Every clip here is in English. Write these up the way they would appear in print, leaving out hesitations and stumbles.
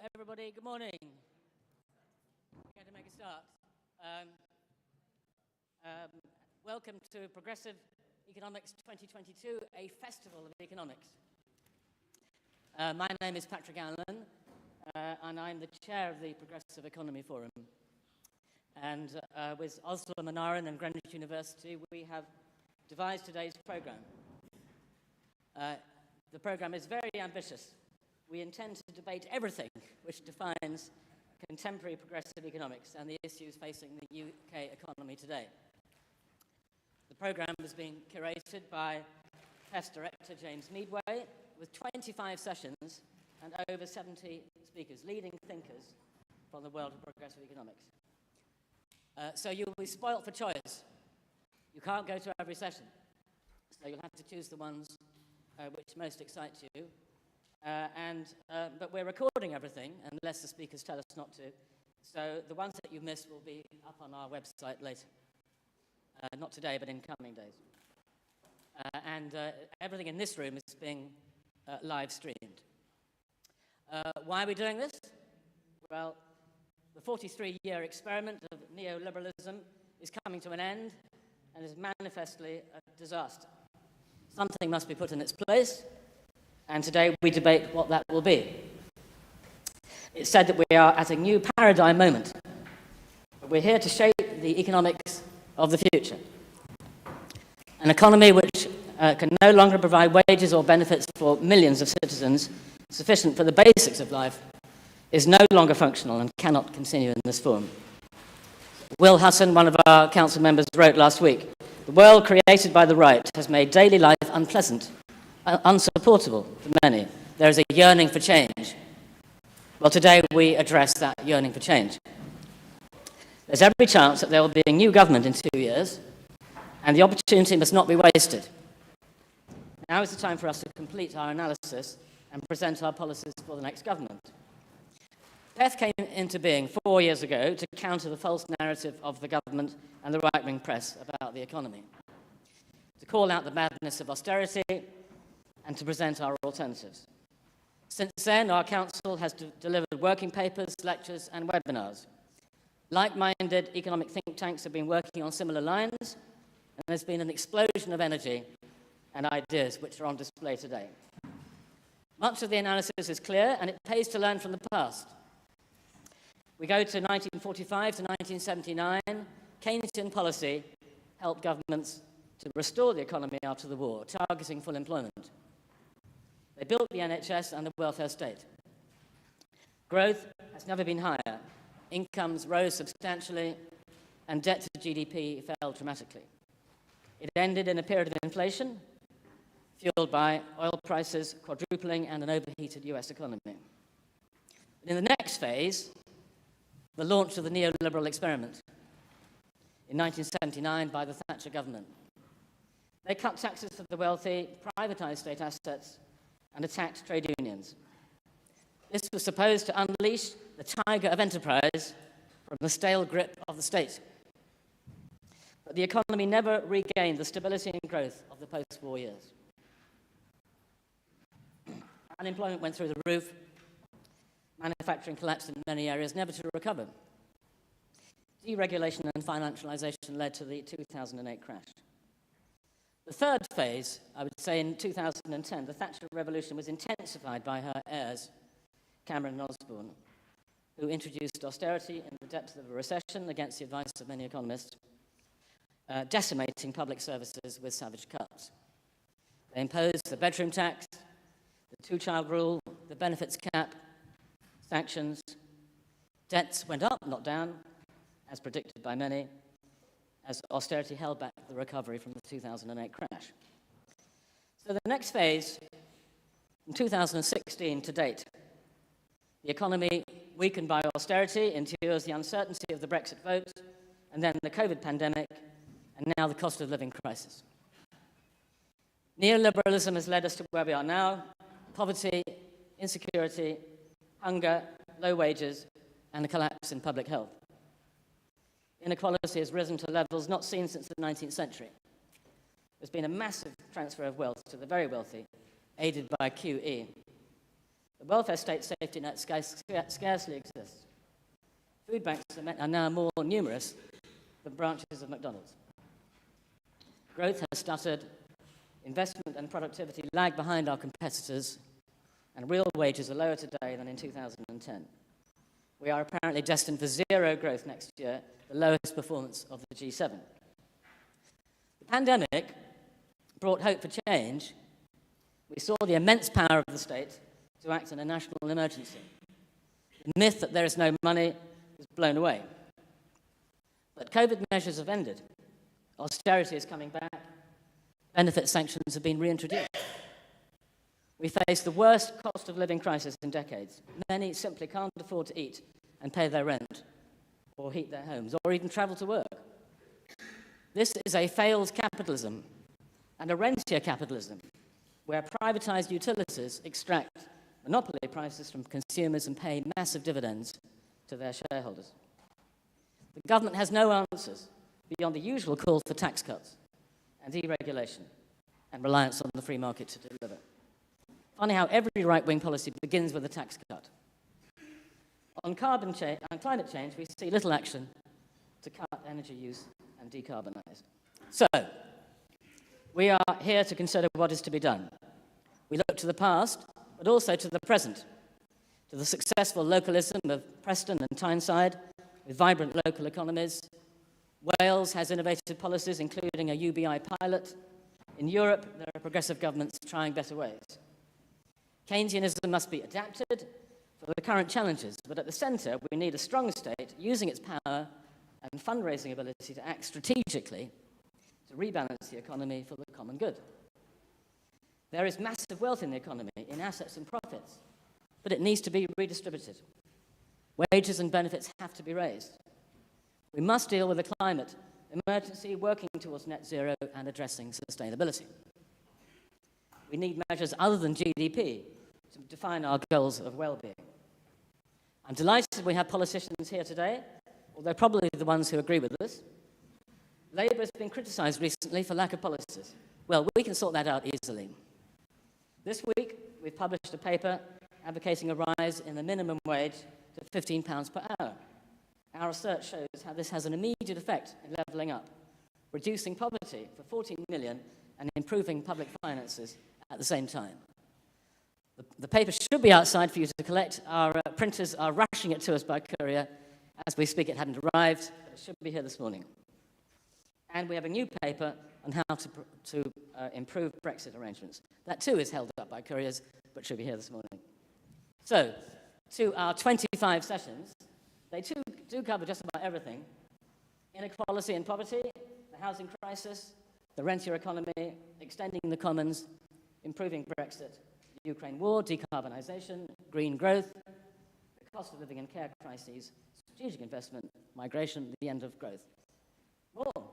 everybody. Good morning. We're going to make a start. Welcome to Progressive Economics 2022, a festival of economics. My name is Patrick Allen, and I'm the chair of the Progressive Economy Forum. And with Oslo Manarin and Greenwich University, we have devised today's program. The program is very ambitious. We intend to debate everything which defines contemporary progressive economics and the issues facing the UK economy today. The program has been curated by Beth Director James Meadway, with 25 sessions and over 70 speakers, leading thinkers from the world of progressive economics. So you'll be spoilt for choice. You can't go to every session, so you'll have to choose the ones which most excite you. But we're recording everything, unless the speakers tell us not to. So the ones that you missed will be up on our website later. Not today, but in coming days. Everything in this room is being live streamed. Why are we doing this? Well, the 43-year experiment of neoliberalism is coming to an end and is manifestly a disaster. Something must be put in its place, and today we debate what that will be. It's said that we are at a new paradigm moment. We're here to shape the economics of the future. An economy which can no longer provide wages or benefits for millions of citizens sufficient for the basics of life is no longer functional and cannot continue in this form. Will Hutton, one of our council members, wrote last week, "The world created by the right has made daily life unpleasant, unsupportable for many. There is a yearning for change." Well, today we address that yearning for change. There's every chance that there will be a new government in 2 years, and the opportunity must not be wasted. Now is the time for us to complete our analysis and present our policies for the next government. Beth came into being 4 years ago to counter the false narrative of the government and the right-wing press about the economy, to call out the madness of austerity, and to present our alternatives. Since then, our council has delivered working papers, lectures, and webinars. Like-minded economic think tanks have been working on similar lines, and there's been an explosion of energy and ideas which are on display today. Much of the analysis is clear, and it pays to learn from the past. We go to 1945 to 1979. Keynesian policy helped governments to restore the economy after the war, targeting full employment. They built the NHS and the welfare state. Growth has never been higher. Incomes rose substantially, and debt to GDP fell dramatically. It ended in a period of inflation, fueled by oil prices quadrupling and an overheated US economy. In the next phase, the launch of the Neoliberal Experiment in 1979 by the Thatcher government. They cut taxes for the wealthy, privatized state assets, and attacked trade unions. This was supposed to unleash the tiger of enterprise from the stale grip of the state. But the economy never regained the stability and growth of the post-war years. Unemployment went through the roof. Manufacturing collapsed in many areas, never to recover. Deregulation and financialization led to the 2008 crash. The third phase, I would say in 2010, the Thatcher revolution was intensified by her heirs, Cameron and Osborne, who introduced austerity in the depth of a recession against the advice of many economists, decimating public services with savage cuts. They imposed the bedroom tax, the two-child rule, the benefits cap, sanctions. Debts went up, not down, as predicted by many, as austerity held back the recovery from the 2008 crash. So the next phase, from 2016 to date, the economy, weakened by austerity, endures the uncertainty of the Brexit vote, and then the COVID pandemic, and now the cost of living crisis. Neoliberalism has led us to where we are now: poverty, insecurity, hunger, low wages, and a collapse in public health. Inequality has risen to levels not seen since the 19th century. There's been a massive transfer of wealth to the very wealthy, aided by QE. The welfare state safety net scarcely exists. Food banks are now more numerous than branches of McDonald's. Growth has stuttered, investment and productivity lag behind our competitors, and real wages are lower today than in 2010. We are apparently destined for zero growth next year, the lowest performance of the G7. The pandemic brought hope for change. We saw the immense power of the state to act in a national emergency. The myth that there is no money was blown away. But COVID measures have ended. Austerity is coming back. Benefit sanctions have been reintroduced. We face the worst cost of living crisis in decades. Many simply can't afford to eat and pay their rent, or heat their homes, or even travel to work. This is a failed capitalism and a rentier capitalism, where privatized utilities extract monopoly prices from consumers and pay massive dividends to their shareholders. The government has no answers beyond the usual call for tax cuts and deregulation and reliance on the free market to deliver. Funny how every right-wing policy begins with a tax cut. On climate change, we see little action to cut energy use and decarbonize. So, we are here to consider what is to be done. We look to the past, but also to the present, to the successful localism of Preston and Tyneside, with vibrant local economies. Wales has innovative policies, including a UBI pilot. In Europe, there are progressive governments trying better ways. Keynesianism must be adapted for the current challenges, but at the centre, we need a strong state using its power and fundraising ability to act strategically to rebalance the economy for the common good. There is massive wealth in the economy, in assets and profits, but it needs to be redistributed. Wages and benefits have to be raised. We must deal with the climate emergency, working towards net zero and addressing sustainability. We need measures other than GDP to define our goals of well-being. I'm delighted we have politicians here today, although probably the ones who agree with us. Labour has been criticised recently for lack of policies. Well, we can sort that out easily. This week, we've published a paper advocating a rise in the minimum wage to £15 per hour. Our research shows how this has an immediate effect in levelling up, reducing poverty for 14 million and improving public finances at the same time. The paper should be outside for you to collect. Our printers are rushing it to us by courier. As we speak, it hadn't arrived, but it should be here this morning. And we have a new paper on how to improve Brexit arrangements. That too is held up by couriers, but should be here this morning. So, to our 25 sessions, they too do cover just about everything. Inequality and poverty, the housing crisis, the rentier economy, extending the commons, improving Brexit, the Ukraine war, decarbonisation, green growth, the cost of living and care crises, strategic investment, migration, the end of growth. More.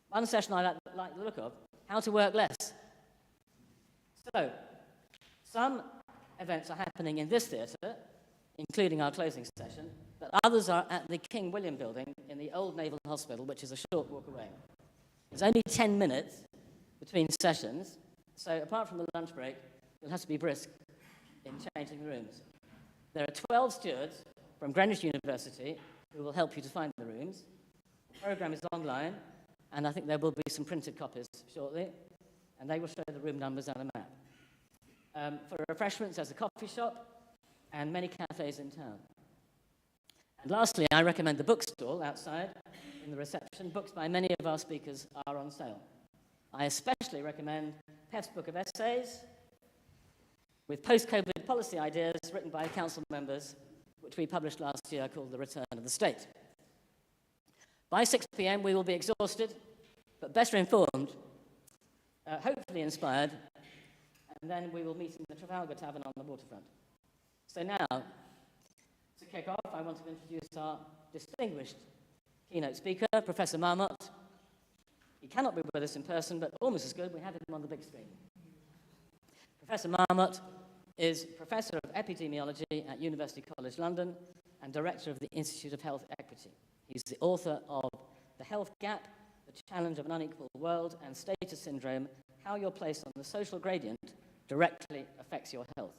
One session I like the look of, how to work less. So, some events are happening in this theatre, including our closing session, but others are at the King William Building in the Old Naval Hospital, which is a short walk away. There's only 10 minutes between sessions, so apart from the lunch break, you'll have to be brisk in changing the rooms. There are 12 stewards from Greenwich University who will help you to find the rooms. The programme is online, and I think there will be some printed copies shortly, and they will show the room numbers and a map. For refreshments, there's a coffee shop and many cafes in town. And lastly, I recommend the bookstall outside in the reception. Books by many of our speakers are on sale. I especially recommend Beth's book of essays with post-COVID policy ideas written by council members, which we published last year, called The Return of the State. By 6 p.m. we will be exhausted, but better informed, hopefully inspired, and then we will meet in the Trafalgar Tavern on the waterfront. So now, to kick off, I want to introduce our distinguished keynote speaker, Professor Marmot. He cannot be with us in person, but almost as good, we have him on the big screen. Professor Marmot is Professor of Epidemiology at University College London and Director of the Institute of Health Equity. He's the author of The Health Gap, The Challenge of an Unequal World, and Status Syndrome, How Your Place on the Social Gradient Directly Affects Your Health.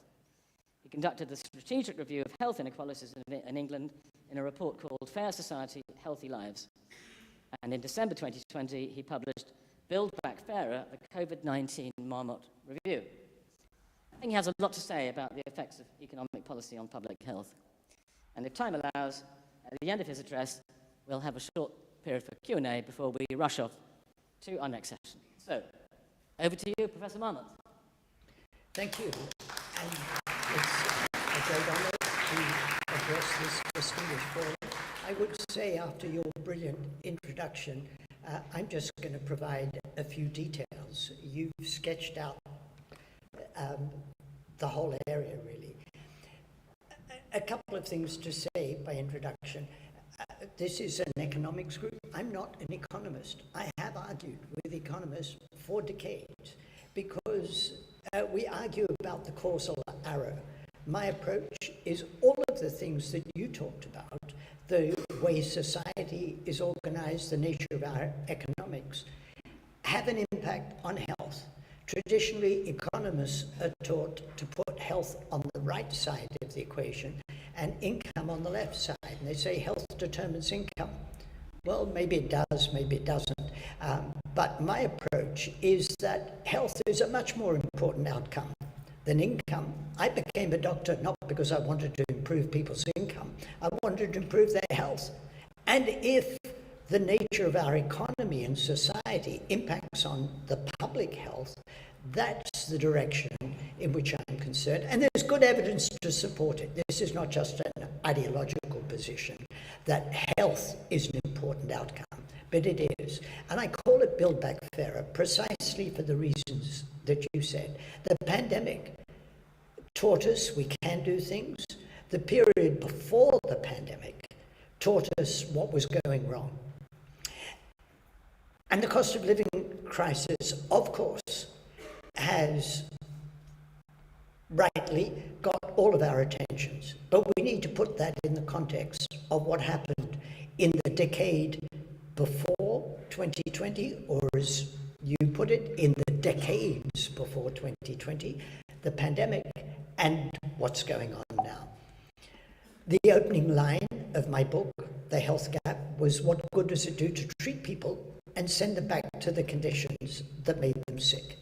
He conducted the strategic review of health inequalities in England in a report called Fair Society, Healthy Lives. And in December 2020, he published Build Back Fairer, the COVID-19 Marmot Review. I think he has a lot to say about the effects of economic policy on public health. And if time allows, at the end of his address, we'll have a short period for Q&A before we rush off to our next session. So, over to you, Professor Marmot. Thank you. And it's a great honor to address this distinguished forum. I would say after your brilliant introduction, I'm just going to provide a few details. You've sketched out the whole area, really. A couple of things to say by introduction. This is an economics group. I'm not an economist. I have argued with economists for decades because we argue about the causal arrow. My approach is all of the things that you talked about, the way society is organized, the nature of our economics, have an impact on health. Traditionally, economists are taught to put health on the right side of the equation and income on the left side. And they say health determines income. Well, maybe it does, maybe it doesn't. But my approach is that health is a much more important outcome than income. I became a doctor not because I wanted to improve people's income. I wanted to improve their health. And if the nature of our economy and society impacts on the public health, that's the direction in which I'm concerned. And there's good evidence to support it. This is not just an ideological position, that health is an important outcome, but it is. And I call it Build Back Fairer precisely for the reasons that you said. The pandemic taught us we can do things. The period before the pandemic taught us what was going wrong. And the cost of living crisis, of course, has rightly got all of our attentions. But we need to put that in the context of what happened in the decade before 2020, or as you put it, in the decades before 2020, the pandemic, and what's going on now. The opening line of my book, The Health Gap, was what good does it do to treat people and send them back to the conditions that made them sick?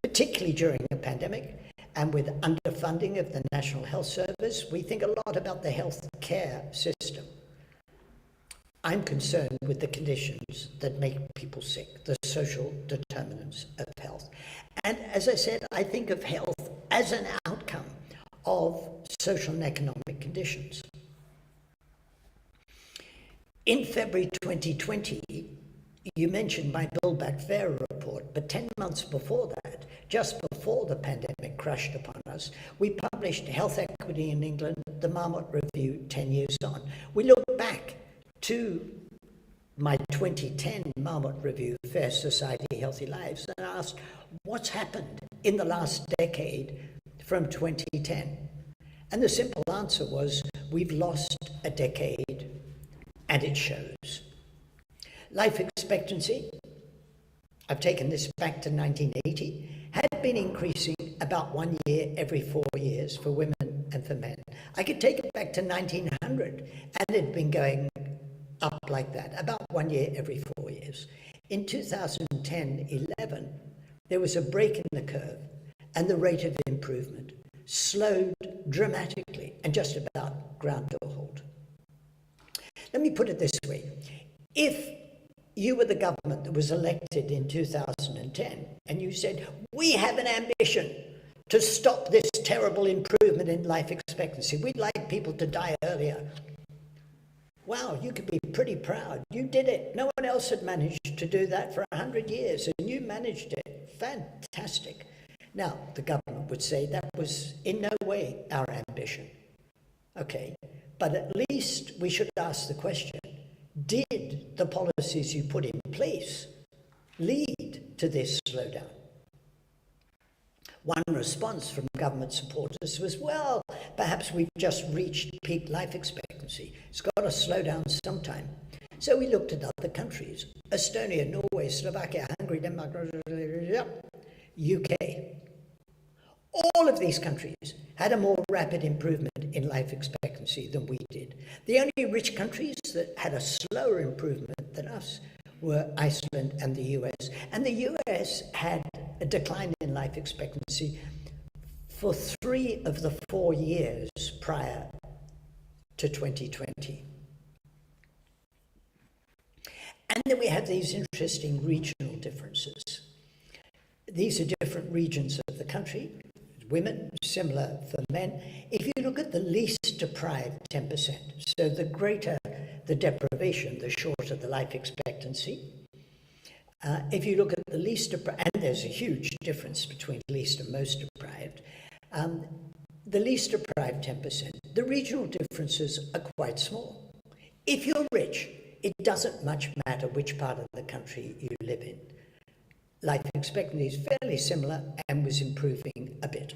Particularly during a pandemic and with underfunding of the National Health Service, we think a lot about the health care system. I'm concerned with the conditions that make people sick, the social determinants of health. And as I said, I think of health as an outcome of social and economic conditions. In February 2020, you mentioned my Build Back Fairer report, but 10 months before that, just before the pandemic crashed upon us, we published Health Equity in England, the Marmot Review 10 years on. We looked back to my 2010 Marmot Review, Fair Society, Healthy Lives, and asked, what's happened in the last decade from 2010? And the simple answer was, we've lost a decade, and it shows. Life expectancy, I've taken this back to 1980, had been increasing about 1 year every 4 years for women and for men. I could take it back to 1900, and it had been going up like that, about 1 year every 4 years. In 2010-11, there was a break in the curve, and the rate of improvement slowed dramatically and just about ground to a halt. Let me put it this way. If you were the government that was elected in 2010, and you said, we have an ambition to stop this terrible improvement in life expectancy. We'd like people to die earlier. Wow, you could be pretty proud. You did it. No one else had managed to do that for 100 years, and you managed it. Fantastic. Now, the government would say that was in no way our ambition. Okay, but at least we should ask the question, did the policies you put in place lead to this slowdown? One response from government supporters was, well, perhaps we've just reached peak life expectancy. It's got to slow down sometime. So we looked at other countries, Estonia, Norway, Slovakia, Hungary, Denmark, UK. All of these countries had a more rapid improvement in life expectancy than we did. The only rich countries that had a slower improvement than us were Iceland and the US. And the US had a decline in life expectancy for 3 of the 4 years prior to 2020. And then we have these interesting regional differences. These are different regions of the country. Women, similar for men. If you look at the least deprived 10%, so the greater the deprivation, the shorter the life expectancy. If you look at the least deprived, and there's a huge difference between least and most deprived, the least deprived 10%, the regional differences are quite small. If you're rich, it doesn't much matter which part of the country you live in. Life expectancy is fairly similar and was improving a bit.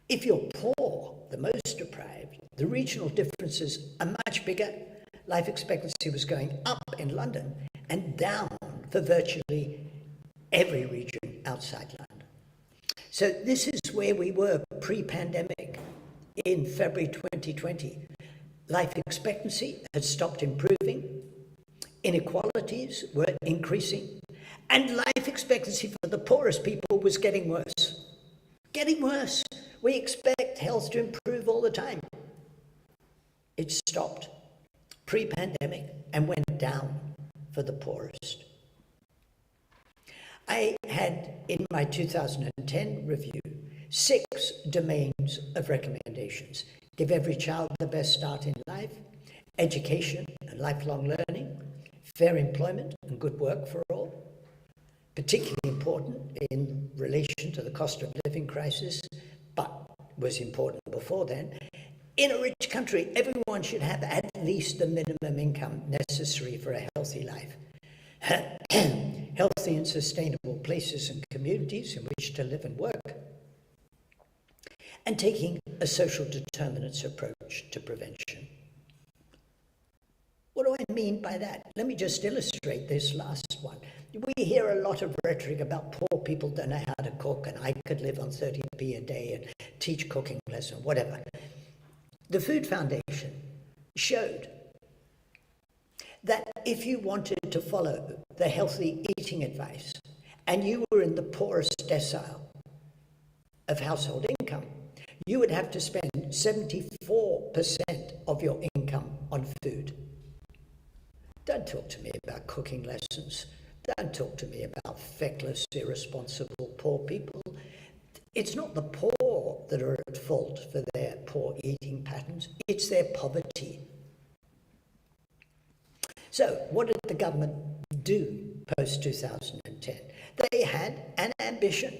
If you're poor, the most deprived, the regional differences are much bigger. Life expectancy was going up in London and down for virtually every region outside London. So this is where we were pre-pandemic in February 2020. Life expectancy had stopped improving, inequalities were increasing, and life expectancy for the poorest people was getting worse. Getting worse. We expect health to improve all the time. It stopped pre-pandemic and went down for the poorest. I had, in my 2010 review, 6 domains of recommendations. Give every child the best start in life, education and lifelong learning, fair employment and good work for all, particularly important in relation to the cost of living crisis, but was important before then. In a rich country, everyone should have at least the minimum income necessary for a healthy life. Healthy and sustainable places and communities in which to live and work. And taking a social determinants approach to prevention. What do I mean by that? Let me just illustrate this last one. We hear a lot of rhetoric about poor people don't know how to cook and I could live on 30p a day and teach cooking lesson, whatever. The Food Foundation showed that if you wanted to follow the healthy eating advice and you were in the poorest decile of household income, you would have to spend 74% of your income on food. Don't talk to me about cooking lessons. Don't talk to me about feckless, irresponsible poor people. It's not the poor that are at fault for their poor eating patterns. It's their poverty. So what did the government do post-2010? They had an ambition.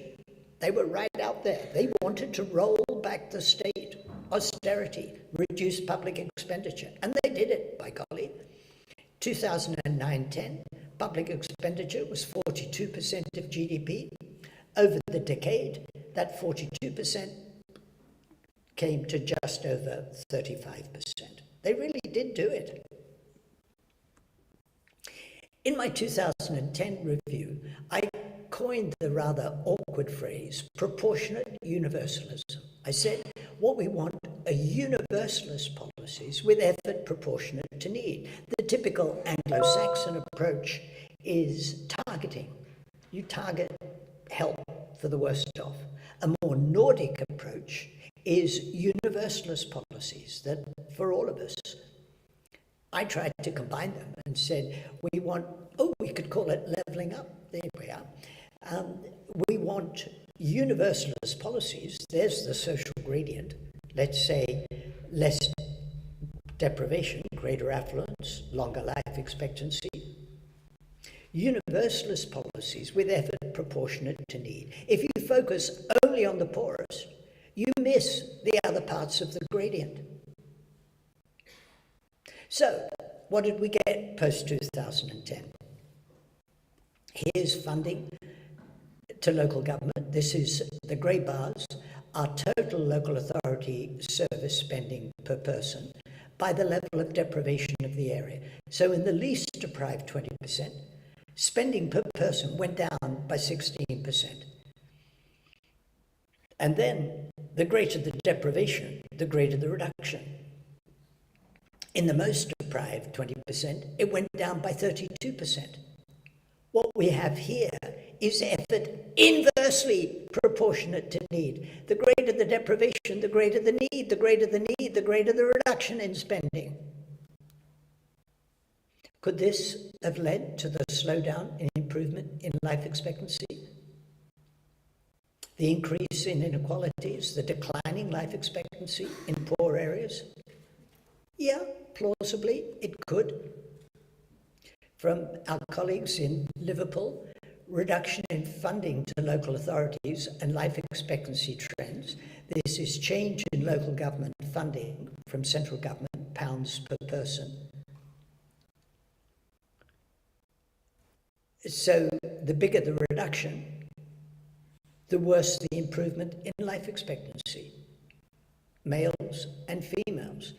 They were right out there. They wanted to roll back the state, austerity, reduce public expenditure. And they did it, by golly. 2009-10, public expenditure was 42% of GDP. Over the decade, that 42% came to just over 35%. They really did do it. In my 2010 review, I coined the rather awkward phrase, proportionate universalism. I said, what we want are universalist policies with effort proportionate to need. The typical Anglo-Saxon approach is targeting. You target help for the worst off. A more Nordic approach is universalist policies that for all of us. I tried to combine them and said, we could call it levelling up. There we are. We want universalist policies. There's the social gradient. Let's say less deprivation, greater affluence, longer life expectancy. Universalist policies with effort proportionate to need. If you focus only on the poorest, you miss the other parts of the gradient. So, what did we get post-2010? Here's funding to local government. This is the grey bars, our total local authority service spending per person by the level of deprivation of the area. So in the least deprived 20%, spending per person went down by 16%. And then, the greater the deprivation, the greater the reduction. In the most deprived 20%, it went down by 32%. What we have here is effort inversely proportionate to need. The greater the deprivation, the greater the need, the greater the need, the greater the reduction in spending. Could this have led to the slowdown in improvement in life expectancy? The increase in inequalities, the declining life expectancy in poor areas? Yeah, plausibly, it could. From our colleagues in Liverpool, reduction in funding to local authorities and life expectancy trends. This is change in local government funding from central government, pounds per person. So the bigger the reduction, the worse the improvement in life expectancy, males and females.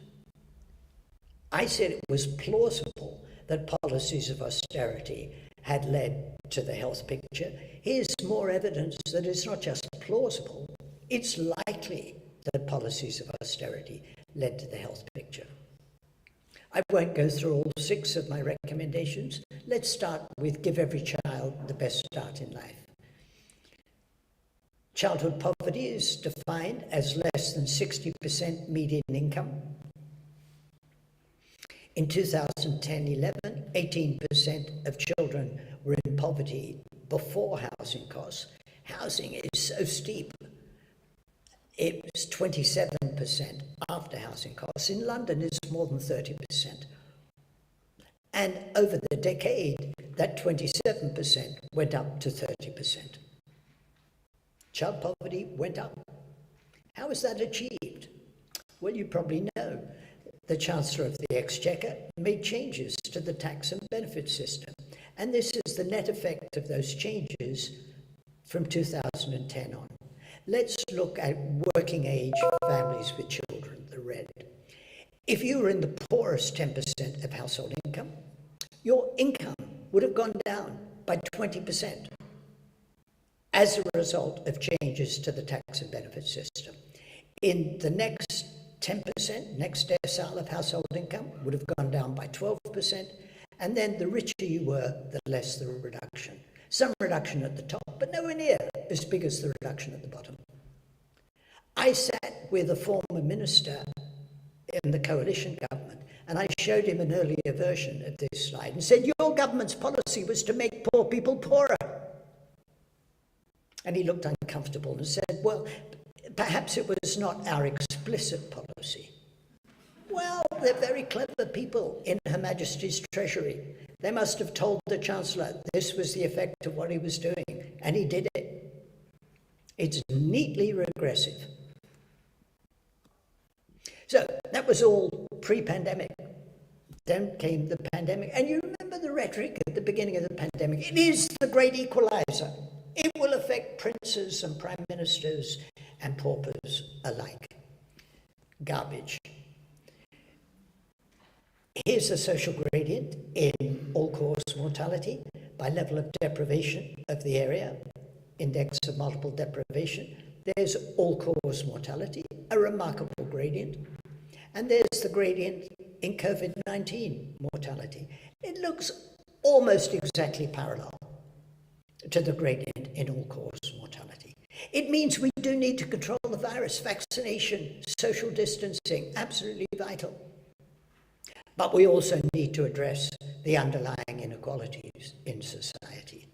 I said it was plausible that policies of austerity had led to the health picture. Here's more evidence that it's not just plausible, it's likely that policies of austerity led to the health picture. I won't go through all 6 of my recommendations. Let's start with give every child the best start in life. Childhood poverty is defined as less than 60% median income. In 2010-11, 18% of children were in poverty before housing costs. Housing is so steep. It was 27% after housing costs. In London, it's more than 30%. And over the decade, that 27% went up to 30%. Child poverty went up. How was that achieved? Well, you probably know. The Chancellor of the Exchequer made changes to the tax and benefit system. And this is the net effect of those changes from 2010 on. Let's look at working age families with children, the red. If you were in the poorest 10% of household income, your income would have gone down by 20% as a result of changes to the tax and benefit system. In the next 10%, next decile of household income would have gone down by 12%, and then the richer you were, the less the reduction. Some reduction at the top, but nowhere near as big as the reduction at the bottom. I sat with a former minister in the coalition government, and I showed him an earlier version of this slide and said, your government's policy was to make poor people poorer. And he looked uncomfortable and said, well, perhaps it was not our explicit policy. Well, they're very clever people in Her Majesty's Treasury. They must have told the Chancellor this was the effect of what he was doing, and he did it. It's neatly regressive. So that was all pre-pandemic. Then came the pandemic, and you remember the rhetoric at the beginning of the pandemic. It is the great equalizer. It will affect princes and prime ministers and paupers alike. Garbage. Here's the social gradient in all-cause mortality by level of deprivation of the area, index of multiple deprivation. There's all-cause mortality, a remarkable gradient. And there's the gradient in COVID-19 mortality. It looks almost exactly parallel to the gradient in all-cause mortality. It means we do need to control the virus. Vaccination, social distancing, absolutely vital. But we also need to address the underlying inequalities in society.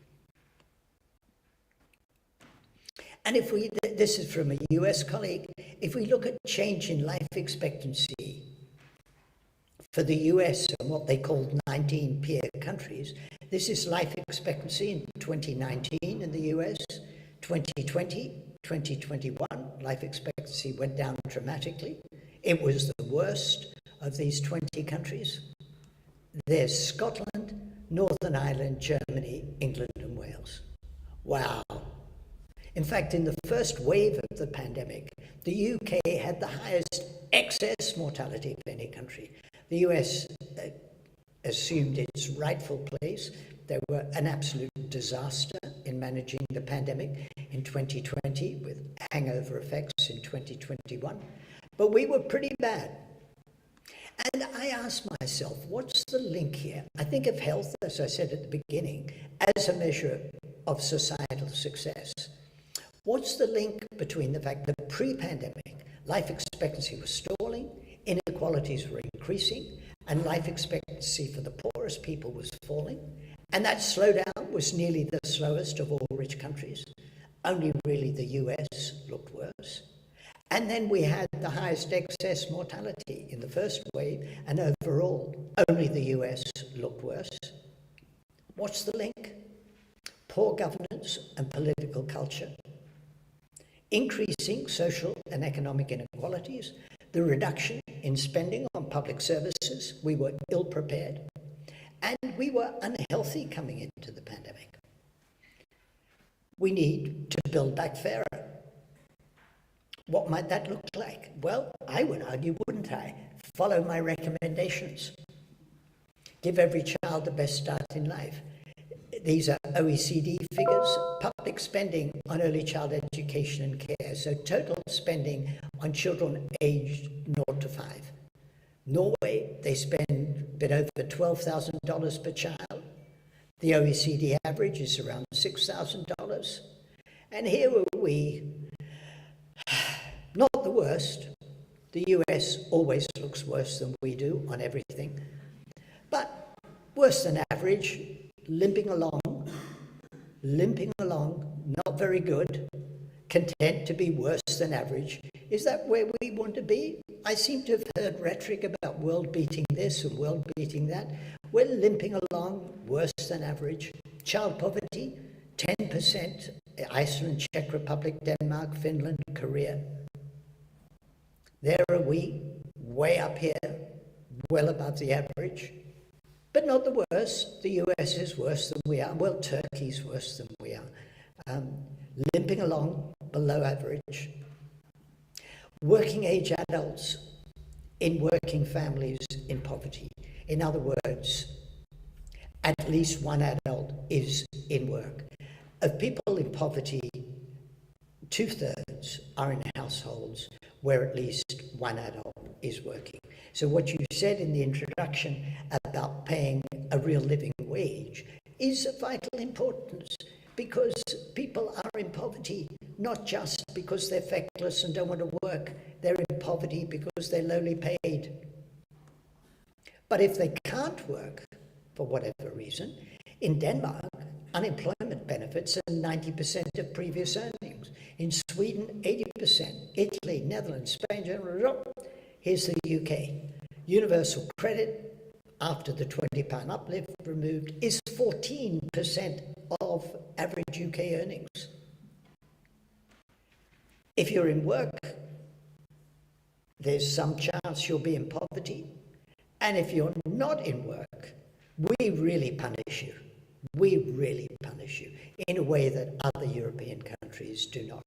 And if we, this is from a US colleague, if we look at change in life expectancy for the US and what they called 19 peer countries, this is life expectancy in 2019 in the US, 2020, 2021, life expectancy went down dramatically. It was the worst of these 20 countries. There's Scotland, Northern Ireland, Germany, England and Wales. Wow. In fact, in the first wave of the pandemic, the UK had the highest excess mortality of any country. The US assumed its rightful place. They were an absolute disaster in in managing the pandemic in 2020 with hangover effects in 2021. But we were pretty bad. And I asked myself, what's the link here? I think of health, as I said at the beginning, as a measure of societal success. What's the link between the fact that pre-pandemic life expectancy was stalling, inequalities were increasing, and life expectancy for the poorest people was falling? And that slowdown was nearly the slowest of all rich countries. Only really the US looked worse. And then we had the highest excess mortality in the first wave, and overall, only the US looked worse. What's the link? Poor governance and political culture, increasing social and economic inequalities, the reduction in spending on public services. We were ill-prepared, and we were unhealthy coming into the pandemic. We need to build back fairer. What might that look like? Well, I would argue, wouldn't I? Follow my recommendations. Give every child the best start in life. These are OECD figures. Public spending on early child education and care. So total spending on children aged 0 to 5. Norway, they spend a bit over $12,000 per child. The OECD average is around $6,000. And here are we. Not the worst. The US always looks worse than we do on everything. But worse than average, limping along, not very good, content to be worse than average. Is that where we want to be? I seem to have heard rhetoric about world beating this and world beating that. We're limping along, worse than average. Child poverty, 10%. Iceland, Czech Republic, Denmark, Finland, Korea. There are we, way up here, well above the average, but not the worst. The US is worse than we are. Well, Turkey's worse than we are. Limping along, below average. Working age adults in working families in poverty. In other words, at least one adult is in work. Of people in poverty, 2/3 are in households where at least one adult is working. So what you said in the introduction about paying a real living wage is of vital importance, because people are in poverty not just because they're feckless and don't want to work. They're in poverty because they're lowly paid. But if they can't work, for whatever reason, in Denmark, unemployment benefits are 90% of previous earnings. In Sweden, 80%. Italy, Netherlands, Spain, here's the UK. Universal credit, after the £20 uplift removed, is 14% of average UK earnings. If you're in work, there's some chance you'll be in poverty. And if you're not in work, we really punish you. We really punish you in a way that other European countries do not.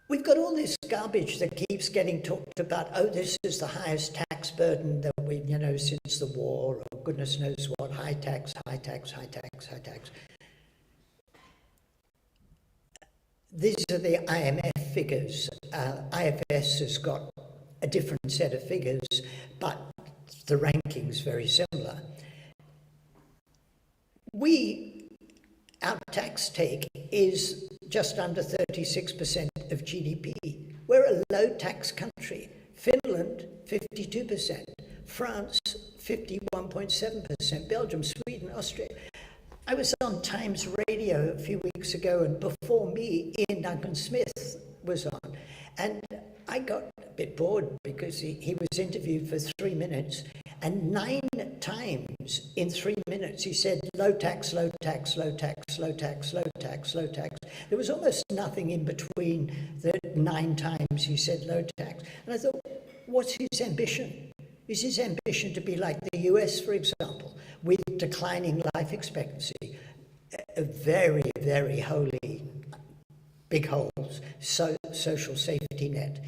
We've got all this garbage that keeps getting talked about. Oh, this is the highest tax burden that we've, since the war, or goodness knows what, high tax, high tax, high tax, high tax. These are the IMF figures. IFS has got a different set of figures, but the ranking's very similar. Our tax take is just under 36% of GDP. We're a low tax country. Finland, 52%. France, 51.7%. Belgium, Sweden, Austria. I was on Times Radio a few weeks ago, and before me, Ian Duncan Smith was on. And I got a bit bored because he was interviewed for 3 minutes, and 9 times in 3 minutes he said low tax, low tax, low tax, low tax, low tax, low tax. There was almost nothing in between the 9 times he said low tax. And I thought, what's his ambition? Is his ambition to be like the US, for example, with declining life expectancy, a very, very holy, big holes, social safety net,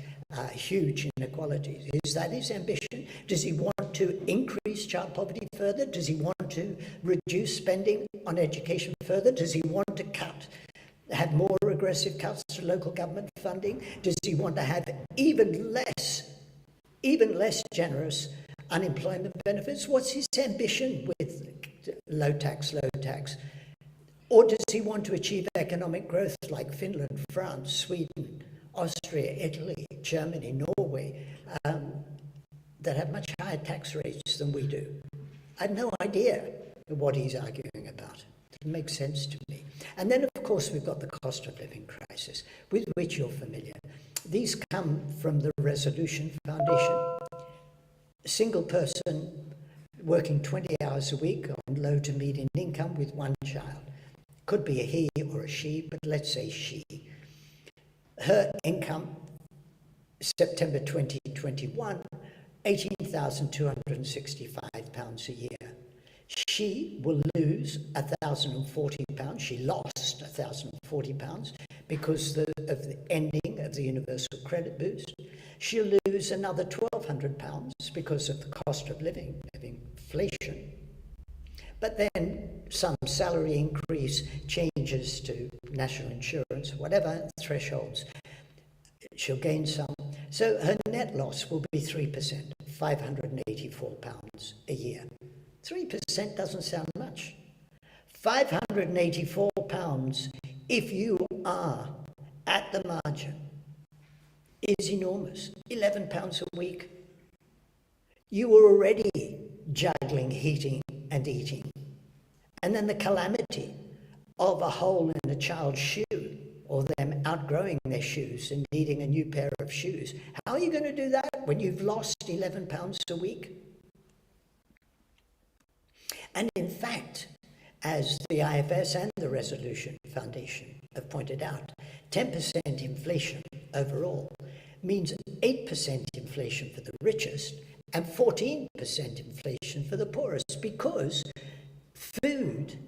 huge inequalities? Is that his ambition? Does he want to increase child poverty further? Does he want to reduce spending on education further? Does he want to have more aggressive cuts to local government funding? Does he want to have even less generous unemployment benefits? What's his ambition with low tax? Or does he want to achieve economic growth like Finland, France, Sweden, Austria, Italy, Germany, Norway, that have much higher tax rates than we do? I have no idea what he's arguing about. It makes sense to me. And then, of course, we've got the cost of living crisis, with which you're familiar. These come from the Resolution Foundation. A single person working 20 hours a week on low to median income with one child. Could be a he or a she, but let's say she. Her income, September 2021, £18,265 a year. She will lose £1,040. She lost £1,040 because of the ending of the universal credit boost. She'll lose another £1,200 because of the cost of living, of inflation. But then some salary increase, changes to national insurance, whatever thresholds, she'll gain some. So her net loss will be 3%, £584 a year. 3% doesn't sound much. £584 if you are at the margin is enormous. £11 a week. You were already juggling heating and eating. And then the calamity of a hole in a child's shoe, or them outgrowing their shoes and needing a new pair of shoes. How are you going to do that when you've lost £11 a week? And in fact, as the IFS and the Resolution Foundation have pointed out, 10% inflation overall means 8% inflation for the richest and 14% inflation for the poorest, because food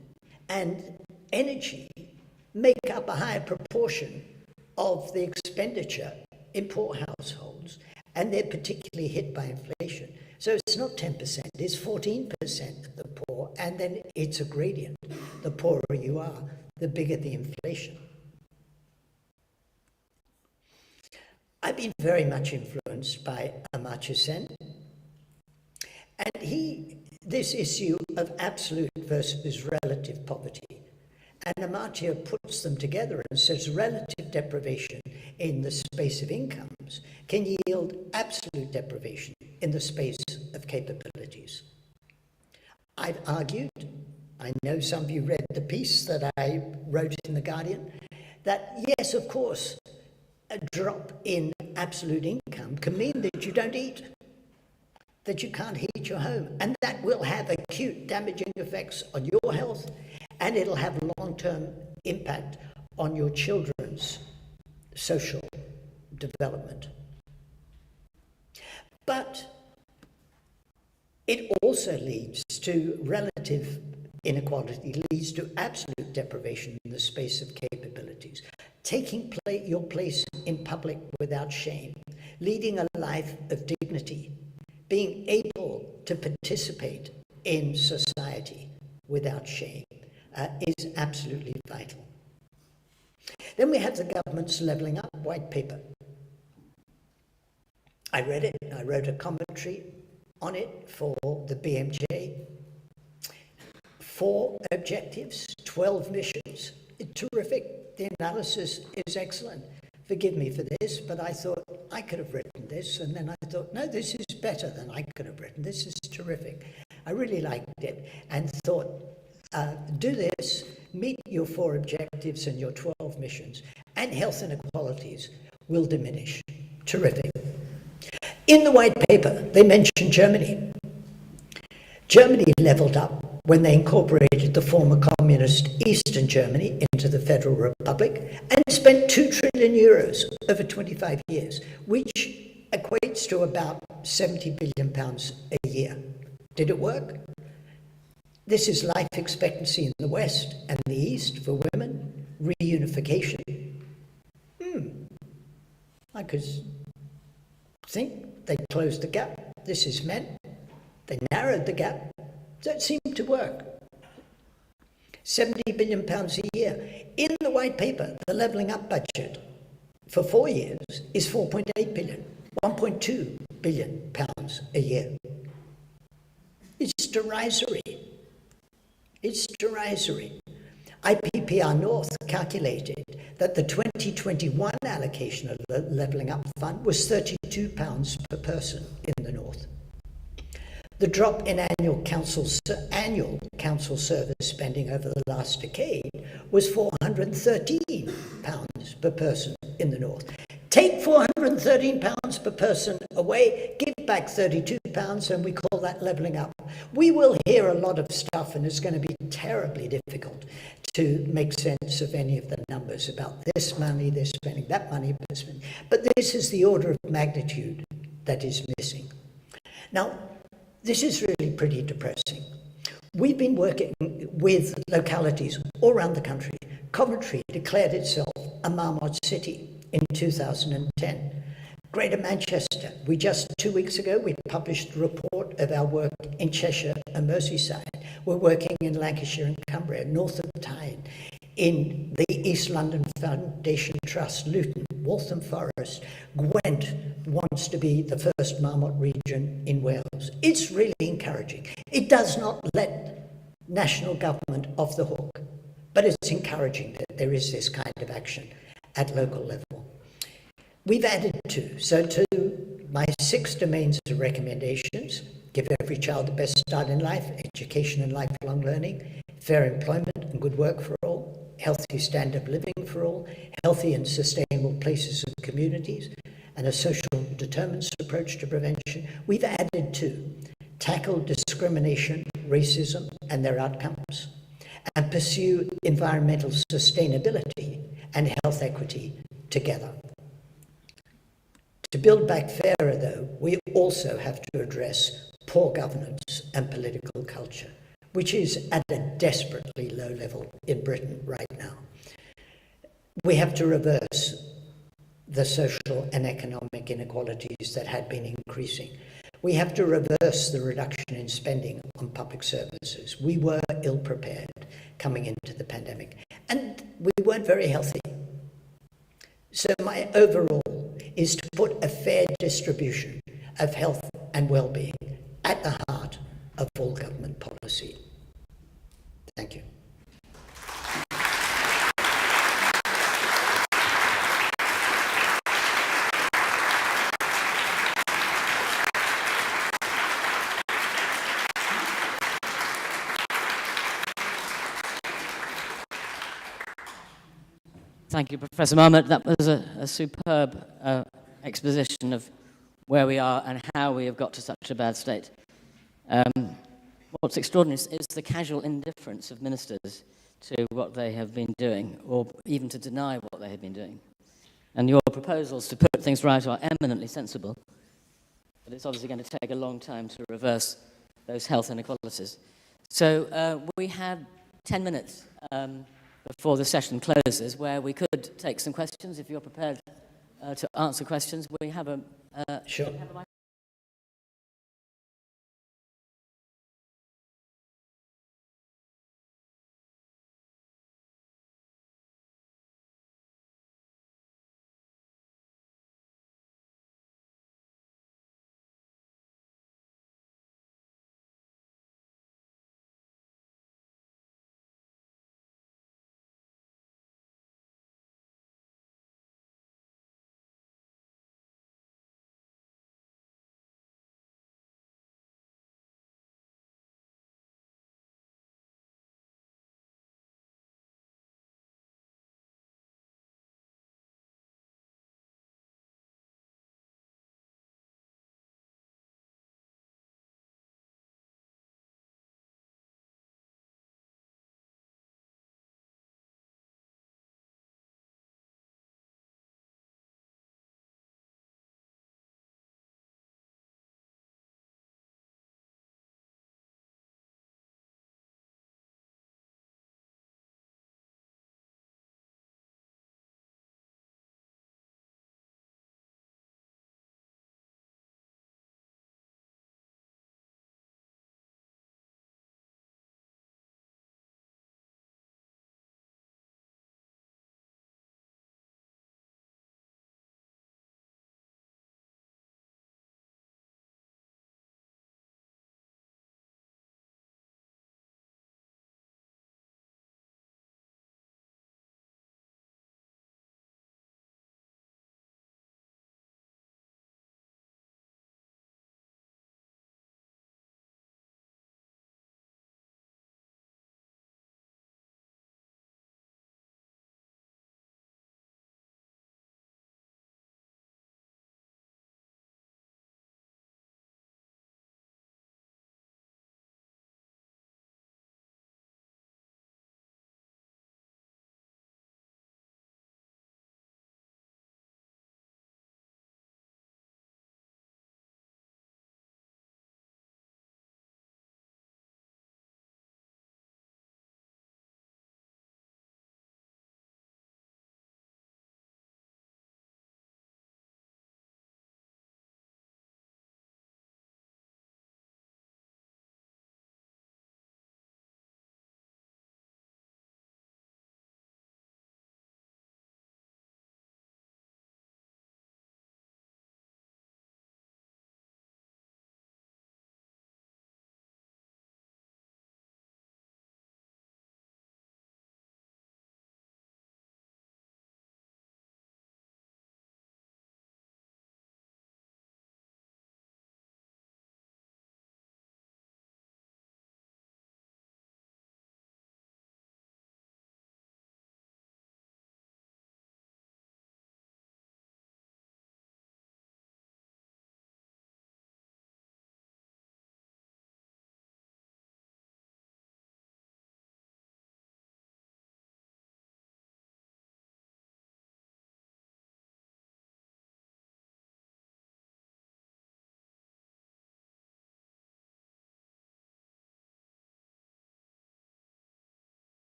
and energy make up a higher proportion of the expenditure in poor households, and they're particularly hit by inflation. So it's not 10%, it's 14% of the poor, and then it's a gradient. The poorer you are, the bigger the inflation. I've been very much influenced by Amartya Sen, and this issue of absolute versus relative poverty. And Amartya puts them together and says relative deprivation in the space of incomes can yield absolute deprivation in the space of capabilities. I've argued, I know some of you read the piece that I wrote in The Guardian, that yes, of course, a drop in absolute income can mean that you don't eat, that you can't heat your home, and that will have acute damaging effects on your health, and it'll have long-term impact on your children's social development. But it also leads to relative inequality, leads to absolute deprivation in the space of capabilities. Taking your place in public without shame, leading a life of dignity, being able to participate in society without shame is absolutely vital. Then we have the government's Levelling Up white paper. I read it, I wrote a commentary on it for the BMJ. 4 objectives, 12 missions. Terrific. The analysis is excellent. Forgive me for this, but I thought I could have written this, and then I thought, no, this is better than I could have written. This is terrific. I really liked it and thought, do this, meet your 4 objectives and your 12 missions, and health inequalities will diminish. Terrific. In the white paper, they mention Germany. Germany leveled up when they incorporated the former communist Eastern Germany into the Federal Republic and spent €2 trillion over 25 years, which equates to about £70 billion a year. Did it work? This is life expectancy in the West and the East for women, reunification. I could think they closed the gap. This is men. They narrowed the gap. So it seemed to work. £70 billion a year. In the white paper, the levelling up budget for 4 years is 4.8 billion, 1.2 billion pounds a year. It's derisory. It's derisory. IPPR North calculated that the 2021 allocation of the Levelling Up Fund was £32 per person in the North. The drop in annual council service spending over the last decade was £413 per person in the North. Take £413 per person away, give back £32, and we call that levelling up. We will hear a lot of stuff, and it's going to be terribly difficult to make sense of any of the numbers about this money, this spending, that money, this spending. But this is the order of magnitude that is missing. Now, this is really pretty depressing. We've been working with localities all around the country. Coventry declared itself a Marmot city in 2010. Greater Manchester, 2 weeks ago, we published a report of our work in Cheshire and Merseyside. We're working in Lancashire and Cumbria, north of the Tyne, in the East London Foundation Trust, Luton, Waltham Forest. Gwent wants to be the first Marmot region in Wales. It's really encouraging. It does not let national government off the hook, but it's encouraging that there is this kind of action at local level. We've added to my 6 domains of recommendations: give every child the best start in life, education and lifelong learning, fair employment and good work for all, healthy standard of living for all, healthy and sustainable places and communities, and a social determinants approach to prevention. We've added tackle discrimination, racism and their outcomes, and pursue environmental sustainability and health equity together. To build back fairer, though, we also have to address poor governance and political culture, which is at a desperately low level in Britain right now. We have to reverse the social and economic inequalities that had been increasing. We have to reverse the reduction in spending on public services. We were ill-prepared coming into the pandemic, and we weren't very healthy. So my overall is to put a fair distribution of health and well-being at the heart of all government policy. Thank you. Thank you, Professor Marmot. That was a superb exposition of where we are and how we have got to such a bad state. What's extraordinary is the casual indifference of ministers to what they have been doing, or even to deny what they have been doing. And your proposals to put things right are eminently sensible, but it's obviously going to take a long time to reverse those health inequalities. So we have 10 minutes before the session closes, where we could take some questions if you're prepared to answer questions. We have a sure. We have a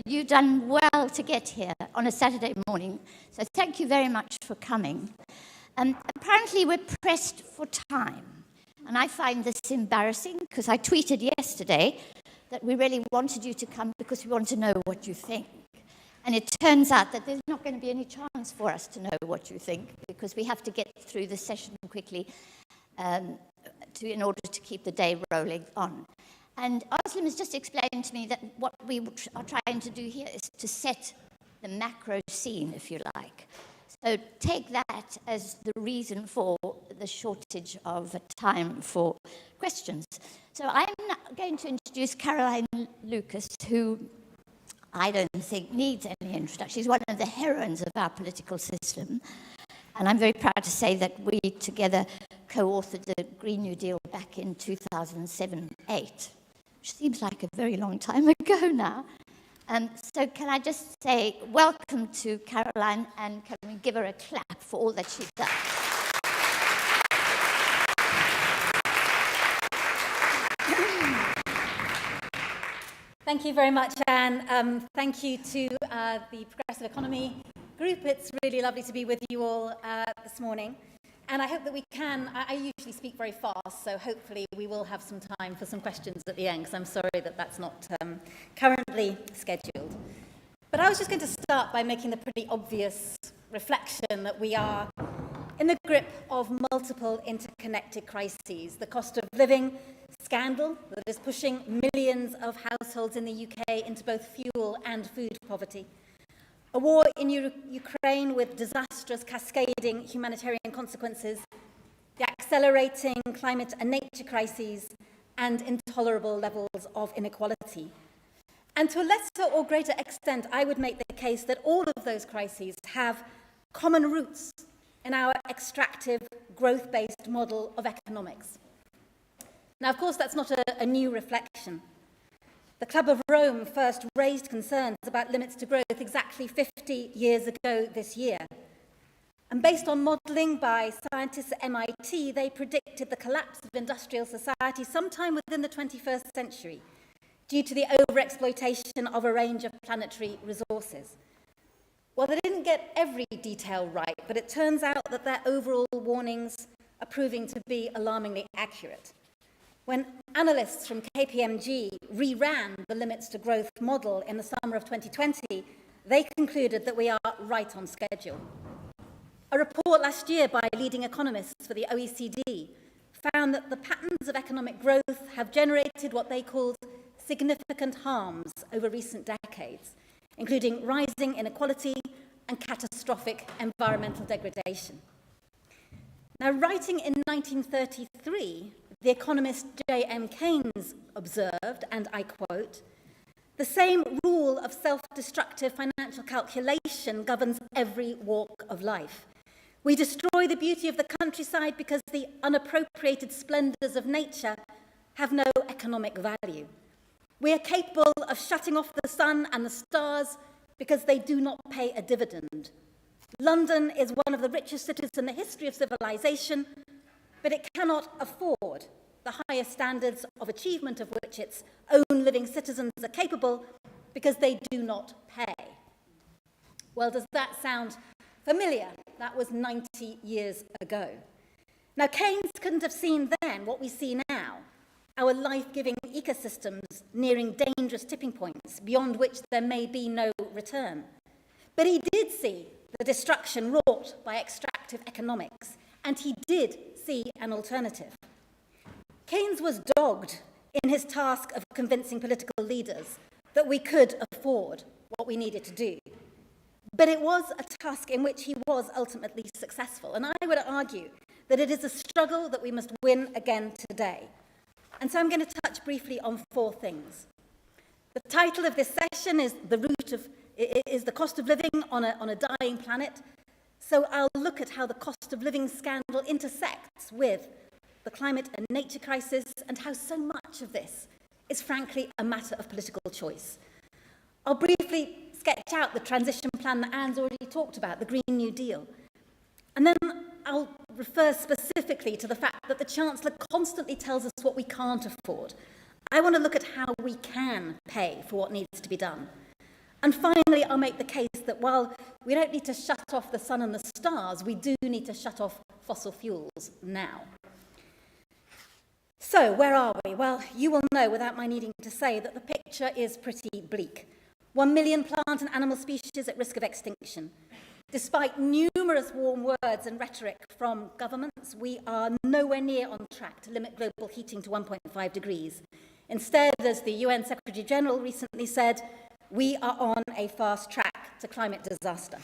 you've done well to get here on a Saturday morning, so thank you very much for coming. Apparently we're pressed for time, and I find this embarrassing because I tweeted yesterday that we really wanted you to come because we want to know what you think. And it turns out that there's not going to be any chance for us to know what you think because we have to get through the session quickly in order to keep the day rolling on. And Özlem has just explained to me that what we are trying to do here is to set the macro scene, if you like. So take that as the reason for the shortage of time for questions. So I'm going to introduce Caroline Lucas, who I don't think needs any introduction. She's one of the heroines of our political system. And I'm very proud to say that we together co-authored the Green New Deal back in 2007-8, which seems like a very long time ago now. So can I just say welcome to Caroline, and can we give her a clap for all that she's done? Thank you very much, Anne. Thank you to the Progressive Economy group. It's really lovely to be with you all this morning. And I hope that we can, I usually speak very fast, so hopefully we will have some time for some questions at the end, because I'm sorry that that's not currently scheduled. But I was just going to start by making the pretty obvious reflection that we are in the grip of multiple interconnected crises. The cost of living scandal that is pushing millions of households in the UK into both fuel and food poverty. A war in Ukraine with disastrous cascading humanitarian consequences, the accelerating climate and nature crises, and intolerable levels of inequality. And to a lesser or greater extent, I would make the case that all of those crises have common roots in our extractive, growth-based model of economics. Now, of course, that's not a new reflection. The Club of Rome first raised concerns about limits to growth exactly 50 years ago this year. And based on modelling by scientists at MIT, they predicted the collapse of industrial society sometime within the 21st century due to the overexploitation of a range of planetary resources. Well, they didn't get every detail right, but it turns out that their overall warnings are proving to be alarmingly accurate. When analysts from KPMG reran the limits to growth model in the summer of 2020, they concluded that we are right on schedule. A report last year by leading economists for the OECD found that the patterns of economic growth have generated what they called significant harms over recent decades, including rising inequality and catastrophic environmental degradation. Now, writing in 1933, the economist J.M. Keynes observed, and I quote, "The same rule of self-destructive financial calculation governs every walk of life. We destroy the beauty of the countryside because the unappropriated splendours of nature have no economic value. We are capable of shutting off the sun and the stars because they do not pay a dividend. London is one of the richest cities in the history of civilization, but it cannot afford the highest standards of achievement of which its own living citizens are capable because they do not pay." Well, does that sound familiar? That was 90 years ago. Now, Keynes couldn't have seen then what we see now, our life-giving ecosystems nearing dangerous tipping points beyond which there may be no return. But he did see the destruction wrought by extractive economics, and he did see an alternative. Keynes was dogged in his task of convincing political leaders that we could afford what we needed to do. But it was a task in which he was ultimately successful, and I would argue that it is a struggle that we must win again today. And so I'm going to touch briefly on four things. The title of this session is the cost of living on a dying planet. So I'll look at how the cost of living scandal intersects with the climate and nature crisis, and how so much of this is frankly a matter of political choice. I'll briefly sketch out the transition plan that Anne's already talked about, the Green New Deal. And then I'll refer specifically to the fact that the Chancellor constantly tells us what we can't afford. I want to look at how we can pay for what needs to be done. And finally, I'll make the case that while we don't need to shut off the sun and the stars, we do need to shut off fossil fuels now. So, where are we? Well, you will know without my needing to say that the picture is pretty bleak. 1 million plant and animal species at risk of extinction. Despite numerous warm words and rhetoric from governments, we are nowhere near on track to limit global heating to 1.5 degrees. Instead, as the UN Secretary General recently said, we are on a fast track to climate disaster.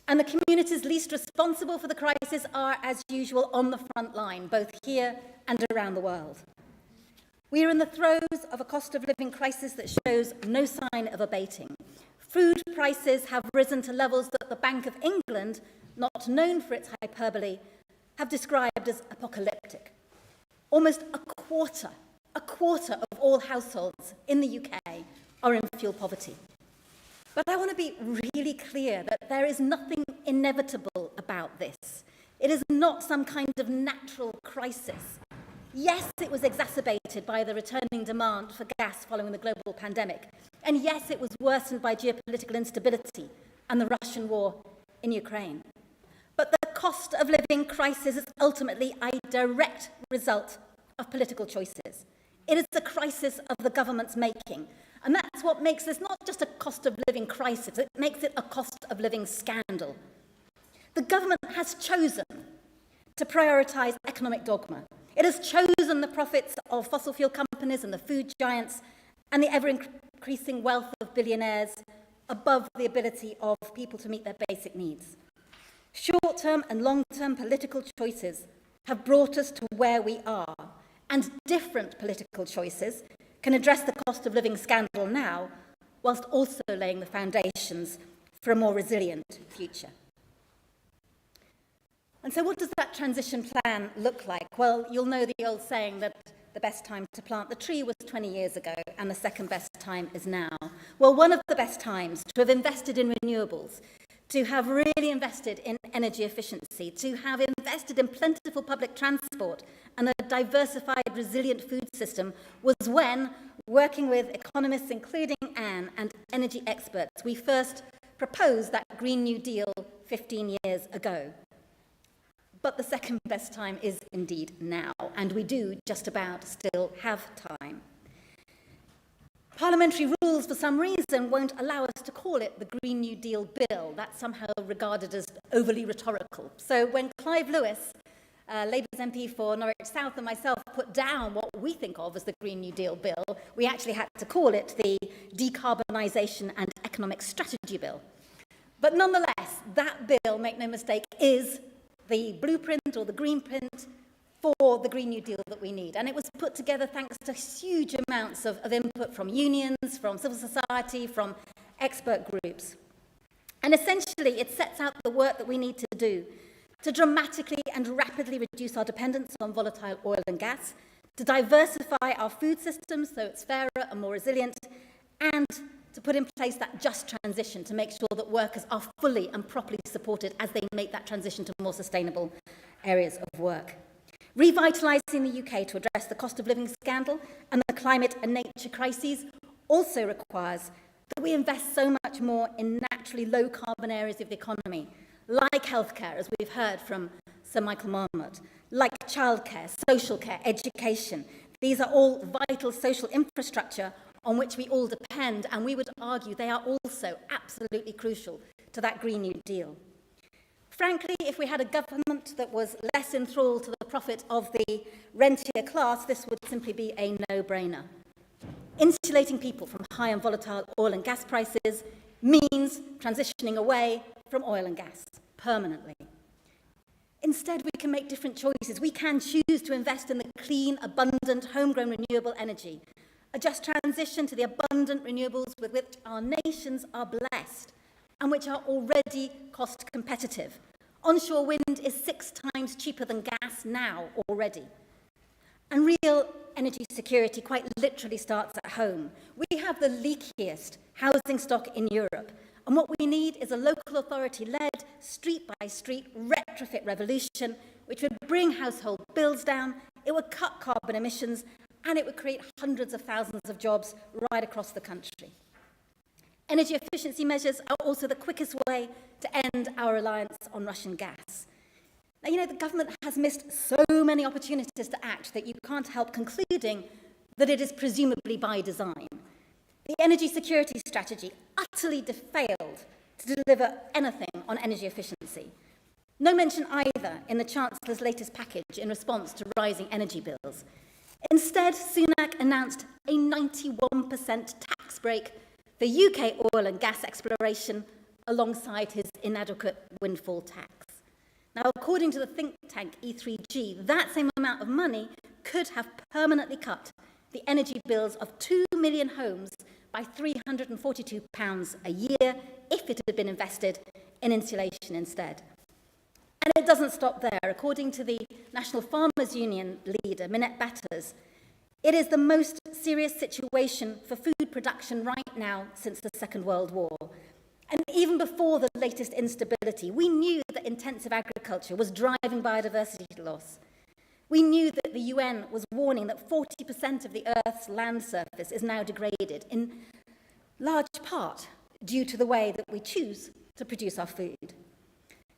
And the communities least responsible for the crisis are, as usual, on the front line, both here and around the world. We are in the throes of a cost of living crisis that shows no sign of abating. Food prices have risen to levels that the Bank of England, not known for its hyperbole, have described as apocalyptic. Almost a quarter of all households in the UK are in fuel poverty. But I want to be really clear that there is nothing inevitable about this. It is not some kind of natural crisis. Yes, it was exacerbated by the returning demand for gas following the global pandemic. And yes, it was worsened by geopolitical instability and the Russian war in Ukraine. But the cost of living crisis is ultimately a direct result of political choices. It is a crisis of the government's making. And that's what makes this not just a cost of living crisis, it makes it a cost of living scandal. The government has chosen to prioritise economic dogma. It has chosen the profits of fossil fuel companies and the food giants and the ever-increasing wealth of billionaires above the ability of people to meet their basic needs. Short-term and long-term political choices have brought us to where we are, and different political choices can address the cost of living scandal now, whilst also laying the foundations for a more resilient future. And so what does that transition plan look like? Well, you'll know the old saying that the best time to plant the tree was 20 years ago, and the second best time is now. Well, one of the best times to have invested in renewables, to have really invested in energy efficiency, to have invested in plentiful public transport and a diversified, resilient food system was when, working with economists, including Anne, and energy experts, we first proposed that Green New Deal 15 years ago. But the second best time is indeed now, and we do just about still have time. Parliamentary rules, for some reason, won't allow us to call it the Green New Deal Bill. That's somehow regarded as overly rhetorical. So when Clive Lewis, Labour's MP for Norwich South, and myself put down what we think of as the Green New Deal Bill, we actually had to call it the Decarbonisation and Economic Strategy Bill. But nonetheless, that bill, make no mistake, is the blueprint or the green print for the Green New Deal that we need. And it was put together thanks to huge amounts of input from unions, from civil society, from expert groups. And essentially, it sets out the work that we need to do to dramatically and rapidly reduce our dependence on volatile oil and gas, to diversify our food systems so it's fairer and more resilient, and to put in place that just transition to make sure that workers are fully and properly supported as they make that transition to more sustainable areas of work. Revitalising the UK to address the cost of living scandal and the climate and nature crises also requires that we invest so much more in naturally low-carbon areas of the economy, like healthcare, as we've heard from Sir Michael Marmot, like childcare, social care, education. These are all vital social infrastructure on which we all depend, and we would argue they are also absolutely crucial to that Green New Deal. Frankly, if we had a government that was less enthralled to the profit of the rentier class, this would simply be a no-brainer. Insulating people from high and volatile oil and gas prices means transitioning away from oil and gas permanently. Instead, we can make different choices. We can choose to invest in the clean, abundant, homegrown renewable energy, a just transition to the abundant renewables with which our nations are blessed and which are already cost competitive. Onshore wind is 6 times cheaper than gas now already. And real energy security quite literally starts at home. We have the leakiest housing stock in Europe, and what we need is a local authority-led, street-by-street retrofit revolution which would bring household bills down, it would cut carbon emissions, and it would create hundreds of thousands of jobs right across the country. Energy efficiency measures are also the quickest way to end our reliance on Russian gas. Now, you know, the government has missed so many opportunities to act that you can't help concluding that it is presumably by design. The energy security strategy utterly failed to deliver anything on energy efficiency. No mention either in the Chancellor's latest package in response to rising energy bills. Instead, Sunak announced a 91% tax break for UK oil and gas exploration alongside his inadequate windfall tax. Now, according to the think tank E3G, that same amount of money could have permanently cut the energy bills of 2 million homes by £342 a year if it had been invested in insulation instead. And it doesn't stop there. According to the National Farmers Union leader, Minette Batters, it is the most serious situation for food production right now since the Second World War. And even before the latest instability, we knew that intensive agriculture was driving biodiversity loss. We knew that the UN was warning that 40% of the Earth's land surface is now degraded, in large part due to the way that we choose to produce our food.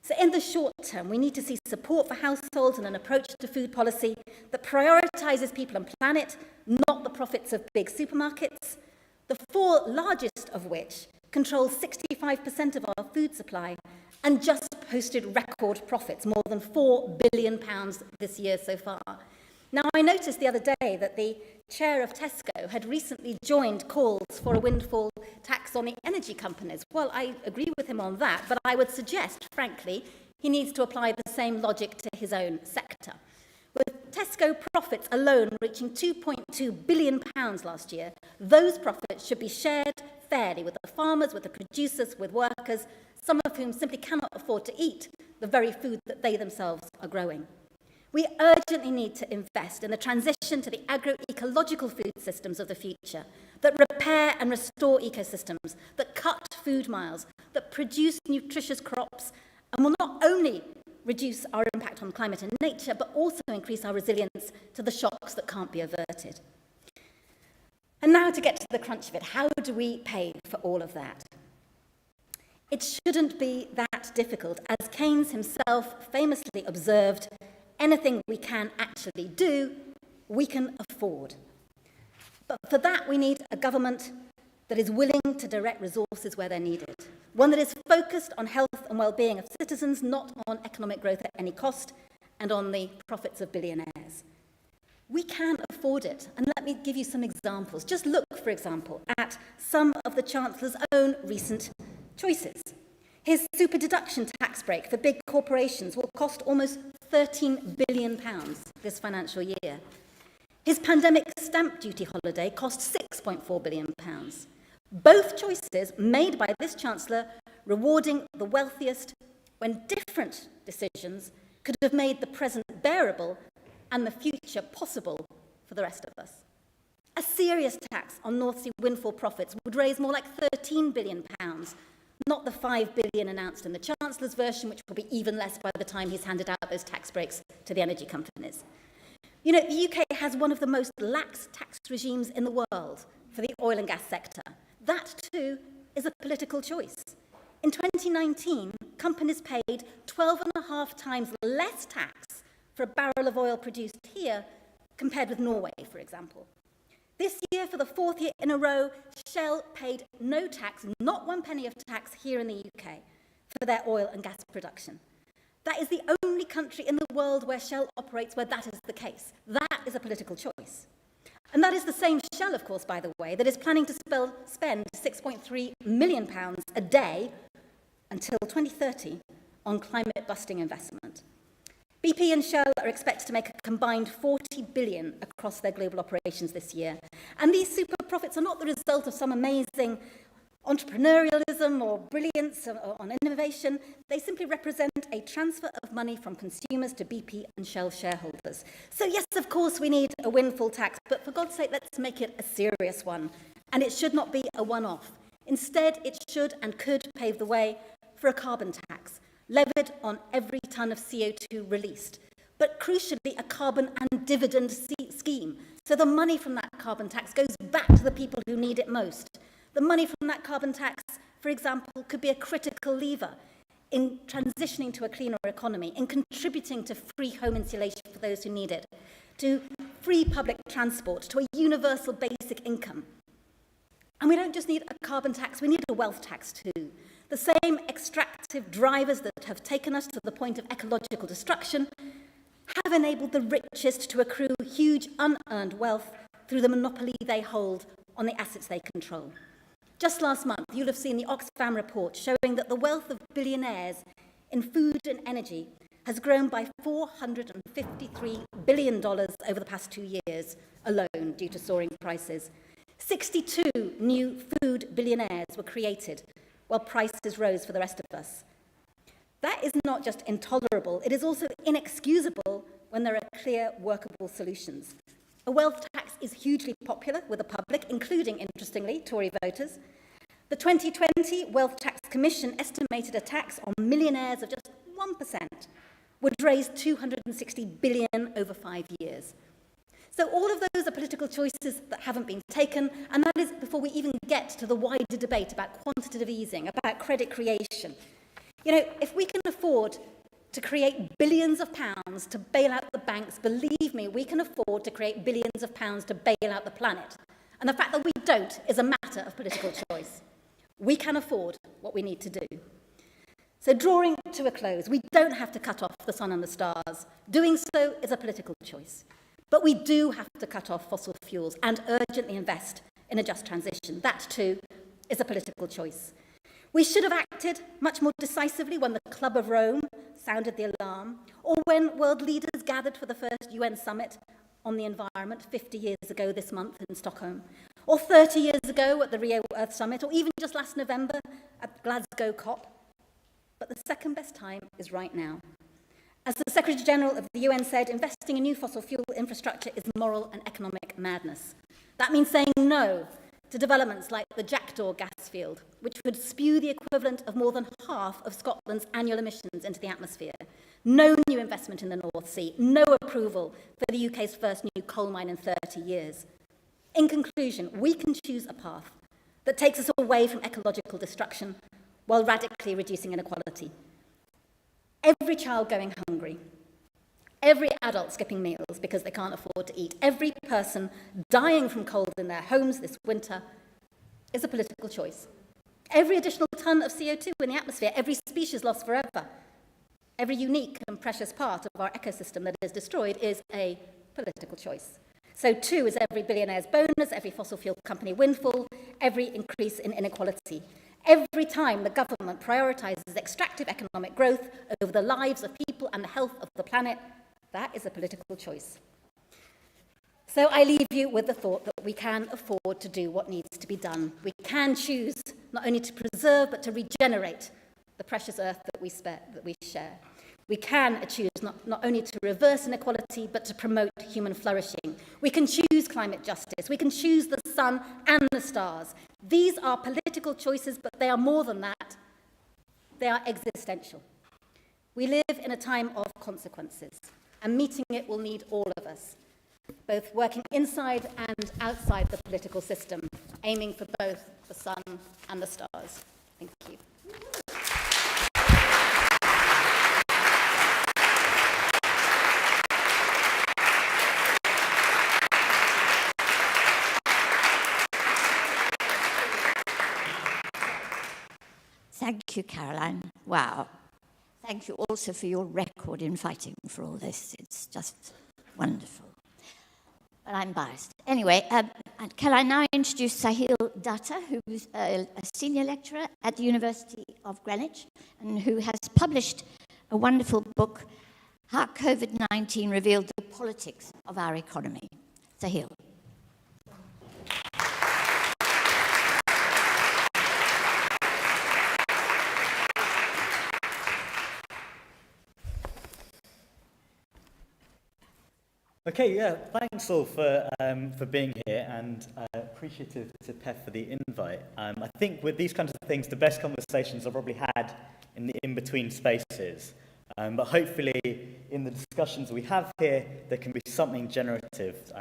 So in the short term, we need to see support for households and an approach to food policy that prioritises people and planet, not the profits of big supermarkets, the four largest of which control 65% of our food supply and just posted record profits, more than £4 billion this year so far. Now, I noticed the other day that the chair of Tesco had recently joined calls for a windfall tax on the energy companies. Well, I agree with him on that, but I would suggest, frankly, he needs to apply the same logic to his own sector. With Tesco profits alone reaching £2.2 billion last year, those profits should be shared fairly with the farmers, with the producers, with workers, some of whom simply cannot afford to eat the very food that they themselves are growing. We urgently need to invest in the transition to the agroecological food systems of the future that repair and restore ecosystems, that cut food miles, that produce nutritious crops, and will not only reduce our impact on climate and nature, but also increase our resilience to the shocks that can't be averted. And now to get to the crunch of it, how do we pay for all of that? It shouldn't be that difficult. As Keynes himself famously observed, anything we can actually do, we can afford. But for that, we need a government that is willing to direct resources where they're needed. One that is focused on health and well-being of citizens, not on economic growth at any cost, and on the profits of billionaires. We can afford it, and let me give you some examples. Just look, for example, at some of the Chancellor's own recent choices. His super deduction tax break for big corporations will cost almost £13 billion this financial year. His pandemic stamp duty holiday cost £6.4 billion. Both choices made by this Chancellor rewarding the wealthiest when different decisions could have made the present bearable and the future possible for the rest of us. A serious tax on North Sea windfall profits would raise more like £13 billion, not the £5 billion announced in the Chancellor's version, which will be even less by the time he's handed out those tax breaks to the energy companies. You know, the UK has one of the most lax tax regimes in the world for the oil and gas sector. That, too, is a political choice. In 2019, companies paid 12.5 times less tax for a barrel of oil produced here compared with Norway, for example. This year, for the fourth year in a row, Shell paid no tax, not 1 penny of tax here in the UK for their oil and gas production. That is the only country in the world where Shell operates where that is the case. That is a political choice. And that is the same Shell, of course, by the way, that is planning to spend £6.3 million a day until 2030 on climate-busting investment. BP and Shell are expected to make a combined $40 billion across their global operations this year. And these super profits are not the result of some amazing entrepreneurialism or brilliance on innovation. They simply represent a transfer of money from consumers to BP and Shell shareholders. So yes, of course, we need a windfall tax, but for God's sake, let's make it a serious one. And it should not be a one-off. Instead, it should and could pave the way for a carbon tax, levied on every tonne of CO2 released, but crucially a carbon and dividend scheme. So the money from that carbon tax goes back to the people who need it most. The money from that carbon tax, for example, could be a critical lever in transitioning to a cleaner economy, in contributing to free home insulation for those who need it, to free public transport, to a universal basic income. And we don't just need a carbon tax, we need a wealth tax too. The same extractive drivers that have taken us to the point of ecological destruction have enabled the richest to accrue huge unearned wealth through the monopoly they hold on the assets they control. Just last month, you'll have seen the Oxfam report showing that the wealth of billionaires in food and energy has grown by $453 billion over the past 2 years alone due to soaring prices. 62 new food billionaires were created, while prices rose for the rest of us. That is not just intolerable, it is also inexcusable when there are clear, workable solutions. A wealth tax is hugely popular with the public, including, interestingly, Tory voters. The 2020 Wealth Tax Commission estimated a tax on millionaires of just 1% would raise $260 billion over 5 years. So all of those are political choices that haven't been taken, and that is before we even get to the wider debate about quantitative easing, about credit creation. You know, if we can afford to create billions of pounds to bail out the banks, believe me, we can afford to create billions of pounds to bail out the planet. And the fact that we don't is a matter of political choice. We can afford what we need to do. So drawing to a close, we don't have to cut off the sun and the stars. Doing so is a political choice. But we do have to cut off fossil fuels and urgently invest in a just transition. That too is a political choice. We should have acted much more decisively when the Club of Rome sounded the alarm, or when world leaders gathered for the first UN summit on the environment 50 years ago this month in Stockholm, or 30 years ago at the Rio Earth Summit, or even just last November at Glasgow COP. But the second best time is right now. As the Secretary General of the UN said, investing in new fossil fuel infrastructure is moral and economic madness. That means saying no to developments like the Jackdaw gas field, which would spew the equivalent of more than half of Scotland's annual emissions into the atmosphere. No new investment in the North Sea, no approval for the UK's first new coal mine in 30 years. In conclusion, we can choose a path that takes us away from ecological destruction while radically reducing inequality. Every child going hungry, every adult skipping meals because they can't afford to eat, every person dying from cold in their homes this winter is a political choice. Every additional tonne of CO2 in the atmosphere, every species lost forever, every unique and precious part of our ecosystem that is destroyed is a political choice. So too is every billionaire's bonus, every fossil fuel company windfall, every increase in inequality. Every time the government prioritises extractive economic growth over the lives of people and the health of the planet, that is a political choice. So I leave you with the thought that we can afford to do what needs to be done. We can choose not only to preserve but to regenerate the precious earth that we share. We can choose not only to reverse inequality but to promote human flourishing. We can choose climate justice. We can choose the sun and the stars. These are political choices, but they are more than that. They are existential. We live in a time of consequences, and meeting it will need all of us, both working inside and outside the political system, aiming for both the sun and the stars. Thank you. Thank you, Caroline. Wow. Thank you also for your record in fighting for all this. It's just wonderful. But I'm biased. Anyway, can I now introduce Sahil Datta, who's a senior lecturer at the University of Greenwich and who has published a wonderful book, How COVID-19 Revealed the Politics of Our Economy. Sahil. Okay, yeah, thanks all for being here, and appreciative to Beth for the invite. I think with these kinds of things, the best conversations are probably had in the in-between spaces. But hopefully, in the discussions we have here, there can be something generative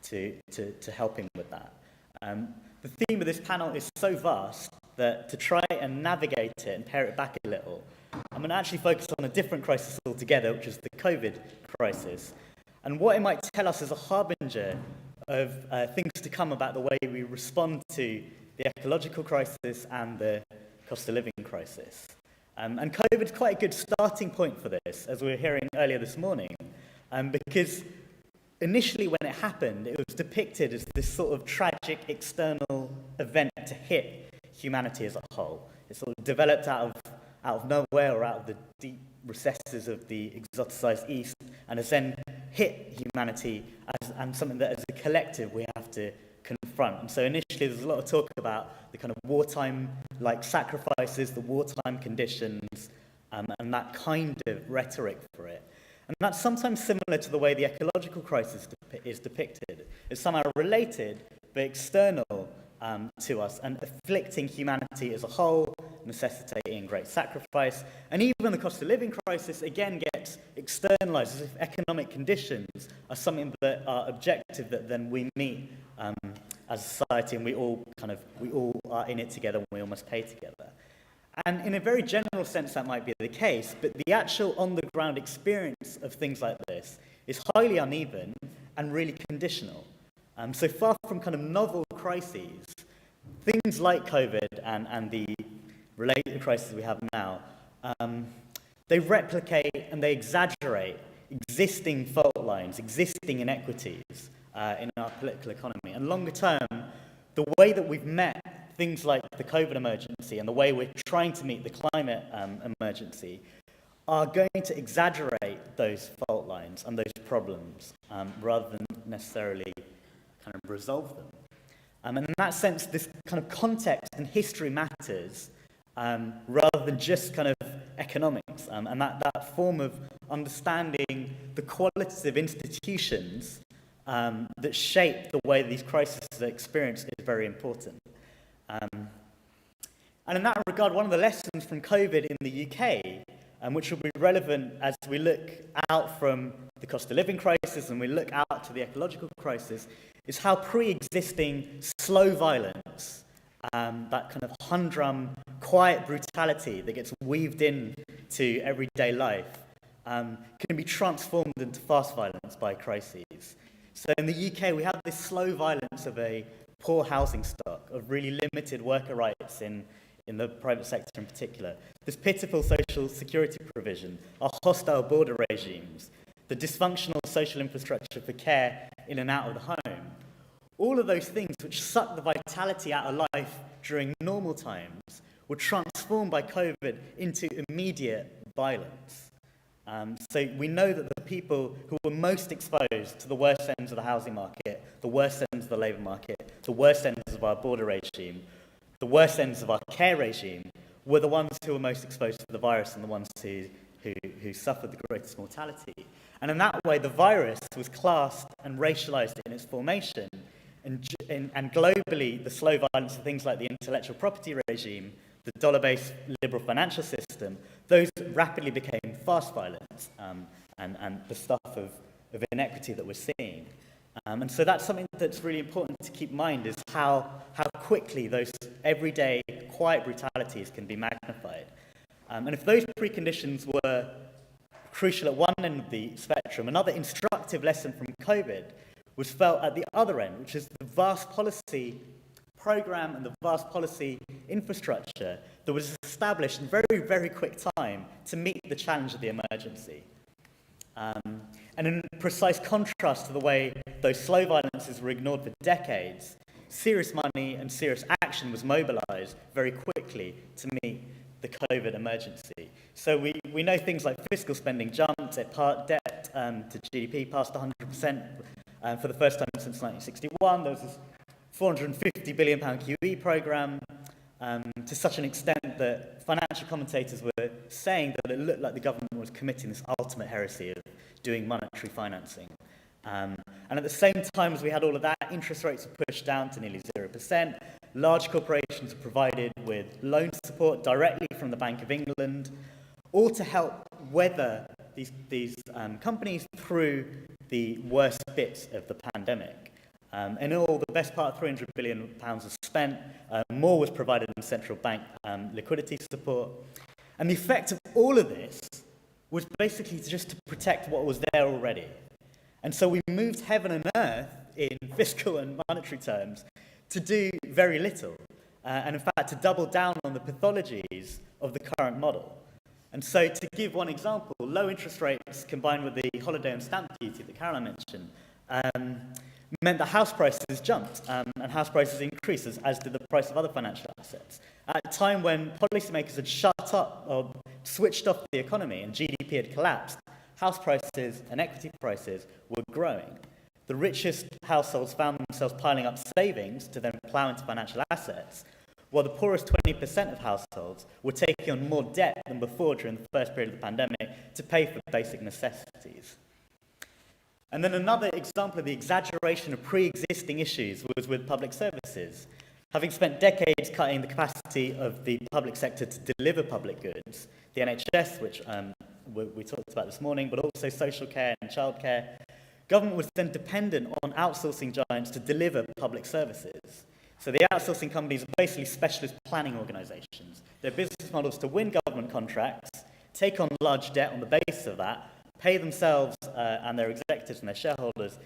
to helping with that. The theme of this panel is so vast that to try and navigate it and pare it back a little, I'm going to actually focus on a different crisis altogether, which is the COVID crisis, and what it might tell us as a harbinger of things to come about the way we respond to the ecological crisis and the cost of living crisis. And COVID is quite a good starting point for this, as we were hearing earlier this morning, because initially when it happened, it was depicted as this sort of tragic external event to hit humanity as a whole. It sort of developed out of nowhere or out of the deep recesses of the exoticized East, and has then hit humanity and something that as a collective we have to confront. And so initially there's a lot of talk about the kind of wartime like sacrifices, the wartime conditions, and that kind of rhetoric for it. And that's sometimes similar to the way the ecological crisis is depicted. It's somehow related but external to us and afflicting humanity as a whole, necessitating great sacrifice. And even the cost of living crisis again gets externalized as if economic conditions are something that are objective that then we meet as a society, and we all are in it together and we all must pay together. And in a very general sense that might be the case, but the actual on-the-ground experience of things like this is highly uneven and really conditional. So far from kind of novel crises, things like COVID and the related crises we have now, they replicate and they exaggerate existing fault lines, existing inequities in our political economy. And longer term, the way that we've met things like the COVID emergency and the way we're trying to meet the climate emergency are going to exaggerate those fault lines and those problems rather than necessarily kind of resolve them. And in that sense, this kind of context and history matters rather than just kind of economics. And that form of understanding the qualitative institutions that shape the way these crises are experienced is very important. And in that regard, one of the lessons from COVID in the UK, which will be relevant as we look out from the cost of living crisis and we look out to the ecological crisis, is how pre-existing slow violence, that kind of humdrum, quiet brutality that gets weaved into everyday life, can be transformed into fast violence by crises. So in the UK, we have this slow violence of a poor housing stock, of really limited worker rights in the private sector in particular, this pitiful social security provision, our hostile border regimes, the dysfunctional social infrastructure for care in and out of the home, all of those things which suck the vitality out of life during normal times were transformed by COVID into immediate violence. So we know that the people who were most exposed to the worst ends of the housing market, the worst ends of the labour market, the worst ends of our border regime, the worst ends of our care regime, were the ones who were most exposed to the virus and the ones who suffered the greatest mortality. And in that way, the virus was classed and racialized in its formation. And globally, the slow violence of things like the intellectual property regime, the dollar-based liberal financial system, those rapidly became fast violence and the stuff of inequity that we're seeing. And so that's something that's really important to keep in mind, is how quickly those everyday quiet brutalities can be magnified. And if those preconditions were crucial at one end of the spectrum, another instructive lesson from COVID was felt at the other end, which is the vast policy program and the vast policy infrastructure that was established in very, very quick time to meet the challenge of the emergency. And in precise contrast to the way those slow violences were ignored for decades, serious money and serious action was mobilized very quickly to meet the COVID emergency. So we know things like fiscal spending jumped, debt to GDP past 100% for the first time since 1961. There was this £450 billion QE programme, to such an extent that financial commentators were saying that it looked like the government was committing this ultimate heresy of doing monetary financing. And at the same time as we had all of that, interest rates were pushed down to nearly 0%. Large corporations were provided with loan support directly from the Bank of England, all to help weather these companies through the worst bits of the pandemic. In all, the best part of £300 billion was spent. More was provided in central bank liquidity support. And the effect of all of this was basically just to protect what was there already. And so we moved heaven and earth in fiscal and monetary terms to do very little. And in fact, to double down on the pathologies of the current model. And so to give one example, low interest rates combined with the holiday and stamp duty that Caroline mentioned meant that house prices jumped and house prices increased, as did the price of other financial assets. At a time when policymakers had shut up or switched off the economy and GDP had collapsed, house prices and equity prices were growing. The richest households found themselves piling up savings to then plough into financial assets, while the poorest 20% of households were taking on more debt than before during the first period of the pandemic to pay for basic necessities. And then another example of the exaggeration of pre-existing issues was with public services. Having spent decades cutting the capacity of the public sector to deliver public goods, the NHS, which we talked about this morning, but also social care and childcare, government was then dependent on outsourcing giants to deliver public services. So the outsourcing companies are basically specialist planning organisations. Their business models to win government contracts, take on large debt on the basis of that, pay themselves and their executives and their shareholders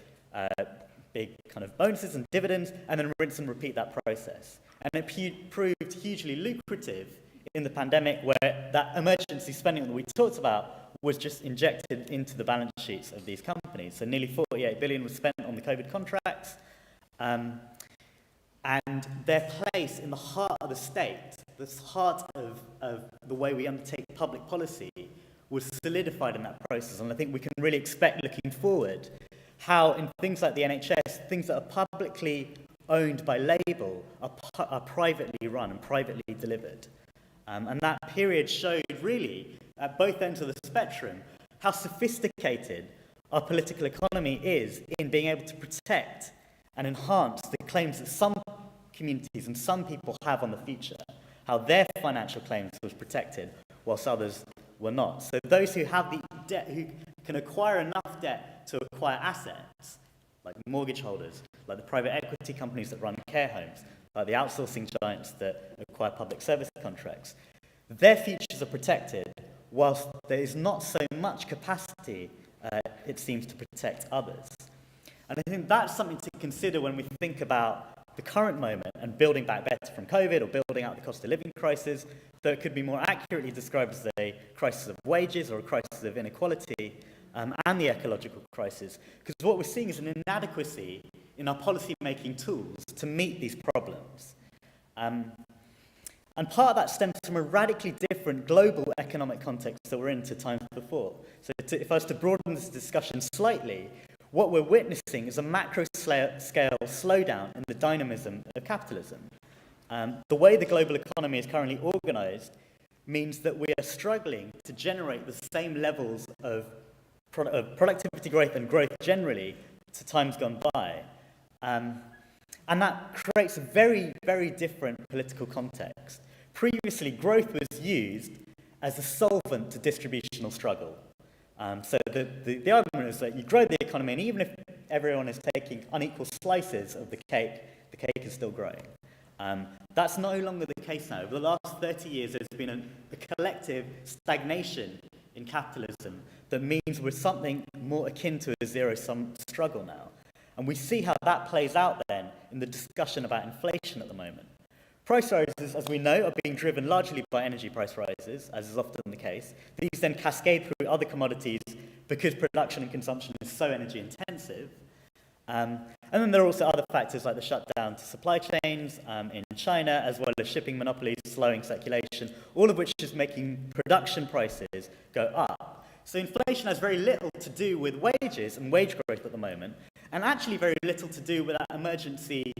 big kind of bonuses and dividends, and then rinse and repeat that process. And it proved hugely lucrative in the pandemic, where that emergency spending that we talked about was just injected into the balance sheets of these companies. So nearly 48 billion was spent on the COVID contracts, and their place in the heart of the state, the heart of the way we undertake public policy, was solidified in that process. And I think we can really expect, looking forward, how in things like the NHS, things that are publicly owned by label are privately run and privately delivered. And that period showed really, at both ends of the spectrum, how sophisticated our political economy is in being able to protect and enhance the claims that some communities and some people have on the future, how their financial claims was protected whilst others were not. So those who have the debt, who can acquire enough debt to acquire assets, like mortgage holders, like the private equity companies that run care homes, like the outsourcing giants that acquire public service contracts, their futures are protected, whilst there is not so much capacity, it seems, to protect others. And I think that's something to consider when we think about the current moment and building back better from COVID, or building out the cost of living crisis, though it could be more accurately described as a crisis of wages or a crisis of inequality, and the ecological crisis. Because what we're seeing is an inadequacy in our policy-making tools to meet these problems. And part of that stems from a radically different global economic context that we're in to times before. So if I was to broaden this discussion slightly, what we're witnessing is a macro-scale slowdown in the dynamism of capitalism. The way the global economy is currently organised means that we are struggling to generate the same levels of productivity growth and growth generally to times gone by. And that creates a very, very different political context. Previously, growth was used as a solvent to distributional struggle. So the argument is that you grow the economy, and even if everyone is taking unequal slices of the cake is still growing. That's no longer the case now. Over the last 30 years, there's been a collective stagnation in capitalism that means we're something more akin to a zero-sum struggle now. And we see how that plays out then in the discussion about inflation at the moment. Price rises, as we know, are being driven largely by energy price rises, as is often the case. These then cascade through other commodities because production and consumption is so energy intensive. And then there are also other factors like the shutdown to supply chains in China, as well as shipping monopolies, slowing circulation, all of which is making production prices go up. So inflation has very little to do with wages and wage growth at the moment, and actually very little to do with that emergency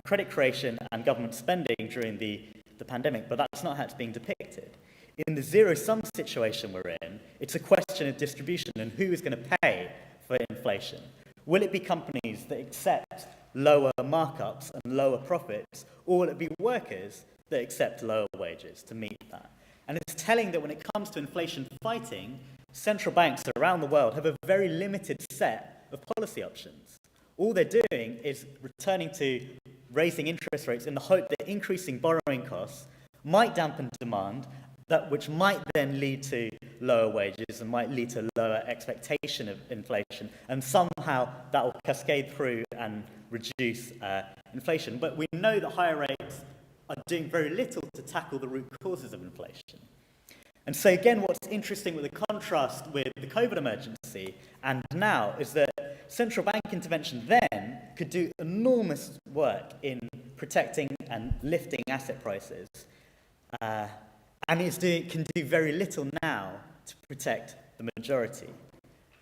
credit creation and government spending during the pandemic, but that's not how it's being depicted. In the zero-sum situation we're in, it's a question of distribution and who is going to pay for inflation. Will it be companies that accept lower markups and lower profits, or will it be workers that accept lower wages to meet that? And it's telling that when it comes to inflation fighting, central banks around the world have a very limited set of policy options. All they're doing is returning to raising interest rates in the hope that increasing borrowing costs might dampen demand, which might then lead to lower wages and might lead to lower expectation of inflation, and somehow that will cascade through and reduce inflation. But we know that higher rates are doing very little to tackle the root causes of inflation. And so again, what's interesting with the contrast with the COVID emergency and now is that central bank intervention then could do enormous work in protecting and lifting asset prices, and can do very little now to protect the majority.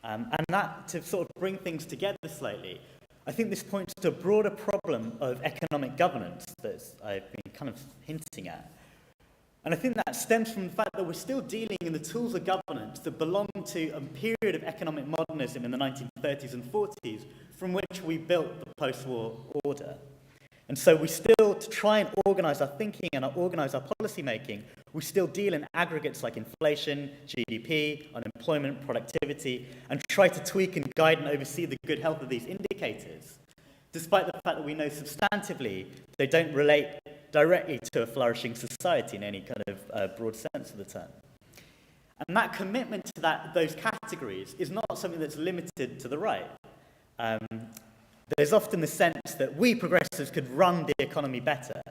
And that, to sort of bring things together slightly, I think this points to a broader problem of economic governance that I've been kind of hinting at. And I think that stems from the fact that we're still dealing in the tools of governance that belong to a period of economic modernism in the 1930s and 40s from which we built the post-war order. And so we still, to try and organise our thinking and organise our policy making, we still deal in aggregates like inflation, GDP, unemployment, productivity, and try to tweak and guide and oversee the good health of these indicators, despite the fact that we know substantively they don't relate directly to a flourishing society in any kind of broad sense of the term. And that commitment to those categories is not something that's limited to the right. There's often the sense that we progressives could run the economy better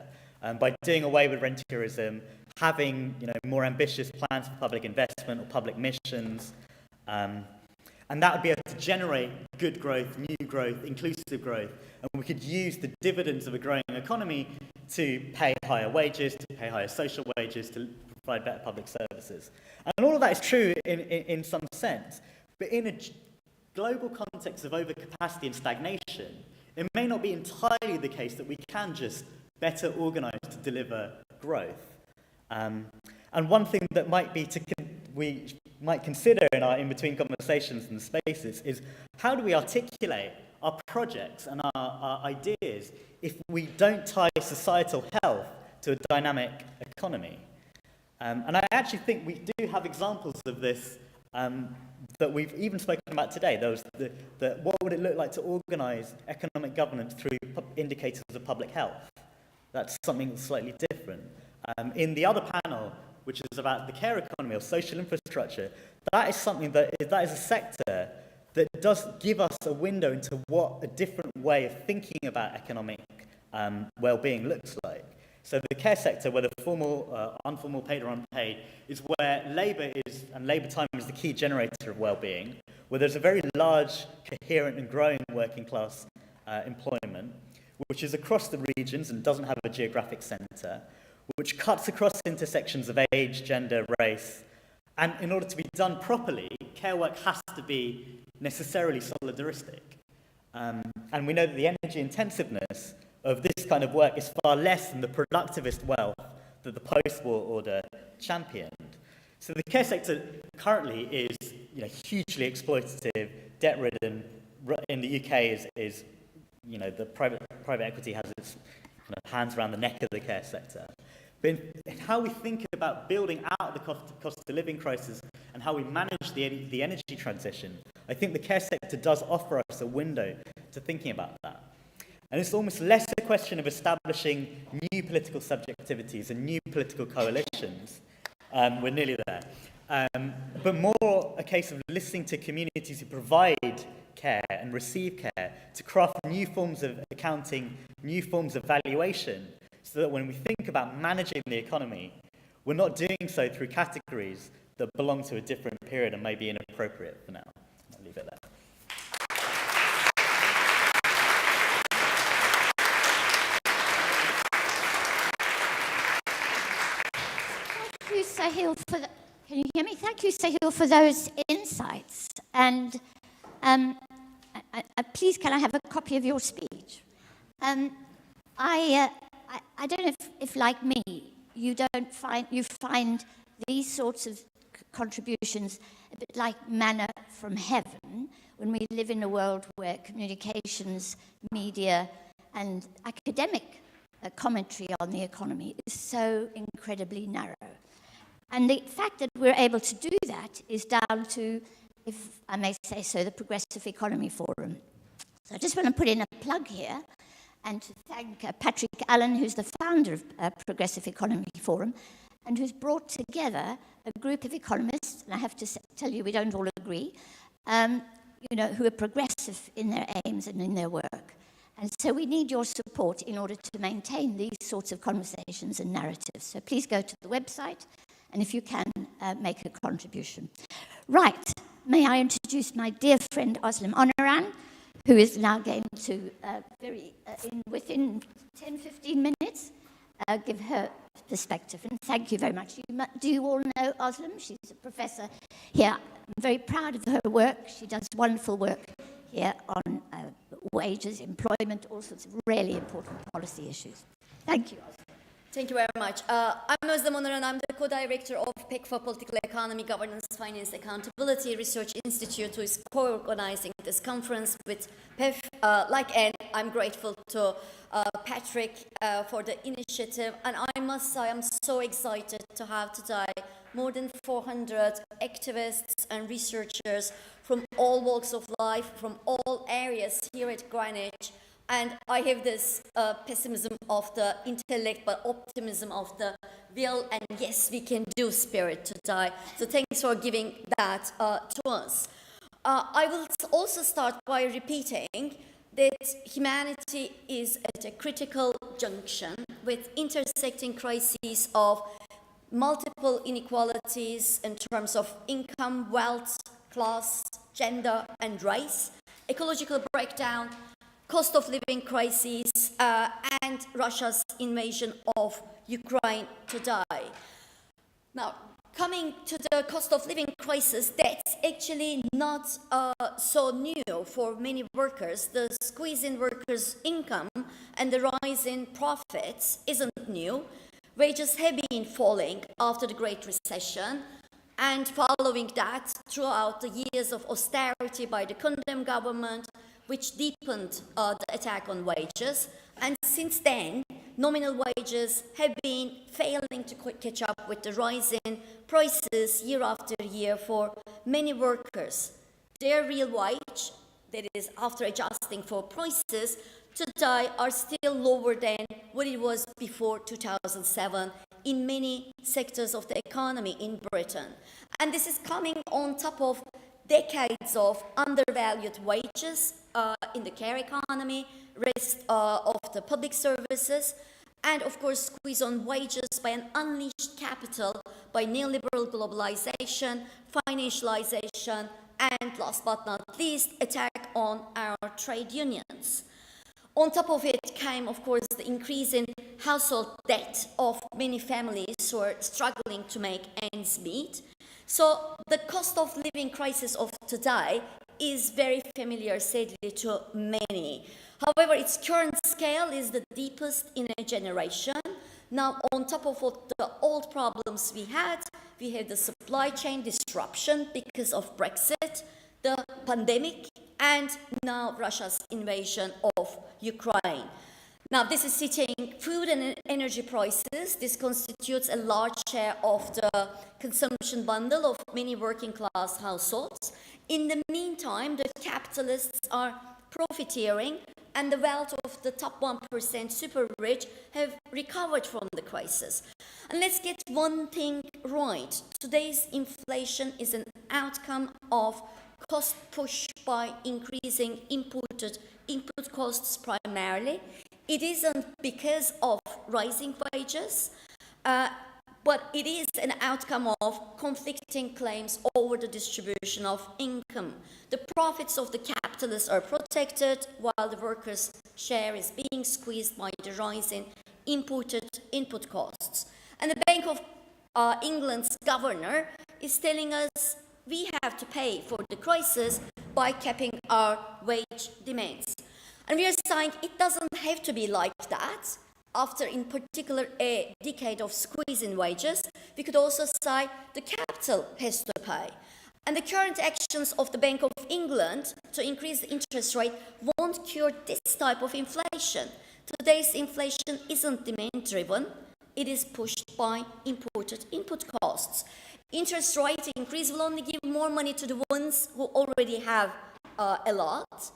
by doing away with rentierism, having more ambitious plans for public investment or public missions, and that would be able to generate good growth, new growth, inclusive growth, and we could use the dividends of a growing economy to pay higher wages, to pay higher social wages, to provide better public services. And all of that is true in some sense, but in a global context of overcapacity and stagnation, it may not be entirely the case that we can just better organise to deliver growth. And one thing that we might consider in our in-between conversations and spaces is how do we articulate our projects and our ideas if we don't tie societal health to a dynamic economy? And I actually think we do have examples of this that we've even spoken about today. There was what would it look like to organise economic governance through indicators of public health? That's something that's slightly different. In the other panel, which is about the care economy or social infrastructure, that is something that is a sector that does give us a window into what a different way of thinking about economic well-being looks like. So the care sector, whether formal, informal, paid or unpaid, is where labour is, and labour time is the key generator of well-being, where there's a very large, coherent and growing working class employment, which is across the regions and doesn't have a geographic centre, which cuts across intersections of age, gender, race, and in order to be done properly, care work has to be necessarily solidaristic. And we know that the energy intensiveness of this kind of work is far less than the productivist wealth that the post-war order championed. So the care sector currently is hugely exploitative, debt-ridden. In the UK is the private equity has its hands around the neck of the care sector. But in how we think about building out the cost of living crisis and how we manage the energy transition, I think the care sector does offer us a window to thinking about that. And it's almost less a question of establishing new political subjectivities and new political coalitions. We're nearly there. But more a case of listening to communities who provide care and receive care to craft new forms of accounting, new forms of valuation, so that when we think about managing the economy, we're not doing so through categories that belong to a different period and may be inappropriate for now. I'll leave it there. Thank you, Sahil, can you hear me? Thank you, Sahil, for those insights. And please, can I have a copy of your speech? I don't know if like me, you find these sorts of contributions a bit like manna from heaven when we live in a world where communications, media, and academic commentary on the economy is so incredibly narrow. And the fact that we're able to do that is down to, if I may say so, the Progressive Economy Forum. So I just want to put in a plug here and to thank Patrick Allen, who's the founder of Progressive Economy Forum, and who's brought together a group of economists, and I have to tell you we don't all agree, who are progressive in their aims and in their work. And so we need your support in order to maintain these sorts of conversations and narratives. So please go to the website, and if you can, make a contribution. Right, may I introduce my dear friend Özlem Onaran, who is now going to, within 10, 15 minutes, give her perspective. And thank you very much. Do you all know Özlem? She's a professor here. I'm very proud of her work. She does wonderful work here on wages, employment, all sorts of really important policy issues. Thank you, Özlem. Thank you very much. I'm Özlem Onaran. I'm the co-director of PECFA Political Economy, Governance, Finance, Accountability Research Institute, who is co-organizing this conference with PEF. Like Anne, I'm grateful to Patrick for the initiative. And I must say, I'm so excited to have today more than 400 activists and researchers from all walks of life, from all areas here at Greenwich. And I have this pessimism of the intellect, but optimism of the will, and yes, we can do spirit today. So thanks for giving that to us. I will also start by repeating that humanity is at a critical junction with intersecting crises of multiple inequalities in terms of income, wealth, class, gender, and race, ecological breakdown, cost of living crises, and Russia's invasion of Ukraine today. Now, coming to the cost of living crisis, that's actually not so new for many workers. The squeeze in workers' income and the rise in profits isn't new. Wages have been falling after the Great Recession, and following that, throughout the years of austerity by the Condem government, which deepened the attack on wages. And since then, nominal wages have been failing to catch up with the rise in prices year after year for many workers. Their real wage, that is after adjusting for prices, today are still lower than what it was before 2007 in many sectors of the economy in Britain. And this is coming on top of decades of undervalued wages in the care economy, rest of the public services, and of course squeeze on wages by an unleashed capital by neoliberal globalization, financialization, and last but not least, attack on our trade unions. On top of it came, of course, the increase in household debt of many families who are struggling to make ends meet. So the cost of living crisis of today is very familiar, sadly, to many. However, its current scale is the deepest in a generation. Now, on top of all the old problems we had the supply chain disruption because of Brexit, the pandemic, and now Russia's invasion of Ukraine. Now, this is hitting food and energy prices. This constitutes a large share of the consumption bundle of many working class households. In the meantime, the capitalists are profiteering, and the wealth of the top 1% super rich have recovered from the crisis. And let's get one thing right. Today's inflation is an outcome of cost push by increasing input costs primarily. It isn't because of rising wages, but it is an outcome of conflicting claims over the distribution of income. The profits of the capitalists are protected, while the workers' share is being squeezed by the rise in input costs. And the Bank of England's governor is telling us we have to pay for the crisis by capping our wage demands. And we are saying it doesn't have to be like that. After, in particular, a decade of squeeze in wages, we could also say the capital has to pay. And the current actions of the Bank of England to increase the interest rate won't cure this type of inflation. Today's inflation isn't demand-driven. It is pushed by imported input costs. Interest rate increase will only give more money to the ones who already have a lot.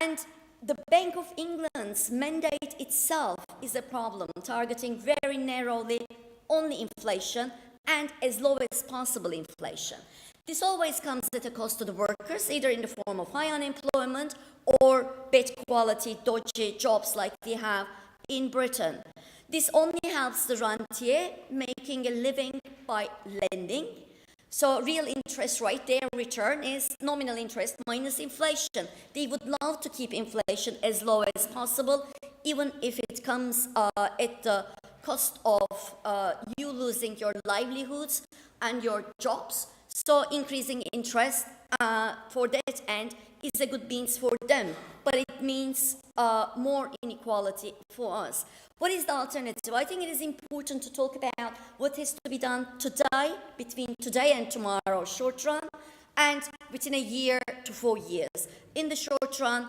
And the Bank of England's mandate itself is a problem, targeting very narrowly only inflation and as low as possible inflation. This always comes at a cost to the workers, either in the form of high unemployment or bad quality, dodgy jobs like we have in Britain. This only helps the rentier making a living by lending. So real interest rate, their return is nominal interest minus inflation. They would love to keep inflation as low as possible, even if it comes at the cost of you losing your livelihoods and your jobs. So increasing interest for that end is a good means for them, but it means more inequality for us. What is the alternative? I think it is important to talk about what has to be done today, between today and tomorrow, short run, and within a year to 4 years. In the short run,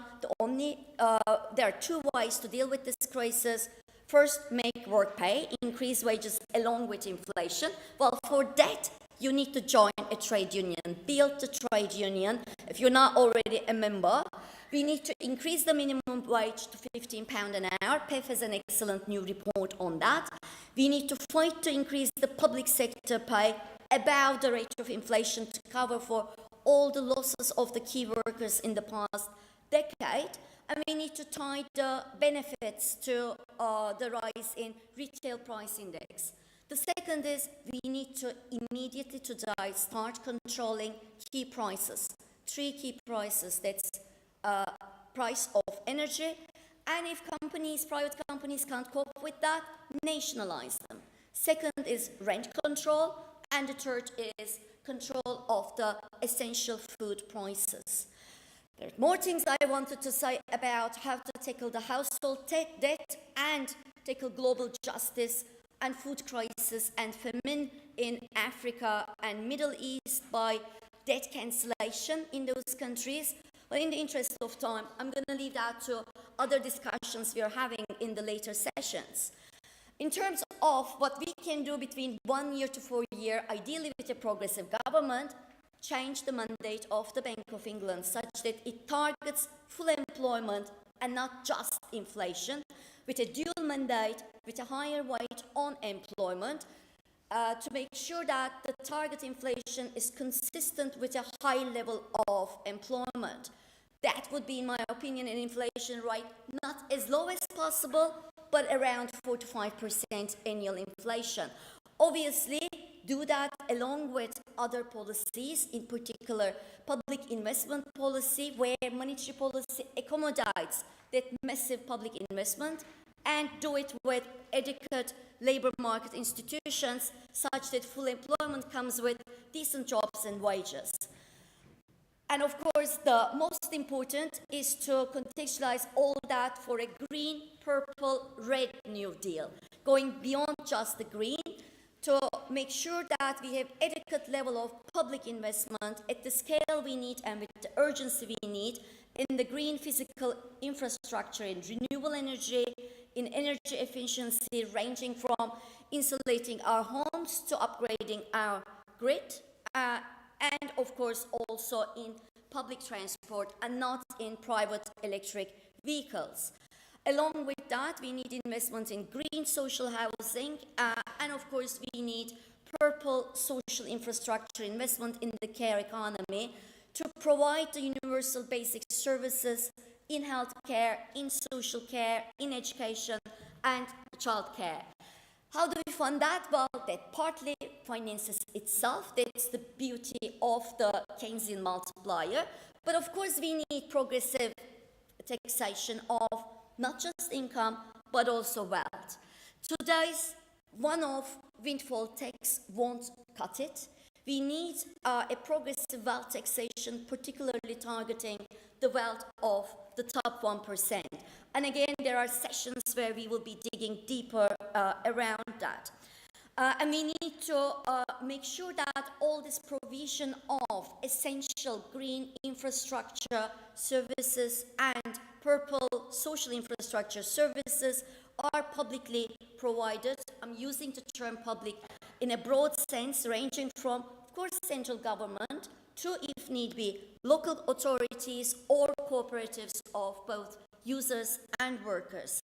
there are two ways to deal with this crisis. First, make work pay, increase wages along with inflation. Well, for that, you need to join a trade union, build the trade union. If you're not already a member, we need to increase the minimum wage to £15 an hour. PEF has an excellent new report on that. We need to fight to increase the public sector pay above the rate of inflation to cover for all the losses of the key workers in the past decade. And we need to tie the benefits to the rise in retail price index. The second is we need to immediately today start controlling key prices. 3 key prices, that's price of energy, and if private companies can't cope with that, nationalize them. Second is rent control, and the third is control of the essential food prices. There are more things I wanted to say about how to tackle the household debt and tackle global justice and food crisis and famine in Africa and Middle East by debt cancellation in those countries. But in the interest of time, I'm going to leave that to other discussions we are having in the later sessions. In terms of what we can do between 1 year to 4 years, ideally with a progressive government, change the mandate of the Bank of England such that it targets full employment and not just inflation, with a dual mandate, with a higher weight on employment, to make sure that the target inflation is consistent with a high level of employment. That would be, in my opinion, an inflation rate not as low as possible, but around 4 to 5% annual inflation. Obviously, do that along with other policies, in particular public investment policy, where monetary policy accommodates that massive public investment, and do it with adequate labor market institutions such that full employment comes with decent jobs and wages. And of course, the most important is to contextualize all that for a green, purple, red New Deal, going beyond just the green to make sure that we have adequate level of public investment at the scale we need and with the urgency we need in the green physical infrastructure, in renewable energy, in energy efficiency, ranging from insulating our homes to upgrading our grid, and of course also in public transport and not in private electric vehicles. Along with that, we need investment in green social housing, and of course we need purple social infrastructure investment in the care economy to provide the universal basic services in healthcare, in social care, in education, and childcare. How do we fund that? Well, that partly finances itself. That's the beauty of the Keynesian multiplier. But of course, we need progressive taxation of not just income, but also wealth. Today's one-off windfall tax won't cut it. We need a progressive wealth taxation, particularly targeting the wealth of the top 1%. And again, there are sessions where we will be digging deeper around that. And we need to make sure that all this provision of essential green infrastructure services and purple social infrastructure services are publicly provided. I'm using the term public in a broad sense, ranging from, of course, central government to, if need be, local authorities or cooperatives of both users and workers.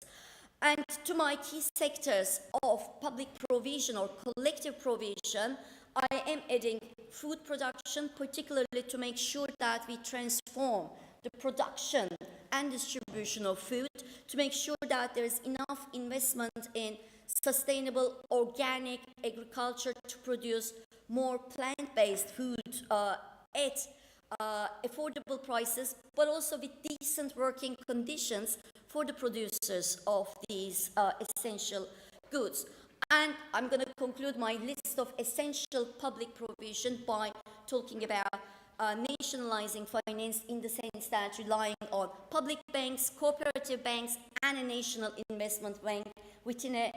And to my key sectors of public provision or collective provision, I am adding food production, particularly to make sure that we transform the production and distribution of food, to make sure that there is enough investment in sustainable organic agriculture to produce more plant-based food at affordable prices, but also with decent working conditions for the producers of these essential goods. And I'm going to conclude my list of essential public provision by talking about nationalizing finance in the sense that relying on public banks, cooperative banks, and a national investment bank within a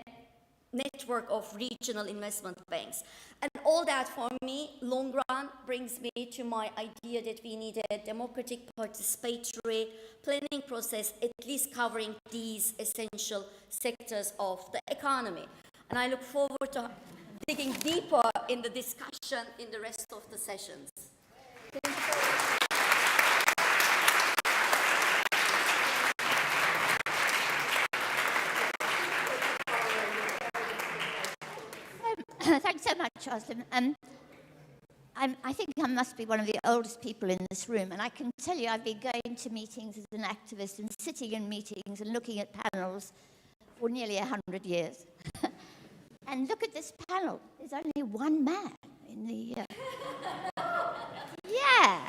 network of regional investment banks. And all that for me, long run, brings me to my idea that we need a democratic participatory planning process, at least covering these essential sectors of the economy. And I look forward to digging deeper in the discussion in the rest of the sessions. Thanks so much, Jocelyn. I think I must be one of the oldest people in this room, and I can tell you I've been going to meetings as an activist and sitting in meetings and looking at panels for nearly 100 years. And look at this panel. There's only one man in the... Yeah.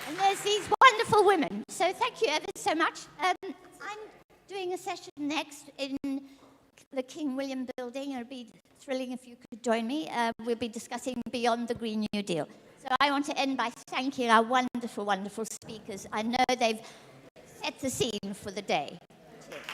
And there's these wonderful women. So thank you ever so much. I'm doing a session next in the King William Building. It would be thrilling if you could join me. We'll be discussing Beyond the Green New Deal. So I want to end by thanking our wonderful, wonderful speakers. I know they've set the scene for the day. Cheers.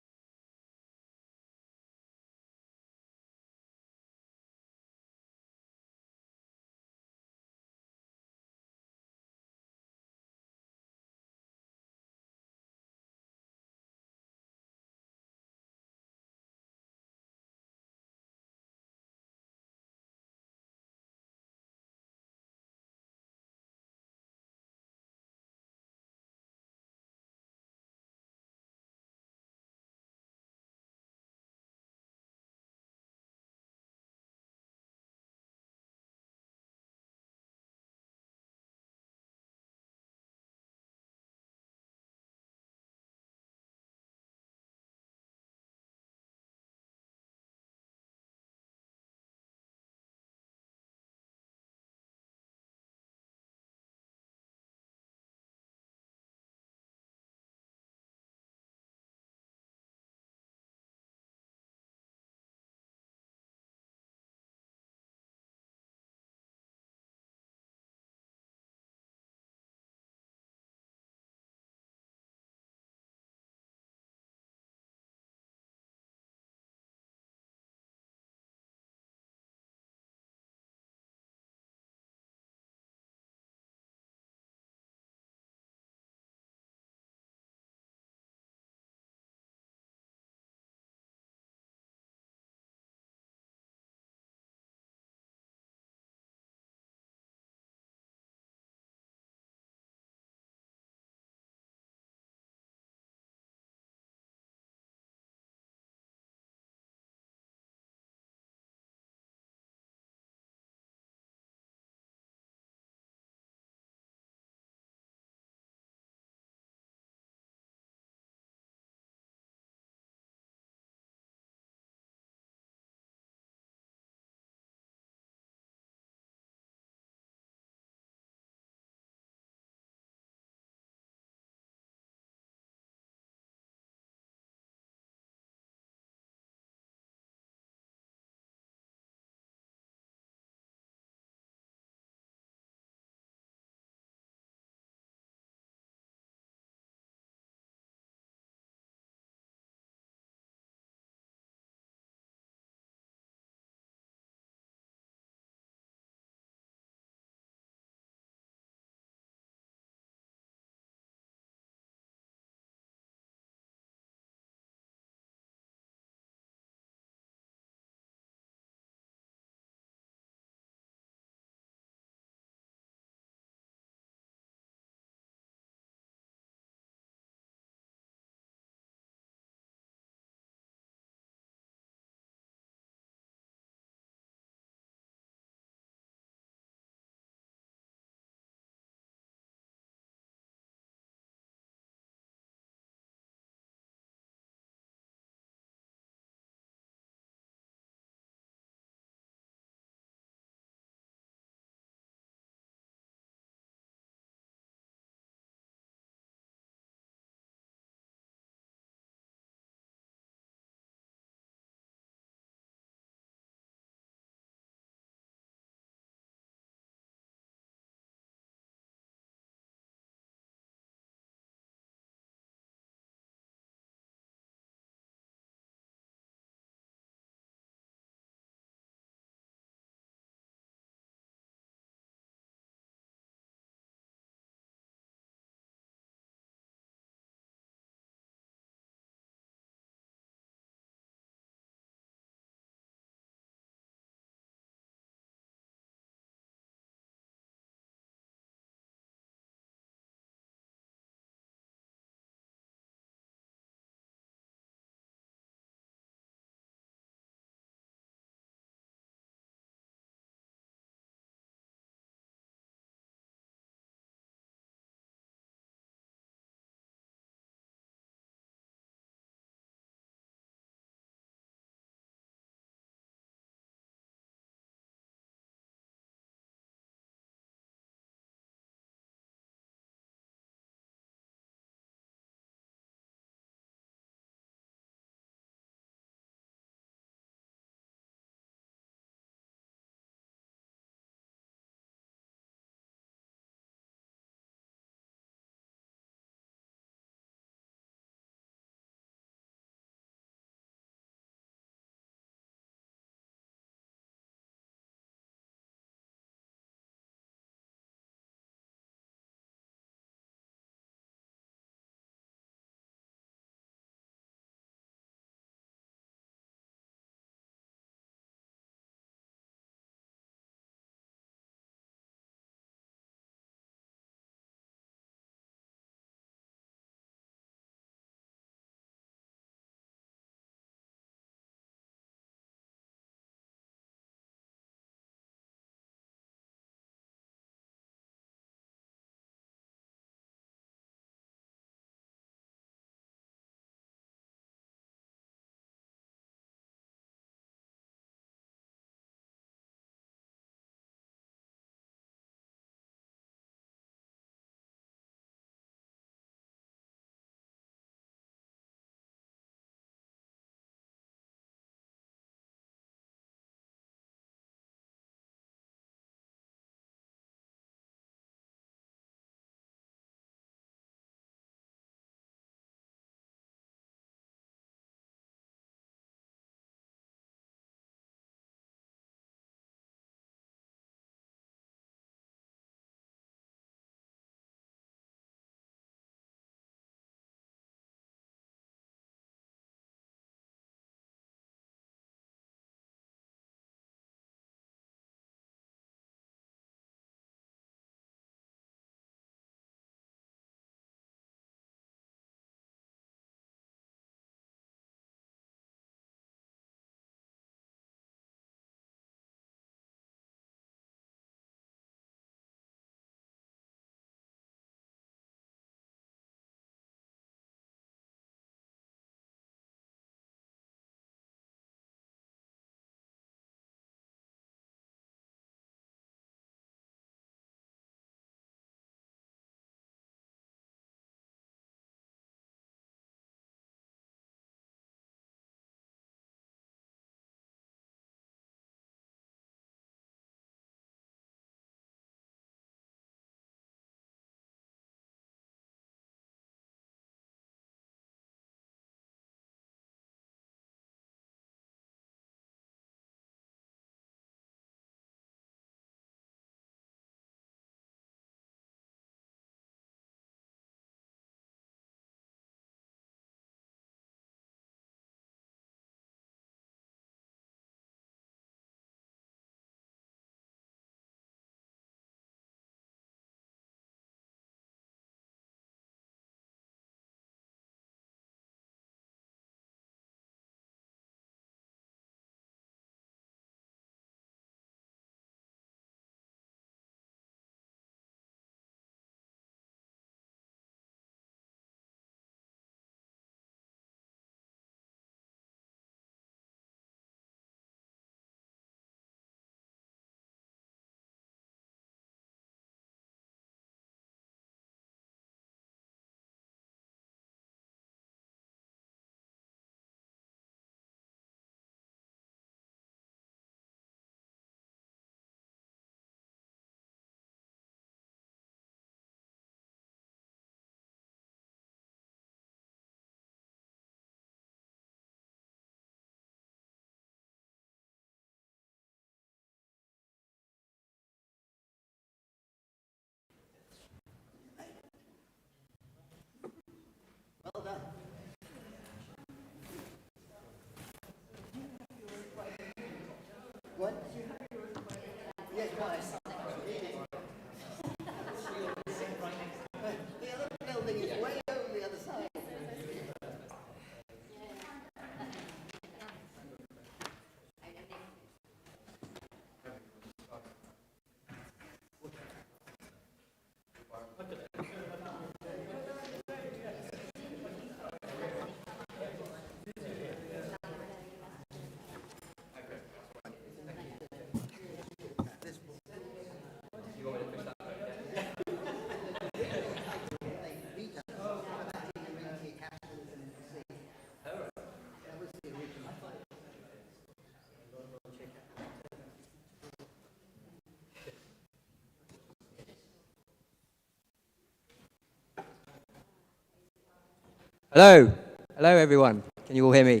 Hello. Hello, everyone. Can you all hear me?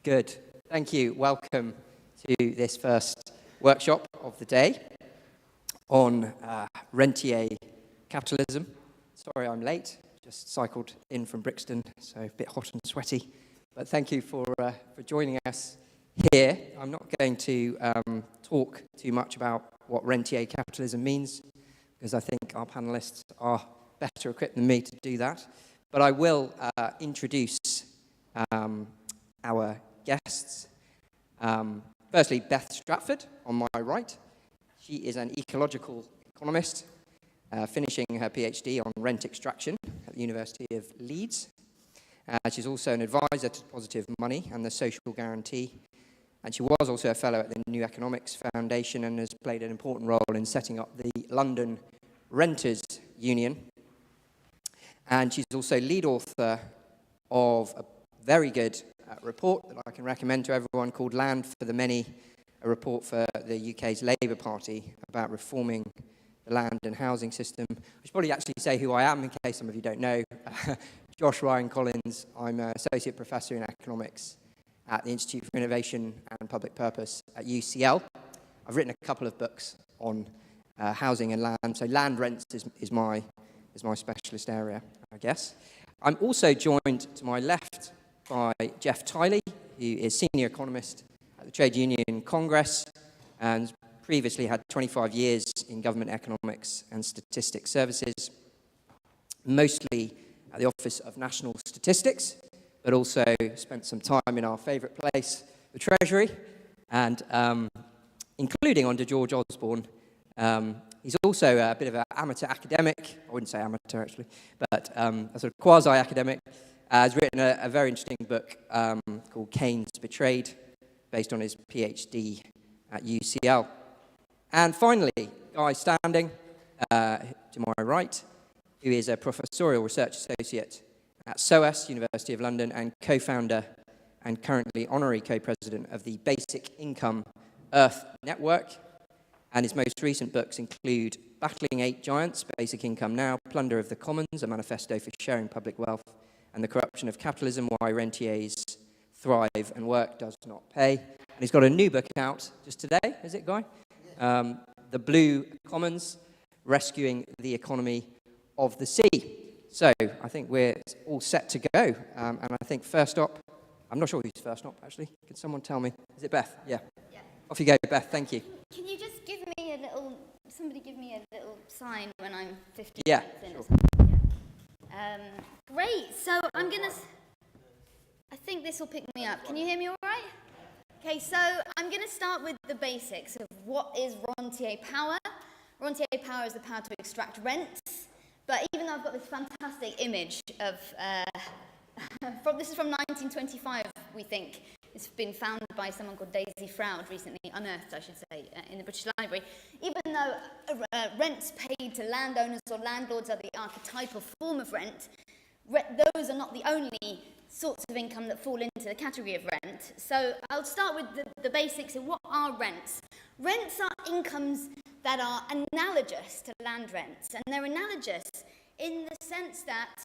Good. Thank you. Welcome to this first workshop of the day on Rentier Capitalism. Sorry I'm late. Just cycled in from Brixton, so a bit hot and sweaty. But thank you for joining us here. I'm not going to talk too much about what Rentier Capitalism means, because I think our panelists are better equipped than me to do that. But I will introduce our guests. Firstly, Beth Stratford, on my right. She is an ecological economist, finishing her PhD on rent extraction at the University of Leeds. She's also an advisor to Positive Money and the Social Guarantee. And she was also a fellow at the New Economics Foundation and has played an important role in setting up the London Renters Union. And she's also lead author of a very good report that I can recommend to everyone called Land for the Many, a report for the UK's Labour Party about reforming the land and housing system. I should probably actually say who I am in case some of you don't know. Josh Ryan Collins. I'm an associate professor in economics at the Institute for Innovation and Public Purpose at UCL. I've written a couple of books on housing and land, so land rents is my specialist area, I guess. I'm also joined to my left by Jeff Tiley, who is senior economist at the Trade Union Congress and previously had 25 years in government economics and statistics services, mostly at the Office of National Statistics, but also spent some time in our favourite place, the Treasury, and including under George Osborne. He's also a bit of an amateur academic. I wouldn't say amateur, actually, but a sort of quasi-academic. Has written a very interesting book called Keynes Betrayed, based on his PhD at UCL. And finally, Guy Standing, to my right, who is a professorial research associate at SOAS, University of London, and co-founder and currently honorary co-president of the Basic Income Earth Network. And his most recent books include Battling Eight Giants, Basic Income Now, Plunder of the Commons, a manifesto for sharing public wealth, and The Corruption of Capitalism, Why Rentiers Thrive and Work Does Not Pay. And he's got a new book out just today, is it, Guy? The Blue Commons, Rescuing the Economy of the Sea. So I think we're all set to go. And I think first up, I'm not sure who's first up, actually. Can someone tell me? Is it Beth? Yeah. Off you go, Beth. Thank you. Can you just give me a little, somebody give me a little sign when I'm 50 Yeah, minutes sure. in? Yeah. Great, so I think this will pick me up. Can you hear me all right? Okay, so I'm going to start with the basics of what is rentier power. Rentier power is the power to extract rents, but even though I've got this fantastic image of, this is from 1925, we think. It's been found by someone called Daisy Froud recently, unearthed, I should say, in the British Library. Even though rents paid to landowners or landlords are the archetypal form of rent, those are not the only sorts of income that fall into the category of rent. So I'll start with the basics of what are rents. Rents are incomes that are analogous to land rents, and they're analogous in the sense that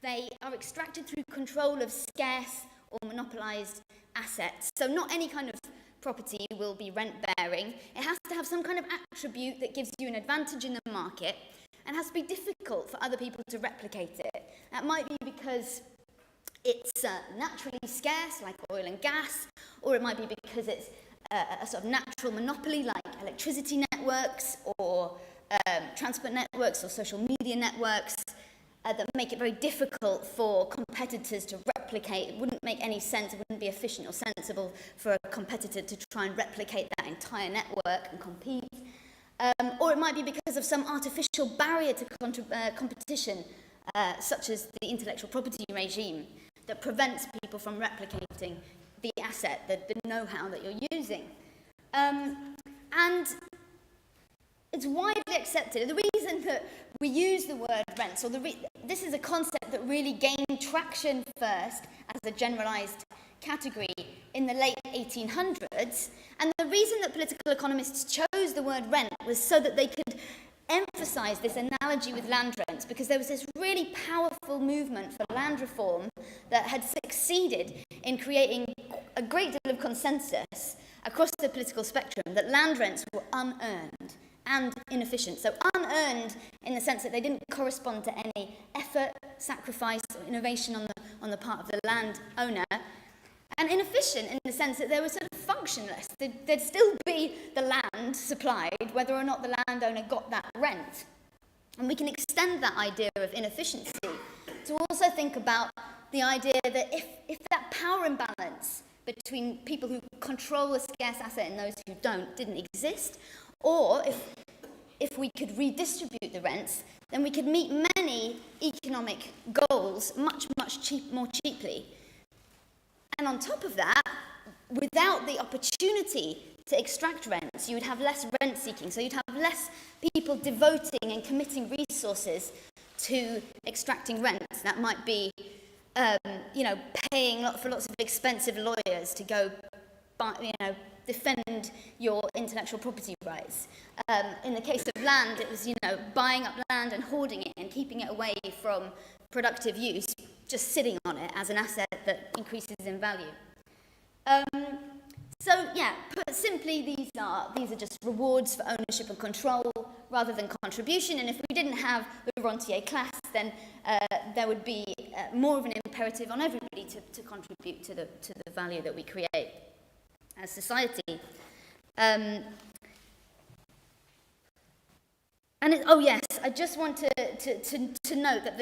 they are extracted through control of scarce or monopolised assets. So not any kind of property will be rent-bearing. It has to have some kind of attribute that gives you an advantage in the market and has to be difficult for other people to replicate it. That might be because it's naturally scarce, like oil and gas, or it might be because it's a sort of natural monopoly like electricity networks or transport networks or social media networks that make it very difficult for competitors to replicate. It wouldn't make any sense, it wouldn't be efficient or sensible for a competitor to try and replicate that entire network and compete. Or it might be because of some artificial barrier to competition, such as the intellectual property regime, that prevents people from replicating the asset, the know-how that you're using. And it's widely accepted. The reason that we use the word rents, or this is a concept that really gained traction first as a generalized category in the late 1800s, and the reason that political economists chose the word rent was so that they could emphasize this analogy with land rents, because there was this really powerful movement for land reform that had succeeded in creating a great deal of consensus across the political spectrum that land rents were unearned and inefficient. So unearned in the sense that they didn't correspond to any effort, sacrifice, or innovation on the part of the landowner, and inefficient in the sense that they were sort of functionless. There'd still be the land supplied, whether or not the landowner got that rent. And we can extend that idea of inefficiency to also think about the idea that if that power imbalance between people who control a scarce asset and those who don't didn't exist, or if we could redistribute the rents, then we could meet many economic goals much more cheaply. And on top of that, without the opportunity to extract rents, you would have less rent seeking. So you'd have less people devoting and committing resources to extracting rents. That might be, paying for lots of expensive lawyers to go, defend your intellectual property rights. In the case of land, it was, buying up land and hoarding it and keeping it away from productive use, just sitting on it as an asset that increases in value. Put simply, these are just rewards for ownership and control rather than contribution. And if we didn't have the rentier class, then there would be more of an imperative on everybody to contribute to the value that we create as society. I just want to note that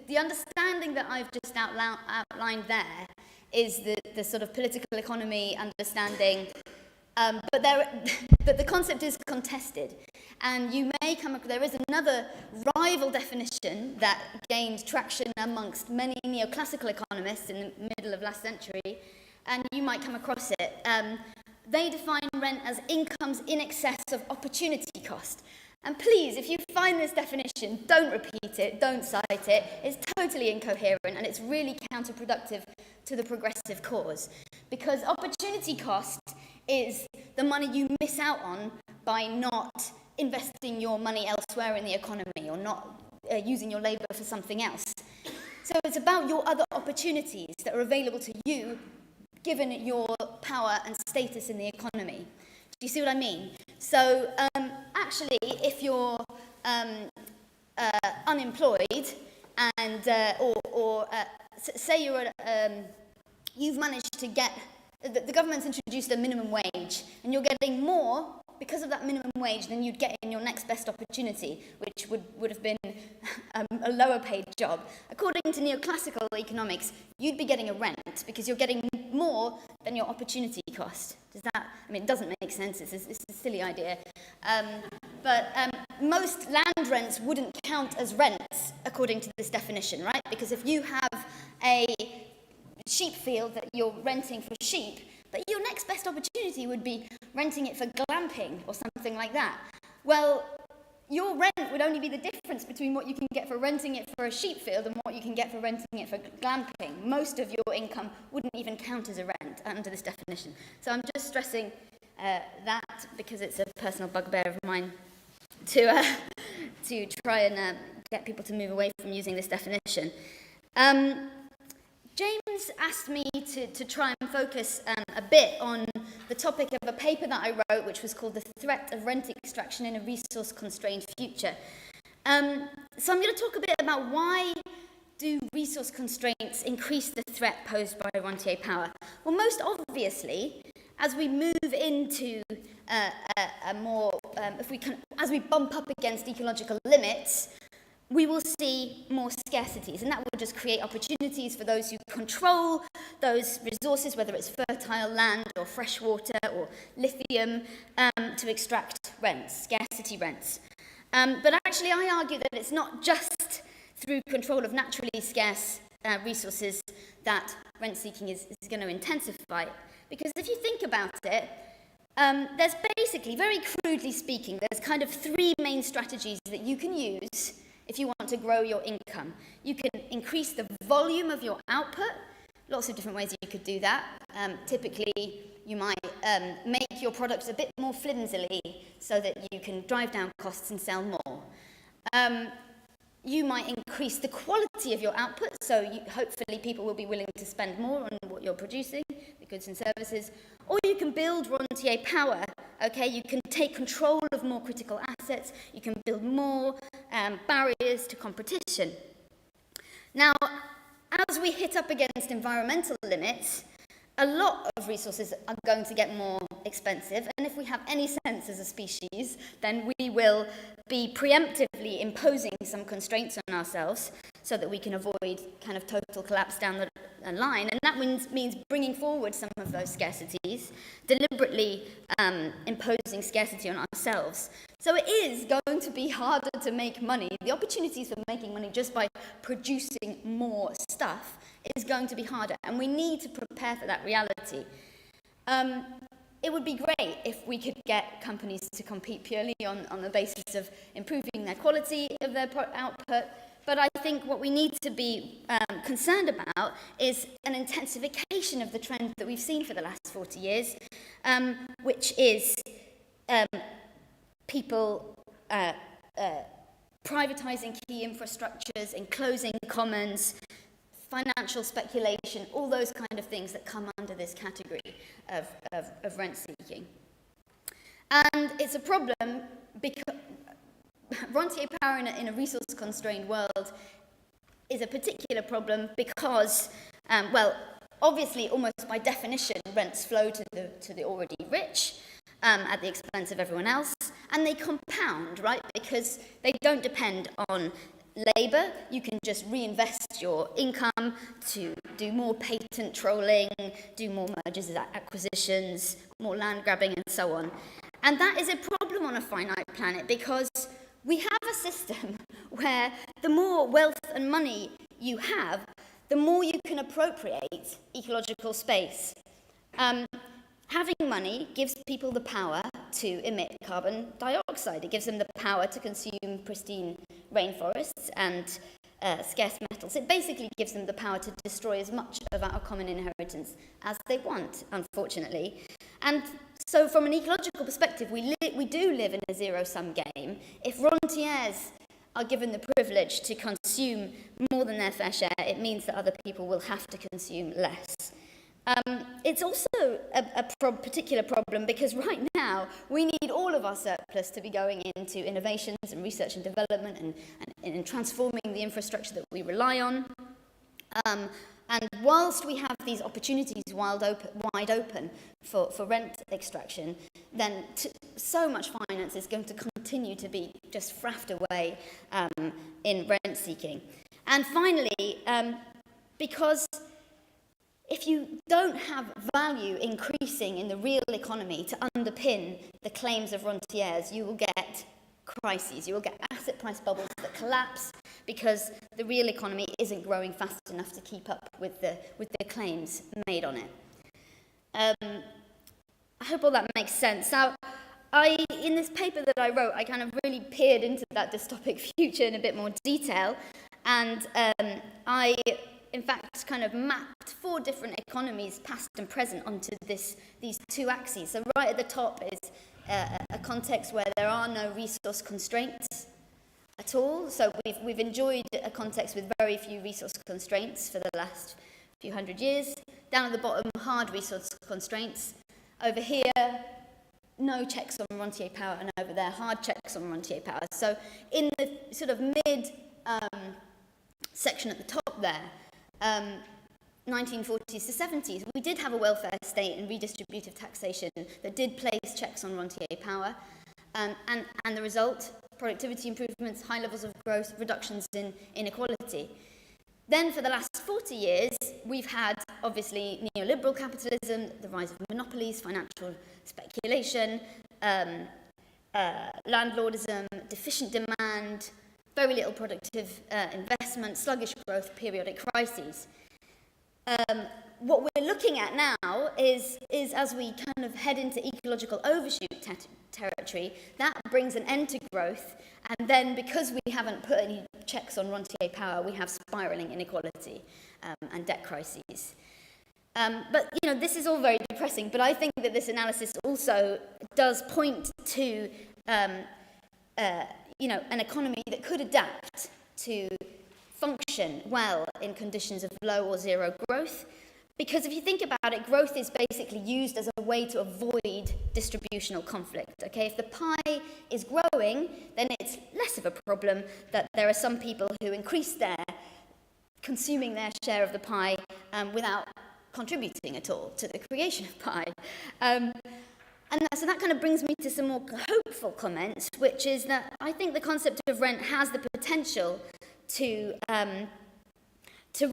the understanding that I've just outlined there is the sort of political economy understanding, but the concept is contested, and you may come across, there is another rival definition that gained traction amongst many neoclassical economists in the middle of last century, and you might come across it. They define rent as incomes in excess of opportunity cost. And please, if you find this definition, don't repeat it, don't cite it. It's totally incoherent and it's really counterproductive to the progressive cause. Because opportunity cost is the money you miss out on by not investing your money elsewhere in the economy or not using your labour for something else. So it's about your other opportunities that are available to you given your power and status in the economy. Do you see what I mean? So actually, if you're unemployed and say you've managed to get, the government's introduced a minimum wage and you're getting more because of that minimum wage than you'd get in your next best opportunity, which would have been a lower paid job. According to neoclassical economics, you'd be getting a rent because you're getting more than your opportunity cost. It doesn't make sense, it's a silly idea. But most land rents wouldn't count as rents according to this definition, right? Because if you have a sheep field that you're renting for sheep, but your next best opportunity would be renting it for glamping or something like that. Well, your rent would only be the difference between what you can get for renting it for a sheep field and what you can get for renting it for glamping. Most of your income wouldn't even count as a rent under this definition. So I'm just stressing that because it's a personal bugbear of mine to try and get people to move away from using this definition. James asked me to try and focus a bit on the topic of a paper that I wrote, which was called The Threat of Rent Extraction in a Resource-Constrained Future. So I'm going to talk a bit about why do resource constraints increase the threat posed by rentier power? Well, most obviously, as we move into as we bump up against ecological limits, we will see more scarcities, and that will just create opportunities for those who control those resources, whether it's fertile land or fresh water or lithium, to extract rents, scarcity rents. But actually, I argue that it's not just through control of naturally scarce resources that rent-seeking is going to intensify. Because if you think about it, there's basically, very crudely speaking, there's kind of three main strategies that you can use if you want to grow your income. You can increase the volume of your output. Lots of different ways you could do that. Typically, you might make your products a bit more flimsily so that you can drive down costs and sell more. You might increase the quality of your output, so hopefully people will be willing to spend more on what you're producing, the goods and services. Or you can build rentier power, okay? You can take control of more critical assets, you can build more barriers to competition. Now, as we hit up against environmental limits, a lot of resources are going to get more expensive, and if we have any sense as a species, then we will be preemptively imposing some constraints on ourselves so that we can avoid kind of total collapse down the line, and that means bringing forward some of those scarcities, deliberately imposing scarcity on ourselves. So it is going to be harder to make money. The opportunities for making money just by producing more stuff is going to be harder, and we need to prepare for that reality. It would be great if we could get companies to compete purely on the basis of improving their quality of their output, but I think what we need to be concerned about is an intensification of the trend that we've seen for the last 40 years, which is people privatizing key infrastructures, enclosing commons, financial speculation, all those kind of things that come under this category of rent seeking. And it's a problem because rentier power in a resource-constrained world is a particular problem because, well, obviously, almost by definition, rents flow to the already rich at the expense of everyone else, and they compound, right? Because they don't depend on labour. You can just reinvest your income to do more patent trolling, do more mergers and acquisitions, more land grabbing, and so on. And that is a problem on a finite planet because we have a system where the more wealth and money you have, the more you can appropriate ecological space. Having money gives people the power to emit carbon dioxide. It gives them the power to consume pristine rainforests and scarce metals. It basically gives them the power to destroy as much of our common inheritance as they want, unfortunately. And so from an ecological perspective, we do live in a zero-sum game. If rentiers are given the privilege to consume more than their fair share, it means that other people will have to consume less. It's also a particular problem because right now we need all of our surplus to be going into innovations and research and development and transforming the infrastructure that we rely on. And whilst we have these opportunities wide open for rent extraction, then so much finance is going to continue to be just fraffed away in rent seeking. And finally, because if you don't have value increasing in the real economy to underpin the claims of rentiers, you will get crises. You will get asset price bubbles that collapse because the real economy isn't growing fast enough to keep up with the claims made on it. I hope all that makes sense. Now, in this paper that I wrote, I kind of really peered into that dystopic future in a bit more detail, and I in fact, kind of mapped 4 different economies, past and present, onto these 2 axes. So right at the top is a context where there are no resource constraints at all. So we've enjoyed a context with very few resource constraints for the last few hundred years. Down at the bottom, hard resource constraints. Over here, no checks on rentier power, and over there, hard checks on rentier power. So in the sort of mid section at the top there, 1940s to 70s, we did have a welfare state and redistributive taxation that did place checks on rentier power, and the result, productivity improvements, high levels of growth, reductions in inequality. Then for the last 40 years, we've had, obviously, neoliberal capitalism, the rise of monopolies, financial speculation, landlordism, deficient demand, very little productive investment, sluggish growth, periodic crises. What we're looking at now is as we kind of head into ecological overshoot territory, that brings an end to growth, and then because we haven't put any checks on rentier power, we have spiralling inequality and debt crises. But, you know, this is all very depressing, but I think that this analysis also does point to, you know, an economy that could adapt to function well in conditions of low or zero growth. Because if you think about it, growth is basically used as a way to avoid distributional conflict. Okay, if the pie is growing, then it's less of a problem that there are some people who increase their consuming their share of the pie without contributing at all to the creation of pie. So that kind of brings me to some more hopeful comments, which is that I think the concept of rent has the potential to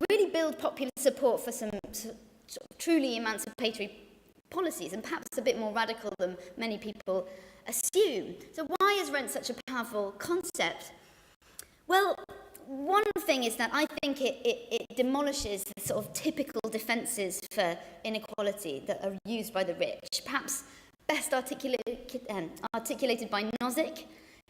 really build popular support for some sort of truly emancipatory policies, and perhaps a bit more radical than many people assume. So why is rent such a powerful concept? Well, one thing is that I think it demolishes the sort of typical defences for inequality that are used by the rich, perhaps best articulated by Nozick,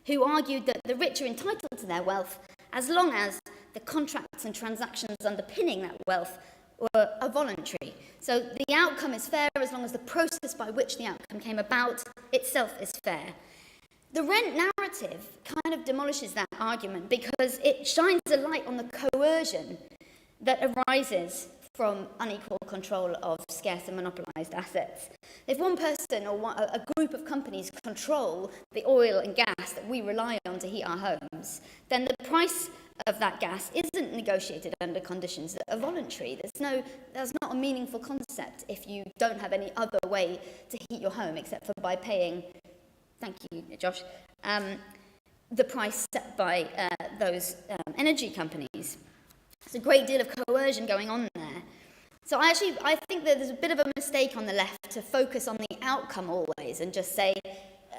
who argued that the rich are entitled to their wealth as long as the contracts and transactions underpinning that wealth are voluntary. So the outcome is fair as long as the process by which the outcome came about itself is fair. The rent narrative kind of demolishes that argument because it shines a light on the coercion that arises from unequal control of scarce and monopolised assets. If one person or a group of companies control the oil and gas that we rely on to heat our homes, then the price of that gas isn't negotiated under conditions that are voluntary. That's not a meaningful concept if you don't have any other way to heat your home except for by paying, thank you, Josh, the price set by those energy companies. There's a great deal of coercion going on there. So I think that there's a bit of a mistake on the left to focus on the outcome always and just say,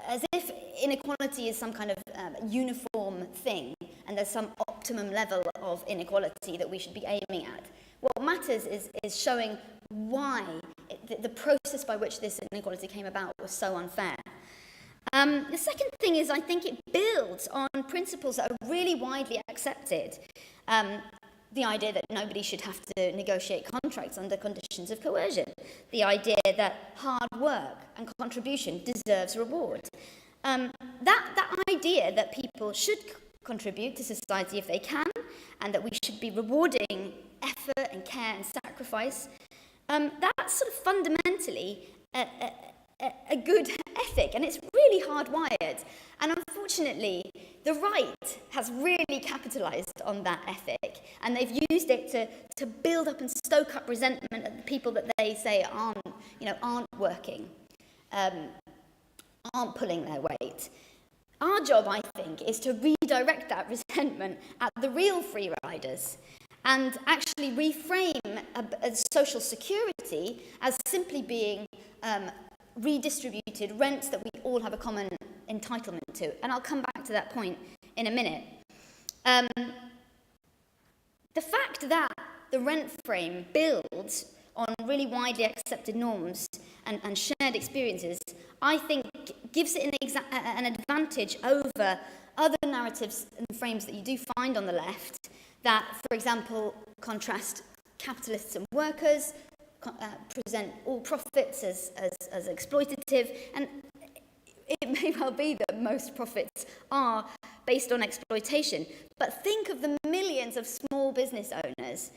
as if inequality is some kind of uniform thing and there's some optimum level of inequality that we should be aiming at. What matters is showing why the process by which this inequality came about was so unfair. The second thing is I think it builds on principles that are really widely accepted. The idea that nobody should have to negotiate contracts under conditions of coercion. The idea that hard work and contribution deserves reward. That idea that people should contribute to society if they can, and that we should be rewarding effort and care and sacrifice, that's sort of fundamentally a good ethic, and it's really hardwired. And unfortunately, the right has really capitalised on that ethic, and they've used it to build up and stoke up resentment at the people that they say aren't working, aren't pulling their weight. Our job, I think, is to redirect that resentment at the real free riders and actually reframe a social security as simply being redistributed rents that we all have a common entitlement to. And I'll come back to that point in a minute. The fact that the rent frame builds on really widely accepted norms and shared experiences, I think gives it an advantage over other narratives and frames that you do find on the left that, for example, contrast capitalists and workers, present all profits as exploitative, and it may well be that most profits are based on exploitation, but think of the millions of small business owners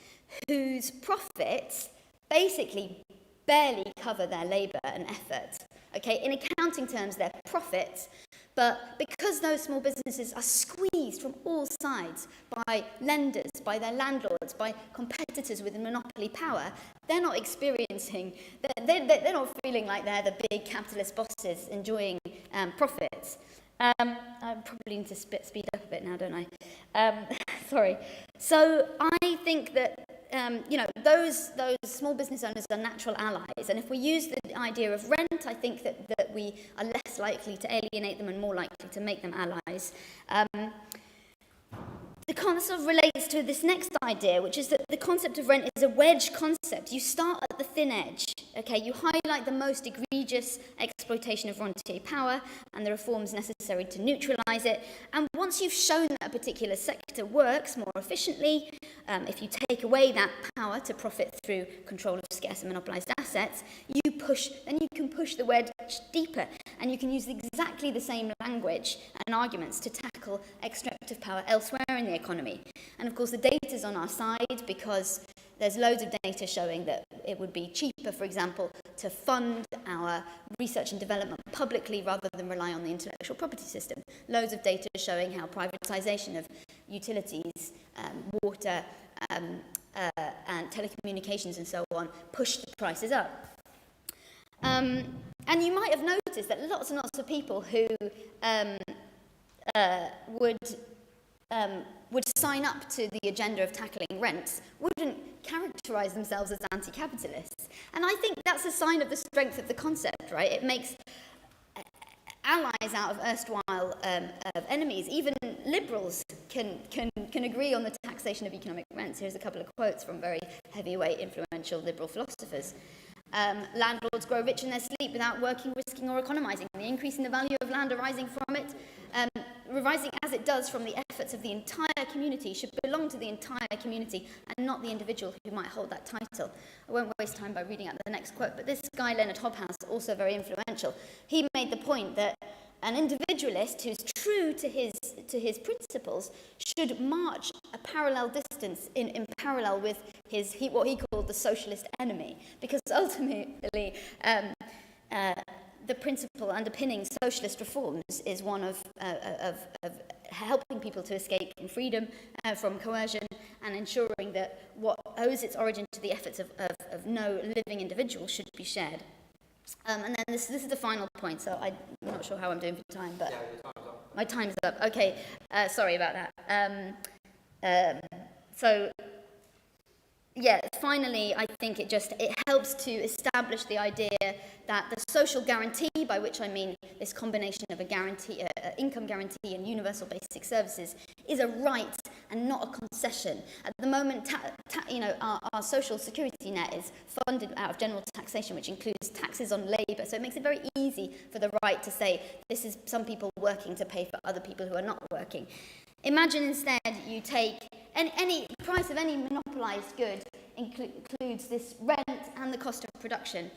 whose profits basically barely cover their labour and effort. Okay, in accounting terms, they're profits, But because those small businesses are squeezed from all sides by lenders, by their landlords, by competitors with monopoly power, they're not experiencing, they're not feeling like they're the big capitalist bosses enjoying profits. I probably need to speed up a bit now, don't I? Sorry. So I think that those small business owners are natural allies, and if we use the idea of rent, I think that we are less likely to alienate them and more likely to make them allies. The concept relates to this next idea, which is that the concept of rent is a wedge concept. You start at the thin edge, okay? You highlight the most egregious exploitation of rentier power and the reforms necessary to neutralize it. And once you've shown that a particular sector works more efficiently, if you take away that power to profit through control of scarce and monopolized assets, then you can push the wedge deeper, and you can use exactly the same language and arguments to tackle extractive power elsewhere in the economy. And of course the data's on our side, because there's loads of data showing that it would be cheaper, for example, to fund our research and development publicly rather than rely on the intellectual property system. Loads of data showing how privatization of utilities, water, and telecommunications and so on push the prices up. And you might have noticed that lots and lots of people who would sign up to the agenda of tackling rents wouldn't characterize themselves as anti-capitalists. And I think that's a sign of the strength of the concept, right? It makes allies out of erstwhile of enemies. Even liberals can agree on the taxation of economic rents. Here's a couple of quotes from very heavyweight, influential liberal philosophers. Landlords grow rich in their sleep without working, risking, or economizing. The increase in the value of land arising from it, arising as it does from the efforts of the entire community, should belong to the entire community and not the individual who might hold that title. I won't waste time by reading out the next quote, but this guy, Leonard Hobhouse, also very influential. He made the point that an individualist who's true to his principles should march a parallel distance in parallel with what he called the socialist enemy, because ultimately the principle underpinning socialist reforms is one of helping people to escape from freedom, from coercion, and ensuring that what owes its origin to the efforts of no living individual should be shared. And then this is the final point, so I'm not sure how I'm doing for time, but my time's up. Okay, sorry about that. Finally, I think it helps to establish the idea that the social guarantee, by which I mean this combination of a guarantee, income guarantee and universal basic services, is a right and not a concession. At the moment, our social security net is funded out of general taxation, which includes taxes on labour. So it makes it very easy for the right to say this is some people working to pay for other people who are not working. Imagine instead you take any price of any monopolised good includes this rent and the cost of production.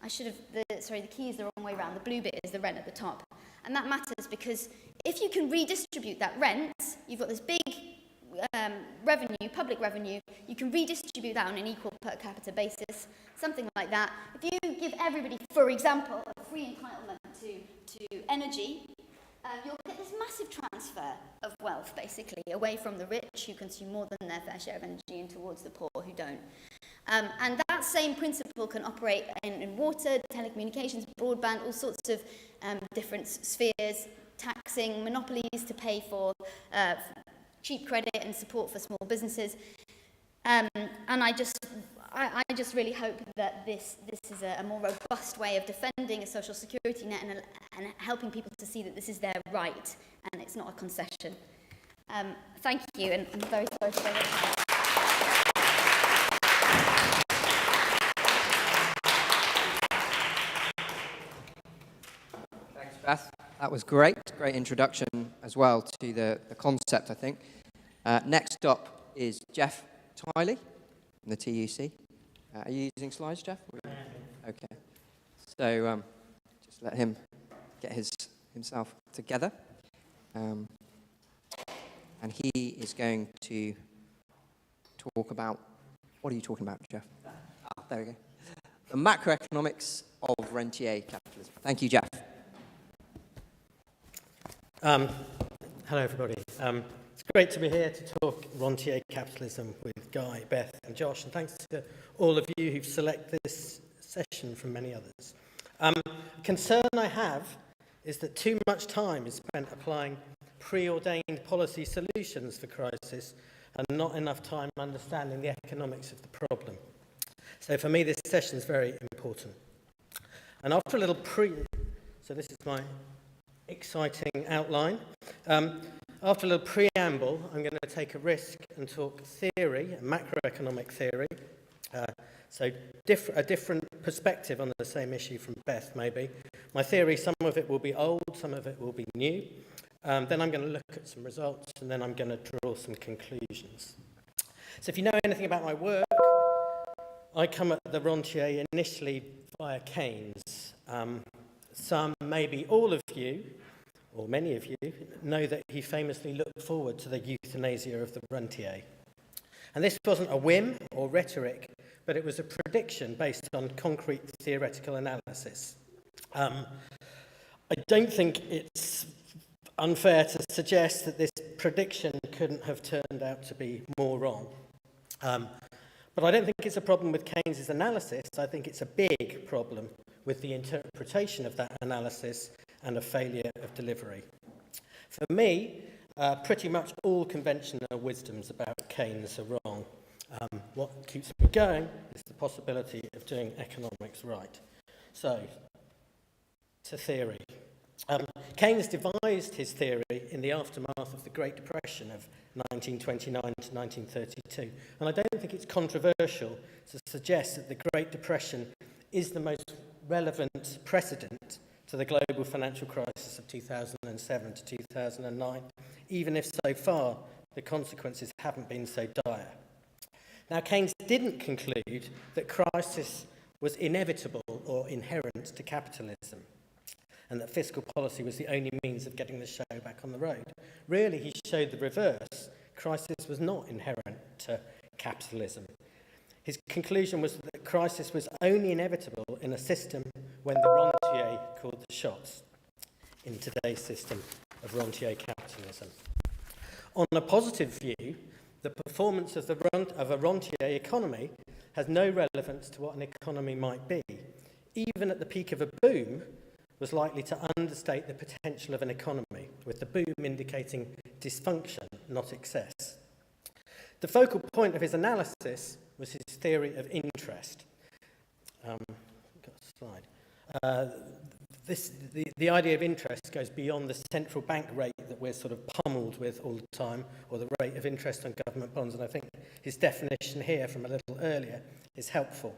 The key is the wrong way around. The blue bit is the rent at the top. And that matters because if you can redistribute that rent, you've got this big revenue, public revenue, you can redistribute that on an equal per capita basis, something like that. If you give everybody, for example, a free entitlement to energy, you'll get this massive transfer of wealth, basically, away from the rich who consume more than their fair share of energy and towards the poor who don't. And that same principle can operate in water, telecommunications, broadband, all sorts of different spheres, taxing monopolies to pay for cheap credit and support for small businesses. And I just really hope that this is a more robust way of defending a social security net and helping people to see that this is their right and it's not a concession. Thank you, and I'm very sorry for that. Thanks, Beth. That was great. Great introduction as well to the concept, I think. Next up is Jeff Tiley from the TUC. Are you using slides, Jeff? Okay. So just let him get himself together. And he is going to talk about, what are you talking about, Jeff? There we go. The macroeconomics of rentier capitalism. Thank you, Jeff. Hello, everybody. It's great to be here to talk Rentier Capitalism with Guy, Beth and Josh, and thanks to all of you who've selected this session from many others. Concern I have is that too much time is spent applying preordained policy solutions for crisis and not enough time understanding the economics of the problem. So for me, this session is very important. And after a little so this is my exciting outline. After a little preamble, I'm going to take a risk and talk theory, macroeconomic theory. So a different perspective on the same issue from Beth, maybe. My theory, some of it will be old, some of it will be new. Then I'm going to look at some results, and then I'm going to draw some conclusions. So if you know anything about my work, I come at the Rentier initially via Keynes. Some, maybe all of you, or many of you, know that he famously looked forward to the euthanasia of the Rentier. And this wasn't a whim or rhetoric, but it was a prediction based on concrete theoretical analysis. I don't think it's unfair to suggest that this prediction couldn't have turned out to be more wrong. But I don't think it's a problem with Keynes's analysis. I think it's a big problem with the interpretation of that analysis and a failure of delivery. For me, pretty much all conventional wisdoms about Keynes are wrong. What keeps me going is the possibility of doing economics right. So, to theory. Keynes devised his theory in the aftermath of the Great Depression of 1929 to 1932. And I don't think it's controversial to suggest that the Great Depression is the most relevant precedent to the global financial crisis of 2007 to 2009, even if so far the consequences haven't been so dire. Now, Keynes didn't conclude that crisis was inevitable or inherent to capitalism, and that fiscal policy was the only means of getting the show back on the road. Really, he showed the reverse. Crisis was not inherent to capitalism. His conclusion was that crisis was only inevitable in a system when the rentier called the shots, in today's system of rentier capitalism. On a positive view, the performance of a rentier economy has no relevance to what an economy might be. Even at the peak of a boom, was likely to understate the potential of an economy, with the boom indicating dysfunction, not excess. The focal point of his analysis was his theory of interest. Got a slide. The idea of interest goes beyond the central bank rate that we're sort of pummeled with all the time, or the rate of interest on government bonds, and I think his definition here from a little earlier is helpful.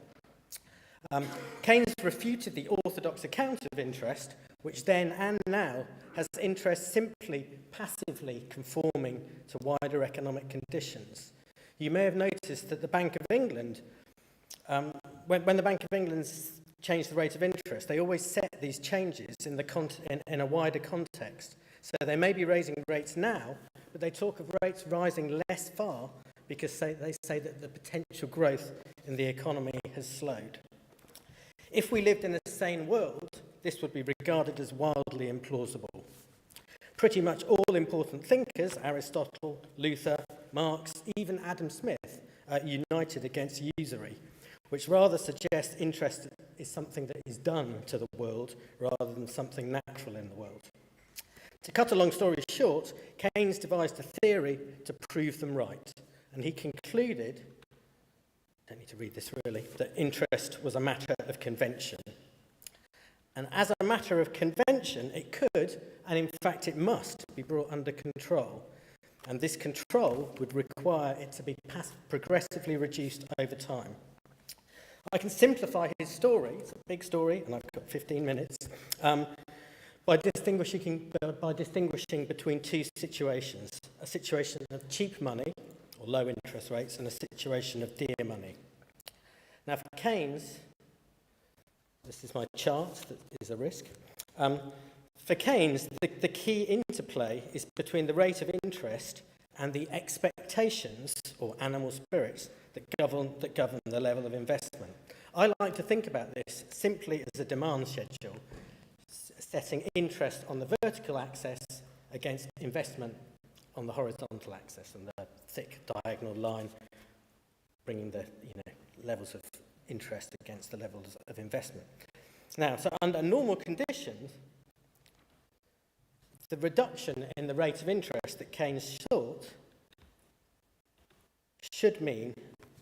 Keynes refuted the orthodox account of interest, which then and now has interest simply passively conforming to wider economic conditions. You may have noticed that the Bank of England, when the Bank of England changed the rate of interest, they always set these changes in a wider context. So they may be raising rates now, but they talk of rates rising less far because they say that the potential growth in the economy has slowed. If we lived in a sane world, this would be regarded as wildly implausible. Pretty much all important thinkers, Aristotle, Luther, Marx, even Adam Smith, are united against usury, which rather suggests interest is something that is done to the world rather than something natural in the world. To cut a long story short, Keynes devised a theory to prove them right, and he concluded, don't need to read this really, that interest was a matter of convention. And as a matter of convention, it could, and in fact it must, be brought under control. And this control would require it to be progressively reduced over time. I can simplify his story, it's a big story, and I've got 15 minutes, by distinguishing between two situations. A situation of cheap money, or low interest rates, and a situation of dear money. Now for Keynes, this is my chart that is a risk. For Keynes, the key interplay is between the rate of interest and the expectations, or animal spirits, that govern the level of investment. I like to think about this simply as a demand schedule, setting interest on the vertical axis against investment on the horizontal axis, and the thick diagonal line bringing the levels of interest against the levels of investment. Now, so under normal conditions, the reduction in the rate of interest that Keynes sought should mean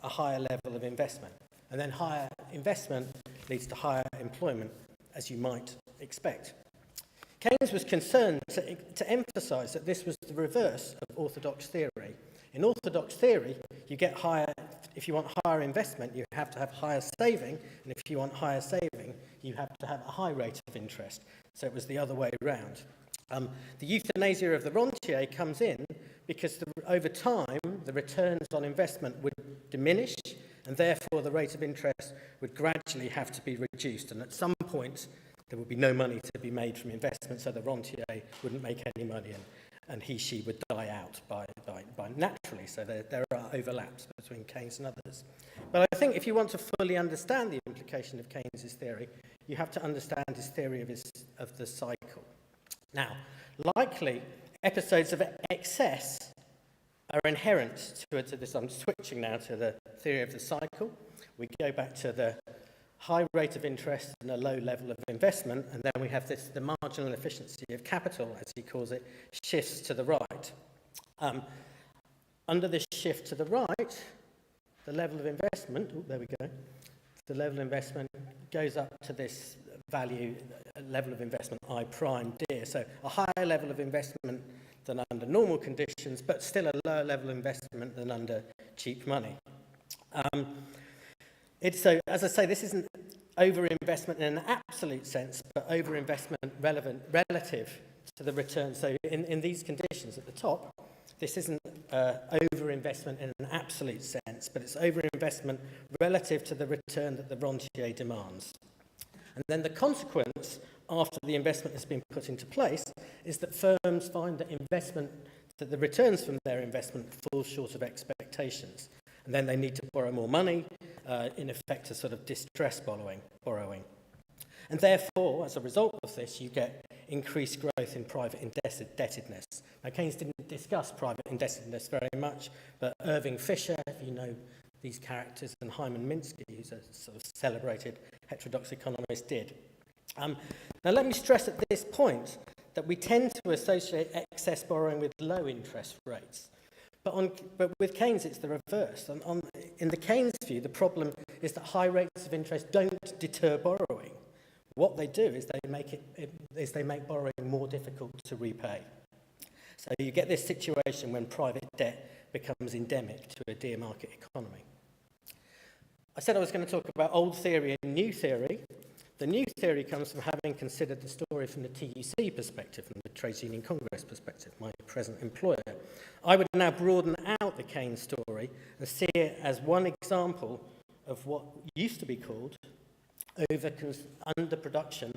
a higher level of investment. And then higher investment leads to higher employment, as you might expect. Keynes was concerned to emphasise that this was the reverse of orthodox theory. In orthodox theory, you get higher, if you want higher investment, you have to have higher saving, and if you want higher saving, you have to have a high rate of interest. So it was the other way around. The euthanasia of the rentier comes in because over time, the returns on investment would diminish, and therefore the rate of interest would gradually have to be reduced. And at some point, there would be no money to be made from investment, so the rentier wouldn't make any money, and she would die out by naturally. So there are overlaps between Keynes and others. But I think if you want to fully understand the implication of Keynes's theory, you have to understand his theory of the cycle. Now, likely, episodes of excess are inherent to this. I'm switching now to the theory of the cycle. We go back to the high rate of interest and a low level of investment, and then we have the marginal efficiency of capital, as he calls it, shifts to the right. Under this shift to the right, the level of investment, the level of investment goes up to this value, level of investment I prime D. So a higher level of investment than under normal conditions, but still a lower level of investment than under cheap money. So, as I say, this isn't over-investment in an absolute sense, but over-investment relative to the return. So in these conditions at the top, this isn't over-investment in an absolute sense, but it's over-investment relative to the return that the rentier demands. And then the consequence, after the investment has been put into place, is that firms find that the returns from their investment fall short of expectations. And then they need to borrow more money, in effect a sort of distress borrowing. And therefore, as a result of this, you get increased growth in private indebtedness. Now, Keynes didn't discuss private indebtedness very much, but Irving Fisher, if you know these characters, and Hyman Minsky, who's a sort of celebrated heterodox economist, did. Now, let me stress at this point that we tend to associate excess borrowing with low interest rates. But with Keynes, it's the reverse. In the Keynes view, the problem is that high rates of interest don't deter borrowing. What they do is they make borrowing more difficult to repay. So you get this situation when private debt becomes endemic to a dear market economy. I said I was going to talk about old theory and new theory. The new theory comes from having considered the story from the TUC perspective, from the Trades Union Congress perspective, my present employer. I would now broaden out the Keynes story and see it as one example of what used to be called underproduction,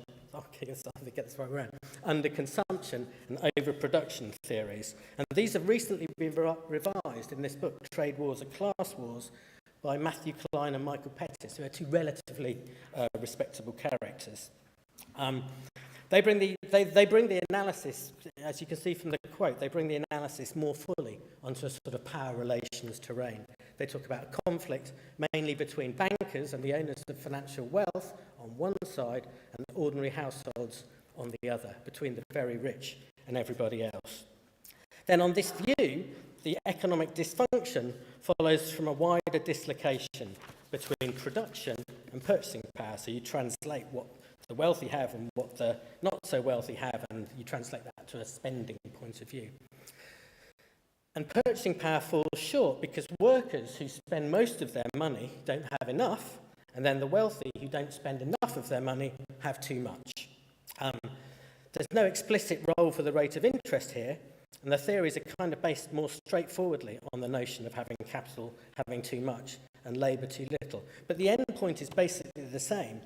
underconsumption and overproduction theories. And these have recently been revised in this book, Trade Wars and Class Wars, by Matthew Klein and Michael Pettis, who are two relatively respectable characters. They bring the analysis, as you can see from the quote, they bring the analysis more fully onto a sort of power relations terrain. They talk about conflict mainly between bankers and the owners of financial wealth on one side and ordinary households on the other, between the very rich and everybody else. Then on this view, the economic dysfunction follows from a wider dislocation between production and purchasing power. So you translate what the wealthy have and what the not so wealthy have, and you translate that to a spending point of view. And purchasing power falls short because workers who spend most of their money don't have enough, and then the wealthy who don't spend enough of their money have too much. There's no explicit role for the rate of interest here, and the theories are kind of based more straightforwardly on the notion of having capital having too much and labour too little. But the end point is basically the same,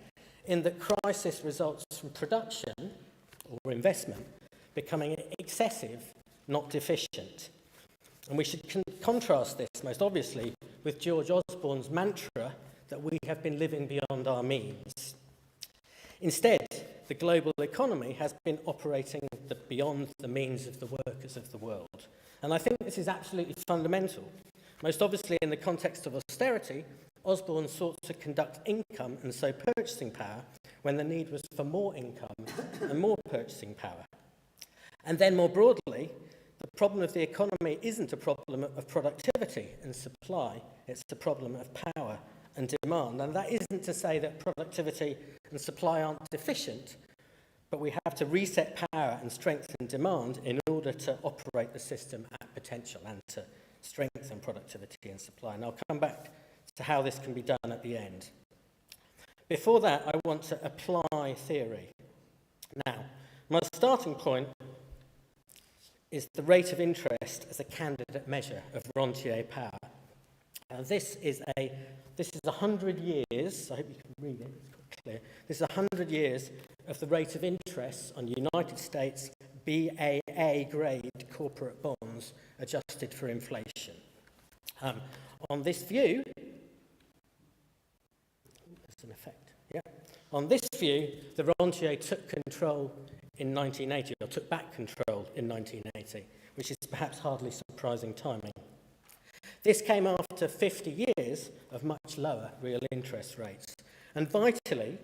in that crisis results from production, or investment, becoming excessive, not deficient. And we should contrast this, most obviously, with George Osborne's mantra that we have been living beyond our means. Instead, the global economy has been operating beyond the means of the workers of the world. And I think this is absolutely fundamental. Most obviously, in the context of austerity, Osborne sought to conduct income and so purchasing power when the need was for more income and more purchasing power. And then more broadly, the problem of the economy isn't a problem of productivity and supply, it's a problem of power and demand. And that isn't to say that productivity and supply aren't deficient, but we have to reset power and strengthen demand in order to operate the system at potential and to strengthen productivity and supply. And I'll come back to how this can be done at the end. Before that, I want to apply theory. Now, my starting point is the rate of interest as a candidate measure of rentier power. This is 100 years, I hope you can read it, it's quite clear. This is 100 years of the rate of interest on United States BAA grade corporate bonds adjusted for inflation. On this view, there's an effect, yeah. On this view, the rentier took control in 1980, or took back control in 1980, which is perhaps hardly surprising timing. This came after 50 years of much lower real interest rates. And vitally,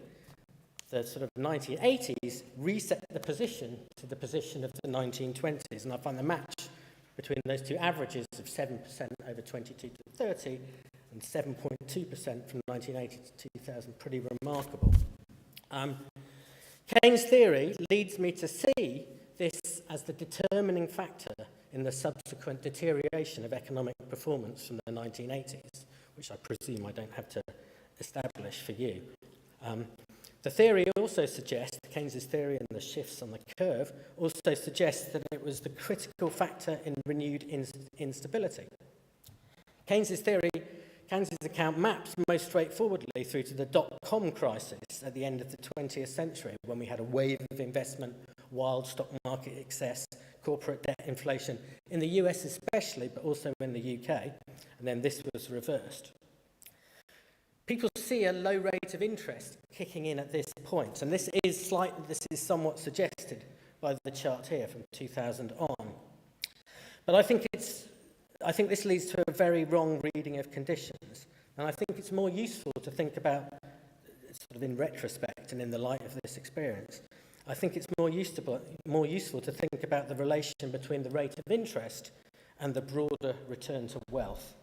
the sort of 1980s reset the position to the position of the 1920s. And I find the match between those two averages of 7% over 22 to 30 and 7.2% from 1980 to 2000 pretty remarkable. Keynes' theory leads me to see this as the determining factor in the subsequent deterioration of economic performance from the 1980s, which I presume I don't have to establish for you. The theory also suggests, Keynes' theory and the shifts on the curve, also suggests that it was the critical factor in renewed instability. Keynes' account maps most straightforwardly through to the dot-com crisis at the end of the 20th century, when we had a wave of investment, wild stock market excess, corporate debt inflation, in the US especially, but also in the UK, and then this was reversed. People see a low rate of interest kicking in at this point, and this is somewhat suggested by the chart here from 2000 on. But I think this leads to a very wrong reading of conditions, and I think it's more useful to think about, sort of in retrospect and in the light of this experience, I think it's more useful to think about the relation between the rate of interest and the broader return to wealth.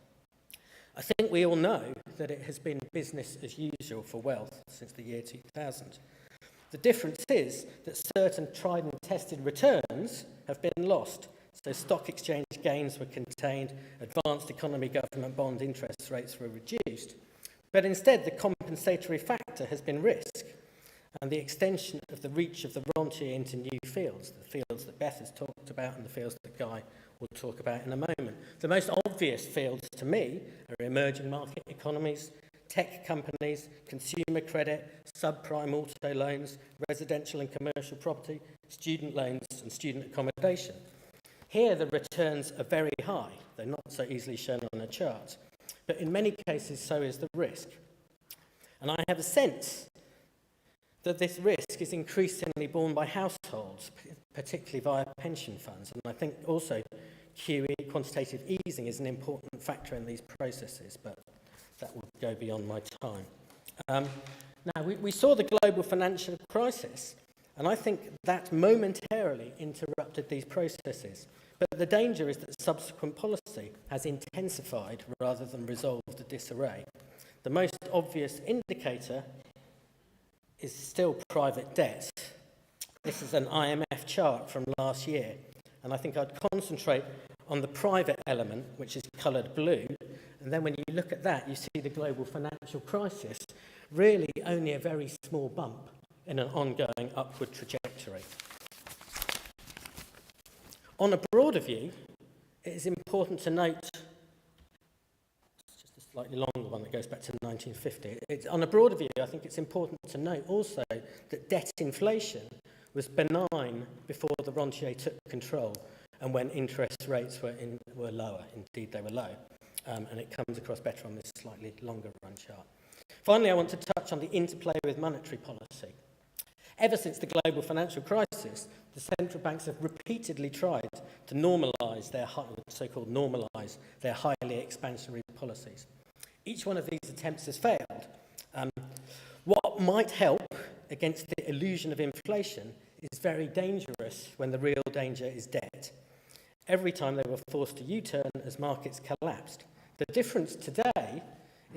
I think we all know that it has been business as usual for wealth since the year 2000. The difference is that certain tried and tested returns have been lost. So stock exchange gains were contained, advanced economy government bond interest rates were reduced. But instead, the compensatory factor has been risk and the extension of the reach of the rentier into new fields, the fields that Beth has talked about and the fields that Guy will talk about in a moment. The most obvious fields to me are emerging market economies, tech companies, consumer credit, subprime auto loans, residential and commercial property, student loans and student accommodation. Here the returns are very high. They're not so easily shown on a chart. But in many cases, so is the risk. And I have a sense that this risk is increasingly borne by households, particularly via pension funds. And I think also QE, quantitative easing, is an important factor in these processes, but that will go beyond my time. Now, we saw the global financial crisis, and I think that momentarily interrupted these processes. But the danger is that subsequent policy has intensified rather than resolved the disarray. The most obvious indicator is still private debt. This is an IMF chart from last year, and I think I'd concentrate on the private element, which is coloured blue, and then when you look at that, you see the global financial crisis, really only a very small bump in an ongoing upward trajectory. On a broader view, it is important to note, it's just a slightly longer one that goes back to 1950. On a broader view, I think it's important to note also that debt inflation was benign before the rentier took control and when interest rates were lower. Indeed, they were low. And it comes across better on this slightly longer run chart. Finally, I want to touch on the interplay with monetary policy. Ever since the global financial crisis, the central banks have repeatedly tried to normalise their so-called normalise their highly expansionary policies. Each one of these attempts has failed. What might help against the illusion of inflation is very dangerous when the real danger is debt. Every time they were forced to U-turn as markets collapsed. The difference today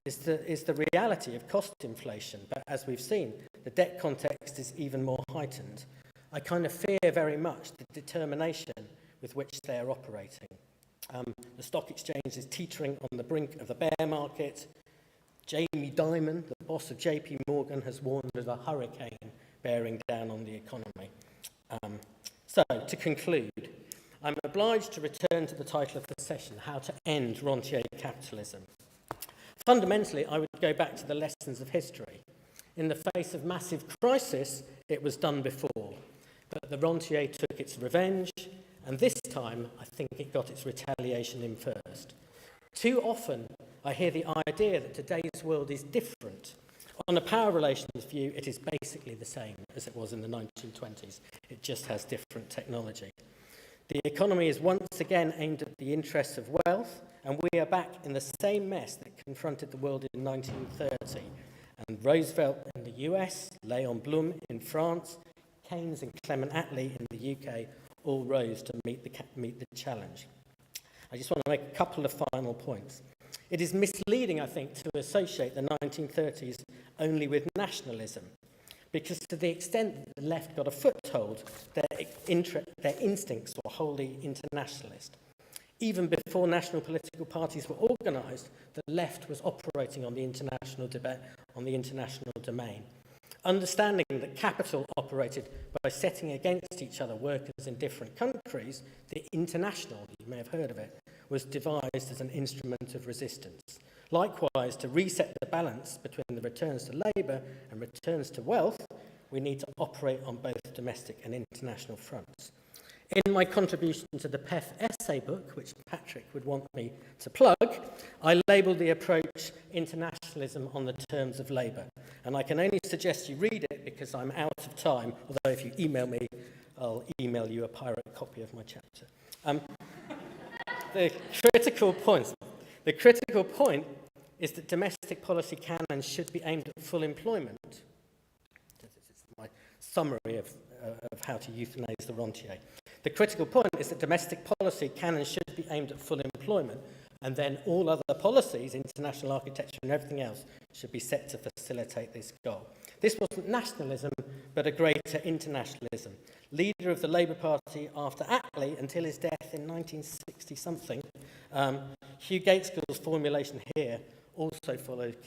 is the reality of cost inflation, but as we've seen, the debt context is even more heightened. I kind of fear very much the determination with which they are operating. The stock exchange is teetering on the brink of the bear market. Jamie Dimon, the boss of JP Morgan, has warned of a hurricane bearing down on the economy. So, to conclude, I'm obliged to return to the title of the session, How to End Rontier Capitalism. Fundamentally, I would go back to the lessons of history. In the face of massive crisis, it was done before. But the Rentier took its revenge, and this time, I think it got its retaliation in first. Too often, I hear the idea that today's world is different. On a power relations view, it is basically the same as it was in the 1920s. It just has different technology. The economy is once again aimed at the interests of wealth, and we are back in the same mess that confronted the world in 1930. And Roosevelt in the US, Léon Blum in France, Keynes and Clement Attlee in the UK all rose to meet the challenge. I just want to make a couple of final points. It is misleading, I think, to associate the 1930s only with nationalism, because to the extent that the left got a foothold, their instincts were wholly internationalist. Even before national political parties were organised, the left was operating on the international debate, on the international domain. Understanding that capital operated by setting against each other workers in different countries, the International, you may have heard of it, was devised as an instrument of resistance. Likewise, to reset the balance between the returns to labour and returns to wealth, we need to operate on both domestic and international fronts. In my contribution to the PEF essay book, which Patrick would want me to plug, I labelled the approach Internationalism on the Terms of Labour. And I can only suggest you read it because I'm out of time, although if you email me, I'll email you a pirate copy of my chapter. The critical point is that domestic policy can and should be aimed at full employment. This is my summary of how to euthanize the Rentier. The critical point is that domestic policy can and should be aimed at full employment, and then all other policies, international architecture and everything else, should be set to facilitate this goal. This wasn't nationalism, but a greater internationalism. Leader of the Labour Party after Attlee until his death in 1960-something, Hugh Gaitskell's formulation here also followed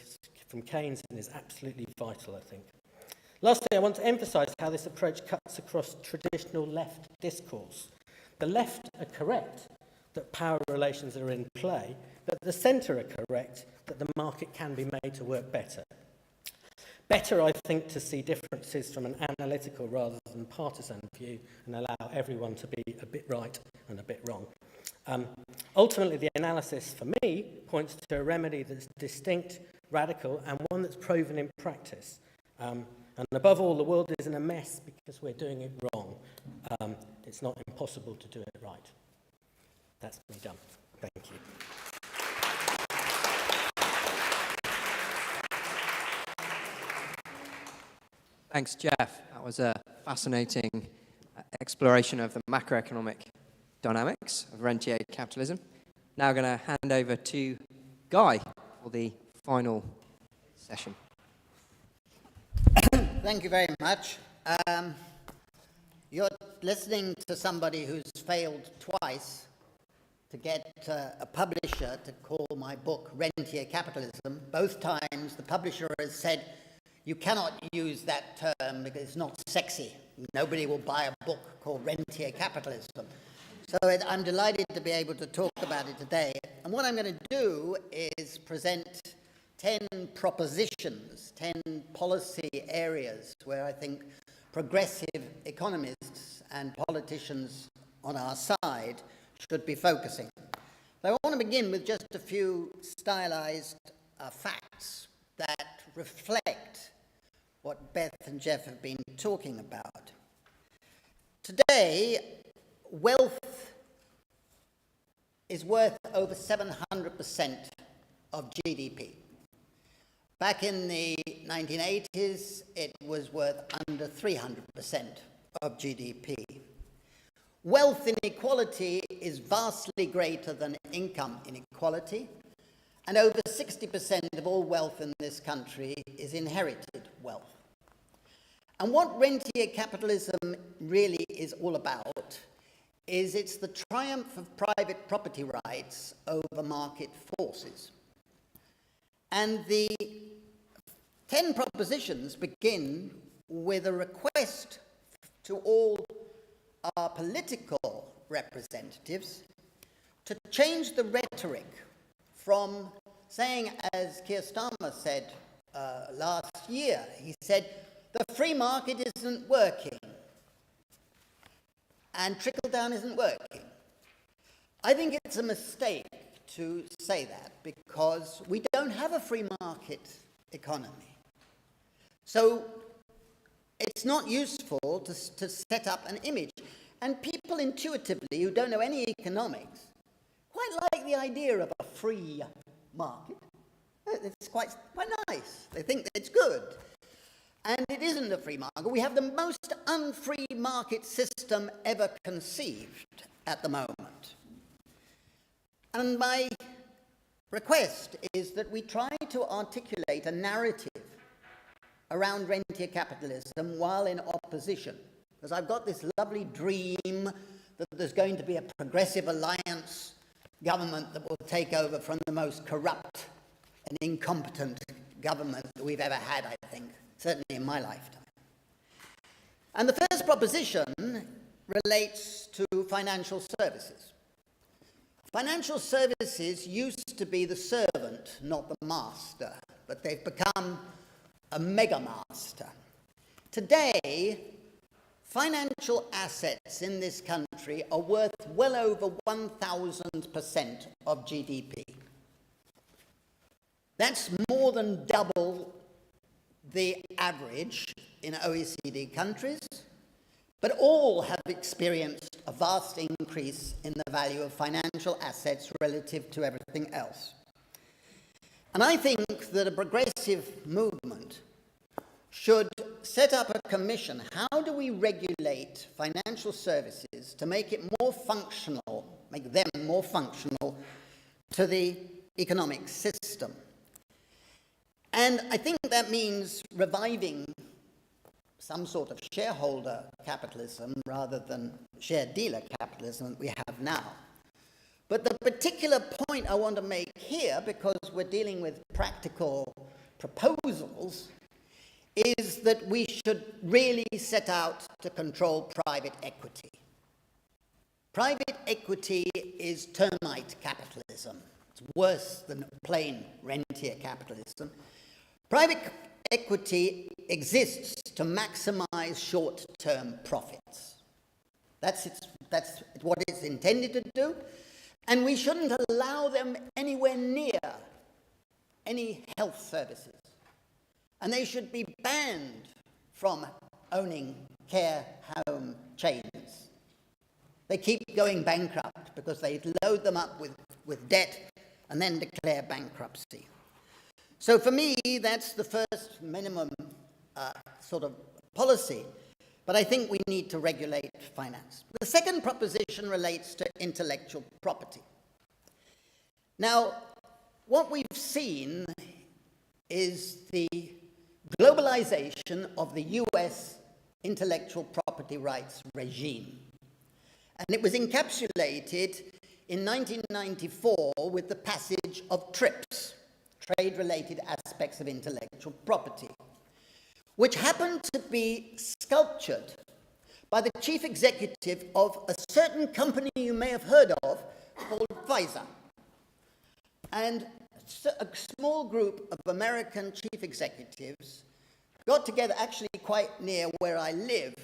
from Keynes and is absolutely vital, I think. Lastly, I want to emphasise how this approach cuts across traditional left discourse. The left are correct that power relations are in play, but the centre are correct that the market can be made to work better. Better, I think, to see differences from an analytical rather than partisan view and allow everyone to be a bit right and a bit wrong. Ultimately, the analysis for me points to a remedy that's distinct, radical, and one that's proven in practice. And above all, the world is in a mess because we're doing it wrong. It's not impossible to do it right. That's me done. Thank you. Thanks, Jeff. That was a fascinating exploration of the macroeconomic dynamics of rentier capitalism. Now I'm going to hand over to Guy for the final session. Thank you very much. You're listening to somebody who's failed twice to get a publisher to call my book Rentier Capitalism. Both times the publisher has said, you cannot use that term because it's not sexy. Nobody will buy a book called Rentier Capitalism. So I'm delighted to be able to talk about it today. And what I'm going to do is present 10 propositions, 10 policy areas where I think progressive economists and politicians on our side should be focusing. So I want to begin with just a few stylized facts that reflect what Beth and Jeff have been talking about. Today, wealth is worth over 700% of GDP. Back in the 1980s, it was worth under 300% of GDP. Wealth inequality is vastly greater than income inequality, and over 60% of all wealth in this country is inherited wealth. And what rentier capitalism really is all about is it's the triumph of private property rights over market forces. And the 10 propositions begin with a request to all our political representatives to change the rhetoric from saying, as Keir Starmer said last year, he said, the free market isn't working and trickle-down isn't working. I think it's a mistake to say that because we don't have a free market economy. So it's not useful to set up an image. And people intuitively who don't know any economics quite like the idea of a free market. It's quite nice. They think that it's good. And it isn't a free market. We have the most unfree market system ever conceived at the moment. And my request is that we try to articulate a narrative around rentier capitalism while in opposition. Because I've got this lovely dream that there's going to be a progressive alliance government that will take over from the most corrupt and incompetent government that we've ever had, I think, certainly in my lifetime. And the first proposition relates to financial services. Financial services used to be the servant, not the master, but they've become a mega master. Today, financial assets in this country are worth well over 1,000% of GDP. That's more than double the average in OECD countries, but all have experienced a vast increase in the value of financial assets relative to everything else. And I think that a progressive movement should set up a commission. How do we regulate financial services to make it more functional, make them more functional to the economic system? And I think that means reviving some sort of shareholder capitalism rather than share dealer capitalism that we have now. But the particular point I want to make here, because we're dealing with practical proposals, is that we should really set out to control private equity. Private equity is termite capitalism. It's worse than plain rentier capitalism. Private equity exists to maximize short-term profits. That's what it's intended to do, and we shouldn't allow them anywhere near any health services. And they should be banned from owning care home chains. They keep going bankrupt because they load them up with debt and then declare bankruptcy. So for me, that's the first minimum sort of policy. But I think we need to regulate finance. The second proposition relates to intellectual property. Now, what we've seen is the globalization of the US intellectual property rights regime. And it was encapsulated in 1994 with the passage of TRIPS, trade-related aspects of intellectual property, which happened to be sculptured by the chief executive of a certain company you may have heard of called Pfizer. And a small group of American chief executives got together actually quite near where I live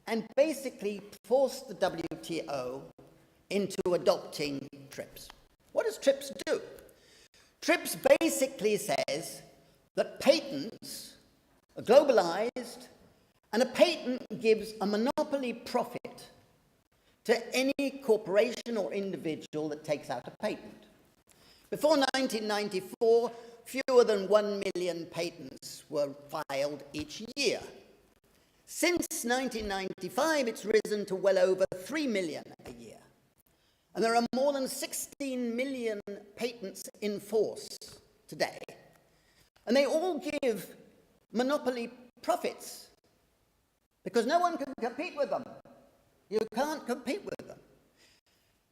and basically forced the WTO into adopting TRIPS. What does TRIPS do? TRIPS basically says that patents are globalized And a patent gives a monopoly profit to any corporation or individual that takes out a patent. Before 1994, fewer than 1 million patents were filed each year. Since 1995, it's risen to well over 3 million a year. And there are more than 16 million patents in force today. And they all give monopoly profits because no one can compete with them. You can't compete with them.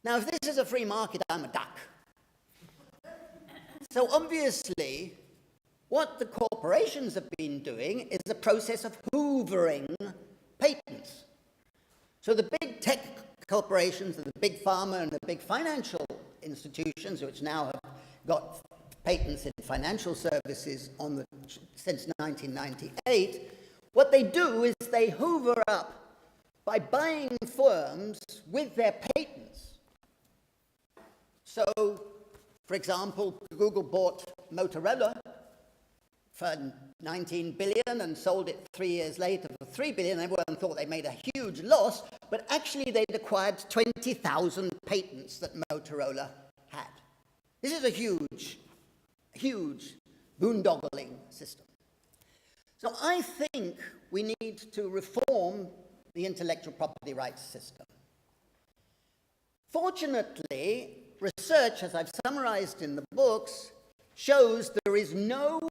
Now, if this is a free market, I'm a duck. So obviously, what the corporations have been doing is a process of hoovering patents. So the big tech corporations and the big pharma and the big financial institutions, which now have got patents in financial services since 1998, what they do is they hoover up by buying firms with their patents. So, for example, Google bought Motorola for 19 billion and sold it 3 years later for 3 billion. Everyone thought they made a huge loss, but actually they'd acquired 20,000 patents that Motorola had. This is a huge, huge boondoggling system. So I think we need to reform the intellectual property rights system. Fortunately, research, as I've summarized in the books, shows there is no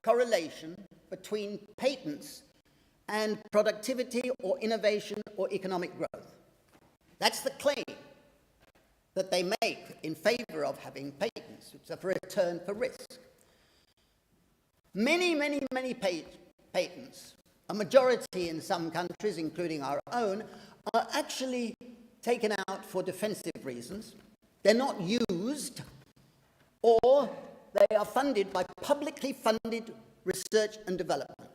correlation between patents and productivity or innovation or economic growth. That's the claim that they make in favor of having patents. It's a return for risk. Many, many, many patents, a majority in some countries, including our own, are actually taken out for defensive reasons. They're not used, or they are funded by publicly funded research and development.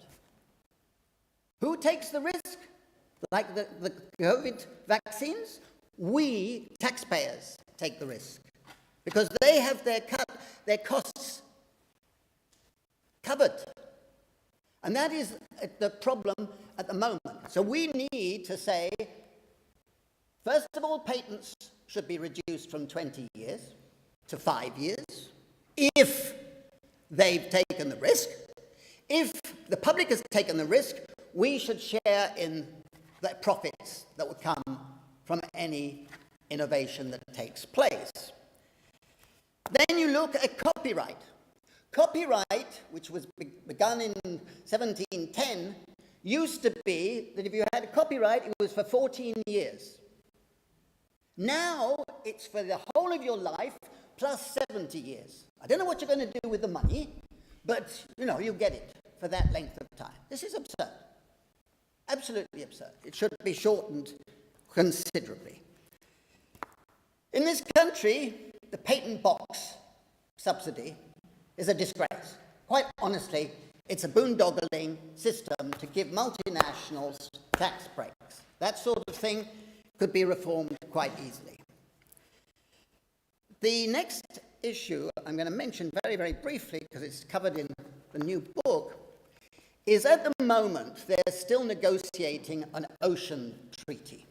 Who takes the risk? Like the COVID vaccines? We, taxpayers, take the risk because they have their costs covered. And that is the problem at the moment. So we need to say, first of all, patents should be reduced from 20 years to 5 years if they've taken the risk. If the public has taken the risk, we should share in the profits that would come from any innovation that takes place. Then you look at copyright. Copyright, which was begun in 1710, used to be that if you had a copyright, it was for 14 years. Now, it's for the whole of your life plus 70 years. I don't know what you're going to do with the money, but, you get it for that length of time. This is absurd. Absolutely absurd. It should be shortened considerably. In this country, the patent box subsidy is a disgrace. Quite honestly, it's a boondoggling system to give multinationals tax breaks. That sort of thing could be reformed quite easily. The next issue I'm going to mention very, very briefly, because it's covered in the new book, is at the moment they're still negotiating an ocean treaty.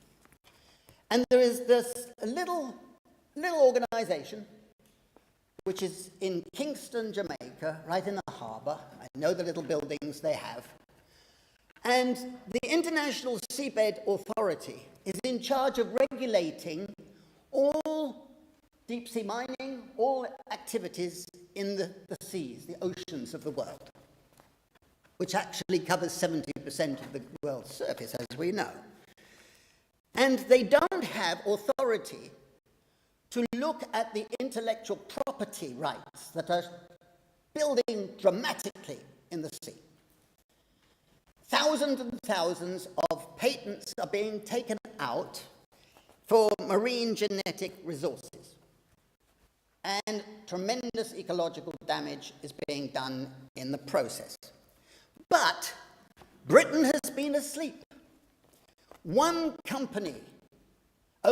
And there is this little organization which is in Kingston, Jamaica, right in the harbour. I know the little buildings they have. And the International Seabed Authority is in charge of regulating all deep-sea mining, all activities in the seas, the oceans of the world, which actually covers 70% of the world's surface, as we know. And they don't have authority to look at the intellectual property rights that are building dramatically in the sea. Thousands and thousands of patents are being taken out for marine genetic resources. And tremendous ecological damage is being done in the process. But Britain has been asleep. One company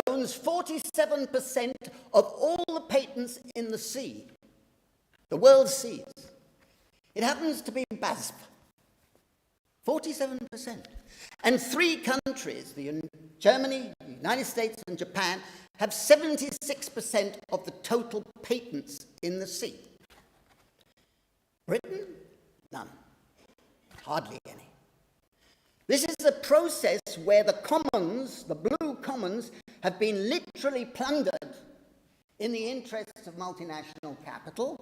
owns 47% of all the patents in the sea, the world's seas. It happens to be BASF. 47%. And 3 countries, Germany, the United States, and Japan, have 76% of the total patents in the sea. Britain? None. Hardly any. This is a process where the commons, the blue commons, have been literally plundered in the interests of multinational capital,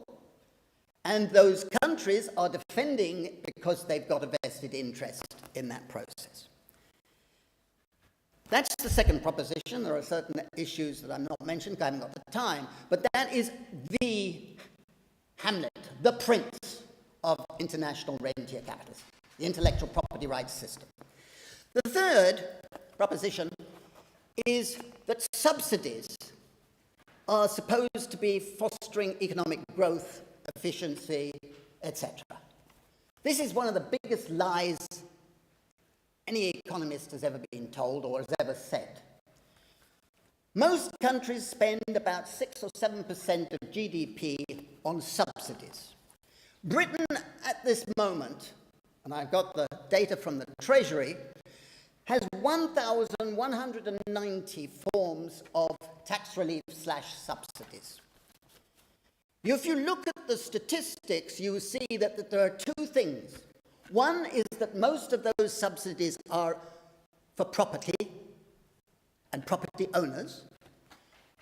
and those countries are defending it because they've got a vested interest in that process. That's the second proposition. There are certain issues that I'm not mentioning because I haven't got the time, but that is the Hamlet, the prince of international rentier capitalism, the intellectual property rights system. The third proposition is that subsidies are supposed to be fostering economic growth, efficiency, etc. This is one of the biggest lies any economist has ever been told or has ever said. Most countries spend about 6 or 7% of GDP on subsidies. Britain at this moment, and I've got the data from the Treasury, has 1,190 forms of tax relief / subsidies. If you look at the statistics, you see that there are 2 things. One is that most of those subsidies are for property and property owners.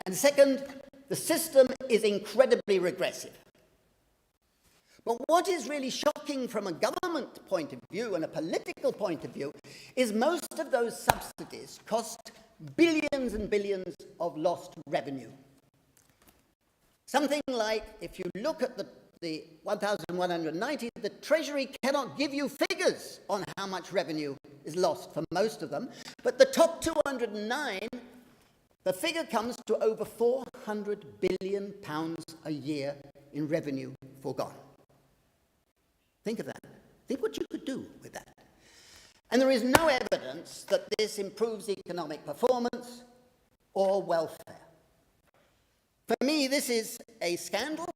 And second, the system is incredibly regressive. But what is really shocking from a government point of view and a political point of view is most of those subsidies cost billions and billions of lost revenue. Something like, if you look at the 1,190, the Treasury cannot give you figures on how much revenue is lost for most of them, but the top 209, the figure comes to over £400 billion a year in revenue foregone. Think of that. Think what you could do with that. And there is no evidence that this improves economic performance or welfare. For me, this is a scandal,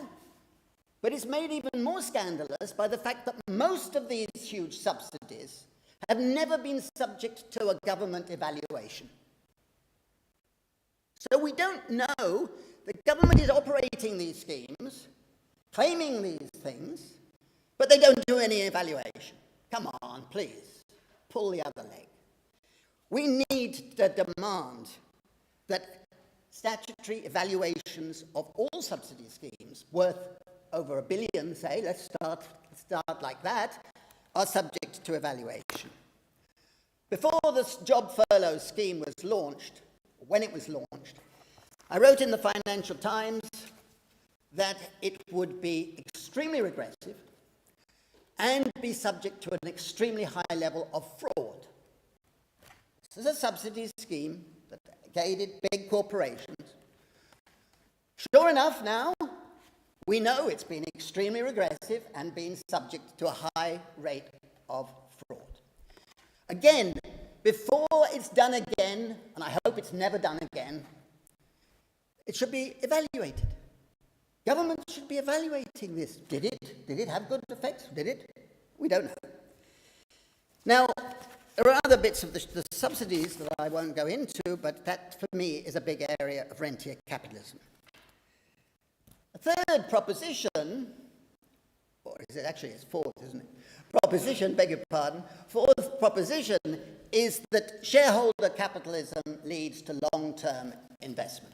but it's made even more scandalous by the fact that most of these huge subsidies have never been subject to a government evaluation. So we don't know, the government is operating these schemes, claiming these things, but they don't do any evaluation. Come on, please, pull the other leg. We need to demand that statutory evaluations of all subsidy schemes worth over £1 billion, say, let's start like that, are subject to evaluation. Before this job furlough scheme was launched, when it was launched, I wrote in the Financial Times that it would be extremely regressive and be subject to an extremely high level of fraud. This is a subsidy scheme that aided big corporations. Sure enough, now we know it's been extremely regressive and been subject to a high rate of fraud. Again, before it's done again, and I hope it's never done again, it should be evaluated. Government should be evaluating this. Did it have good effects? Did it? We don't know. Now, there are other bits of the subsidies that I won't go into, but that, for me, is a big area of rentier capitalism. A third proposition, or is it actually, it's fourth, isn't it? Proposition, beg your pardon. Fourth proposition is that shareholder capitalism leads to long-term investment.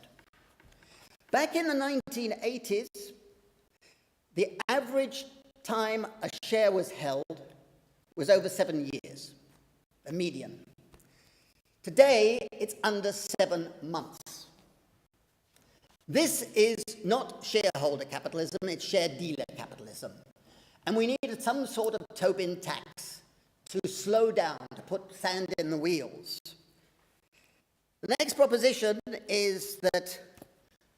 Back in the 1980s, the average time a share was held was over 7 years, a median. Today, it's under 7 months. This is not shareholder capitalism, it's share-dealer capitalism. And we needed some sort of Tobin tax to slow down, to put sand in the wheels. The next proposition is that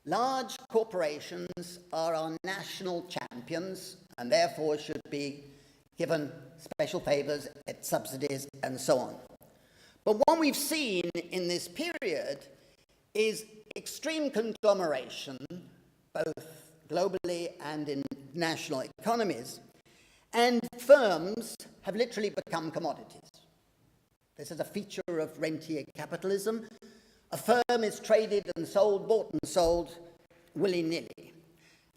large corporations are our national champions and therefore should be given special favours, subsidies, and so on. But what we've seen in this period is extreme conglomeration, both globally and in national economies, And firms have literally become commodities. This is a feature of rentier capitalism. A firm is traded and sold, bought and sold, willy-nilly.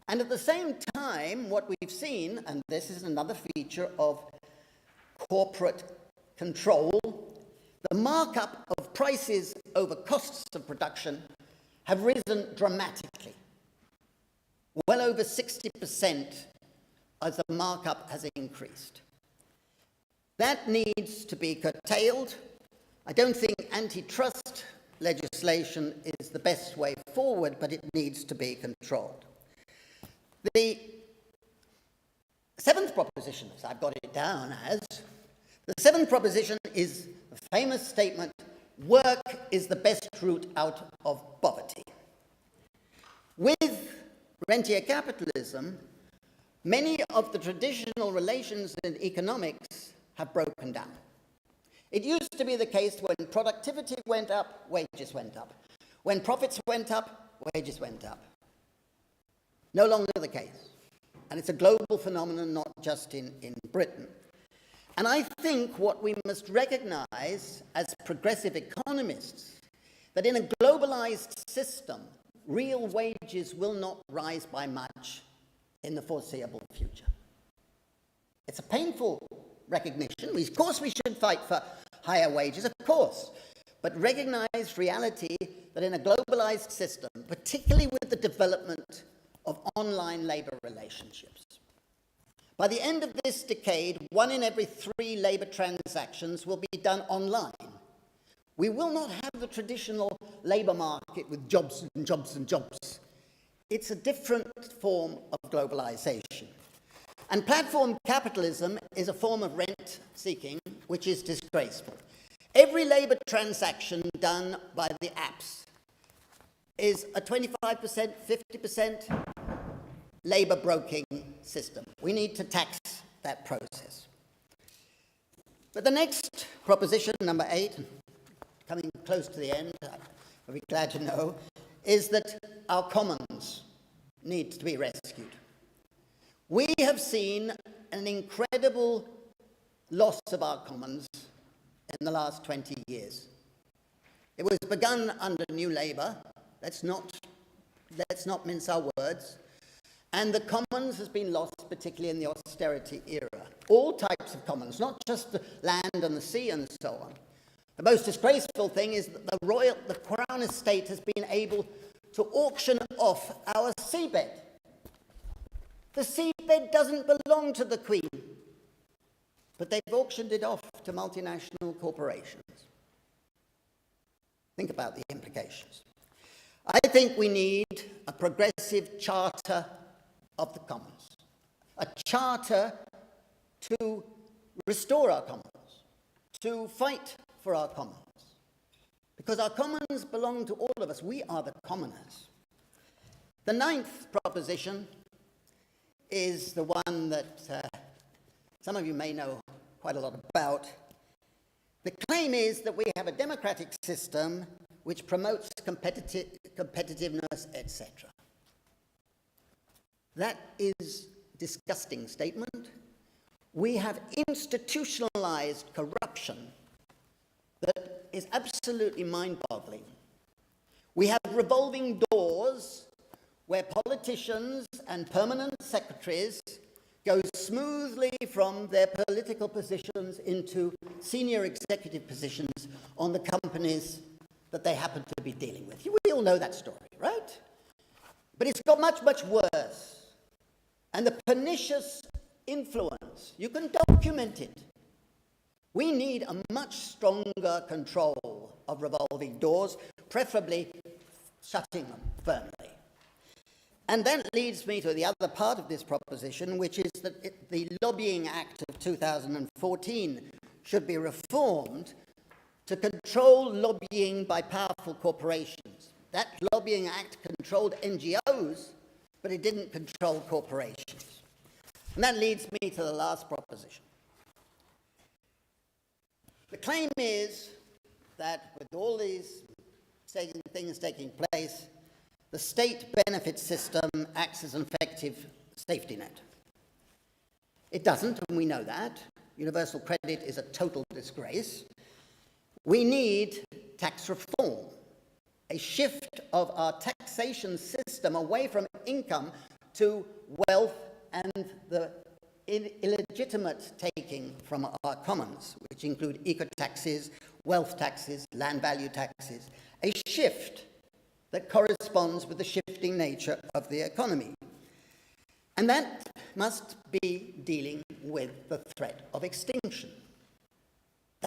And at the same time, what we've seen, and this is another feature of corporate control, the markup of prices over costs of production have risen dramatically. Well over 60% as the markup has increased. That needs to be curtailed. I don't think antitrust legislation is the best way forward, but it needs to be controlled. The seventh proposition, as I've got it down as, the seventh proposition is the famous statement, work is the best route out of poverty. With rentier capitalism, many of the traditional relations in economics have broken down. It used to be the case when productivity went up, wages went up. When profits went up, wages went up. No longer the case. And it's a global phenomenon, not just in Britain. And I think what we must recognize as progressive economists, that in a globalized system, real wages will not rise by much in the foreseeable future. It's a painful recognition. Of course we should fight for higher wages, of course, but recognize reality that in a globalized system, particularly with the development of online labor relationships, by the end of this decade, 1 in every 3 labor transactions will be done online. We will not have the traditional labor market with jobs and jobs and jobs. It's a different form of globalization. And platform capitalism is a form of rent seeking, which is disgraceful. Every labor transaction done by the apps is a 25%, 50% labor broking system. We need to tax that process. But the next proposition, number 8, coming close to the end, I'll be glad to know, is that our commons need to be rescued. We have seen an incredible loss of our commons in the last 20 years. It was begun under New Labour. Let's not mince our words. And the commons has been lost, particularly in the austerity era. All types of commons, not just the land and the sea and so on. The most disgraceful thing is that the Crown Estate has been able to auction off our seabed. The seabed doesn't belong to the Queen, but they've auctioned it off to multinational corporations. Think about the implications. I think we need a progressive charter of the commons, a charter to restore our commons, to fight for our commons, because our commons belong to all of us. We are the commoners. The 9th proposition is the one that some of you may know quite a lot about. The claim is that we have a democratic system which promotes competitiveness, etc. That is a disgusting statement. We have institutionalized corruption that is absolutely mind-boggling. We have revolving doors where politicians and permanent secretaries go smoothly from their political positions into senior executive positions on the companies that they happen to be dealing with. We all know that story, right? But it's got much, much worse. And the pernicious influence, you can document it. We need a much stronger control of revolving doors, preferably shutting them firmly. And that leads me to the other part of this proposition, which is that the Lobbying Act of 2014 should be reformed to control lobbying by powerful corporations. That Lobbying Act controlled NGOs, but it didn't control corporations. And that leads me to the last proposition. The claim is that with all these things taking place, the state benefit system acts as an effective safety net. It doesn't, and we know that. Universal credit is a total disgrace. We need tax reform, a shift of our taxation system away from income to wealth and the illegitimate taking from our commons, which include eco-taxes, wealth taxes, land value taxes, a shift that corresponds with the shifting nature of the economy. And that must be dealing with the threat of extinction.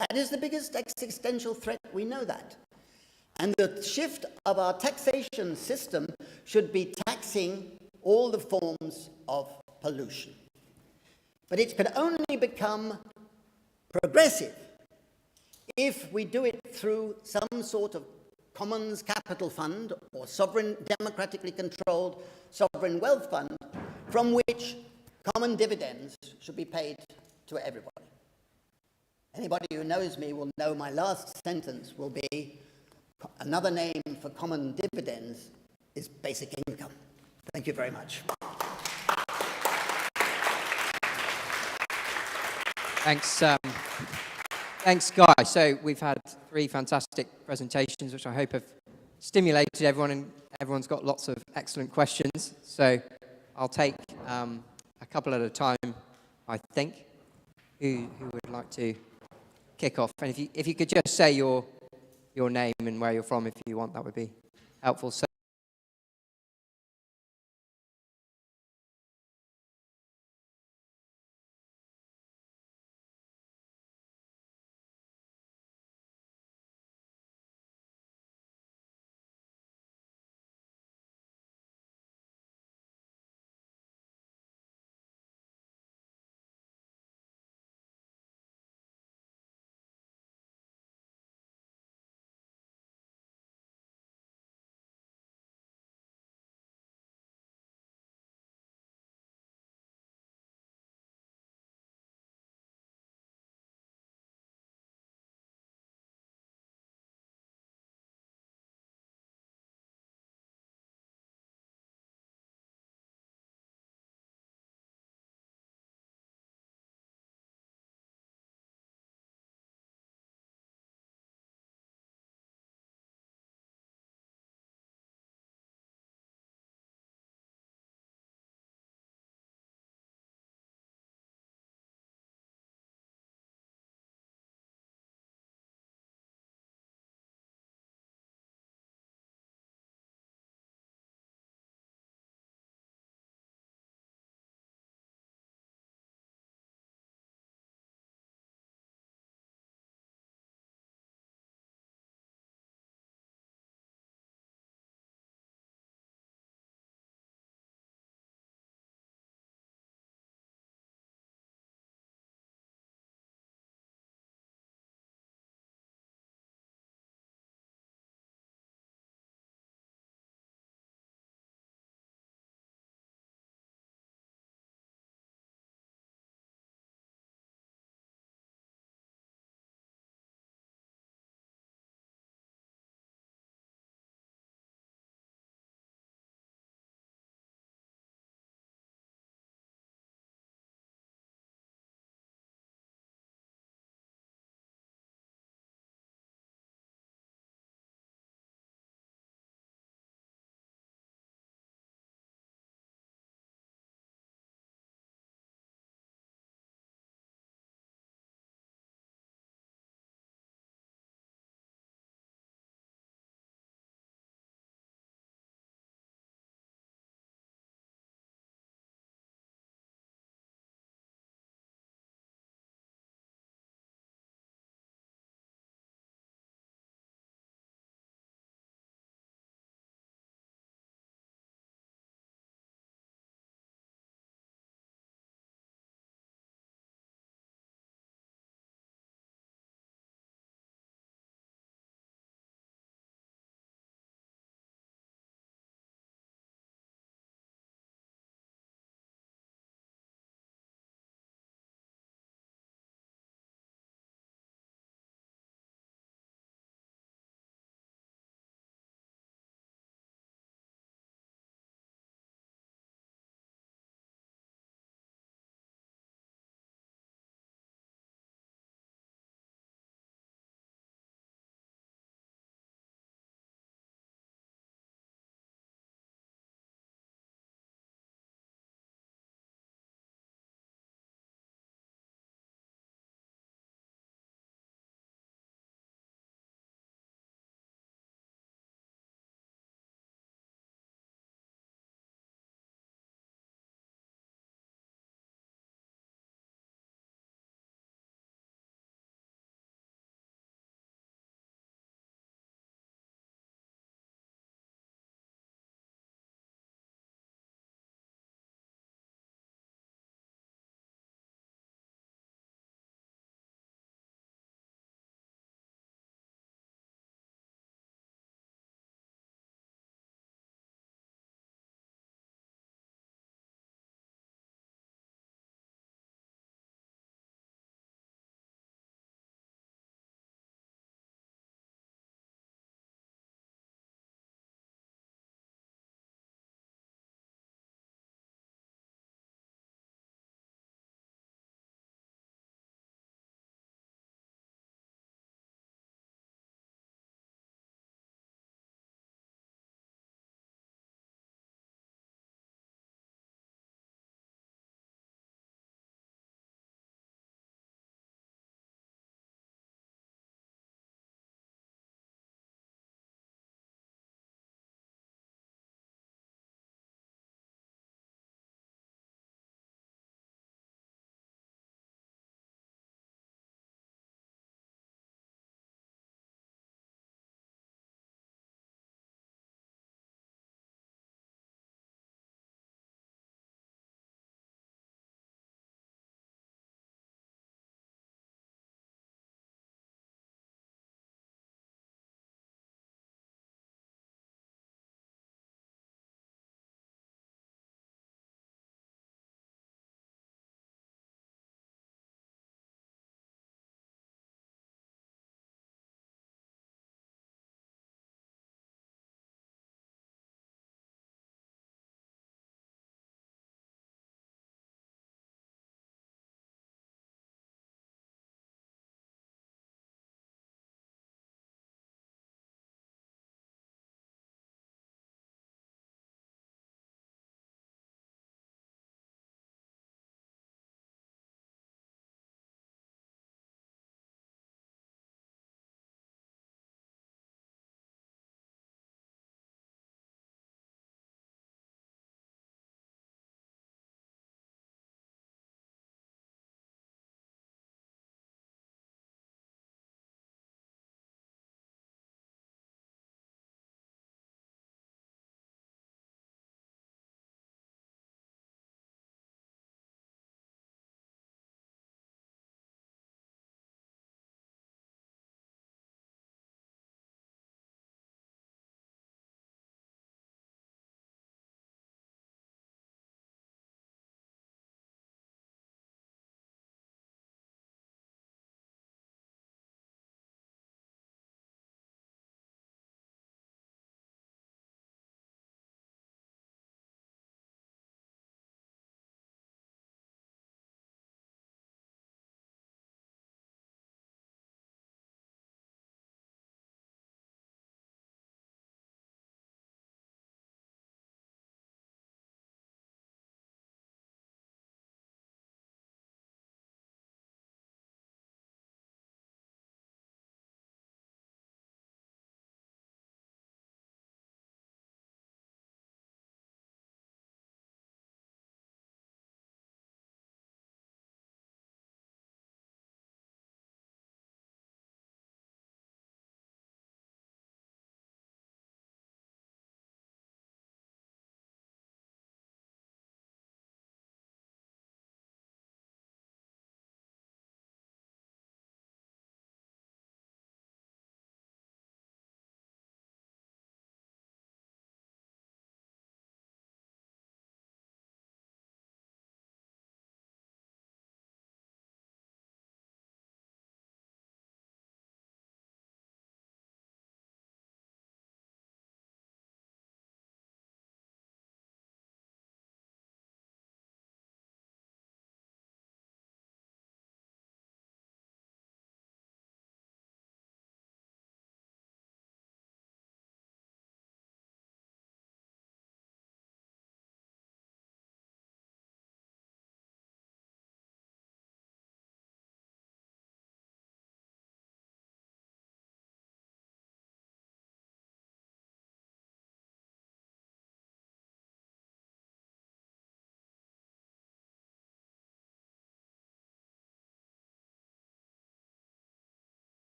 That is the biggest existential threat, we know that. And the shift of our taxation system should be taxing all the forms of pollution. But it can only become progressive if we do it through some sort of commons capital fund or sovereign, democratically controlled sovereign wealth fund from which common dividends should be paid to everybody. Anybody who knows me will know my last sentence will be another name for common dividends is basic income. Thank you very much. Thanks, Guy. So we've had 3 fantastic presentations, which I hope have stimulated everyone, and everyone's got lots of excellent questions. So I'll take a couple at a time, I think. Who would like to kick off? And if you could just say your name and where you're from, if you want, that would be helpful. So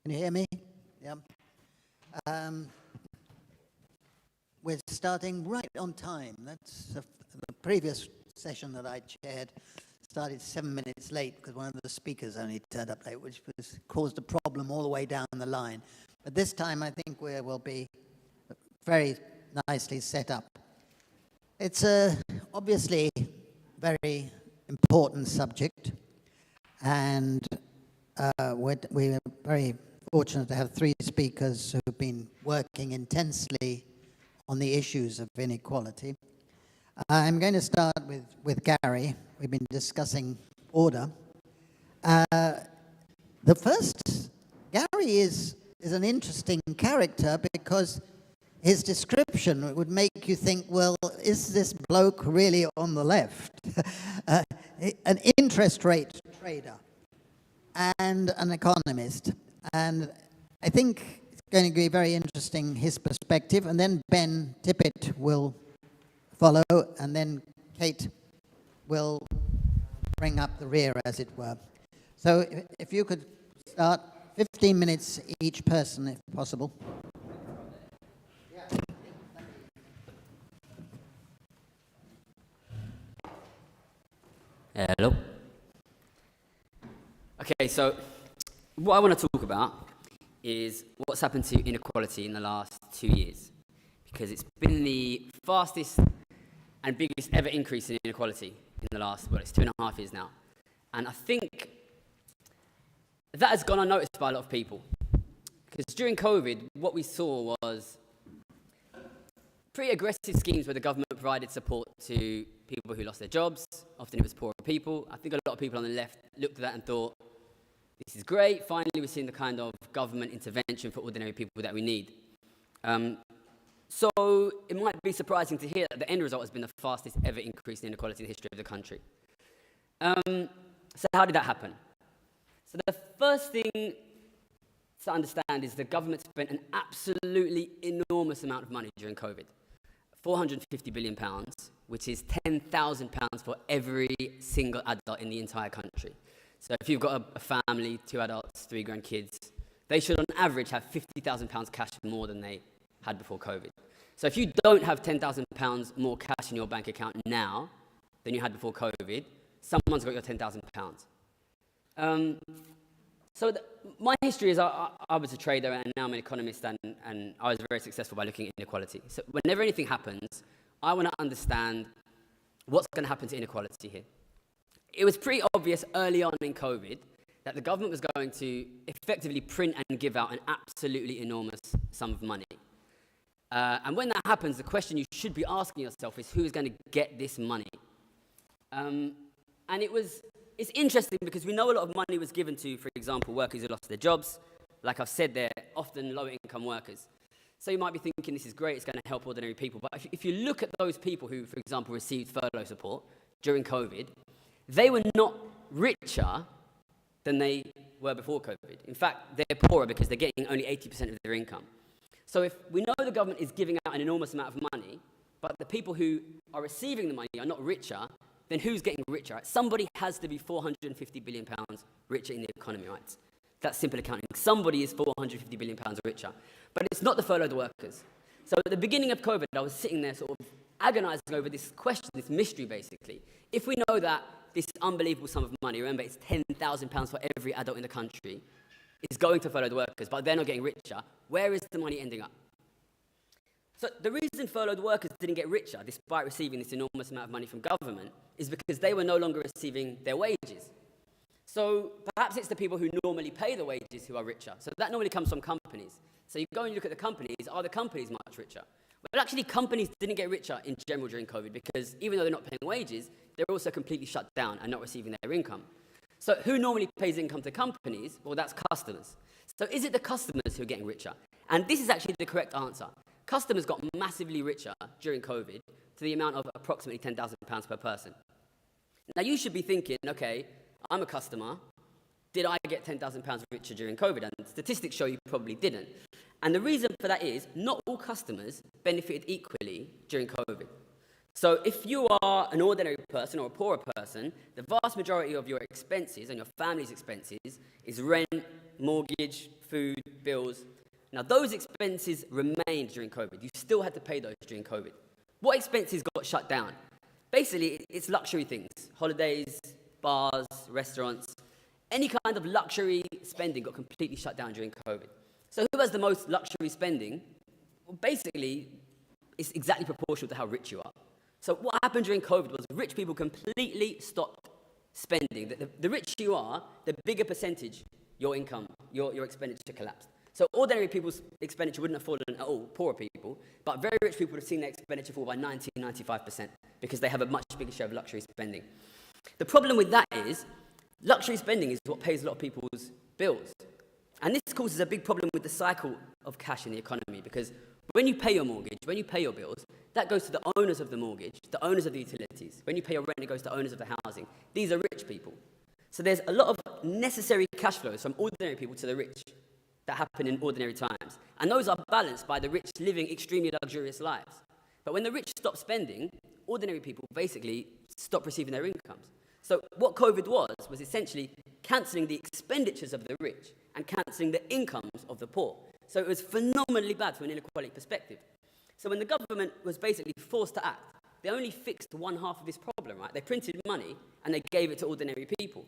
Can you hear me? Yeah. We're starting right on time. That's the previous session that I chaired started 7 minutes late because one of the speakers only turned up late, which caused a problem all the way down the line. But this time I think we will be very nicely set up. It's obviously very important subject, and we're very fortunate to have three speakers who've been working intensely on the issues of inequality. I'm going to start with Gary. We've been discussing order. The first, Gary is an interesting character because his description would make you think, well, is this bloke really on the left? An interest rate trader and an economist. And I think it's going to be very interesting, his perspective. And then Ben Tippett will follow, and then Kate will bring up the rear, as it were. So if you could start 15 minutes each person, if possible. Hello. Okay, so what I want to talk about is what's happened to inequality in the last 2 years, because it's been the fastest and biggest ever increase in inequality in the last, well, it's 2.5 years now. And I think that has gone unnoticed by a lot of people, because during COVID, what we saw was pretty aggressive schemes where the government provided support to people who lost their jobs. Often it was poorer people. I think a lot of people on the left looked at that and thought, this is great, finally we're seeing the kind of government intervention for ordinary people that we need. So it might be surprising to hear that the end result has been the fastest ever increase in inequality in the history of the country. So how did that happen? So the first thing to understand is the government spent an absolutely enormous amount of money during COVID. £450 billion, which is £10,000 for every single adult in the entire country. So if you've got a family, 2 adults, 3 grandkids, they should on average have £50,000 cash more than they had before COVID. So if you don't have £10,000 more cash in your bank account now than you had before COVID, someone's got your £10,000. My history is I was a trader and now I'm an economist, and I was very successful by looking at inequality. So whenever anything happens, I want to understand what's going to happen to inequality here. It was pretty obvious early on in COVID that the government was going to effectively print and give out an absolutely enormous sum of money. And when that happens, the question you should be asking yourself is, who's going to get this money? And it's interesting because we know a lot of money was given to, for example, workers who lost their jobs. Like I've said, they're often low-income workers. So you might be thinking, this is great, it's going to help ordinary people. But if you look at those people who, for example, received furlough support during COVID, they were not richer than they were before COVID. In fact, they're poorer because they're getting only 80% of their income. So if we know the government is giving out an enormous amount of money, but the people who are receiving the money are not richer, then who's getting richer? Somebody has to be £450 billion richer in the economy, right? That's simple accounting. Somebody is £450 billion richer. But it's not the furloughed workers. So at the beginning of COVID, I was sitting there sort of agonizing over this question, this mystery, basically. If we know that this unbelievable sum of money, remember it's £10,000 for every adult in the country, is going to furloughed workers, but they're not getting richer, where is the money ending up? So the reason furloughed workers didn't get richer, despite receiving this enormous amount of money from government, is because they were no longer receiving their wages. So perhaps it's the people who normally pay the wages who are richer. So that normally comes from companies. So you go and look at the companies, are the companies much richer? Well, actually, companies didn't get richer in general during COVID because even though they're not paying wages, they're also completely shut down and not receiving their income. So who normally pays income to companies? Well, that's customers. So is it the customers who are getting richer? And this is actually the correct answer. Customers got massively richer during COVID to the amount of approximately £10,000 per person. Now, you should be thinking, okay, I'm a customer. Did I get £10,000 richer during COVID? And statistics show you probably didn't. And the reason for that is not all customers benefited equally during COVID. So if you are an ordinary person or a poorer person, the vast majority of your expenses and your family's expenses is rent, mortgage, food, bills. Now, those expenses remained during COVID. You still had to pay those during COVID. What expenses got shut down? Basically, it's luxury things. Holidays, bars, restaurants. Any kind of luxury spending got completely shut down during COVID. So who has the most luxury spending? Well, basically, it's exactly proportional to how rich you are. So what happened during COVID was rich people completely stopped spending. The richer you are, the bigger percentage your income, your expenditure collapsed. So ordinary people's expenditure wouldn't have fallen at all, poorer people, but very rich people would have seen their expenditure fall by 95% because they have a much bigger share of luxury spending. The problem with that is luxury spending is what pays a lot of people's bills. And this causes a big problem with the cycle of cash in the economy, because when you pay your mortgage, when you pay your bills, that goes to the owners of the mortgage, the owners of the utilities. When you pay your rent, it goes to owners of the housing. These are rich people. So there's a lot of necessary cash flows from ordinary people to the rich that happen in ordinary times. And those are balanced by the rich living extremely luxurious lives. But when the rich stop spending, ordinary people basically stop receiving their incomes. So what COVID was essentially cancelling the expenditures of the rich and cancelling the incomes of the poor. So it was phenomenally bad from an inequality perspective. So when the government was basically forced to act, they only fixed one half of this problem, right? They printed money and they gave it to ordinary people.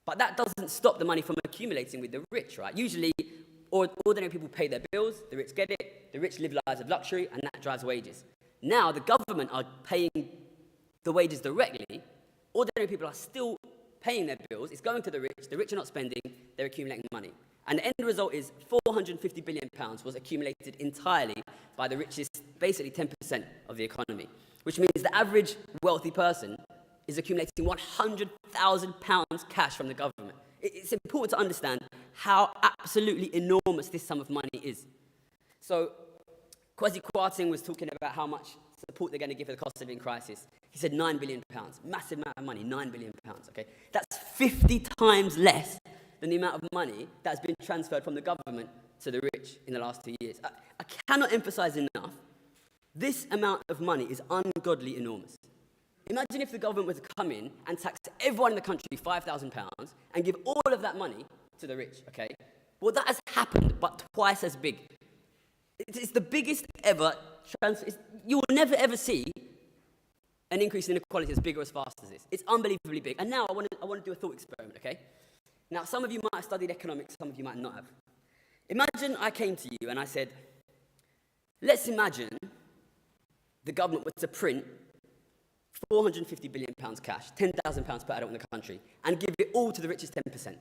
But that doesn't stop the money from accumulating with the rich, right? Usually, ordinary people pay their bills, the rich get it, the rich live lives of luxury, and that drives wages. Now, the government are paying the wages directly. Ordinary people are still paying their bills. It's going to the rich are not spending, they're accumulating money. And the end result is £450 billion was accumulated entirely by the richest, basically 10% of the economy, which means the average wealthy person is accumulating £100,000 cash from the government. It's important to understand how absolutely enormous this sum of money is. So, Kwasi Kwarteng was talking about how much support they're going to give for the cost of living crisis. He said £9 billion, massive amount of money, £9 billion, okay? That's 50 times less than the amount of money that's been transferred from the government to the rich in the last 2 years. I cannot emphasize enough, this amount of money is ungodly enormous. Imagine if the government was to come in and tax everyone in the country £5,000 and give all of that money to the rich, okay? Well, that has happened, but twice as big. It's the biggest ever transfer. You will never ever see an increase in inequality as big or as fast as this. It's unbelievably big. And now I want to do a thought experiment, okay? Now, some of you might have studied economics, some of you might not have. Imagine I came to you and I said, let's imagine the government was to print £450 billion cash, £10,000 per adult in the country, and give it all to the richest 10%.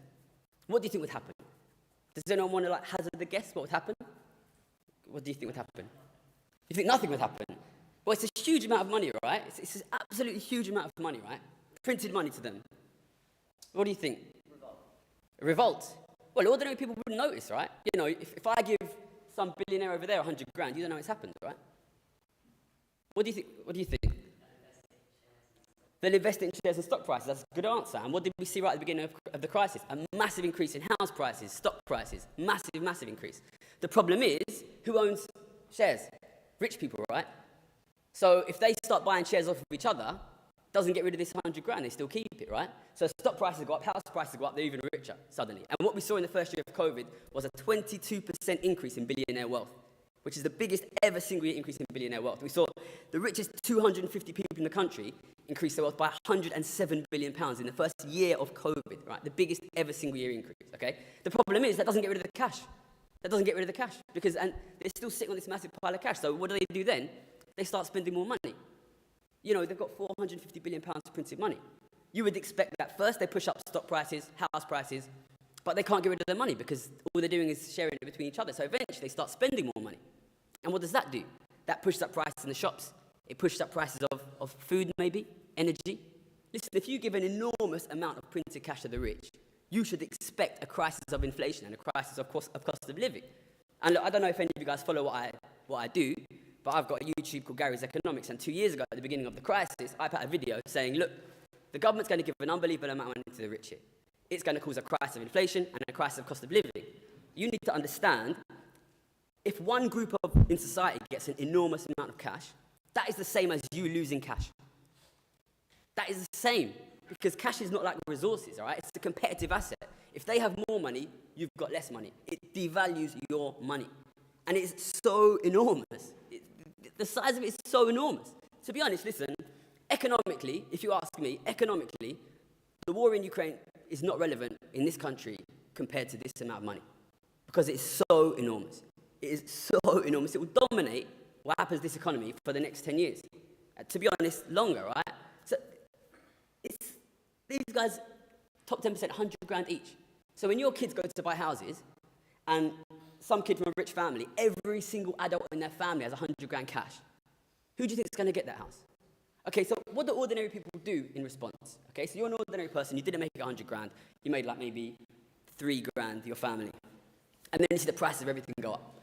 What do you think would happen? Does anyone want to hazard a guess what would happen? What do you think would happen? You think nothing would happen? Well, it's a huge amount of money, right? It's an absolutely huge amount of money, right? Printed money to them. What do you think? Revolt. Well, ordinary people wouldn't notice, right? You know, if I give some billionaire over there 100 grand, you don't know it's happened, right? What do you think? They'll invest in shares and stock prices. That's a good answer. And what did we see right at the beginning of the crisis? A massive increase in house prices, stock prices. Massive, massive increase. The problem is, who owns shares? Rich people, right? So if they start buying shares off of each other, doesn't get rid of this 100 grand, they still keep it, right? So stock prices go up, house prices go up, they're even richer suddenly. And what we saw in the first year of COVID was a 22% increase in billionaire wealth, which is the biggest ever single year increase in billionaire wealth. We saw the richest 250 people in the country increase their wealth by £107 billion in the first year of COVID, right? The biggest ever single year increase, okay? The problem is that doesn't get rid of the cash. That doesn't get rid of the cash and they're still sitting on this massive pile of cash. So what do then? They start spending more money. You know, they've got £450 billion printed money. You would expect that first they push up stock prices, house prices, but they can't get rid of their money because all they're doing is sharing it between each other. So eventually they start spending more money. And what does that do? That pushes up prices in the shops. It pushes up prices of food maybe, energy. Listen, if you give an enormous amount of printed cash to the rich, you should expect a crisis of inflation and a crisis of cost of living. And look, I don't know if any of you guys follow what I do, but I've got a YouTube called Gary's Economics, and 2 years ago, at the beginning of the crisis, I put a video saying, look, the government's going to give an unbelievable amount of money to the rich here. It's going to cause a crisis of inflation and a crisis of cost of living. You need to understand, if one group in society gets an enormous amount of cash, that is the same as you losing cash. That is the same, because cash is not like resources, all right? It's a competitive asset. If they have more money, you've got less money. It devalues your money. And it's so enormous. The size of it is so enormous. To be honest, listen, economically, if you ask me, economically, the war in Ukraine is not relevant in this country compared to this amount of money. Because it's so enormous. It is so enormous. It will dominate what happens to this economy for the next 10 years. To be honest, longer, right? So these guys, top 10%, 100 grand each. So when your kids go to buy houses, and some kid from a rich family, every single adult in their family has 100 grand cash. Who do you think is going to get that house? Okay, so what do ordinary people do in response? Okay, so you're an ordinary person, you didn't make 100 grand, you made like maybe 3 grand, your family. And then you see the prices of everything go up.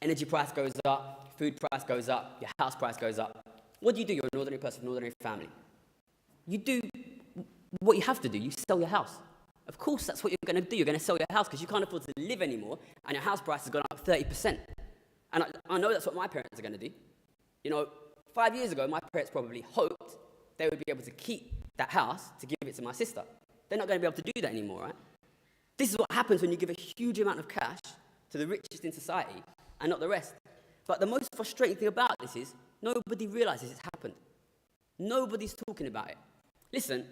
Energy price goes up, food price goes up, your house price goes up. What do? You're an ordinary person, an ordinary family. You do what you have to do, you sell your house. Of course, that's what you're going to do. You're going to sell your house because you can't afford to live anymore, and your house price has gone up 30%. And I know that's what my parents are going to do. You know, 5 years ago, my parents probably hoped they would be able to keep that house to give it to my sister. They're not going to be able to do that anymore, right? This is what happens when you give a huge amount of cash to the richest in society and not the rest. But the most frustrating thing about this is nobody realizes it's happened. Nobody's talking about it. Listen,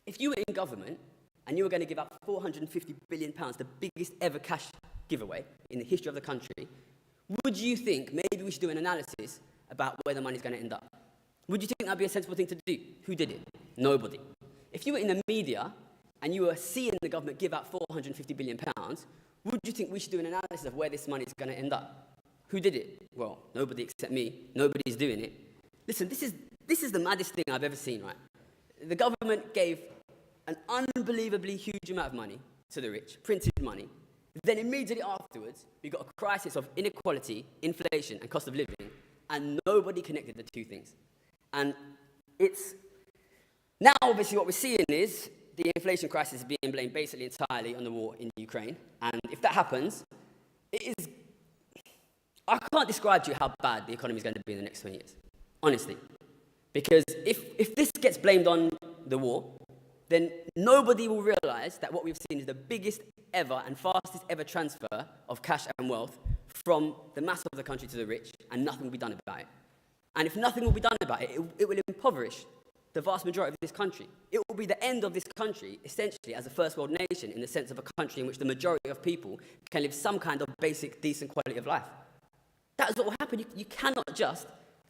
if you were in government and you were going to give out £450 billion, the biggest ever cash giveaway in the history of the country, would you think maybe we should do an analysis about where the money's going to end up? Would you think that would be a sensible thing to do? Who did it? Nobody. If you were in the media and you were seeing the government give out £450 billion, would you think we should do an analysis of where this money is going to end up? Who did it? Well, nobody except me. Nobody's doing it. Listen, this is the maddest thing I've ever seen, right? The government gave an unbelievably huge amount of money to the rich, printed money. Then immediately afterwards, we got a crisis of inequality, inflation, and cost of living, and nobody connected the two things. And it's now obviously what we're seeing is the inflation crisis is being blamed basically entirely on the war in Ukraine. And if that happens, I can't describe to you how bad the economy is going to be in the next 20 years, honestly. Because if this gets blamed on the war, then nobody will realize that what we've seen is the biggest ever and fastest ever transfer of cash and wealth from the mass of the country to the rich, and nothing will be done about it. And if nothing will be done about it, it will impoverish the vast majority of this country. It will be the end of this country, essentially, as a first world nation, in the sense of a country in which the majority of people can live some kind of basic, decent quality of life. That is what will happen. You cannot just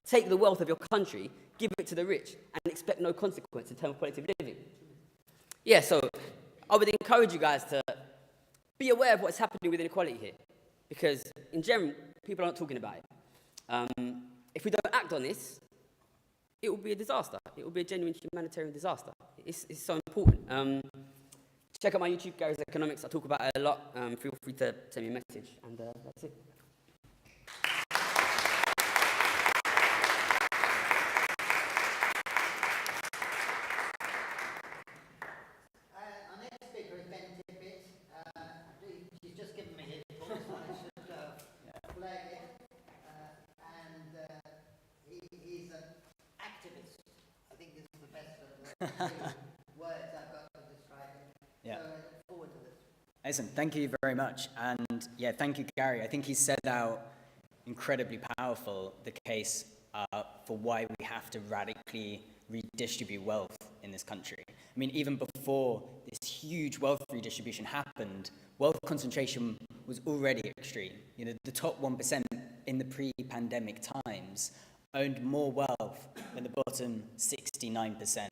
take the wealth of your country, give it to the rich, and expect no consequence in terms of quality of living. Yeah, so I would encourage you guys to be aware of what's happening with inequality here, because in general, people aren't talking about it. If we don't act on this, it will be a disaster. It will be a genuine humanitarian disaster. It's so important. Check out my YouTube, Gary's Economics. I talk about it a lot. Feel free to send me a message, and that's it. Words I've got to describe it. Yeah. So I look forward to this. Excellent. Thank you very much. And yeah, thank you, Gary. I think he set out incredibly powerful the case for why we have to radically redistribute wealth in this country. I mean, even before this huge wealth redistribution happened, wealth concentration was already extreme. You know, the top 1% in the pre-pandemic times owned more wealth than the bottom 69%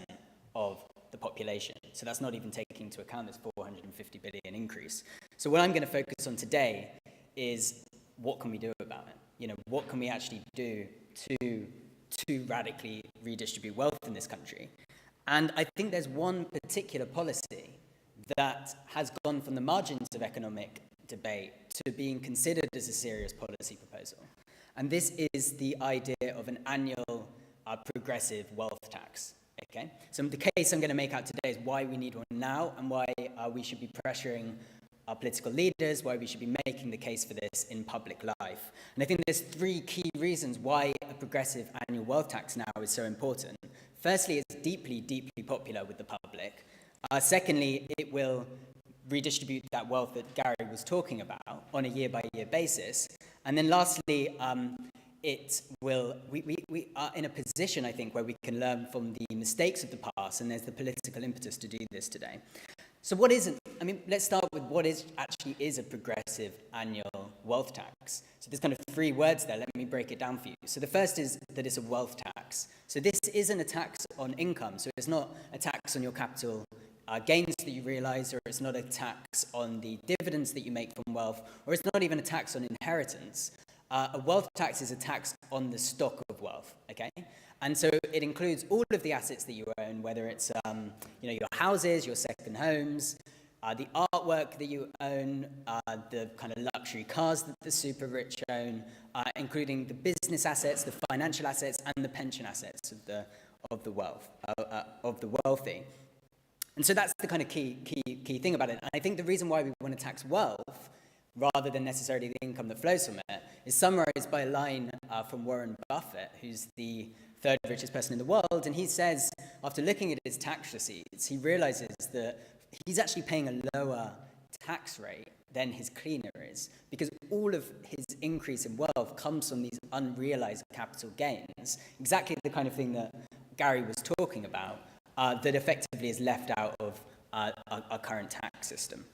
of the population. So that's not even taking into account this 450 billion increase. So what I'm going to focus on today is what can we do about it? You know, what can we actually do to radically redistribute wealth in this country? And I think there's one particular policy that has gone from the margins of economic debate to being considered as a serious policy proposal. And this is the idea of an annual progressive wealth tax. Okay? So the case I'm going to make out today is why we need one now and why we should be pressuring our political leaders, why we should be making the case for this in public life. And I think there's three key reasons why a progressive annual wealth tax now is so important. Firstly, it's deeply, deeply popular with the public. Secondly, it will redistribute that wealth that Gary was talking about on a year-by-year basis. And then lastly, we are in a position, I think, where we can learn from the mistakes of the past, and there's the political impetus to do this today. So what isn't? I mean, let's start with what actually is a progressive annual wealth tax. So there's kind of 3 words there. Let me break it down for you. So the first is that it's a wealth tax. So this isn't a tax on income. So it's not a tax on your capital gains that you realize, or it's not a tax on the dividends that you make from wealth, or it's not even a tax on inheritance. A wealth tax is a tax on the stock of wealth, okay? And so it includes all of the assets that you own, whether it's your houses, your second homes, the artwork that you own, the kind of luxury cars that the super rich own, including the business assets, the financial assets, and the pension assets of the wealthy. And so that's the kind of key thing about it. And I think the reason why we want to tax wealth, rather than necessarily the income that flows from it, is summarized by a line from Warren Buffett, who's the 3rd richest person in the world. And he says, after looking at his tax receipts, he realizes that he's actually paying a lower tax rate than his cleaner is, because all of his increase in wealth comes from these unrealized capital gains, exactly the kind of thing that Gary was talking about, that effectively is left out of our current tax system.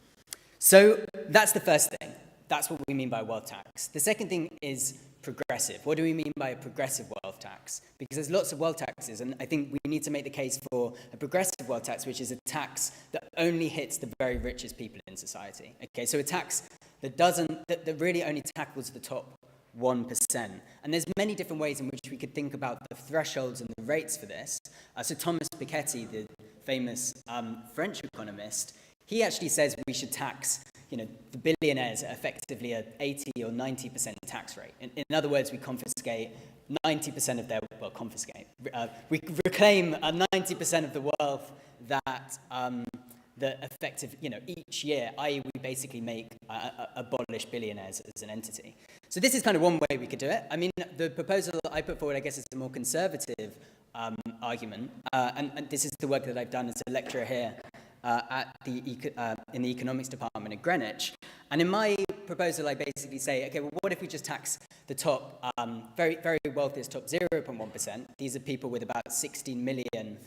So that's the first thing. That's what we mean by wealth tax. The second thing is progressive. What do we mean by a progressive wealth tax? Because there's lots of wealth taxes, and I think we need to make the case for a progressive wealth tax, which is a tax that only hits the very richest people in society. Okay, so a tax that really only tackles the top 1%. And there's many different ways in which we could think about the thresholds and the rates for this. So Thomas Piketty, the famous French economist, he actually says we should tax, the billionaires at effectively an 80 or 90% tax rate. In other words, we confiscate 90% of their, we reclaim 90% of the wealth that effective, each year, i.e. we basically abolish billionaires as an entity. So this is kind of one way we could do it. I mean, the proposal I put forward, I guess, is a more conservative argument, and this is the work that I've done as a lecturer here in the economics department at Greenwich. And in my proposal, I basically say, okay, well, what if we just tax the top, very, very wealthiest top 0.1%? These are people with about 16 million,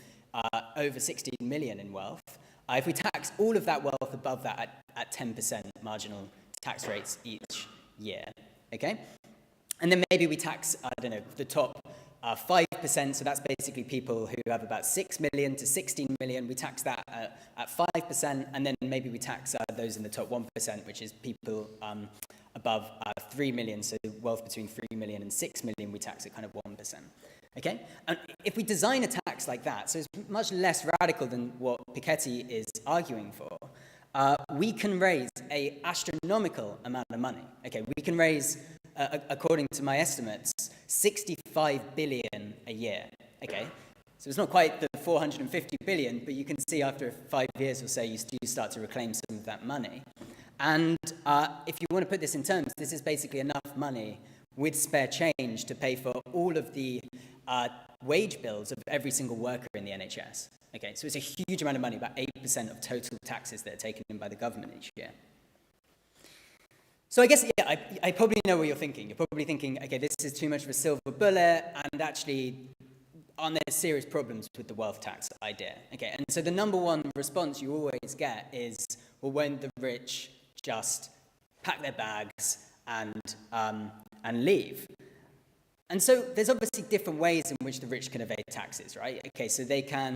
over 16 million in wealth. If we tax all of that wealth above that at 10% marginal tax rates each year, okay? And then maybe we tax, the top 5%, so that's basically people who have about 6 million to 16 million. We tax that at 5%, and then maybe we tax those in the top 1%, which is people above 3 million, so wealth between 3 million and 6 million, we tax at kind of 1%. Okay? And if we design a tax like that, so it's much less radical than what Piketty is arguing for, we can raise an astronomical amount of money. Okay, we can raise, according to my estimates, 65 billion a year. Okay, so it's not quite the 450 billion, but you can see after 5 years or so, you start to reclaim some of that money. And if you want to put this in terms, this is basically enough money with spare change to pay for all of the wage bills of every single worker in the NHS. Okay, so it's a huge amount of money, about 8% of total taxes that are taken in by the government each year. So I guess, yeah, I probably know what you're thinking. You're probably thinking, okay, this is too much of a silver bullet, and actually, are there serious problems with the wealth tax idea? Okay, and so the number one response you always get is, well, won't the rich just pack their bags and leave? And so there's obviously different ways in which the rich can evade taxes, right? Okay, so they can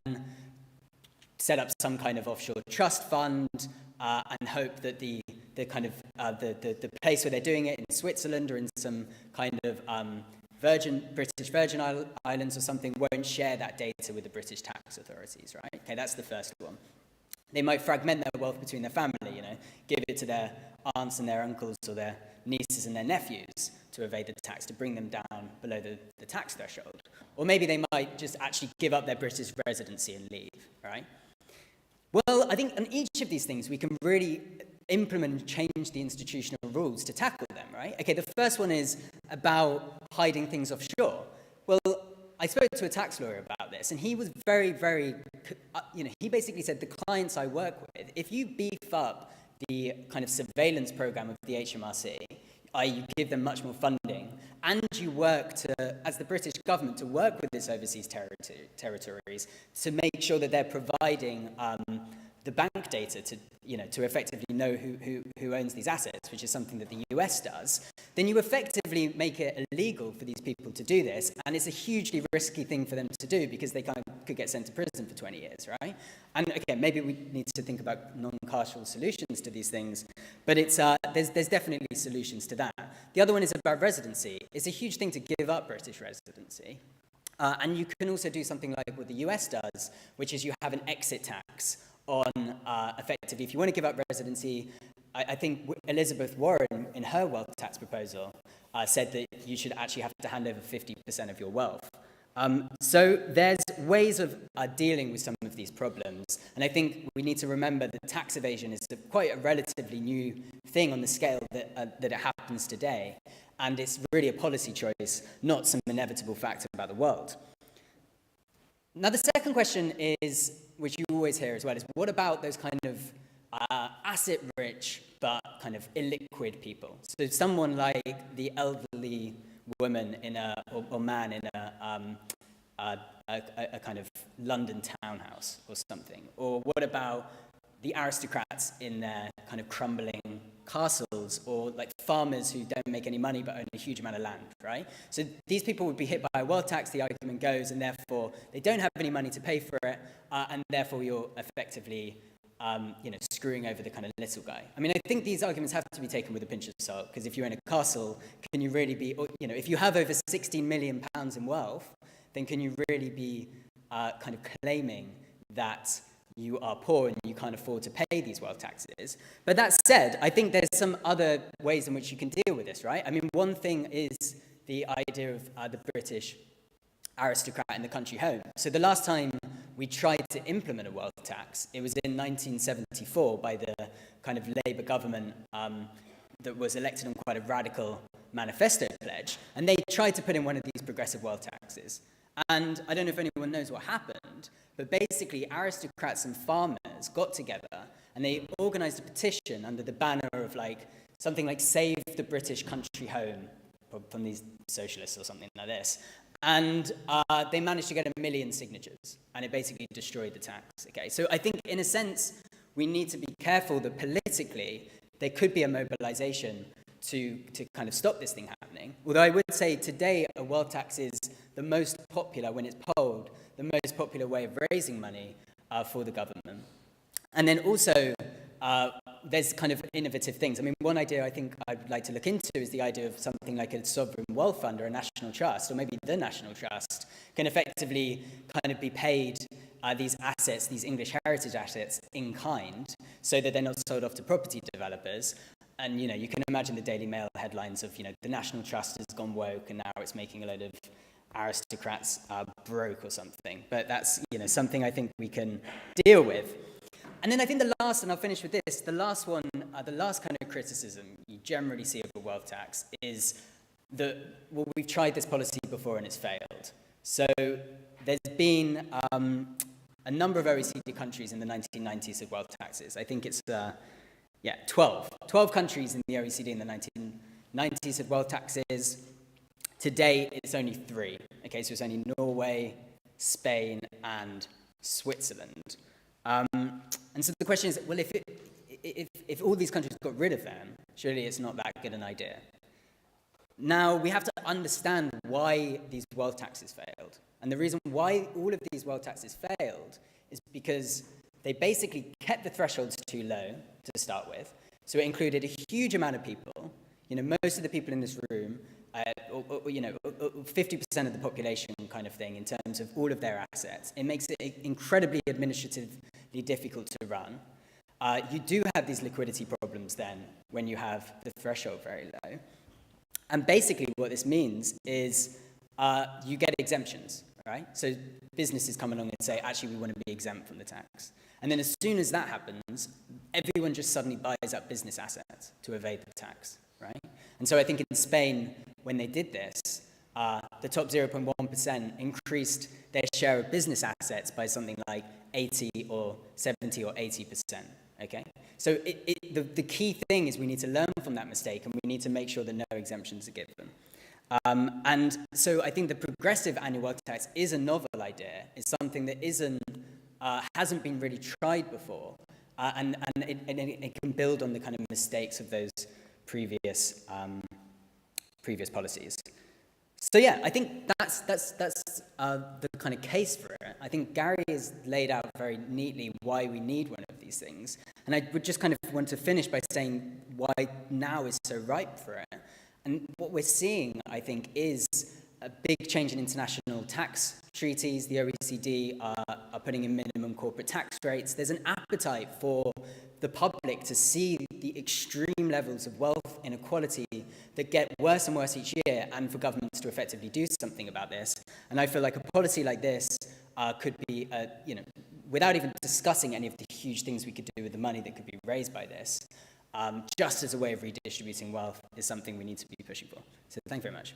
set up some kind of offshore trust fund and hope that the place where they're doing it in Switzerland or in some kind of British Virgin Islands or something won't share that data with the British tax authorities, right? Okay, that's the first one. They might fragment their wealth between their family, give it to their aunts and their uncles or their nieces and their nephews to evade the tax, to bring them down below the tax threshold. Or maybe they might just actually give up their British residency and leave, right? Well, I think on each of these things, we can really implement and change the institutional rules to tackle them, right? Okay, the first one is about hiding things offshore. Well, I spoke to a tax lawyer about this, and he was very, very, he basically said, the clients I work with, if you beef up the kind of surveillance program of the HMRC, i.e. you give them much more funding, and you work to, as the British government, to work with its overseas territories to make sure that they're providing the bank data to effectively know who owns these assets, which is something that the US does, then you effectively make it illegal for these people to do this, and it's a hugely risky thing for them to do because they could get sent to prison for 20 years, right? And again, maybe we need to think about non-carceral solutions to these things, but it's there's definitely solutions to that. The other one is about residency. It's a huge thing to give up British residency. And you can also do something like what the US does, which is you have an exit tax on, effectively, if you want to give up residency, I think Elizabeth Warren, in her wealth tax proposal, said that you should actually have to hand over 50% of your wealth. So there's ways of dealing with some of these problems, and I think we need to remember that tax evasion is quite a relatively new thing on the scale that it happens today, and it's really a policy choice, not some inevitable fact about the world. Now, the second question is, which you always hear as well, is what about those kind of asset-rich but kind of illiquid people? So someone like the elderly woman or man in a kind of London townhouse or something? Or what about the aristocrats in their kind of crumbling castles, or like farmers who don't make any money but own a huge amount of land, right? So these people would be hit by a wealth tax, the argument goes, and therefore they don't have any money to pay for it, and therefore you're effectively screwing over the kind of little guy. I mean, I think these arguments have to be taken with a pinch of salt, because if you're in a castle, can you really be, if you have over 16 million pounds in wealth, then can you really be kind of claiming that you are poor and you can't afford to pay these wealth taxes? But that said, I think there's some other ways in which you can deal with this, right? I mean, one thing is the idea of the British aristocrat in the country home. So the last time we tried to implement a wealth tax, it was in 1974 by the kind of Labour government that was elected on quite a radical manifesto pledge, and they tried to put in one of these progressive wealth taxes. And I don't know if anyone knows what happened, but basically aristocrats and farmers got together and they organised a petition under the banner of something like Save the British Country Home from these socialists or something like this. And they managed to get 1 million signatures, and it basically destroyed the tax. Okay, so I think in a sense we need to be careful that politically there could be a mobilisation to kind of stop this thing happening. Although I would say today a wealth tax is the most popular, when it's polled, the most popular way of raising money for the government. And then also there's kind of innovative things. I mean, one idea I think I'd like to look into is the idea of something like a sovereign wealth fund or a national trust, or maybe the national trust, can effectively kind of be paid these assets, these English heritage assets, in kind, so that they're not sold off to property developers. And, you can imagine the Daily Mail headlines of, the National Trust has gone woke and now it's making a load of aristocrats broke or something. But that's, something I think we can deal with. And then I think the last, and I'll finish with this, the last one, the last kind of criticism you generally see of a wealth tax is that, well, we've tried this policy before and it's failed. So there's been a number of OECD countries in the 1990s of wealth taxes. I think it's 12 countries in the OECD in the 1990s had wealth taxes. Today, it's only 3. Okay, so it's only Norway, Spain, and Switzerland. And so the question is, well, if all these countries got rid of them, surely it's not that good an idea. Now, we have to understand why these wealth taxes failed. And the reason why all of these wealth taxes failed is because they basically kept the thresholds too low to start with. So it included a huge amount of people. Most of the people in this room, 50% of the population kind of thing in terms of all of their assets. It makes it incredibly administratively difficult to run. You do have these liquidity problems then when you have the threshold very low. And basically what this means is you get exemptions, right? So businesses come along and say, actually, we want to be exempt from the tax. And then as soon as that happens, everyone just suddenly buys up business assets to evade the tax, right? And so I think in Spain, when they did this, the top 0.1% increased their share of business assets by something like 80 or 70 or 80%. okay? So the key thing is we need to learn from that mistake, and we need to make sure that no exemptions are given. And so I think the progressive annual wealth tax is a novel idea. It's something that hasn't been really tried before, and it can build on the kind of mistakes of those previous policies. So yeah, I think that's the kind of case for it. I think Gary has laid out very neatly why we need one of these things, and I would just kind of want to finish by saying why now is so ripe for it. And what we're seeing, I think, is a big change in international tax treaties. The OECD are putting in minimum corporate tax rates. There's an appetite for the public to see the extreme levels of wealth inequality that get worse and worse each year, and for governments to effectively do something about this. And I feel like a policy like this could be, without even discussing any of the huge things we could do with the money that could be raised by this, just as a way of redistributing wealth, is something we need to be pushing for. So thank you very much.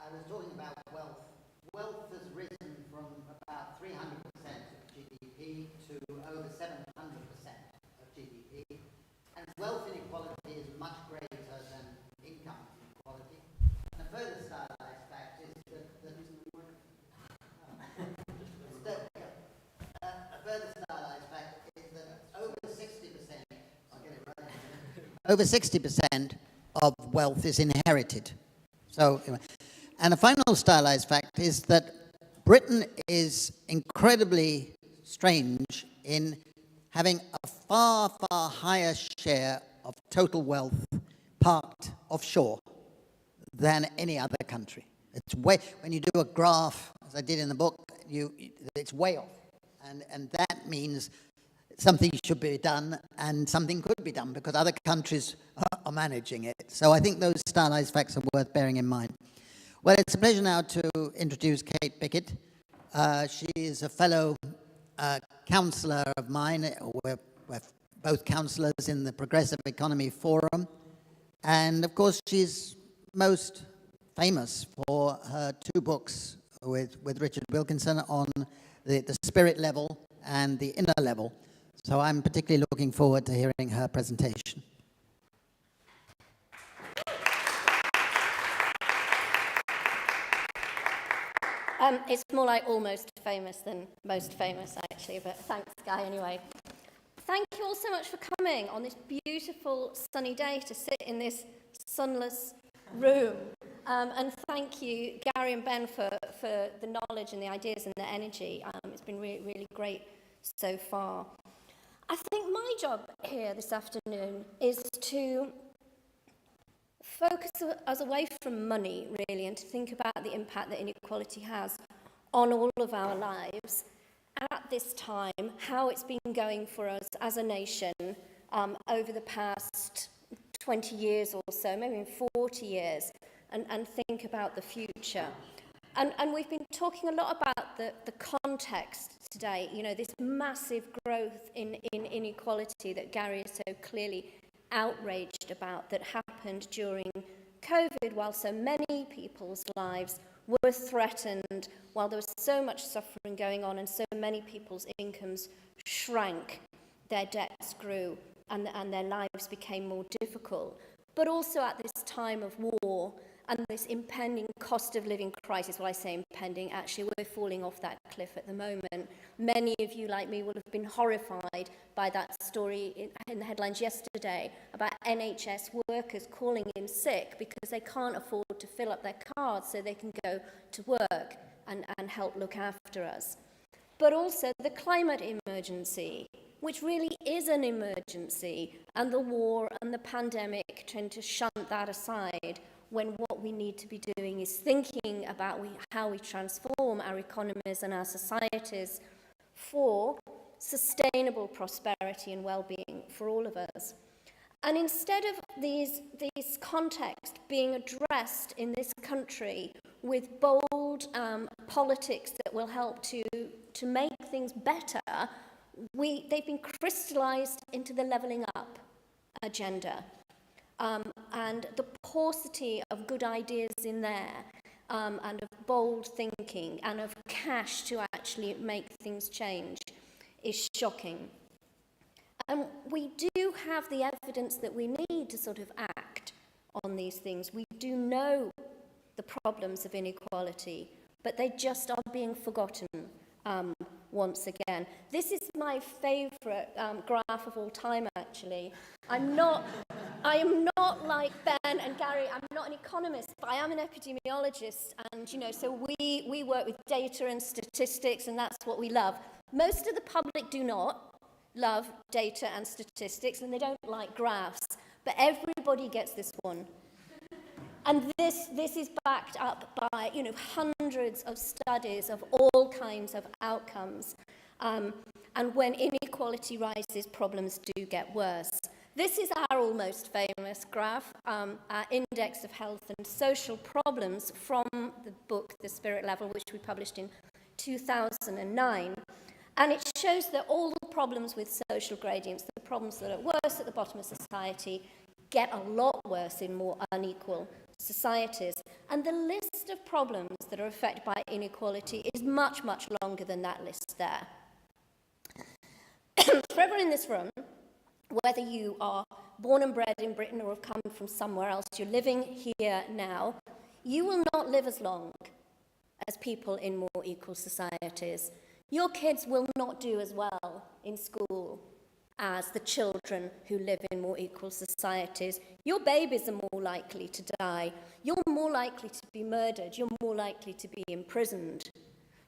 I was talking about wealth. Wealth has risen from about 300% of GDP to over 700% of GDP. And wealth inequality is much greater than income inequality. And a further stylized fact is over 60% of wealth is inherited. So, and a final stylized fact is that Britain is incredibly strange in having a far, far higher share of total wealth parked offshore than any other country. It's way, when you do a graph, as I did in the book, it's way off. And that means something should be done and something could be done because other countries are managing it. So I think those stylized facts are worth bearing in mind. Well, it's a pleasure now to introduce Kate Bickett. She is a fellow councillor of mine. We're both councillors in the Progressive Economy Forum. And of course, she's most famous for her two books with Richard Wilkinson on the spirit level and the inner level. So I'm particularly looking forward to hearing her presentation. It's more like almost famous than most famous, actually, but thanks, Guy, anyway. Thank you all so much for coming on this beautiful sunny day to sit in this sunless room. And thank you, Gary and Ben, for the knowledge and the ideas and the energy. It's been really, really great so far. I think my job here this afternoon is to focus us away from money, really, and to think about the impact that inequality has on all of our lives at this time, how it's been going for us as a nation over the past 20 years or so, maybe 40 years, and think about the future. And we've been talking a lot about the context today, you know, this massive growth in inequality that Gary is so clearly outraged about, that happened during COVID, while so many people's lives were threatened, while there was so much suffering going on and so many people's incomes shrank, their debts grew, and their lives became more difficult. But also at this time of war and this impending cost of living crisis, well, I say impending, actually we're falling off that cliff at the moment. Many of you, like me, will have been horrified by that story in the headlines yesterday about NHS workers calling in sick because they can't afford to fill up their cards so they can go to work and help look after us. But also the climate emergency, which really is an emergency, and the war and the pandemic tend to shunt that aside, when what we need to be doing is thinking about how we transform our economies and our societies for sustainable prosperity and well-being for all of us. And instead of these contexts being addressed in this country with bold politics that will help to make things better, they've been crystallized into the levelling up agenda. and the paucity of good ideas in there, and of bold thinking, and of cash to actually make things change is shocking. And we do have the evidence that we need to sort of act on these things. We do know the problems of inequality, but they just are being forgotten once again. This is my favourite graph of all time, actually. I am not like Ben and Gary, I'm not an economist, but I am an epidemiologist, and, you know, so we work with data and statistics, and that's what we love. Most of the public do not love data and statistics, and they don't like graphs, but everybody gets this one. And this is backed up by, you know, hundreds of studies of all kinds of outcomes. And when inequality rises, problems do get worse. This is our almost famous graph, our Index of Health and Social Problems from the book The Spirit Level, which we published in 2009. And it shows that all the problems with social gradients, the problems that are worse at the bottom of society, get a lot worse in more unequal societies. And the list of problems that are affected by inequality is much, much longer than that list there. For everyone in this room, whether you are born and bred in Britain or have come from somewhere else, you're living here now, you will not live as long as people in more equal societies. Your kids will not do as well in school as the children who live in more equal societies. Your babies are more likely to die. You're more likely to be murdered. You're more likely to be imprisoned.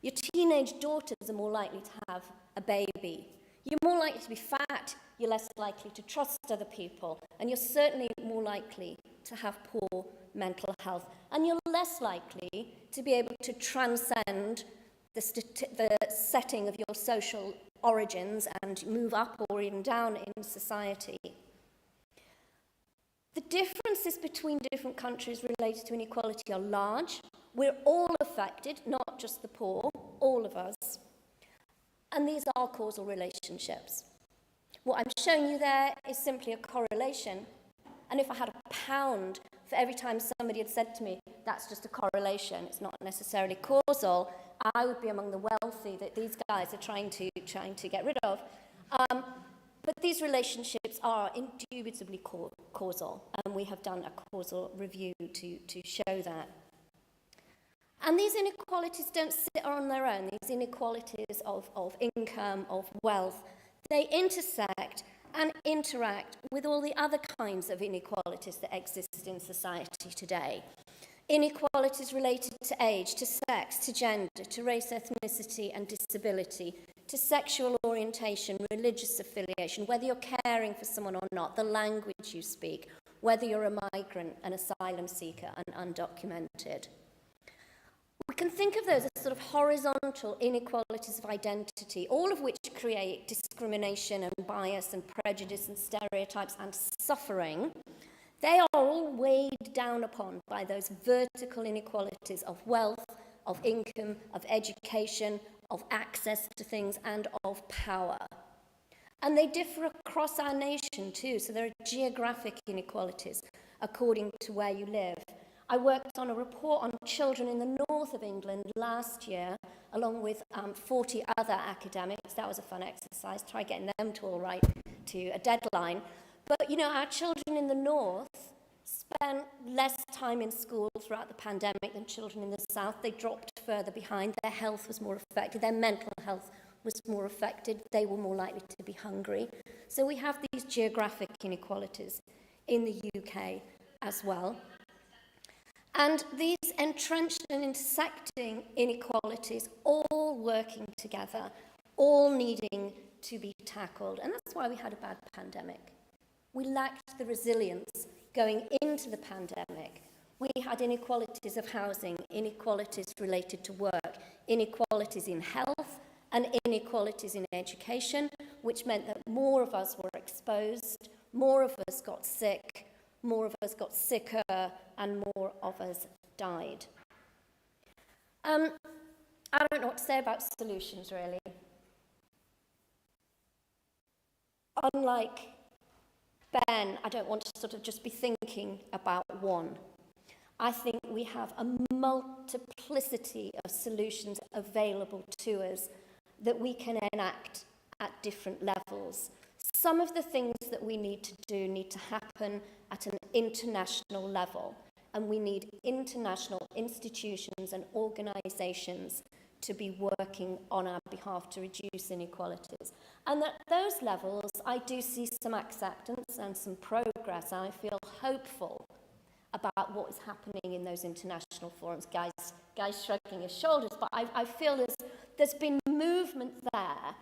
Your teenage daughters are more likely to have a baby. You're more likely to be fat. You're less likely to trust other people. And you're certainly more likely to have poor mental health. And you're less likely to be able to transcend the setting of your social origins and move up or even down in society. The differences between different countries related to inequality are large. We're all affected, not just the poor, all of us. And these are causal relationships. What I'm showing you there is simply a correlation. And if I had a pound for every time somebody had said to me, that's just a correlation, it's not necessarily causal, I would be among the wealthy that these guys are trying to get rid of. But these relationships are indubitably causal, and we have done a causal review to show that. And these inequalities don't sit on their own. These inequalities of income, of wealth, they intersect and interact with all the other kinds of inequalities that exist in society today. Inequalities related to age, to sex, to gender, to race, ethnicity and disability, to sexual orientation, religious affiliation, whether you're caring for someone or not, the language you speak, whether you're a migrant, an asylum seeker and undocumented. We can think of those as sort of horizontal inequalities of identity, all of which create discrimination and bias and prejudice and stereotypes and suffering. They are all weighed down upon by those vertical inequalities of wealth, of income, of education, of access to things, and of power. And they differ across our nation too, so there are geographic inequalities according to where you live. I worked on a report on children in the north of England last year, along with 40 other academics. That was a fun exercise, try getting them to all write to a deadline. But, you know, our children in the north spent less time in school throughout the pandemic than children in the south. They dropped further behind. Their health was more affected. Their mental health was more affected. They were more likely to be hungry. So we have these geographic inequalities in the UK as well. And these entrenched and intersecting inequalities all working together, all needing to be tackled. And that's why we had a bad pandemic. We lacked the resilience going into the pandemic. We had inequalities of housing, inequalities related to work, inequalities in health, and inequalities in education, which meant that more of us were exposed, more of us got sick, more of us got sicker, and more of us died. I don't know what to say about solutions, really. Unlike Ben, I don't want to sort of just be thinking about one. I think we have a multiplicity of solutions available to us that we can enact at different levels. Some of the things that we need to do need to happen at an international level, and we need international institutions and organisations to be working on our behalf to reduce inequalities. And at those levels, I do see some acceptance and some progress, and I feel hopeful about what is happening in those international forums. Guy's shrugging his shoulders, but I feel there's been movement there,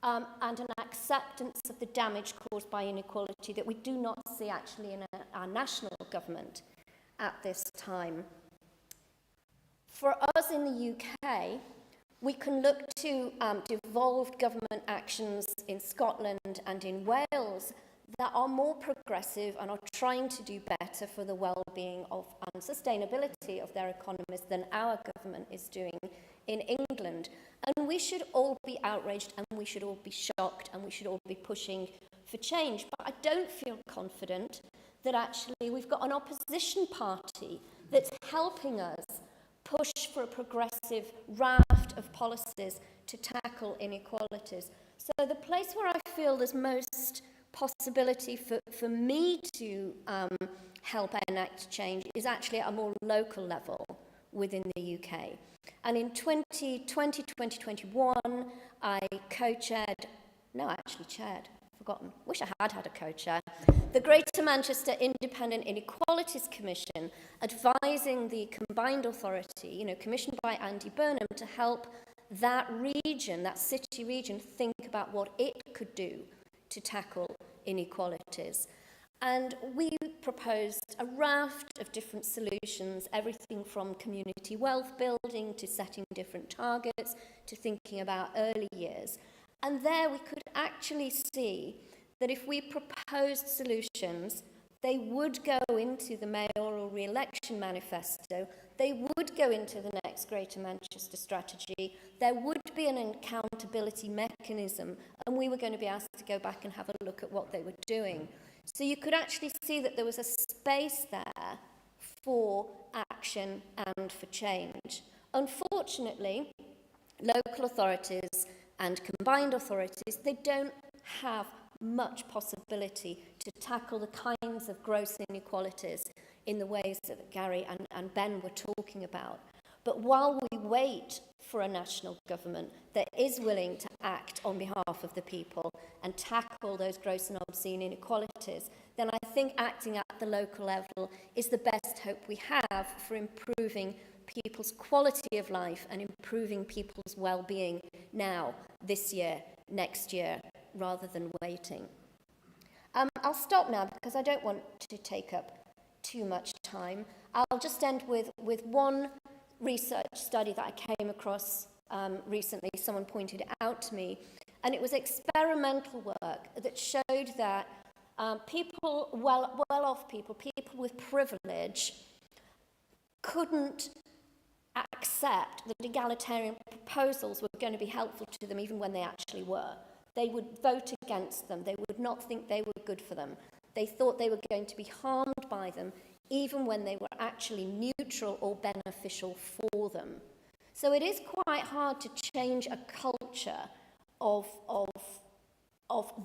and an acceptance of the damage caused by inequality that we do not see actually in our national government at this time. For us in the UK, we can look to devolved government actions in Scotland and in Wales that are more progressive and are trying to do better for the well-being of and sustainability of their economies than our government is doing in England. And we should all be outraged, and we should all be shocked, and we should all be pushing for change. But I don't feel confident that actually we've got an opposition party that's helping us push for a progressive raft of policies to tackle inequalities. So the place where I feel there's most possibility for me to help enact change is actually at a more local level within the UK. And in 2021, I co-chaired, no, I actually chaired, forgotten, wish I had a co-chair, the Greater Manchester Independent Inequalities Commission, advising the combined authority, commissioned by Andy Burnham, to help that region, that city region, think about what it could do to tackle inequalities. And we proposed a raft of different solutions, everything from community wealth building to setting different targets to thinking about early years. And there we could actually see that if we proposed solutions, they would go into the mayoral re-election manifesto, they would go into the next Greater Manchester strategy, there would be an accountability mechanism, and we were going to be asked to go back and have a look at what they were doing. So you could actually see that there was a space there for action and for change. Unfortunately, local authorities and combined authorities, they don't have much possibility to tackle the kinds of gross inequalities in the ways that Gary and Ben were talking about. But while we wait for a national government that is willing to act on behalf of the people and tackle those gross and obscene inequalities, then I think acting at the local level is the best hope we have for improving people's quality of life and improving people's well-being now, this year, next year, rather than waiting. I'll stop now because I don't want to take up too much time. I'll just end with one research study that I came across recently. Someone pointed it out to me, and it was experimental work that showed that people, well-off people with privilege, couldn't accept that egalitarian proposals were going to be helpful to them even when they actually were. They would vote against them. They would not think they were good for them. They thought they were going to be harmed by them even when they were actually neutral or beneficial for them. So it is quite hard to change a culture of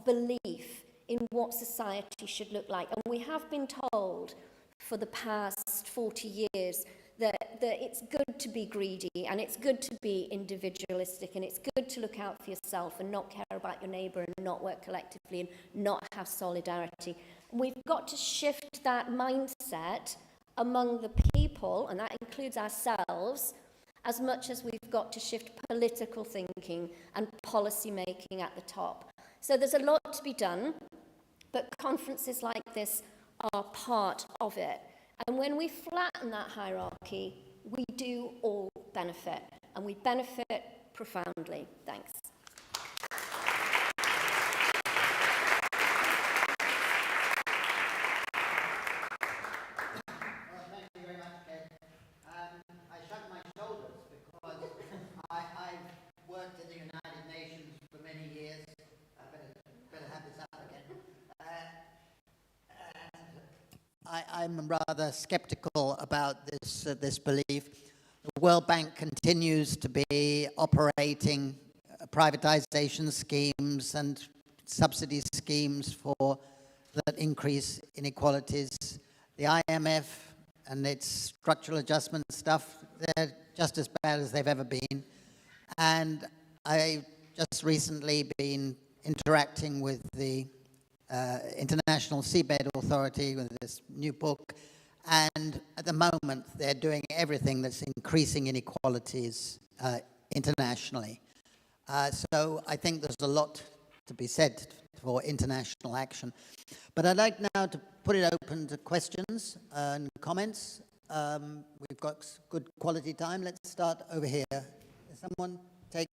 belief in what society should look like. And we have been told for the past 40 years that it's good to be greedy and it's good to be individualistic and it's good to look out for yourself and not care about your neighbour and not work collectively and not have solidarity. We've got to shift that mindset among the people, and that includes ourselves, as much as we've got to shift political thinking and policy making at the top. So there's a lot to be done, but conferences like this are part of it. And when we flatten that hierarchy, we do all benefit, and we benefit profoundly. Thanks. Thank you very much, Ed. I shrug my shoulders because I've worked in the United Nations for many years. I better have this out again. I'm rather skeptical about this belief. The World Bank continues to be operating privatization schemes and subsidy schemes that increase inequalities. The IMF and its structural adjustment stuff, they're just as bad as they've ever been. And I just recently been interacting with the International Seabed Authority with this new book, and at the moment they're doing everything that's increasing inequalities internationally. So I think there's a lot to be said for international action. But I'd like now to put it open to questions and comments. We've got good quality time. Let's start over here. Is someone take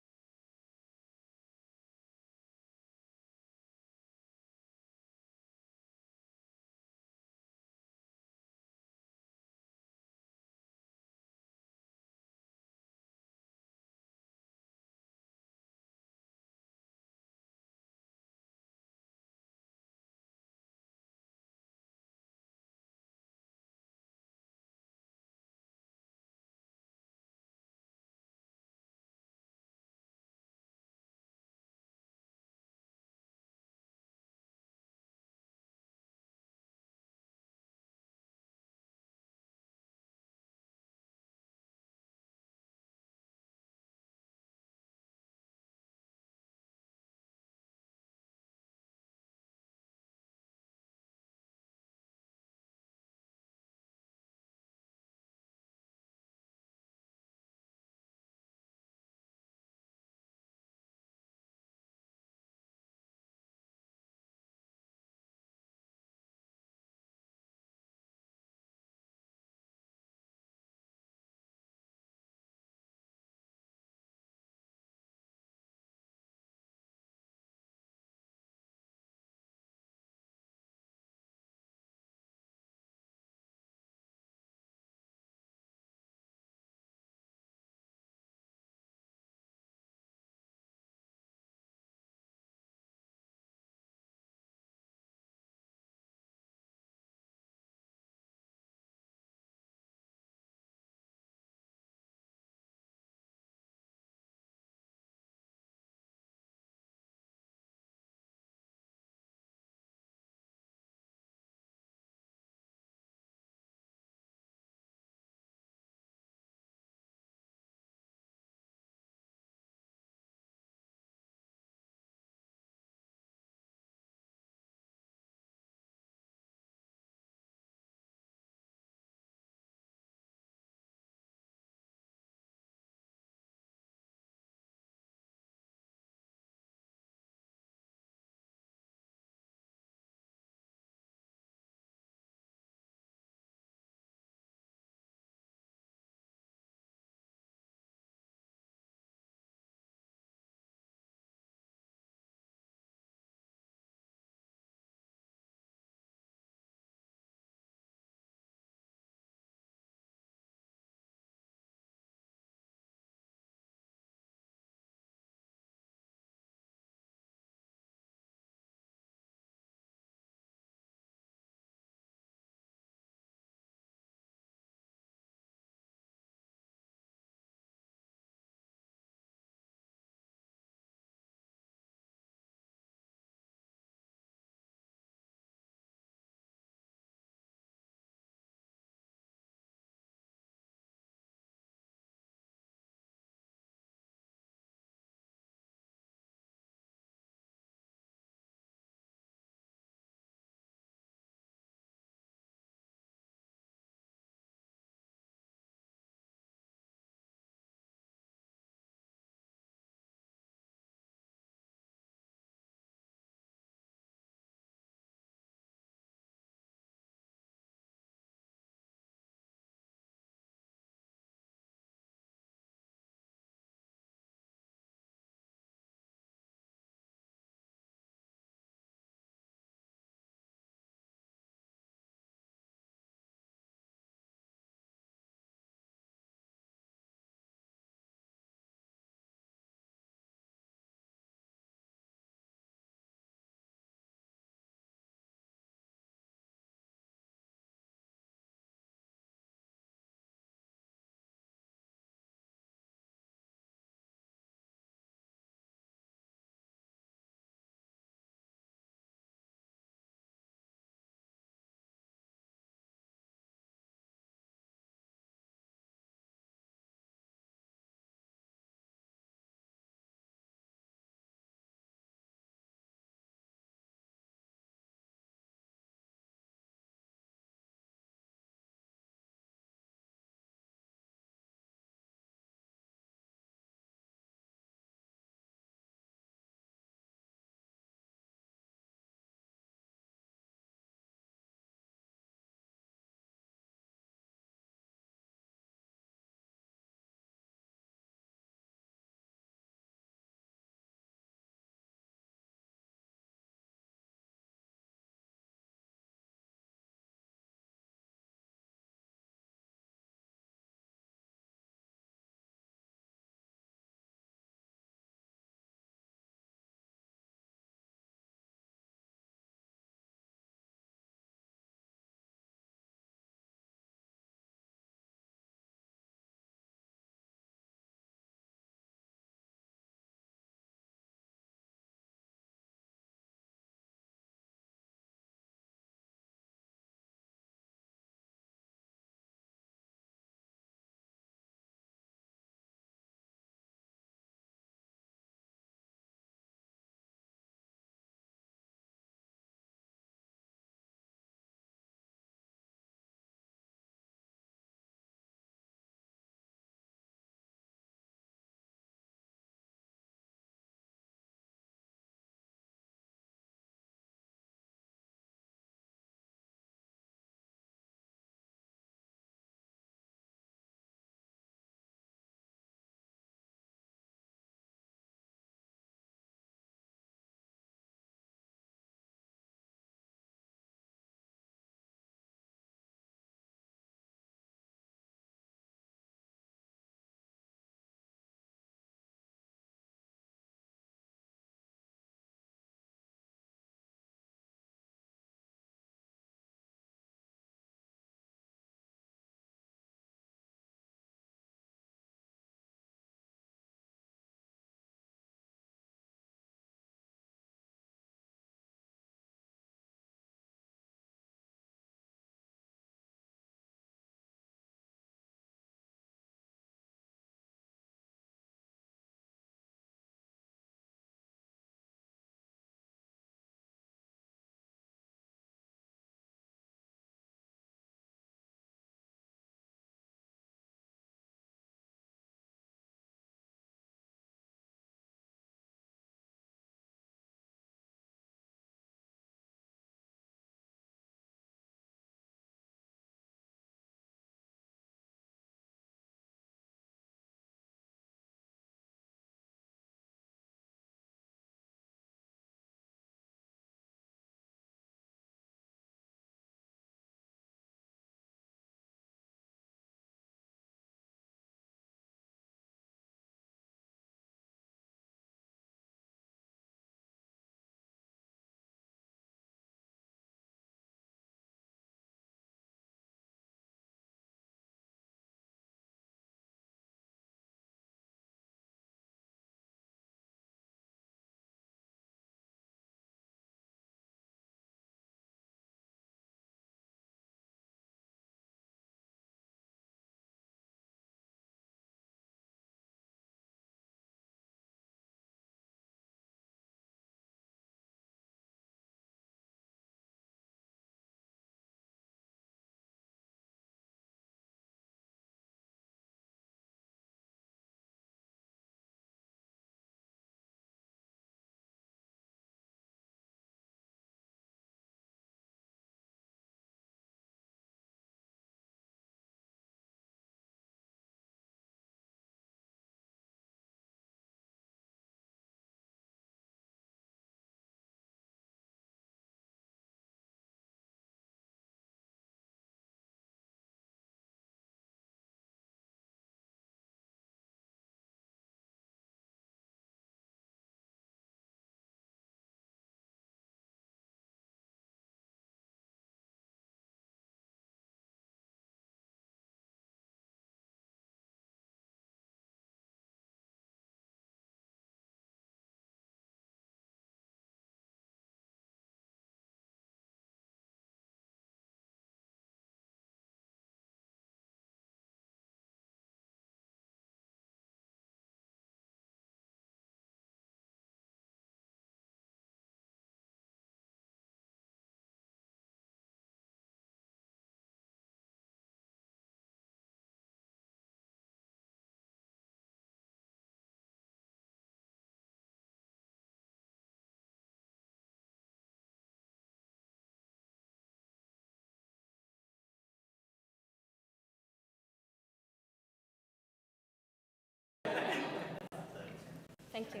Thank you.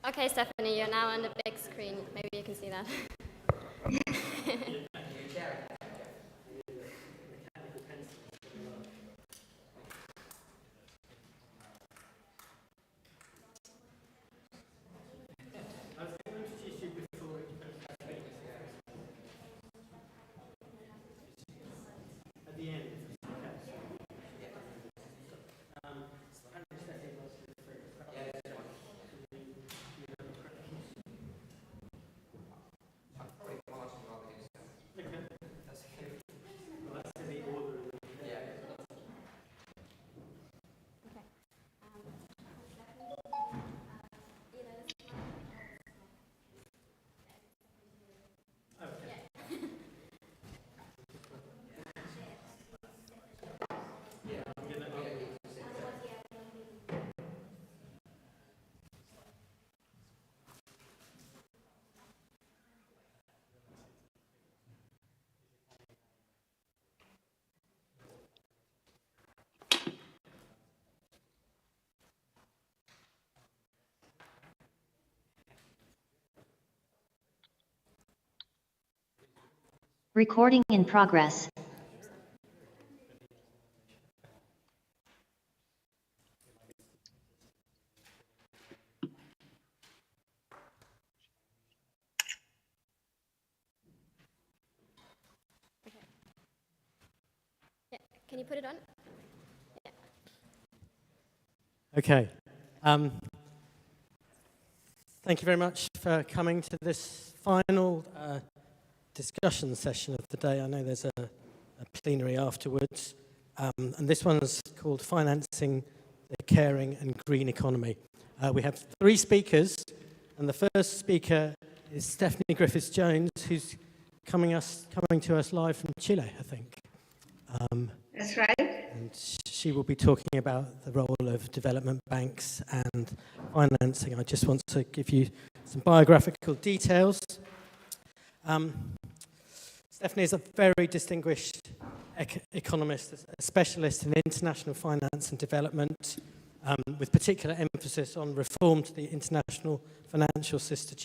Okay, Stephanie, you're now on the big screen. Maybe you can see that. Recording in progress. Yeah. Can you put it on? Yeah. Okay. Thank you very much for coming to this final discussion session of the day. I know there's a plenary afterwards. And this one's called Financing the Caring and Green Economy. We have 3 speakers, and the first speaker is Stephanie Griffiths-Jones, who's coming to us live from Chile, I think. That's right. And she will be talking about the role of development banks and financing. I just want to give you some biographical details. Stephanie is a very distinguished economist, a specialist in international finance and development, with particular emphasis on reform to the international financial system.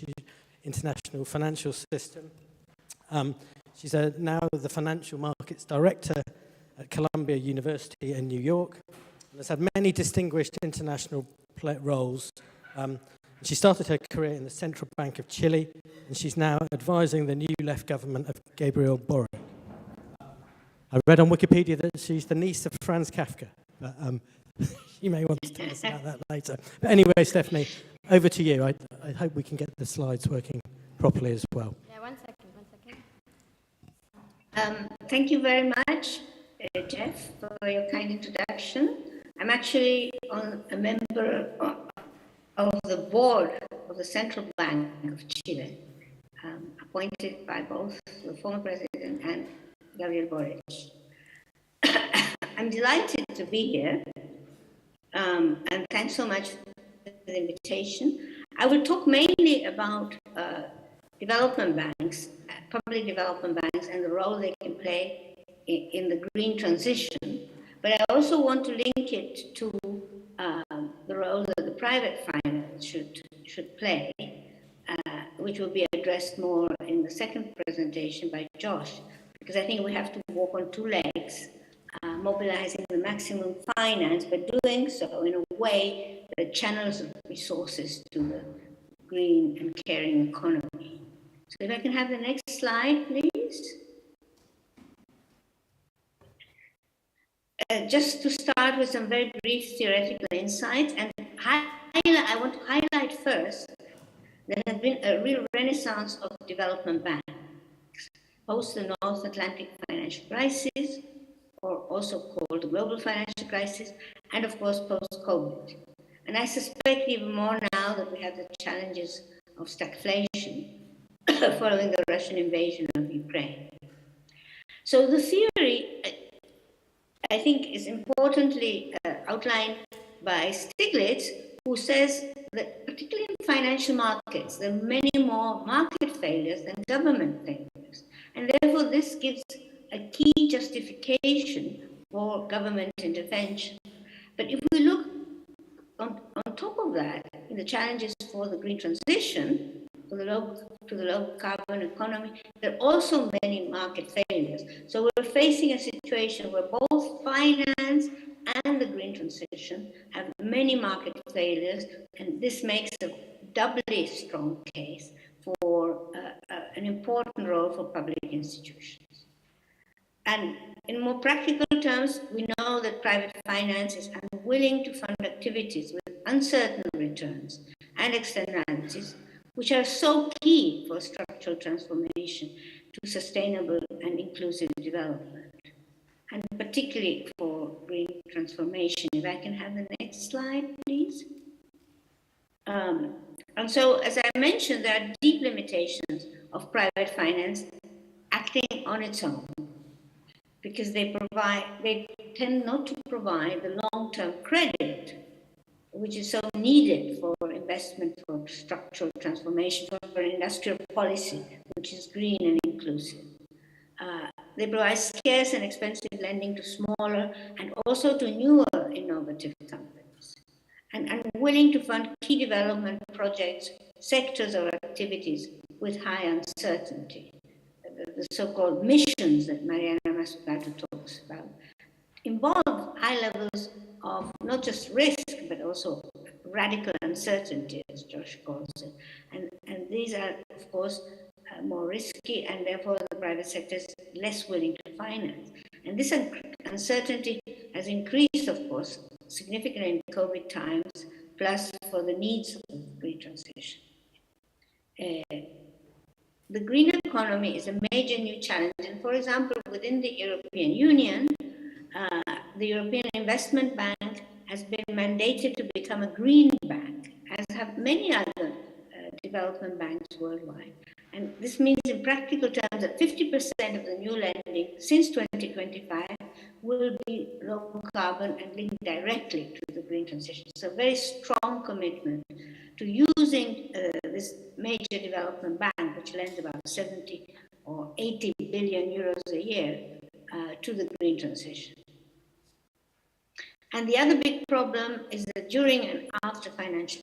She's now the financial markets director at Columbia University in New York, and has had many distinguished international roles. She started her career in the Central Bank of Chile, and she's now advising the new left government of Gabriel Boric. I read on Wikipedia that she's the niece of Franz Kafka, but you may want to tell us about that later. But anyway, Stephanie, over to you. I hope we can get the slides working properly as well. Yeah, one second. Thank you very much, Jeff, for your kind introduction. I'm actually a member of the board of the Central Bank of Chile, appointed by both the former president and Gabriel Boric. I'm delighted to be here, and thanks so much for the invitation. I will talk mainly about development banks, public development banks, and the role they can play in the green transition. But I also want to link it to the role that the private finance should play, which will be addressed more in the second presentation by Josh, because I think we have to walk on 2 legs, mobilizing the maximum finance, but doing so in a way that channels resources to the green and caring economy. So if I can have the next slide, please. Just to start with some very brief theoretical insights, and I want to highlight first, there has been a real renaissance of development banks, post the North Atlantic financial crisis, or also called the global financial crisis, and of course post-COVID. And I suspect even more now that we have the challenges of stagflation following the Russian invasion of Ukraine. So the theory, I think, is importantly outlined by Stiglitz, who says that particularly in financial markets, there are many more market failures than government failures. And therefore, this gives a key justification for government intervention. But if we look on top of that, in the challenges for the green transition, to the low carbon economy, there are also many market failures. So we're facing a situation where both finance and the green transition have many market failures, and this makes a doubly strong case for an important role for public institutions. And in more practical terms, we know that private finance is unwilling to fund activities with uncertain returns and externalities, which are so key for structural transformation to sustainable and inclusive development, and particularly for green transformation. If I can have the next slide, please. And so, as I mentioned, there are deep limitations of private finance acting on its own, because they tend not to provide the long-term credit which is so needed for investment, for structural transformation, for industrial policy, which is green and inclusive. They provide scarce and expensive lending to smaller and also to newer innovative companies, and unwilling to fund key development projects, sectors or activities with high uncertainty. The so-called missions that Mariana Mazzucato talks about involve high levels of not just risk, but also radical uncertainty, as Josh calls it. And these are, of course, more risky, and therefore the private sector is less willing to finance. And this uncertainty has increased, of course, significantly in COVID times, plus for the needs of the green transition. The green economy is a major new challenge, and for example, within the European Union, the European Investment Bank has been mandated to become a green bank, as have many other development banks worldwide. And this means in practical terms that 50% of the new lending since 2025 will be low carbon and linked directly to the green transition. So a very strong commitment to using this major development bank, which lends about 70 or 80 billion euros a year to the green transition. And the other big problem is that during and after financial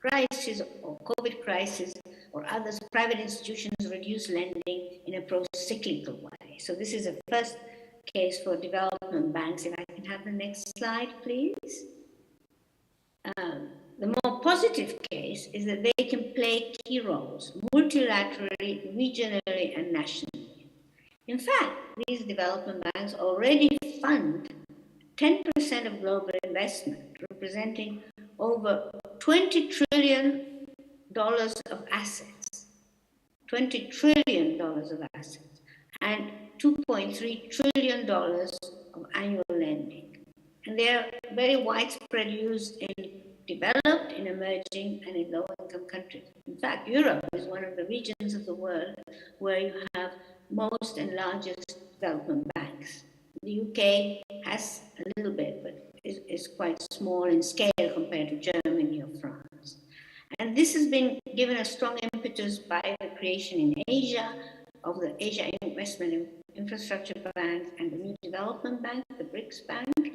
crisis or COVID crisis or others, private institutions reduce lending in a pro-cyclical way. So this is a first case for development banks. If I can have the next slide, please. The more positive case is that they can play key roles multilaterally, regionally, and nationally. In fact, these development banks already fund 10% of global investment, representing over $20 trillion of assets, $20 trillion of assets, and $2.3 trillion of annual lending. And they are very widespread use in developed, in emerging, and in low-income countries. In fact, Europe is one of the regions of the world where you have most and largest development banks. The UK has a little bit, but is quite small in scale compared to Germany or France. And this has been given a strong impetus by the creation in Asia of the Asia Investment and Infrastructure Bank and the New Development Bank, the BRICS Bank.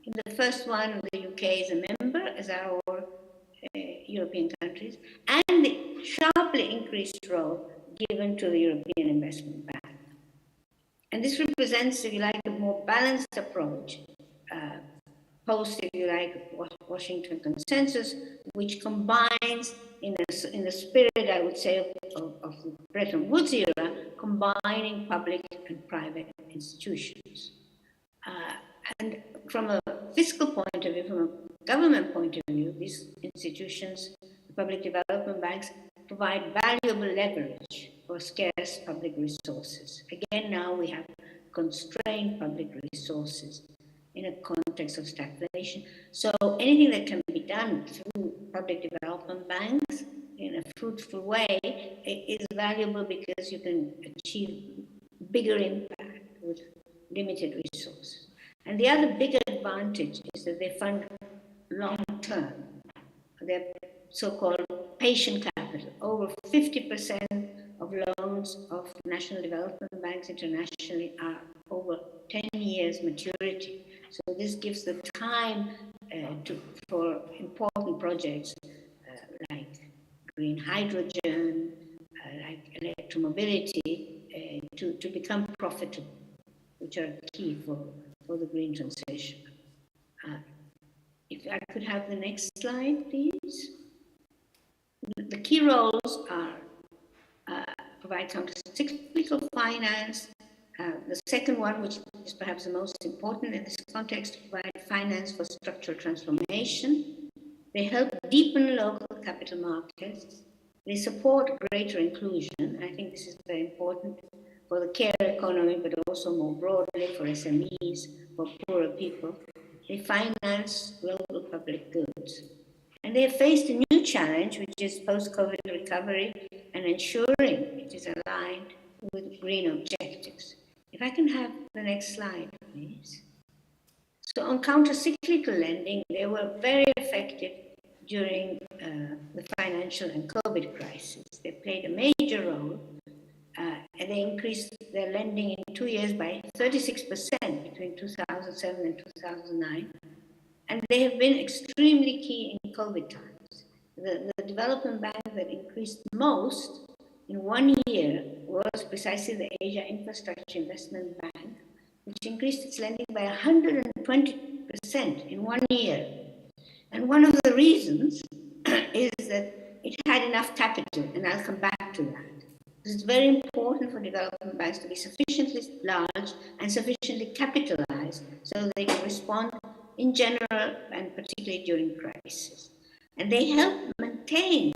In the first one, the UK is a member, as are all European countries, and the sharply increased role given to the European Investment Bank. And this represents, if you like, a more balanced approach, post, if you like, Washington Consensus, which combines, in the spirit, I would say, of the Bretton Woods era, combining public and private institutions. And from a fiscal point of view, from a government point of view, these institutions, the public development banks, provide valuable leverage for scarce public resources. Again, now we have constrained public resources in a context of stagflation. So anything that can be done through public development banks in a fruitful way is valuable because you can achieve bigger impact with limited resources. And the other big advantage is that they fund long-term. They're so-called patient capital. Over 50% of loans of national development banks internationally are over 10 years maturity. So this gives the time for important projects like green hydrogen, like electromobility, to become profitable, which are key for the green transition. If I could have the next slide, please. The key roles are provide counter-cyclical finance. The second one, which is perhaps the most important in this context, provide finance for structural transformation. They help deepen local capital markets. They support greater inclusion. I think this is very important for the care economy, but also more broadly for SMEs, for poorer people. They finance global public goods. And they have faced a new challenge, which is post-COVID recovery and ensuring it is aligned with green objectives. If I can have the next slide, please. So on counter-cyclical lending, they were very effective during the financial and COVID crisis. They played a major role, and they increased their lending in 2 years by 36% between 2007 and 2009. And they have been extremely key in COVID times. The development bank that increased most in 1 year was precisely the Asia Infrastructure Investment Bank, which increased its lending by 120% in 1 year. And one of the reasons is that it had enough capital, and I'll come back to that. It's very important for development banks to be sufficiently large and sufficiently capitalized so that they can respond in general and particularly during crisis. And they help maintain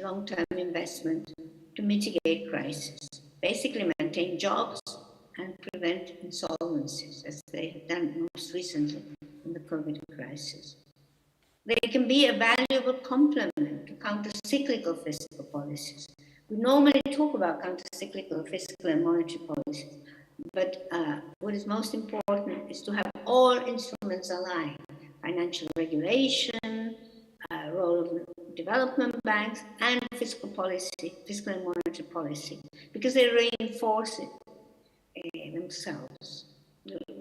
long-term investment to mitigate crisis, basically maintain jobs and prevent insolvencies, as they have done most recently in the COVID crisis. They can be a valuable complement to counter-cyclical fiscal policies. We normally talk about counter-cyclical fiscal and monetary policies, but what is most important is to have all instruments aligned: financial regulation, role of development banks, and fiscal policy, fiscal and monetary policy, because they reinforce it themselves,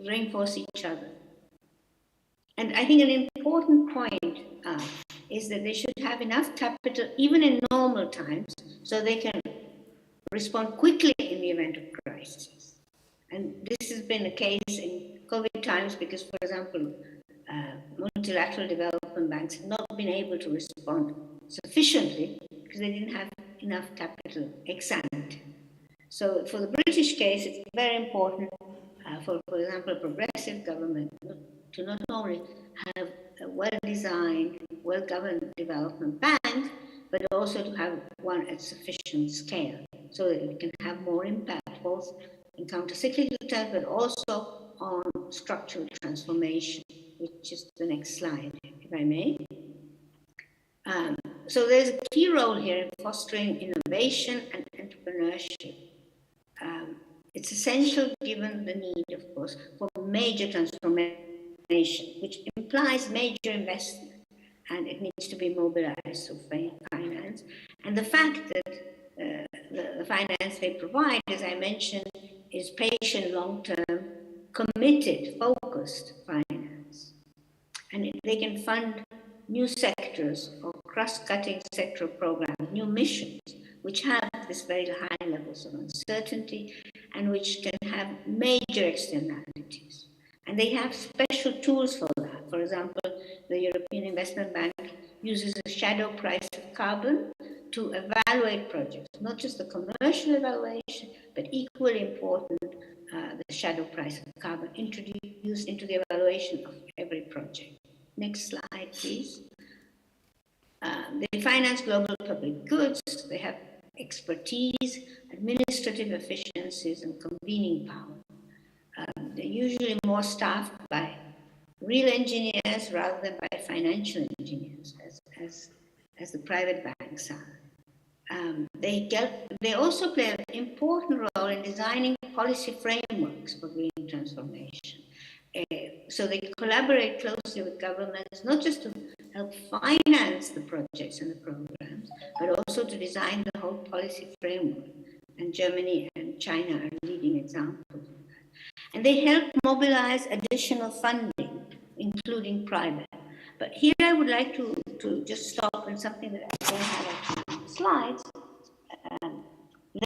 reinforce each other. And I think an important point is that they should have enough capital, even in normal times, so they can respond quickly in the event of crisis. And this has been the case in COVID times because, for example, multilateral development banks have not been able to respond sufficiently because they didn't have enough capital ex ante. So for the British case, it's very important for example, a progressive government to not only have a well-designed, well-governed development bank, but also to have one at sufficient scale so that it can have more impact, both in counter-cyclical terms, but also on structural transformation, which is the next slide, if I may. So there's a key role here in fostering innovation and entrepreneurship. It's essential given the need, of course, for major transformation, which implies major investment, and it needs to be mobilized through finance. And the fact that the finance they provide, as I mentioned, is patient, long-term, committed, focused finance. And they can fund new sectors or cross-cutting sectoral programs, new missions, which have this very high levels of uncertainty and which can have major externalities. And they have special tools for that. For example, the European Investment Bank uses a shadow price of carbon to evaluate projects, not just the commercial evaluation, but equally important, the shadow price of carbon introduced into the evaluation of every project. Next slide, please. They finance global public goods. They have expertise, administrative efficiencies, and convening power. They're usually more staffed by real engineers rather than by financial engineers, as the private banks are. They also play an important role in designing policy frameworks for green transformation. So they collaborate closely with governments, not just to help finance the projects and the programs, but also to design the whole policy framework. And Germany and China are leading examples of that. And and they help mobilize additional funding, including private. But here I would like to just stop on something that I don't have on the slides.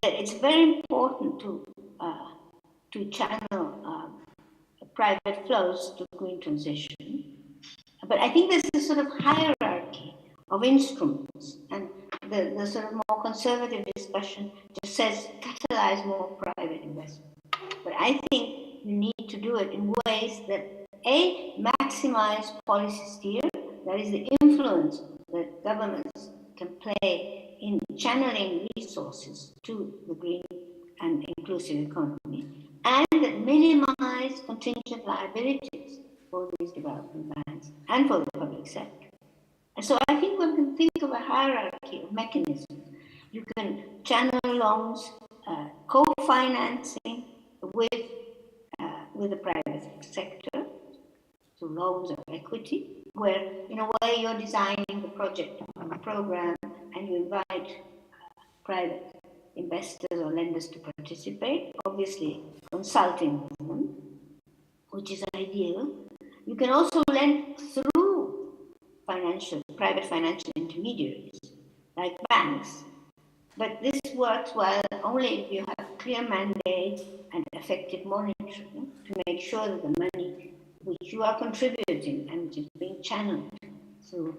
That it's very important to channel private flows to green transition. But I think there's a sort of hierarchy of instruments, and the sort of more conservative discussion just says catalyze more private investment. But I think you need to do it in ways that maximize policy steer, that is the influence that governments can play in channeling resources to the green and inclusive economy, and that minimize contingent liabilities for these development banks and for the public sector. And so I think one can think of a hierarchy of mechanisms. You can channel loans, co-financing with the private sector, so loans or equity, where in a way you're designing the project or the program and you invite private investors or lenders to participate, obviously consulting with them, which is ideal. You can also lend through private financial intermediaries, like banks. But this works well only if you have clear mandate and effective monitoring to make sure that the money which you are contributing and which is being channeled through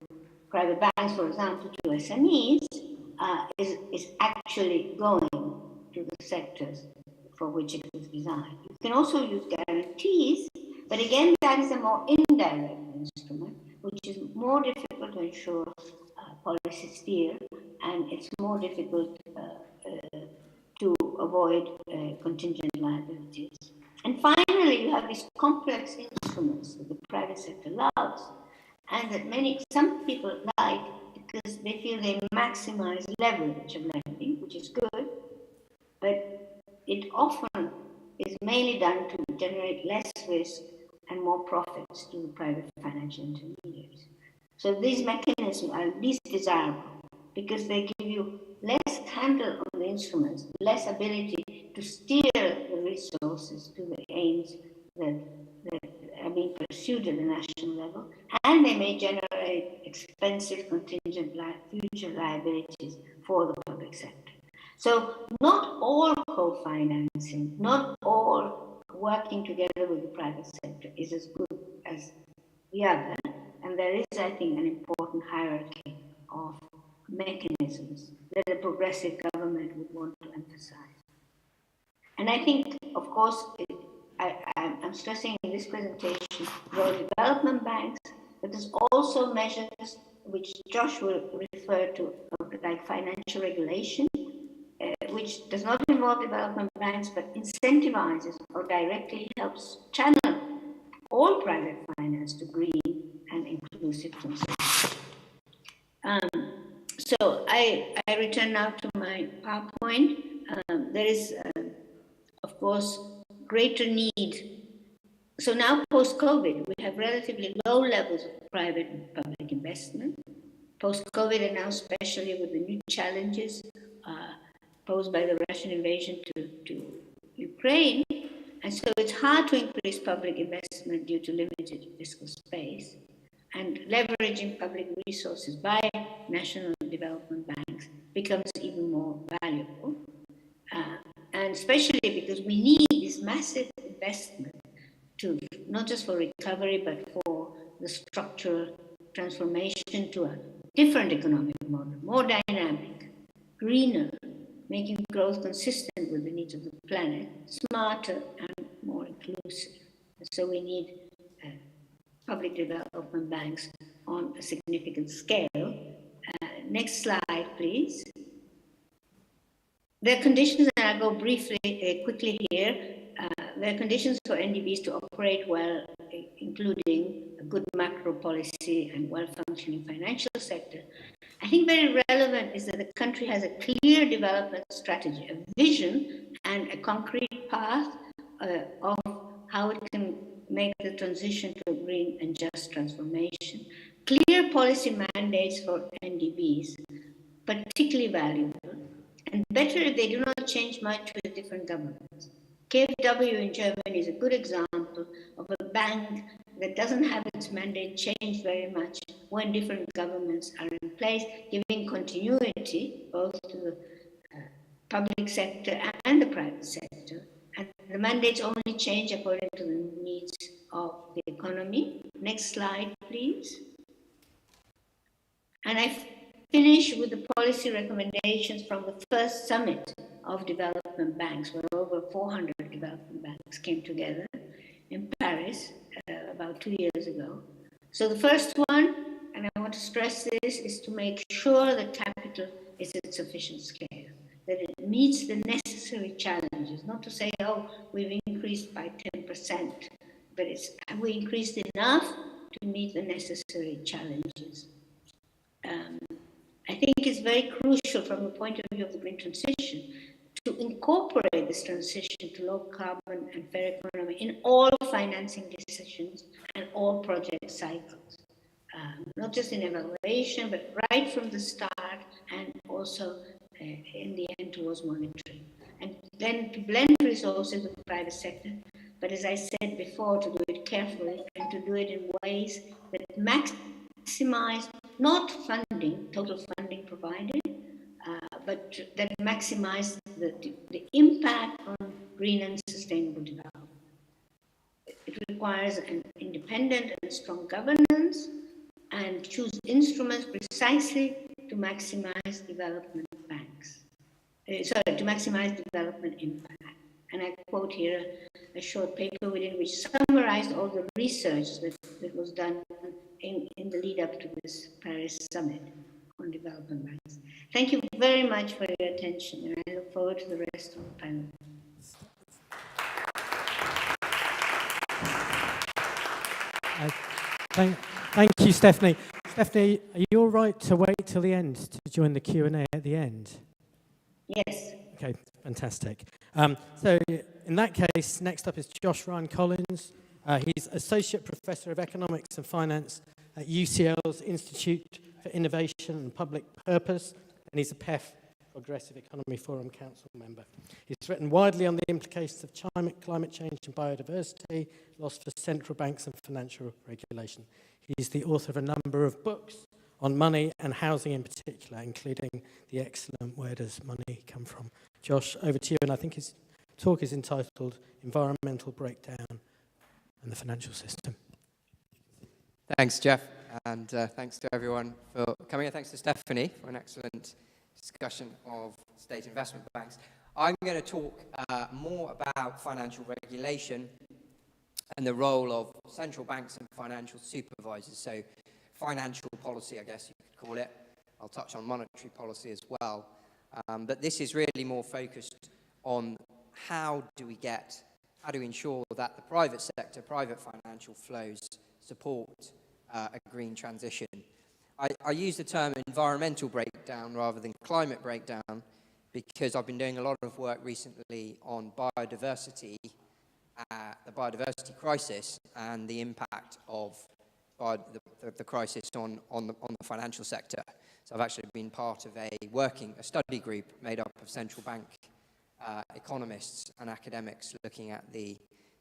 private banks, for example, to SMEs, is actually going to the sectors for which it was designed. You can also use guarantees, but again, that is a more indirect instrument, which is more difficult to ensure policy steer, and it's more difficult to avoid contingent liabilities. And finally, you have these complex instruments that the private sector loves, and that some people like because they feel they maximize leverage of lending, which is good, but it often is mainly done to generate less risk and more profits to the private financial intermediaries. So these mechanisms are least desirable because they give you less handle on the instruments, less ability to steer the resources to the aims that are being pursued at the national level, and they may generate expensive contingent future liabilities for the public sector. So not all co-financing, not all working together with the private sector is as good as the other, and there is, I think, an important hierarchy of mechanisms that a progressive government would want to emphasize. And I think, of course, I'm stressing in this presentation role of development banks, but there's also measures which Josh will refer to, like financial regulation, which does not involve development banks, but incentivizes or directly helps channel all private finance to green and inclusive transition. So I return now to my PowerPoint. There is, of course, greater need. So now post-COVID, we have relatively low levels of private and public investment. Post-COVID, and now especially with the new challenges posed by the Russian invasion to Ukraine. And so it's hard to increase public investment due to limited fiscal space. And leveraging public resources by national development banks becomes even more valuable. And especially because we need this massive investment to, not just for recovery, but for the structural transformation to a different economic model, more dynamic, greener, making growth consistent with the needs of the planet, smarter and more inclusive. And so we need public development banks on a significant scale. Next slide, please. There are conditions, and I'll go quickly here. There are conditions for NDBs to operate well, including a good macro policy and well-functioning financial sector. I think very relevant is that the country has a clear development strategy, a vision and a concrete path of how it can make the transition to a green and just transformation. Clear policy mandates for NDBs, particularly valuable, and better if they do not change much with different governments. KfW in Germany is a good example of a bank that doesn't have its mandate changed very much when different governments are in place, giving continuity both to the public sector and the private sector. And the mandates only change according to the needs of the economy. Next slide, please. And I finish with the policy recommendations from the first summit of development banks, where over 400 development banks came together in Paris about 2 years ago. So the first one, and I want to stress this, is to make sure that capital is at sufficient scale, that it meets the necessary challenges, not to say, oh, we've increased by 10%, but it's, have we increased enough to meet the necessary challenges? I think it's very crucial from the point of view of the green transition to incorporate this transition to low carbon and fair economy in all financing decisions and all project cycles. Not just in evaluation, but right from the start and also in the end towards monitoring. And then to blend resources with the private sector, but as I said before, to do it carefully and to do it in ways that maximize not funding, total funding provided, but that maximize the impact on green and sustainable development. It requires an independent and strong governance and choose instruments precisely to maximize development banks. To maximize development impact. And I quote here a short paper within which summarized all the research that was done in the lead up to this Paris summit on development banks. Thank you very much for your attention, and I look forward to the rest of the panel. Thank you, Stephanie. Stephanie, are you all right to wait till the end to join the Q&A at the end? Yes. Okay, fantastic. So in that case, next up is Josh Ryan Collins. He's Associate Professor of Economics and Finance at UCL's Institute for Innovation and Public Purpose, and he's a PEF Progressive Economy Forum Council member. He's written widely on the implications of climate change and biodiversity, loss for central banks and financial regulation. He's the author of a number of books on money and housing in particular, including the excellent Where Does Money Come From? Josh, over to you, and I think his talk is entitled Environmental Breakdown and the Financial System. Thanks, Jeff, and thanks to everyone for coming, and thanks to Stephanie for an excellent discussion of state investment banks. I'm going to talk more about financial regulation and the role of central banks and financial supervisors, so financial policy, I guess you could call it. I'll touch on monetary policy as well. But this is really more focused on how do we ensure that the private sector, private financial flows support a green transition. I use the term environmental breakdown rather than climate breakdown because I've been doing a lot of work recently on biodiversity, the biodiversity crisis and the impact of the crisis on the financial sector. So I've actually been part of a study group made up of central bank economists and academics looking at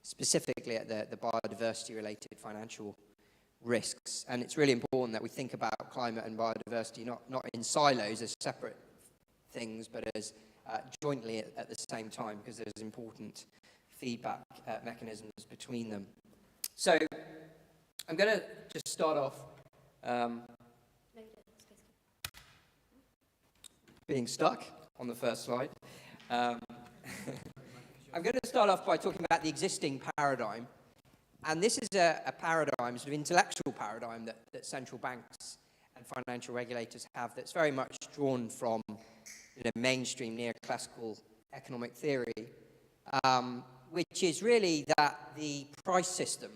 specifically at the biodiversity-related financial risks. And it's really important that we think about climate and biodiversity not in silos as separate things, but as jointly at the same time, because there's important feedback mechanisms between them. So I'm going to just start off being stuck on the first slide. I'm going to start off by talking about the existing paradigm. And this is a paradigm, sort of intellectual paradigm that central banks and financial regulators have that's very much drawn from mainstream neoclassical economic theory, which is really that the price system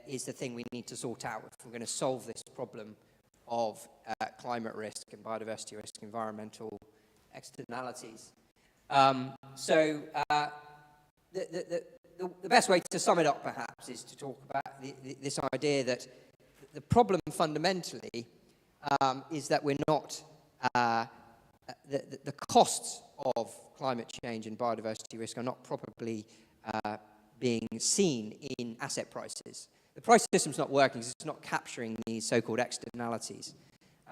is the thing we need to sort out if we're going to solve this problem of climate risk and biodiversity risk, environmental externalities. The best way to sum it up, perhaps, is to talk about this idea that the problem fundamentally is that we're not the costs of climate change and biodiversity risk are not properly being seen in asset prices. The price system's not working, it's not capturing these so-called externalities.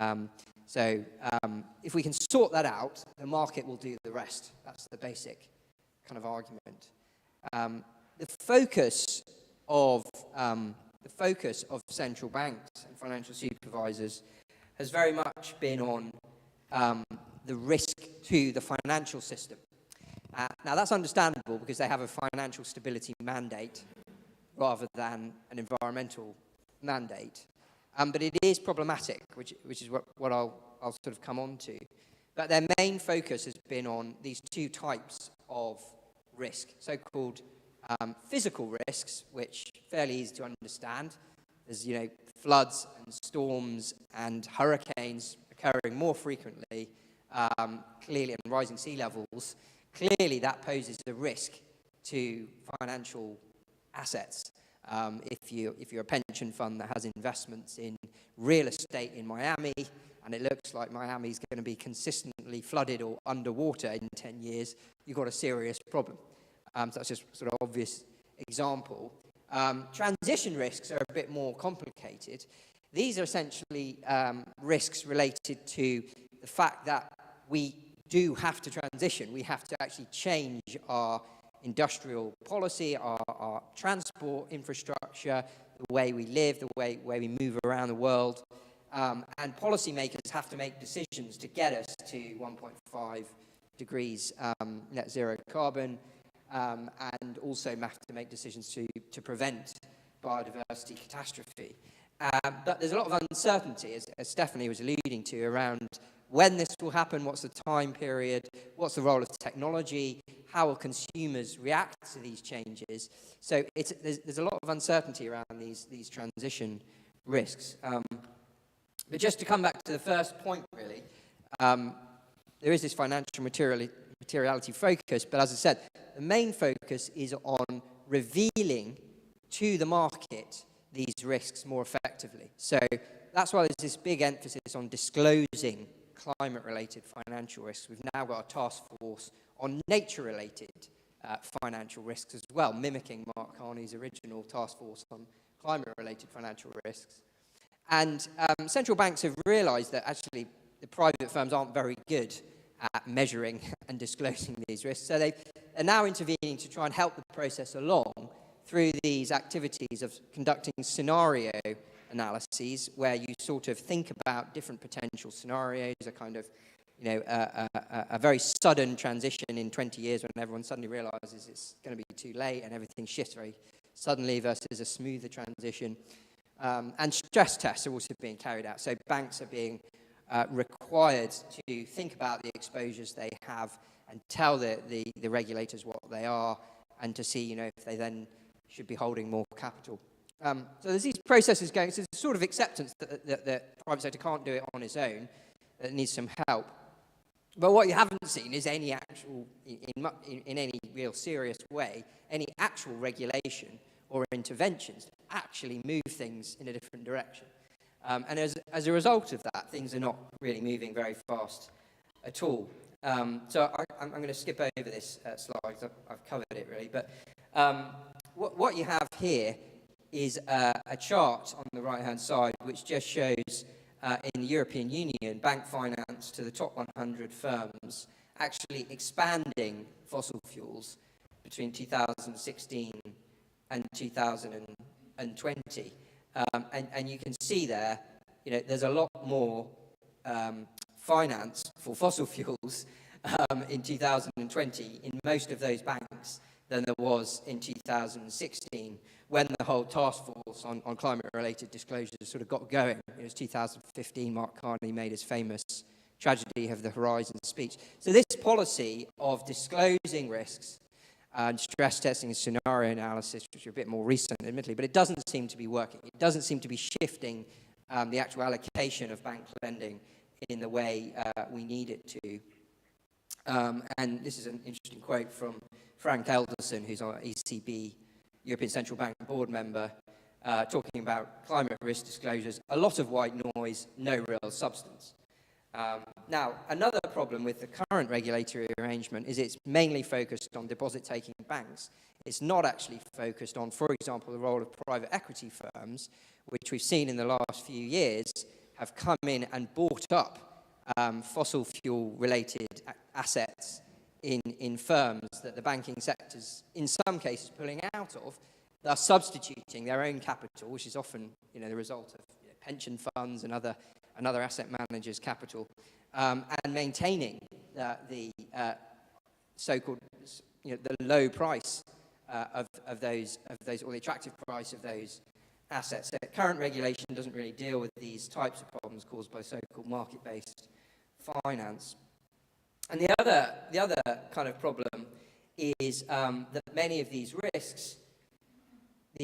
If we can sort that out, the market will do the rest. That's the basic kind of argument. The focus of central banks and financial supervisors has very much been on the risk to the financial system. Now, that's understandable because they have a financial stability mandate rather than an environmental mandate. But it is problematic, which is what I'll sort of come on to. But their main focus has been on these two types of risk, so-called physical risks, which are fairly easy to understand. There's, floods and storms and hurricanes occurring more frequently, clearly, and rising sea levels. Clearly, that poses a risk to financial assets. If you're a pension fund that has investments in real estate in Miami, and it looks like Miami's going to be consistently flooded or underwater in 10 years, you've got a serious problem. So that's just sort of obvious example. Transition risks are a bit more complicated. These are essentially risks related to the fact that we do have to transition. We have to actually change our industrial policy, our transport infrastructure, the way we live, the way we move around the world. And policymakers have to make decisions to get us to 1.5 degrees net zero carbon, and also have to make decisions to prevent biodiversity catastrophe. But there's a lot of uncertainty, as Stephanie was alluding to, around when this will happen, what's the time period, what's the role of technology, how will consumers react to these changes. So there's a lot of uncertainty around these transition risks. But just to come back to the first point, really, there is this financial materiality focus, but as I said, the main focus is on revealing to the market these risks more effectively. So that's why there's this big emphasis on disclosing climate-related financial risks. We've now got a task force on nature-related financial risks as well, mimicking Mark Carney's original task force on climate-related financial risks. And central banks have realized that actually the private firms aren't very good at measuring and disclosing these risks. So they are now intervening to try and help the process along through these activities of conducting scenario analyses, where you sort of think about different potential scenarios, a kind of, a very sudden transition in 20 years when everyone suddenly realizes it's going to be too late and everything shifts very suddenly versus a smoother transition. And stress tests are also being carried out. So banks are being required to think about the exposures they have and tell the regulators what they are, and to see, if they then should be holding more capital. So there's these processes going. So there's sort of acceptance that the private sector can't do it on its own, that it needs some help. But what you haven't seen is any actual, in any real serious way, any actual regulation or interventions to actually move things in a different direction. And as a result of that, things are not really moving very fast at all. So I'm going to skip over this slide, because I've covered it really. But what you have here is a chart on the right-hand side, which just shows in the European Union, bank finance to the top 100 firms actually expanding fossil fuels between 2016 and 2020. And you can see there, there's a lot more finance for fossil fuels in 2020 in most of those banks than there was in 2016, when the whole task force on climate-related disclosures sort of got going. It was 2015, Mark Carney made his famous tragedy of the horizon speech. So this policy of disclosing risks and stress testing and scenario analysis, which are a bit more recent, admittedly, but it doesn't seem to be working. It doesn't seem to be shifting the actual allocation of bank lending in the way we need it to. And this is an interesting quote from Frank Elderson, who's our ECB, European Central Bank board member, talking about climate risk disclosures. A lot of white noise, no real substance. Now, another problem with the current regulatory arrangement is it's mainly focused on deposit-taking banks. It's not actually focused on, for example, the role of private equity firms, which we've seen in the last few years have come in and bought up fossil fuel-related assets in firms that the banking sector's, in some cases, pulling out of. They're substituting their own capital, which is often, the result of pension funds and other asset managers' capital, and maintaining the so-called, the low price of those, or the attractive price of those assets. So current regulation doesn't really deal with these types of problems caused by so-called market-based finance. And the other kind of problem is that many of these risks,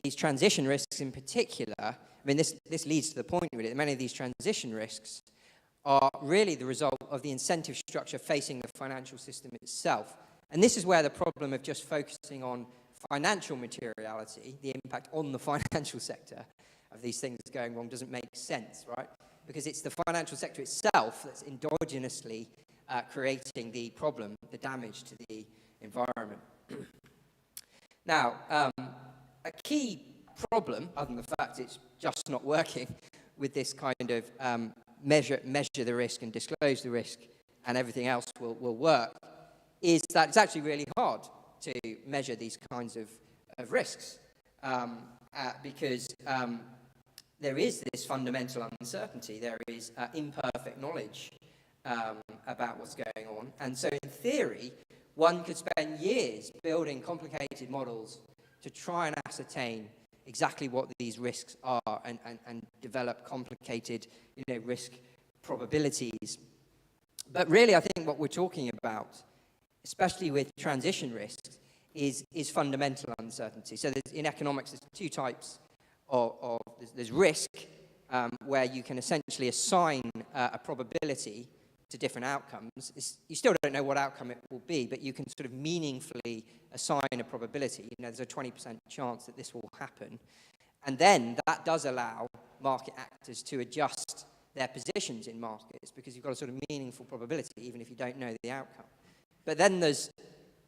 these transition risks in particular, I mean, this leads to the point, really, that many of these transition risks are really the result of the incentive structure facing the financial system itself. And this is where the problem of just focusing on financial materiality, the impact on the financial sector of these things going wrong, doesn't make sense, right? Because it's the financial sector itself that's endogenously creating the problem, the damage to the environment. Now, a key problem, other than the fact it's just not working, with this kind of measure the risk and disclose the risk and everything else will work, is that it's actually really hard to measure these kinds of risks because there is this fundamental uncertainty. There is imperfect knowledge about what's going on. And so in theory, one could spend years building complicated models to try and ascertain exactly what these risks are and develop complicated risk probabilities. But really, I think what we're talking about, especially with transition risks, is fundamental uncertainty. So in economics, there's two types of there's risk, where you can essentially assign a probability to different outcomes. You still don't know what outcome it will be, but you can sort of meaningfully assign a probability. There's a 20% chance that this will happen. And then that does allow market actors to adjust their positions in markets because you've got a sort of meaningful probability, even if you don't know the outcome. But then there's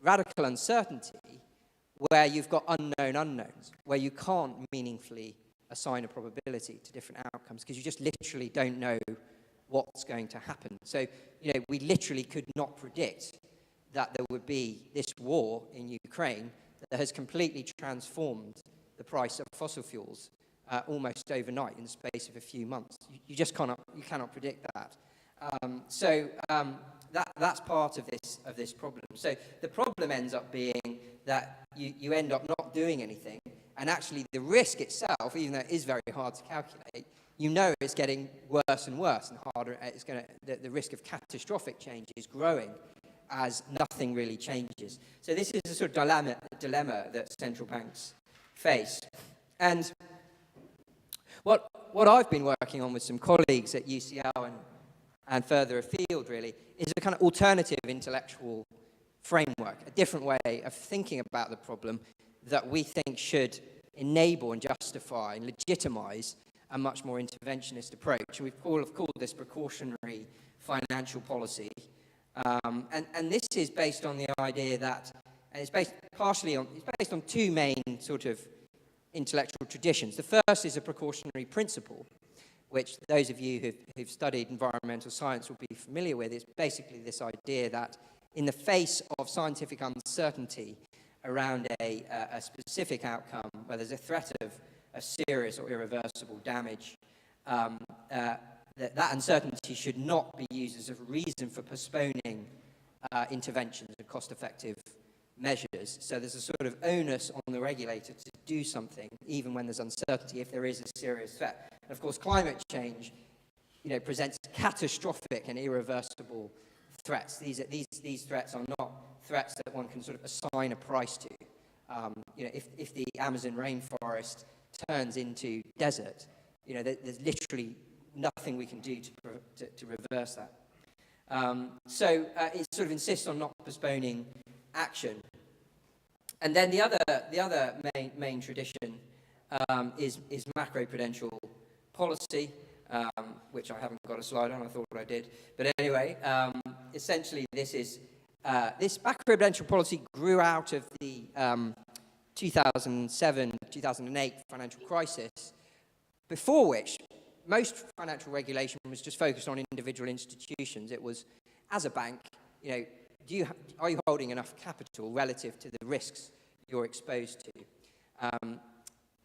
radical uncertainty, where you've got unknown unknowns, where you can't meaningfully assign a probability to different outcomes because you just literally don't know what's going to happen. So, we literally could not predict that there would be this war in Ukraine that has completely transformed the price of fossil fuels almost overnight in the space of a few months. You just cannot predict that. That's part of this problem. So the problem ends up being that you end up not doing anything, and actually the risk itself, even though it is very hard to calculate, it's getting worse and worse and harder. The risk of catastrophic change is growing as nothing really changes. So this is a sort of dilemma that central banks face. And what I've been working on with some colleagues at UCL and further afield, really, is a kind of alternative intellectual framework, a different way of thinking about the problem that we think should enable and justify and legitimize a much more interventionist approach. And we've called this precautionary financial policy. And this is based on the idea that, and it's based on two main sort of intellectual traditions. The first is a precautionary principle, which those of you who've studied environmental science will be familiar with. It's basically this idea that in the face of scientific uncertainty around a specific outcome, where there's a threat of serious or irreversible damage, that uncertainty should not be used as a reason for postponing interventions and cost-effective measures. So there's a sort of onus on the regulator to do something, even when there's uncertainty, if there is a serious threat. And of course, climate change, presents catastrophic and irreversible threats. These threats are not threats that one can sort of assign a price to. If the Amazon rainforest turns into desert, there's literally nothing we can do to reverse that. So it sort of insists on not postponing action. And then the other main tradition is macroprudential policy, which I haven't got a slide on. I thought I did. But anyway, essentially this is, this macroprudential policy grew out of the 2007-2008 financial crisis, before which most financial regulation was just focused on individual institutions. It was, as a bank, you know, are you holding enough capital relative to the risks you're exposed to?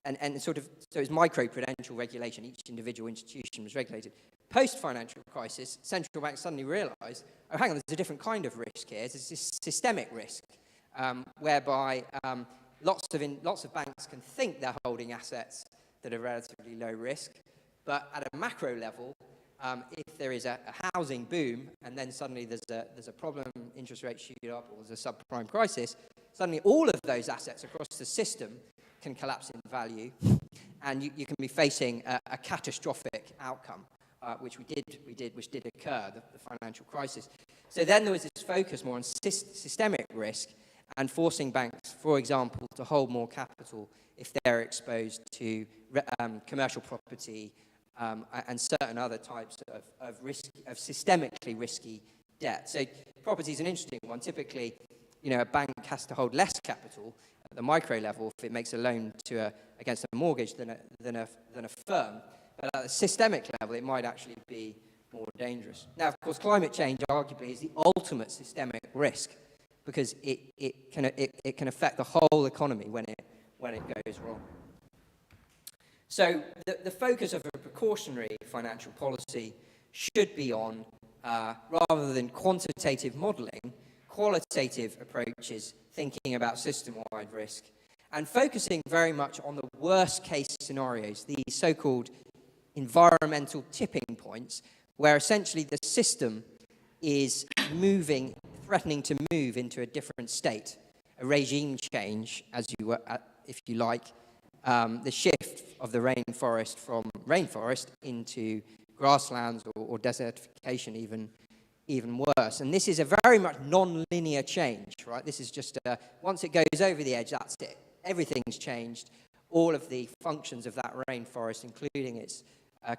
And sort of, so it's microprudential regulation. Each individual institution was regulated. Post-financial crisis, central banks suddenly realized, oh, hang on, there's a different kind of risk here. There's this systemic risk, whereby lots of banks can think they're holding assets that are relatively low risk, but at a macro level, if there is a housing boom and then suddenly there's a problem, interest rates shoot up, or there's a subprime crisis, suddenly all of those assets across the system can collapse in value, and you can be facing a catastrophic outcome, which did occur, the financial crisis. So then there was this focus more on systemic risk and forcing banks, for example, to hold more capital if they're exposed to commercial property and certain other types of systemically risky debt. So property is an interesting one. Typically, you know, a bank has to hold less capital at the micro level if it makes a loan against a mortgage than a firm. But at the systemic level, it might actually be more dangerous. Now, of course, climate change arguably is the ultimate systemic risk, because it can affect the whole economy when it goes wrong. So the focus of a precautionary financial policy should be on, rather than quantitative modelling, qualitative approaches, thinking about system-wide risk, and focusing very much on the worst-case scenarios, the so-called environmental tipping points, where essentially the system is threatening to move into a different state, a regime change, if you like, the shift of the rainforest from rainforest into grasslands or desertification, even worse. And this is a very much non-linear change, right? This is just once it goes over the edge, that's it. Everything's changed. All of the functions of that rainforest, including its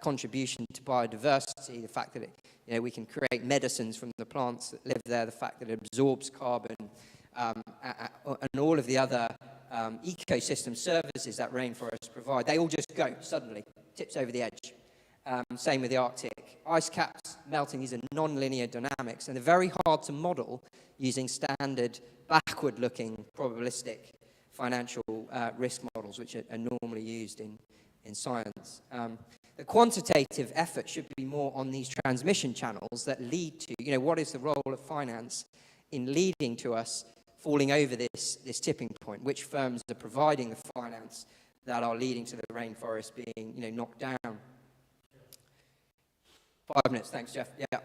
contribution to biodiversity, the fact that we can create medicines from the plants that live there, the fact that it absorbs carbon, and all of the other ecosystem services that rainforests provide, they all just go suddenly, tips over the edge. Same with the Arctic. Ice caps melting, these are non-linear dynamics, and they're very hard to model using standard backward-looking probabilistic financial risk models, which are normally used in science. The quantitative effort should be more on these transmission channels that lead to, what is the role of finance in leading to us falling over this tipping point? Which firms are providing the finance that are leading to the rainforest being, knocked down? 5 minutes, thanks, Jeff. Yeah.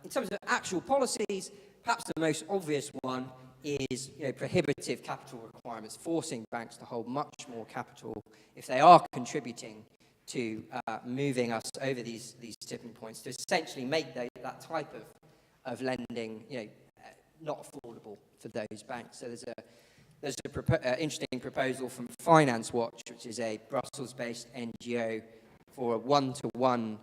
In terms of actual policies, perhaps the most obvious one is prohibitive capital requirements, forcing banks to hold much more capital if they are contributing to moving us over these tipping points, to essentially make that type of lending not affordable for those banks. So there's an interesting proposal from Finance Watch, which is a Brussels-based NGO, for a one-to-one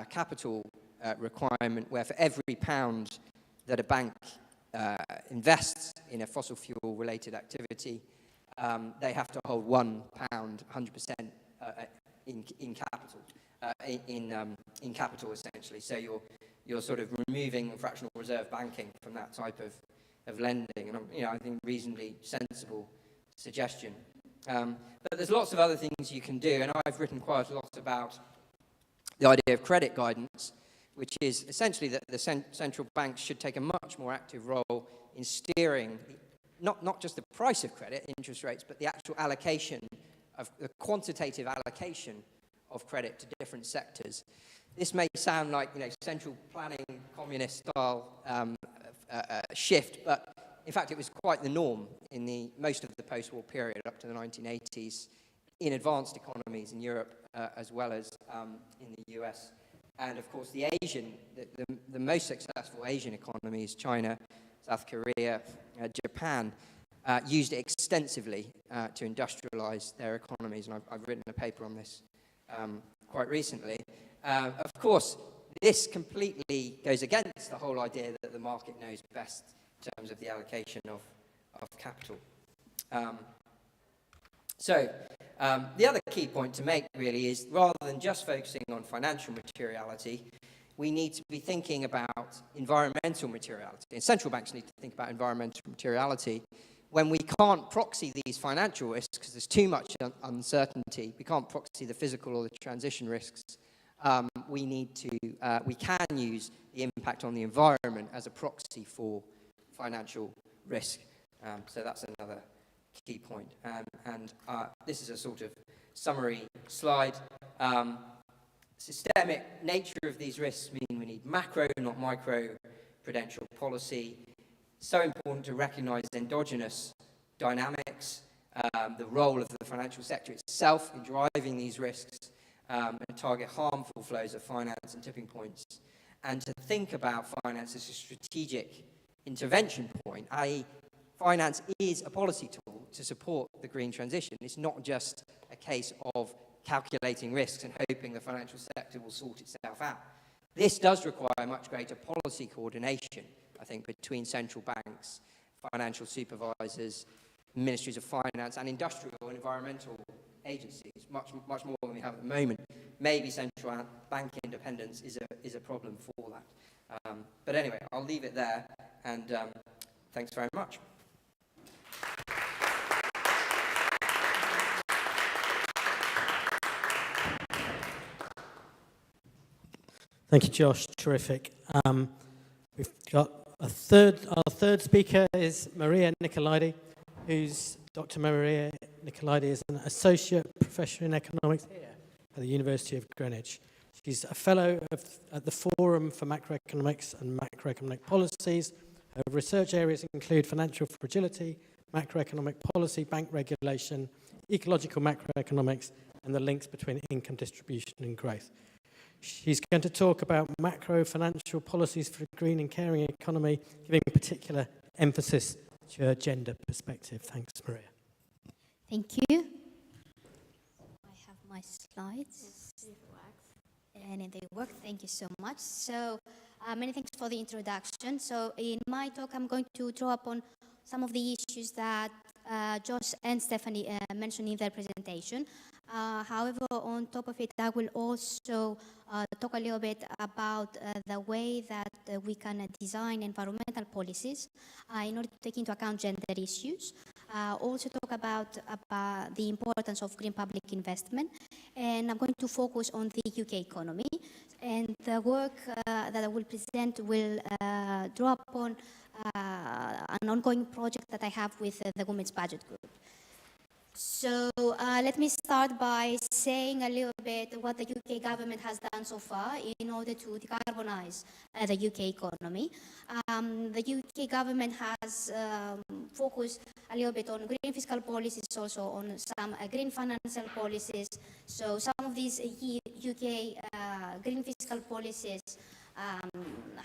capital requirement, where for every pound that a bank invests in a fossil fuel-related activity, they have to hold £1, 100% in capital, in capital essentially. So you're sort of removing fractional reserve banking from that type of lending, and I think reasonably sensible suggestion. But there's lots of other things you can do, and I've written quite a lot about the idea of credit guidance, which is essentially that the central banks should take a much more active role in steering not just the price of credit, interest rates, but the actual allocation of the quantitative allocation of credit to different sectors. This may sound like central planning, communist style shift, but in fact it was quite the norm in most of the post-war period up to the 1980s in advanced economies in Europe as well as in the US. And of course the most successful Asian economies, China, South Korea, Japan, used it extensively to industrialize their economies, and I've written a paper on this quite recently. Of course, this completely goes against the whole idea that the market knows best in terms of the allocation of capital. The other key point to make really is, rather than just focusing on financial materiality, we need to be thinking about environmental materiality. And central banks need to think about environmental materiality. When we can't proxy these financial risks, because there's too much uncertainty, we can't proxy the physical or the transition risks, we can use the impact on the environment as a proxy for financial risk. So that's another key point. This is a sort of summary slide. Systemic nature of these risks mean we need macro, not micro, prudential policy. So important to recognize endogenous dynamics, the role of the financial sector itself in driving these risks, and target harmful flows of finance and tipping points, and to think about finance as a strategic intervention point, i.e. finance is a policy tool to support the green transition. It's not just a case of calculating risks and hoping the financial sector will sort itself out. This does require much greater policy coordination, I think, between central banks, financial supervisors, ministries of finance, and industrial and environmental agencies, much more than we have at the moment. Maybe central bank independence is a problem for that. But anyway, I'll leave it there, and thanks very much. Thank you, Josh. Terrific. We've got our third speaker is Maria Nicolidi, who's Dr. Maria Nicolidi is an associate professor in economics here at the University of Greenwich. She's a fellow at the Forum for Macroeconomics and Macroeconomic Policies. Her research areas include financial fragility, macroeconomic policy, bank regulation, ecological macroeconomics, and the links between income distribution and growth. She's going to talk about macro financial policies for a green and caring economy, giving particular emphasis to her gender perspective. Thanks, Maria. Thank you. I have my slides. And they work. Thank you so much. So, many thanks for the introduction. So, in my talk, I'm going to draw upon some of the issues that Josh and Stephanie mentioned in their presentation. However, on top of it, I will also talk a little bit about the way that we can design environmental policies in order to take into account gender issues. Also talk about the importance of green public investment, and I'm going to focus on the UK economy. And the work that I will present will draw upon an ongoing project that I have with the Women's Budget Group. So let me start by saying a little bit what the UK government has done so far in order to decarbonize the UK economy. The UK government has focused a little bit on green fiscal policies, also on some green financial policies. So some of these UK green fiscal policies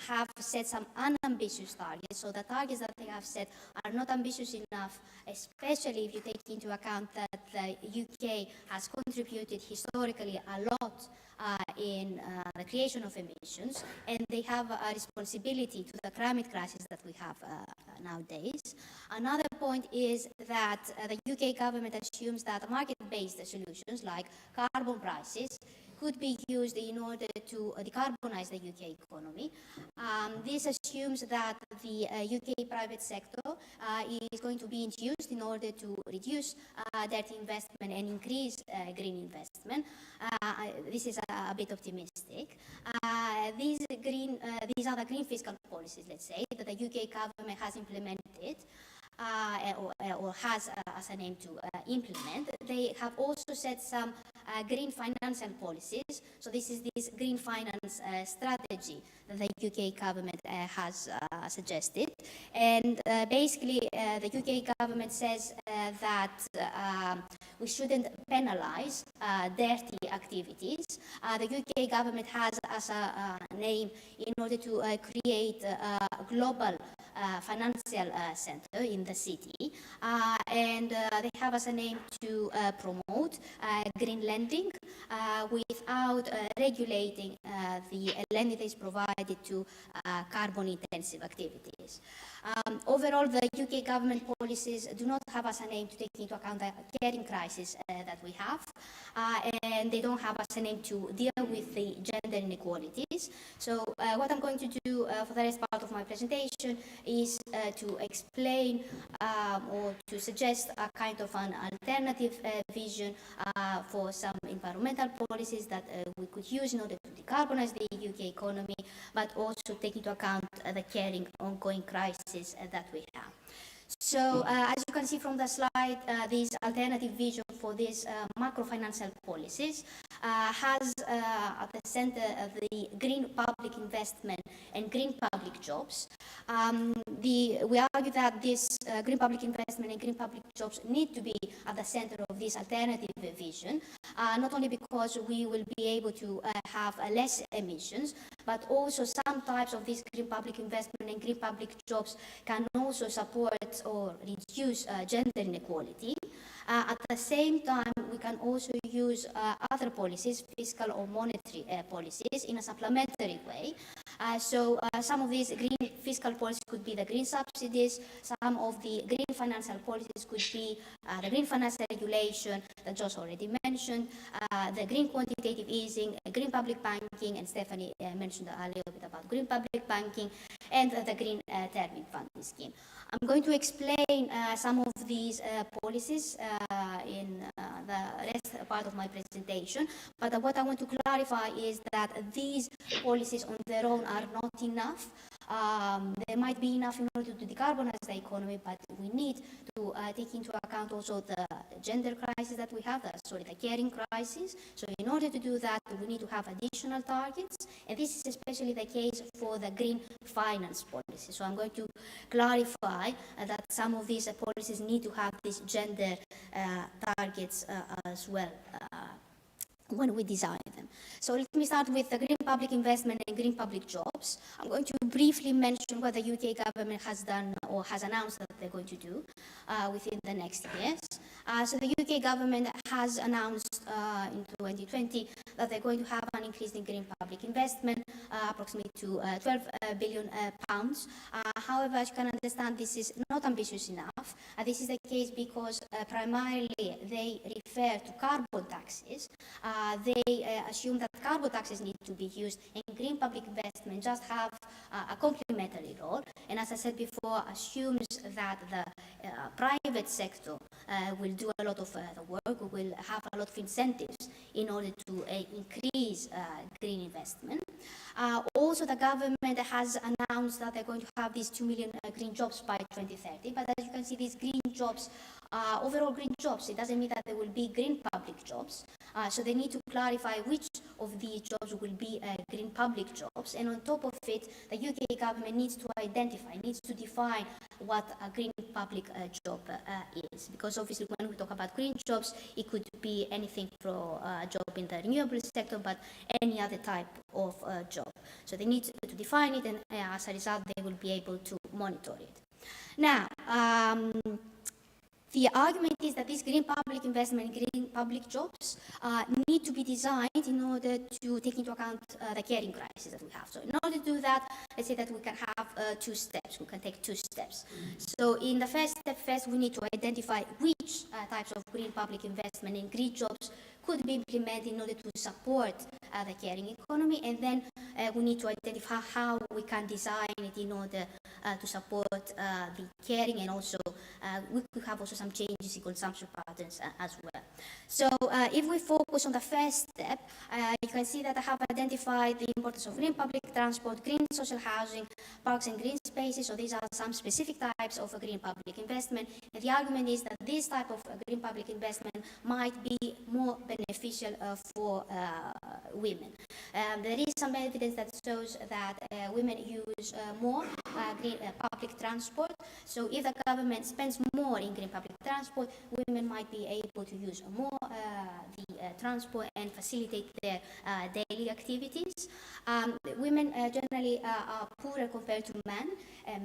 have set some unambitious targets. So the targets that they have set are not ambitious enough, especially if you take into account that the UK has contributed historically a lot in the creation of emissions, and they have a responsibility to the climate crisis that we have nowadays. Another point is that the UK government assumes that market-based solutions like carbon prices could be used in order to decarbonize the UK economy. This assumes that the UK private sector is going to be introduced in order to reduce dirty investment and increase green investment. This is a bit optimistic. These are the green fiscal policies, let's say, that the UK government has implemented. Or has as an aim to implement. They have also set some green financial policies. So this is this green finance strategy that the UK government has suggested. And basically, the UK government says that we shouldn't penalize dirty activities. The UK government has as an aim in order to create a global financial center in the city, and they have as an aim to promote green lending without regulating the lending that is provided to carbon-intensive activities. Overall, the UK government policies do not have as an aim to take into account the caring crisis that we have, and they don't have as an aim to deal with the gender inequalities. So what I'm going to do for the rest part of my presentation is to explain or to suggest a kind of an alternative vision for some environmental policies that we could use in order to decarbonize the UK economy, but also take into account the caring ongoing crisis that we have. So, as you can see from the slide, this alternative vision for these macro-financial policies has at the center of the green public investment and green public jobs. We argue that this green public investment and green public jobs need to be at the center of this alternative vision, not only because we will be able to have less emissions, but also some types of this green public investment and green public jobs can also support or reduce gender inequality. At the same time, we can also use other policies, fiscal or monetary policies, in a supplementary way. Some of these green fiscal policies could be the green subsidies, some of the green financial policies could be the green financial regulation that Josh already mentioned, the green quantitative easing, green public banking, and Stephanie mentioned a little bit about green public banking, and the green terming funding scheme. I'm going to explain some of these policies in the rest part of my presentation, but what I want to clarify is that these policies on their own are not enough. They might be enough in order to decarbonize the economy, but we need to take into account also the gender crisis that we have, the caring crisis. So in order to do that, we need to have additional targets, and this is especially the case for the green finance policy. So I'm going to clarify that some of these policies need to have these gender targets as well when we design them. So let me start with the green public investment and green public jobs. I'm going to briefly mention what the UK government has done or has announced that they're going to do within the next years. So the UK government has announced in 2020 that they're going to have an increase in green public investment, approximately to 12 billion pounds. However, as you can understand, this is not ambitious enough. This is the case because primarily they refer to carbon taxes. They assume that carbon taxes need to be used, and green public investment just have a complementary role. And as I said before, assumes that the private sector will do a lot of the work, will have a lot of incentives in order to increase green investment. Also, the government has announced that they're going to have these 2 million green jobs by 2030. But as you can see, these green jobs, overall green jobs, it doesn't mean that there will be green public jobs. So they need to clarify which of these jobs will be green public jobs. And on top of it, the UK government needs to identify, needs to define what a green public job is. Because obviously when we talk about green jobs, it could be anything from a job in the renewable sector, but any other type of job. So they need to define it, and as a result, they will be able to monitor it. Now, the argument is that these green public investment, green public jobs need to be designed in order to take into account the caring crisis that we have. So in order to do that, let's say that we can have 2 steps. We can take 2 steps. So in the first step, we need to identify which types of green public investment and green jobs could be implemented in order to support the caring economy, and then we need to identify how we can design it in order to support the caring, and also we could have also some changes in consumption patterns as well. So if we focus on the first step, you can see that I have identified the importance of green public transport, green social housing, parks and green spaces. So these are some specific types of green public investment. And the argument is that this type of green public investment might be more beneficial for women. There is some evidence that shows that women use more green public transport. So if the government spends more in green public transport, women might be able to use more the transport and facilitate their daily activities. women generally are poorer compared to men,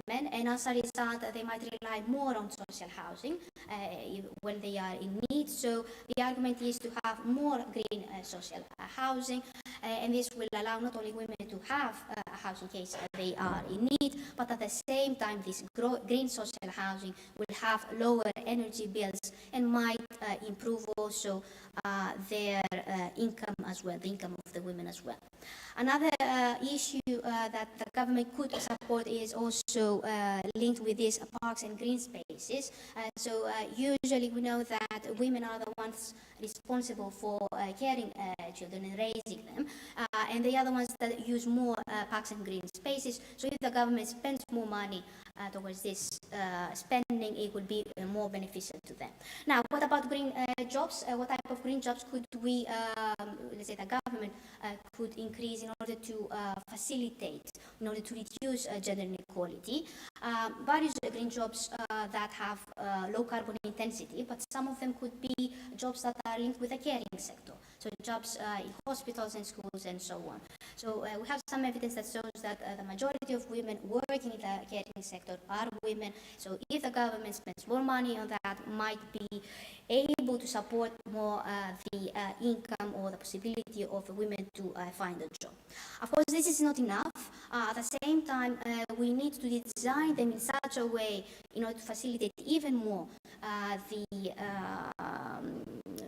and as a result, they might rely more on social housing when they are in need. So the argument is to have more green social housing, and this will allow not only women to have a house in case they are in need, but at the same time, this green social housing will have lower energy bills and might improve also their income as well, the income of the women as well. Another issue that the government could support is also linked with these parks and green spaces. So usually we know that women are the ones responsible for caring children and raising them, and they are the ones that use more parks and green spaces. So if the government spends more money towards this spending, it would be more beneficial to them. Now, what about green jobs? What type of green jobs could we, let's say the government could increase in order to facilitate, in order to reduce gender inequality? Various green jobs that have low carbon intensity, but some of them could be jobs that are linked with the caring sector. So jobs in hospitals and schools and so on. So we have some evidence that shows that the majority of women working in the caring sector are women. So if the government spends more money on that, might be able to support more the income or the possibility of women to find a job. Of course, this is not enough. At the same time, we need to design them in such a way in order to facilitate even more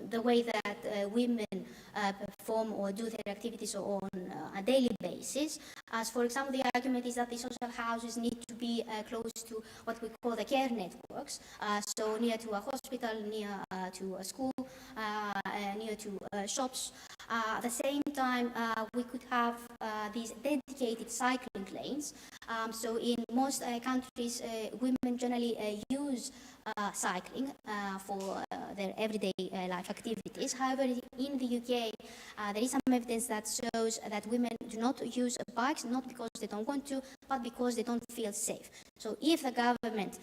the way that women perform or do their activities on a daily basis. As for example, the argument is that the social houses need to be close to what we call the care networks, so near to a hospital, near to a school, near to shops. At the same time, we could have these dedicated cycling lanes. So in most countries, women generally use cycling for their everyday life activities. However, in the UK, there is some evidence that shows that women do not use bikes, not because they don't want to, but because they don't feel safe. So if the government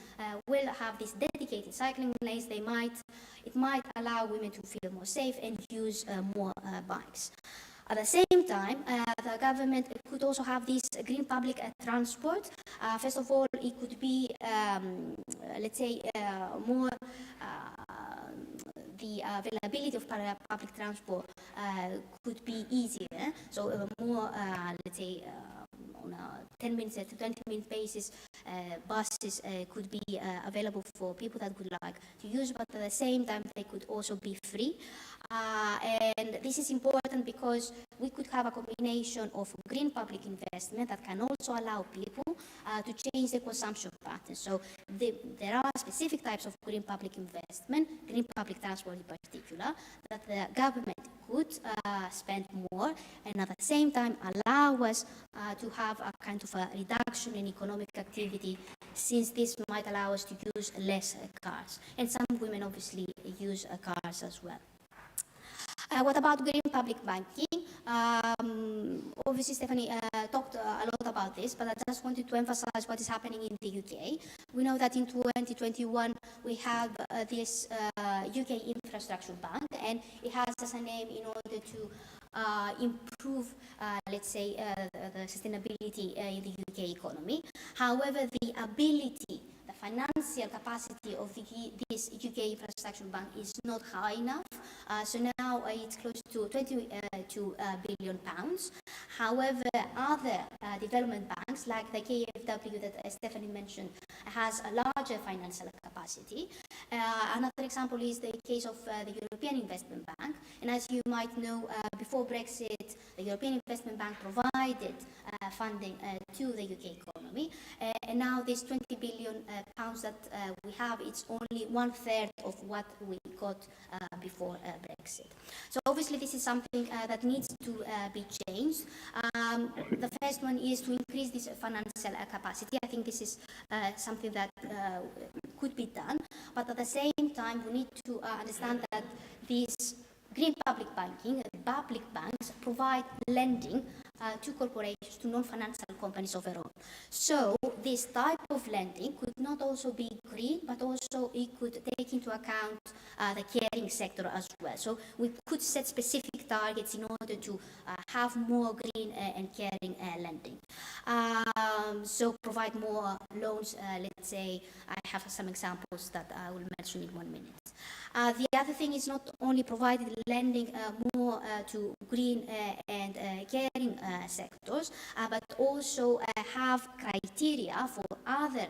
will have these dedicated cycling lanes, it might allow women to feel more safe and use more bikes. At the same time, the government could also have this green public transport. First of all, it could be, let's say, more the availability of public transport could be easier. So more, let's say, on a 10 minutes to 20 minute basis, buses could be available for people that would like to use, but at the same time they could also be free. And this is important because we could have a combination of green public investment that can also allow people to change their consumption patterns. So there are specific types of green public investment, green public transport in particular, that the government could spend more and at the same time allow us to have a kind of a reduction in economic activity, since this might allow us to use less cars. And some women obviously use cars as well. What about green public banking? Obviously, Stephanie talked a lot about this, but I just wanted to emphasize what is happening in the UK. We know that in 2021, we have this UK Infrastructure Bank, and it has as a name in order to improve, let's say, the sustainability in the UK economy. However, the ability, the financial capacity of this UK Infrastructure Bank is not high enough. So now it's close to 22 billion pounds. However, other development banks like the KfW that Stephanie mentioned has a larger financial capacity. Another example is the case of the European Investment Bank. And as you might know, before Brexit, the European Investment Bank provided funding to the UK economy. And now this 20 billion pounds that we have, it's only 1/3 of what we got before Brexit. So obviously this is something that needs to be changed. The first one is to increase this financial capacity. I think this is something that could be done. But at the same time, we need to understand that these green public banking, public banks provide lending to corporations, to non-financial companies overall. So this type of lending could not also be green, but also it could take into account the caring sector as well. So we could set specific targets in order to have more green and caring lending. So provide more loans, let's say, I have some examples that I will mention in 1 minute. The other thing is not only providing lending more to green and caring sectors, but also have criteria for other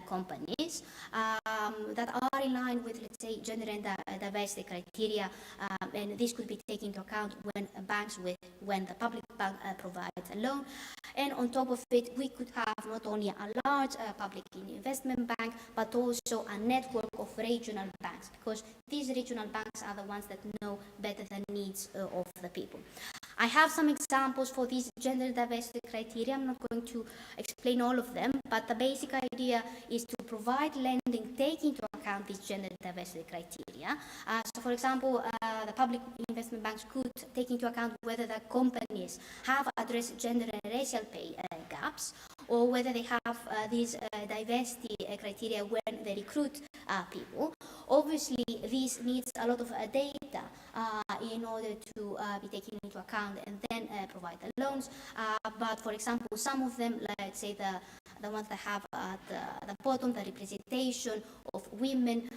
companies that are in line with, let's say, gender and diversity criteria, and this could be taken into account when the public bank provides a loan. And on top of it, we could have not only a large public investment bank, but also a network of regional banks, because these regional banks are the ones that know better the needs of the people. I have some examples for these gender diversity criteria. I'm not going to explain all of them, but the basic idea is to provide lending taking into account these gender diversity criteria. So for example, the public investment banks could take into account whether the companies have addressed gender and racial pay gaps, or whether they have these diversity criteria when they recruit people. Obviously, this needs a lot of data in order to be taken into account and then provide the loans. But for example, some of them, let's say the ones that have at the bottom, the representation of women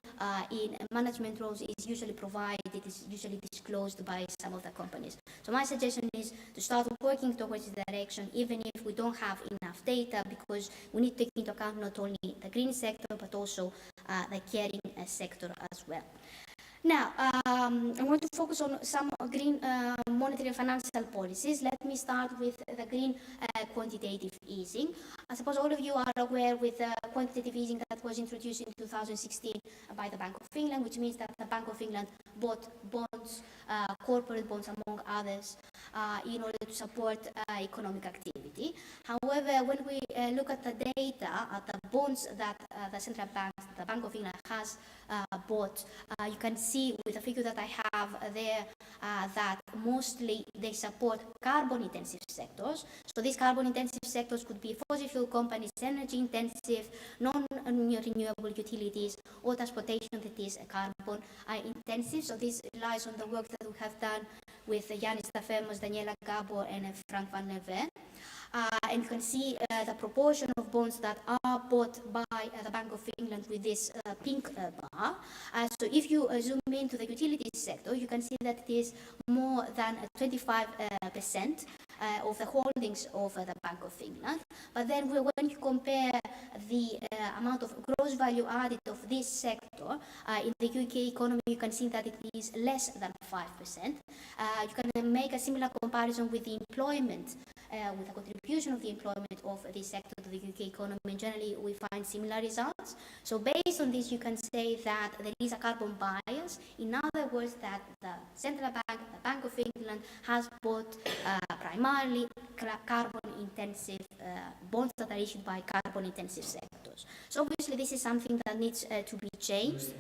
in management roles is usually provided, it is usually disclosed by some of the companies. So my suggestion is to start working towards this direction, even if we don't have enough data, because we need to take into account not only the green sector, but also the caring sector as well. Now, I want to focus on some green monetary and financial policies. Let me start with the green quantitative easing. I suppose all of you are aware with the quantitative easing that was introduced in 2016 by the Bank of England, which means that the Bank of England bought bonds, corporate bonds among others, in order to support economic activity. However, when we look at the data, at the bonds that the central bank, the Bank of England has bought, you can see with the figure that I have there that mostly they support carbon-intensive sectors. So these carbon-intensive sectors could be fossil fuel companies, energy-intensive, non-renewable utilities, or transportation that is carbon-intensive. So this relies on the work that we have done with Yanis Stafemos, Daniela Gabor, and Frank van der Ven. And you can see the proportion of bonds that are bought by the Bank of England with this pink bar. So if you zoom into the utilities sector, you can see that it is more than 25% of the holdings of the Bank of England. But then when you compare the amount of gross value added of this sector in the UK economy, you can see that it is less than 5%. You can make a similar comparison with the employment, with the contribution of the employment of this sector to the UK economy, and generally we find similar results. So based on this, you can say that there is a carbon bias. In other words, that the central bank, the Bank of England, has bought primarily carbon-intensive bonds that are issued by carbon-intensive sectors. So obviously this is something that needs to be changed.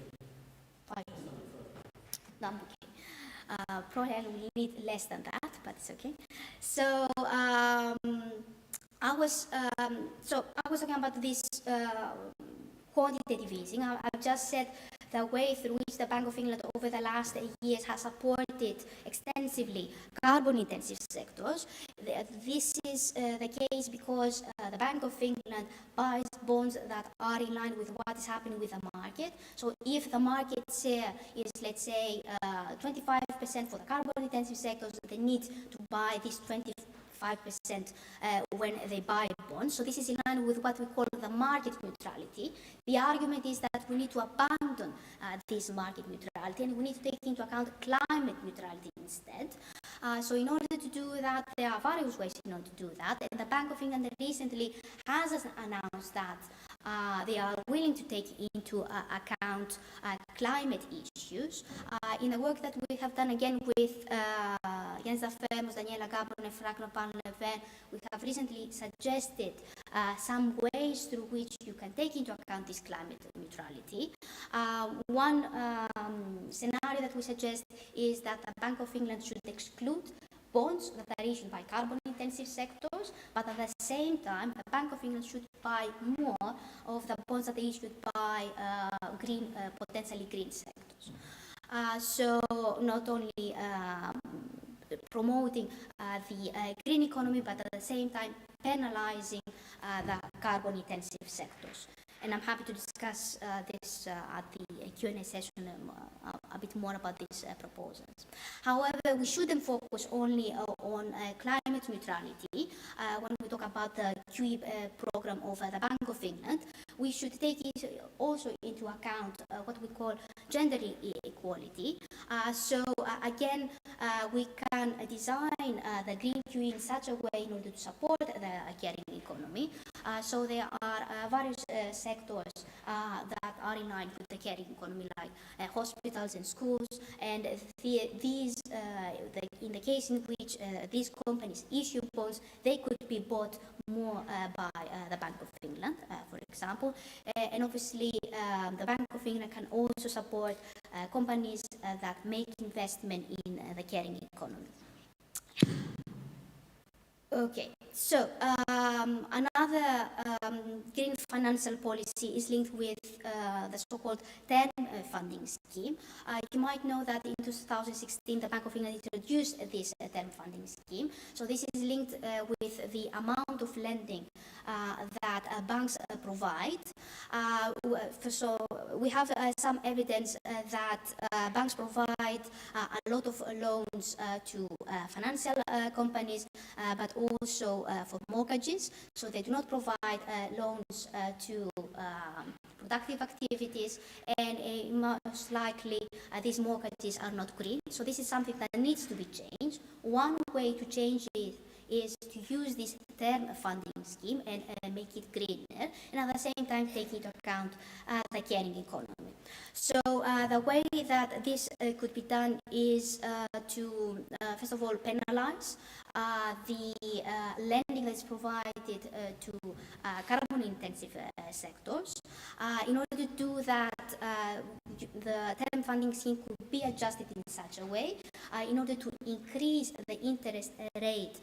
Probably we need less than that, but it's okay. So I was talking about this quantitative easing. I've just said the way through which the Bank of England over the last years has supported extensively carbon-intensive sectors. This is the case because the Bank of England buys bonds that are in line with what is happening with the market. So if the market share is, let's say, 25% for the carbon-intensive sectors, they need to buy this 25% when they buy bonds. So this is in line with what we call the market neutrality. The argument is that we need to abandon this market neutrality and we need to take into account climate neutrality instead. So in order to do that, there are various ways in order to do that. And the Bank of England recently has announced that they are willing to take into account climate issues. In the work that we have done again with Yanis Stafemos, Daniela Gabor, and Frank van der Ven, we have recently suggested some ways through which you can take into account this climate neutrality. One scenario that we suggest is that the Bank of England should exclude bonds that are issued by carbon-intensive sectors, but at the same time, the Bank of England should buy more of the bonds that are issued by potentially green sectors. So not only promoting the green economy, but at the same time penalizing the carbon-intensive sectors. And I'm happy to discuss this at the Q&A session a bit more about these proposals. However, we shouldn't focus only on climate neutrality. When we talk about the QE program of the Bank of England, we should take it also into account what we call gender equality. Again, we can design the green QE in such a way in order to support the caring economy. So there are various sectors that are in line with the caring economy, like hospitals and schools, and in the case in which these companies issue bonds, they could be bought more by the Bank of England, for example. And obviously, the Bank of England can also support companies that make investment in the caring economy. Okay, so another green financial policy is linked with the so-called term funding scheme. You might know that in 2016 the Bank of England introduced this term funding scheme. So this is linked with the amount of lending that banks provide. So we have some evidence that banks provide a lot of loans to financial companies, but also for mortgages. So they do not provide loans to productive activities, and most likely these mortgages are not green. So this is something that needs to be changed. One way to change it is to use this term funding scheme and make it greener, and at the same time take into account the caring economy. So the way that this could be done is to, first of all, penalize the lending that is provided to carbon-intensive sectors. In order to do that, the term funding scheme could be adjusted in such a way in order to increase the interest rate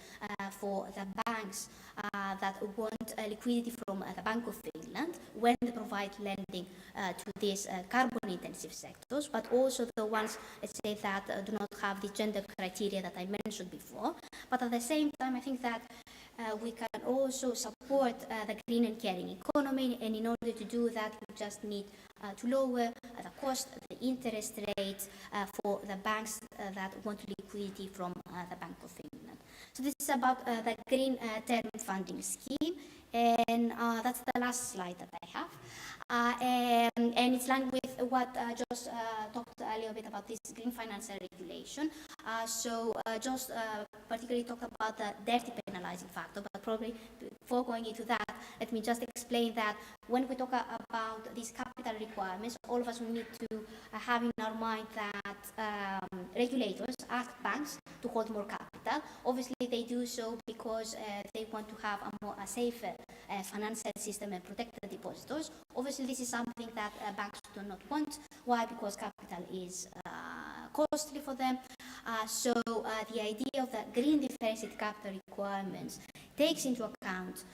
for the banks that want liquidity from the Bank of England when they provide lending to these carbon-intensive sectors, but also the ones, let's say, that do not have the gender criteria that I mentioned before. But at the same time, I think that we can also support the green and caring economy, and in order to do that, we just need to lower the cost, the interest rate for the banks that want liquidity from the Bank of England. So this is about the green term funding scheme, and that's the last slide that I have. And it's aligned with what Josh talked a little bit about this green financial regulation. So Josh particularly talked about the dirty penalizing factor, but probably before going into that, let me just explain that when we talk about these capital requirements, all of us will need to have in our mind that regulators ask banks to hold more capital. Obviously, they do so because they want to have a safer financial system and protect the depositors. Obviously, this is something that banks do not want. Why? Because capital is costly for them. So the idea of the green differentiated capital requirements takes into account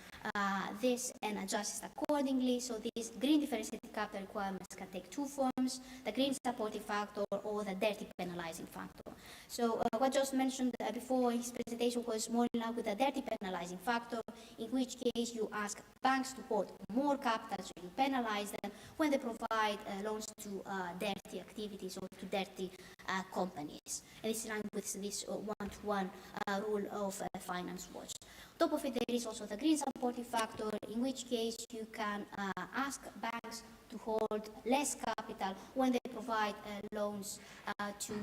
this and adjusts accordingly. So these green differentiated capital requirements can take two forms: the green supportive factor or the dirty penalizing factor. So what Josh mentioned before in his presentation was more in line with the dirty penalizing factor, in which case you ask banks to hold more capital, so you penalize them when they provide loans to dirty activities or to dirty companies. And this is in line with this one-to-one rule of Finance Watch. On top of it, there is also the green supportive factor, in which case you can ask banks to hold less capital when they provide loans to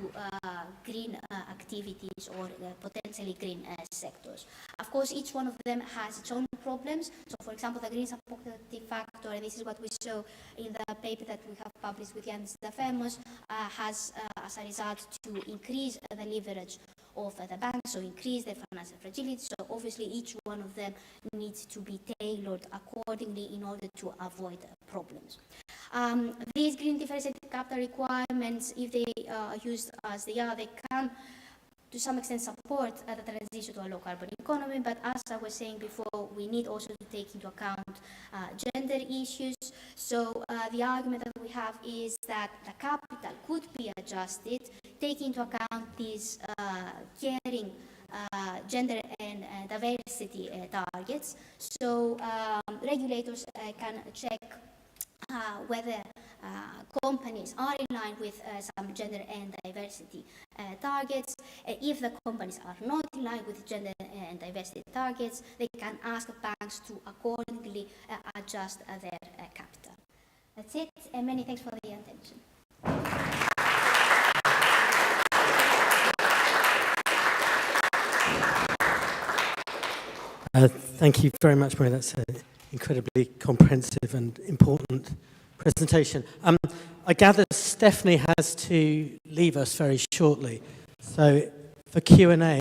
green activities or potentially green sectors. Of course, each one of them has its own problems. So, for example, the green supportive factor, and this is what we show in the paper that we have published with Yannis Dafemos, has as a result to increase the leverage of the banks, so increase their financial fragility. So obviously each one of them needs to be tailored accordingly in order to avoid problems. These green differentiated capital requirements, if they are used as they are, they can to some extent support the transition to a low carbon economy, but as I was saying before, we need also to take into account gender issues. So the argument that we have is that the capital could be adjusted, taking into account these caring gender and diversity targets. So regulators can check whether companies are in line with some gender and diversity targets. If the companies are not in line with gender and diversity targets, they can ask banks to accordingly adjust their capital. That's it, and many thanks for the attention. Thank you very much, Maria. That's an incredibly comprehensive and important presentation. I gather Stephanie has to leave us very shortly. So for Q&A,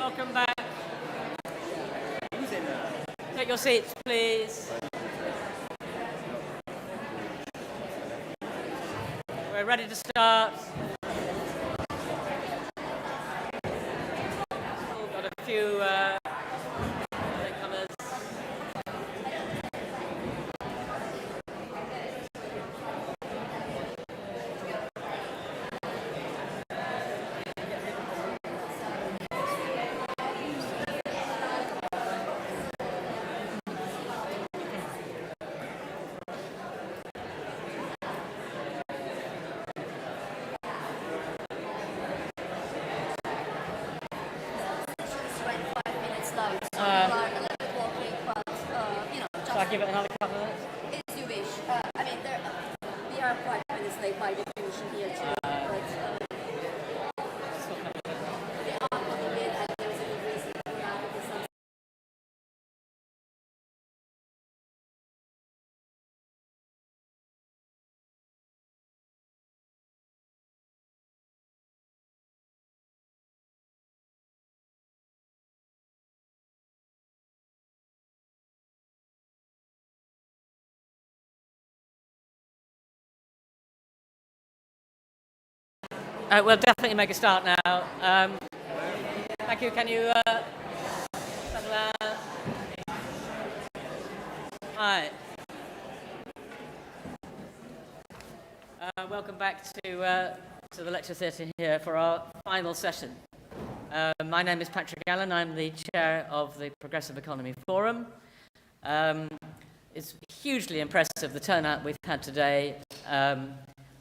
Welcome back. Take your seats, please. We're ready to start. We've got a few latecomers. Shall I give it another couple of minutes? As you wish. I mean, we are 5 minutes late by definition here too. But, they are coming in, and there's a good reason for that. Because We'll definitely make a start now. Thank you. Can you settle down? Hi. Welcome back to the lecture theatre here for our final session. My name is Patrick Allen. I'm the chair of the Progressive Economy Forum. It's hugely impressive, the turnout we've had today.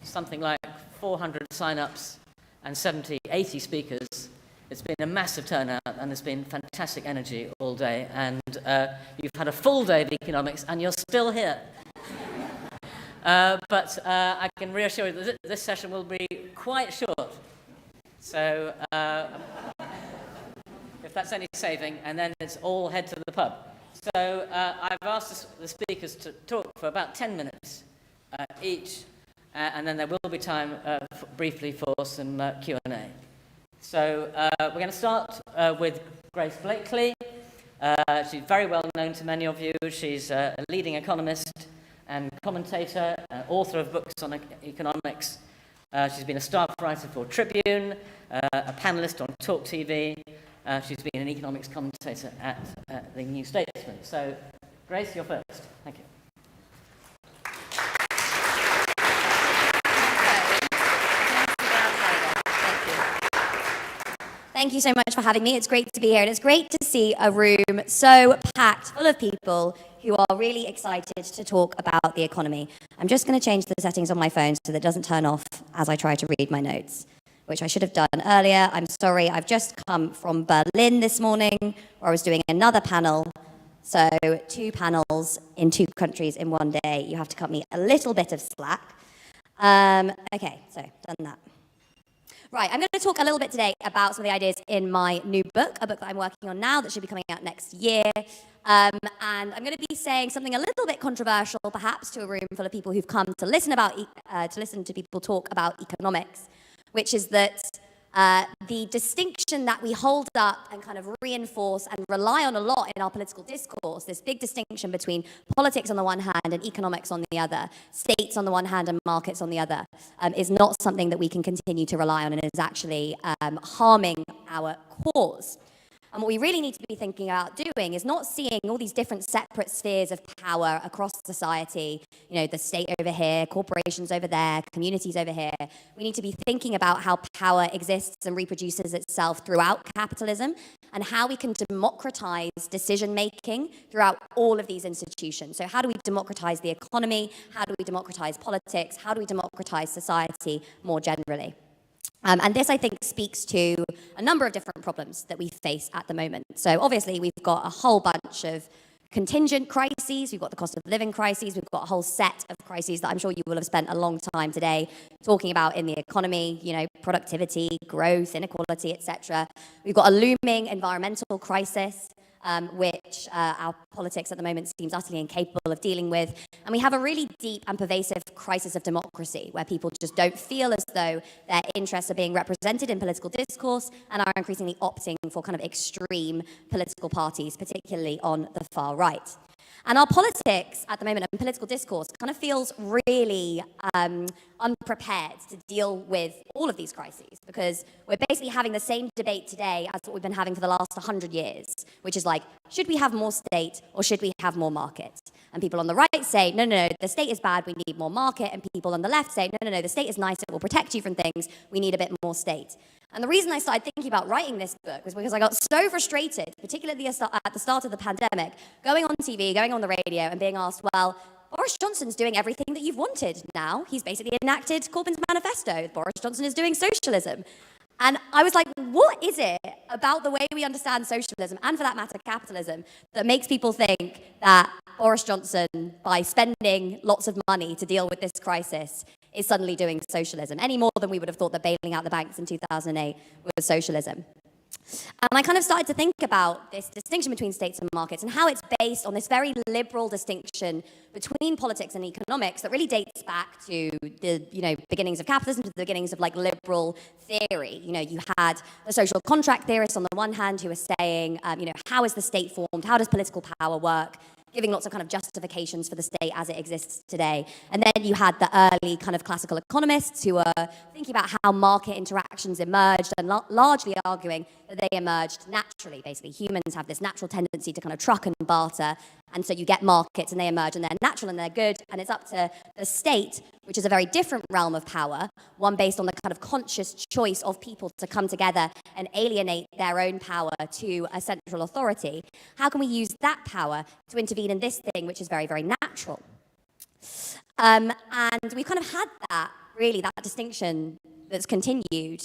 Something like 400 sign-ups and 80 speakers. It's been a massive turnout, and there's been fantastic energy all day. And you've had a full day of economics, and you're still here. But I can reassure you that this session will be quite short. So if that's any saving, and then it's all head to the pub. So I've asked the speakers to talk for about 10 minutes each. And then there will be time briefly for some Q&A. So we're going to start with Grace Blakely. She's very well known to many of you. She's a leading economist and commentator, author of books on economics. She's been a staff writer for Tribune, a panelist on Talk TV. She's been an economics commentator at the New Statesman. So, Grace, you're first. Thank you. Thank you so much for having me. It's great to be here, and it's great to see a room so packed full of people who are really excited to talk about the economy. I'm just going to change the settings on my phone so that it doesn't turn off as I try to read my notes, which I should have done earlier. I'm sorry, I've just come from Berlin this morning, where I was doing another panel. So 2 panels in 2 countries in one day. You have to cut me a little bit of slack. Okay, so done that. Right, I'm going to talk a little bit today about some of the ideas in my new book, a book that I'm working on now that should be coming out next year. And I'm going to be saying something a little bit controversial, perhaps, to a room full of people who've come to listen to people talk about economics, which is that the distinction that we hold up and kind of reinforce and rely on a lot in our political discourse, this big distinction between politics on the one hand and economics on the other, states on the one hand and markets on the other, is not something that we can continue to rely on and is actually harming our cause. And what we really need to be thinking about doing is not seeing all these different separate spheres of power across society, you know, the state over here, corporations over there, communities over here. We need to be thinking about how power exists and reproduces itself throughout capitalism and how we can democratize decision-making throughout all of these institutions. So how do we democratize the economy? How do we democratize politics? How do we democratize society more generally? And this, I think, speaks to a number of different problems that we face at the moment. So obviously, we've got a whole bunch of contingent crises. We've got the cost of living crises. We've got a whole set of crises that I'm sure you will have spent a long time today talking about in the economy, you know, productivity, growth, inequality, etc. We've got a looming environmental crisis. which our politics at the moment seems utterly incapable of dealing with. And we have a really deep and pervasive crisis of democracy, where people just don't feel as though their interests are being represented in political discourse and are increasingly opting for kind of extreme political parties, particularly on the far right. And our politics at the moment and political discourse kind of feels really unprepared to deal with all of these crises, because we're basically having the same debate today as what we've been having for the last 100 years, which is like, should we have more state or should we have more market? And people on the right say, no, no, no, the state is bad, we need more market. And people on the left say, no, no, no, the state is nice, it will protect you from things, we need a bit more state. And the reason I started thinking about writing this book was because I got so frustrated, particularly at the start of the pandemic, going on TV, going on the radio and being asked, well, Boris Johnson's doing everything that you've wanted now. He's basically enacted Corbyn's manifesto. Boris Johnson is doing socialism. And I was like, what is it about the way we understand socialism, and for that matter, capitalism, that makes people think that Boris Johnson, by spending lots of money to deal with this crisis, is suddenly doing socialism, any more than we would have thought that bailing out the banks in 2008 was socialism? And I kind of started to think about this distinction between states and markets and how it's based on this very liberal distinction between politics and economics that really dates back to the beginnings of capitalism, to the beginnings of like liberal theory. You had the social contract theorists on the one hand who were saying, how is the state formed? How does political power work? Giving lots of kind of justifications for the state as it exists today. And then you had the early kind of classical economists who were thinking about how market interactions emerged and largely arguing that they emerged naturally. Basically, humans have this natural tendency to kind of truck and barter. And so you get markets and they emerge and they're natural and they're good. And it's up to the state, which is a very different realm of power, one based on the kind of conscious choice of people to come together and alienate their own power to a central authority. How can we use that power to intervene in this thing, which is very, very natural? And we've kind of had that distinction that's continued,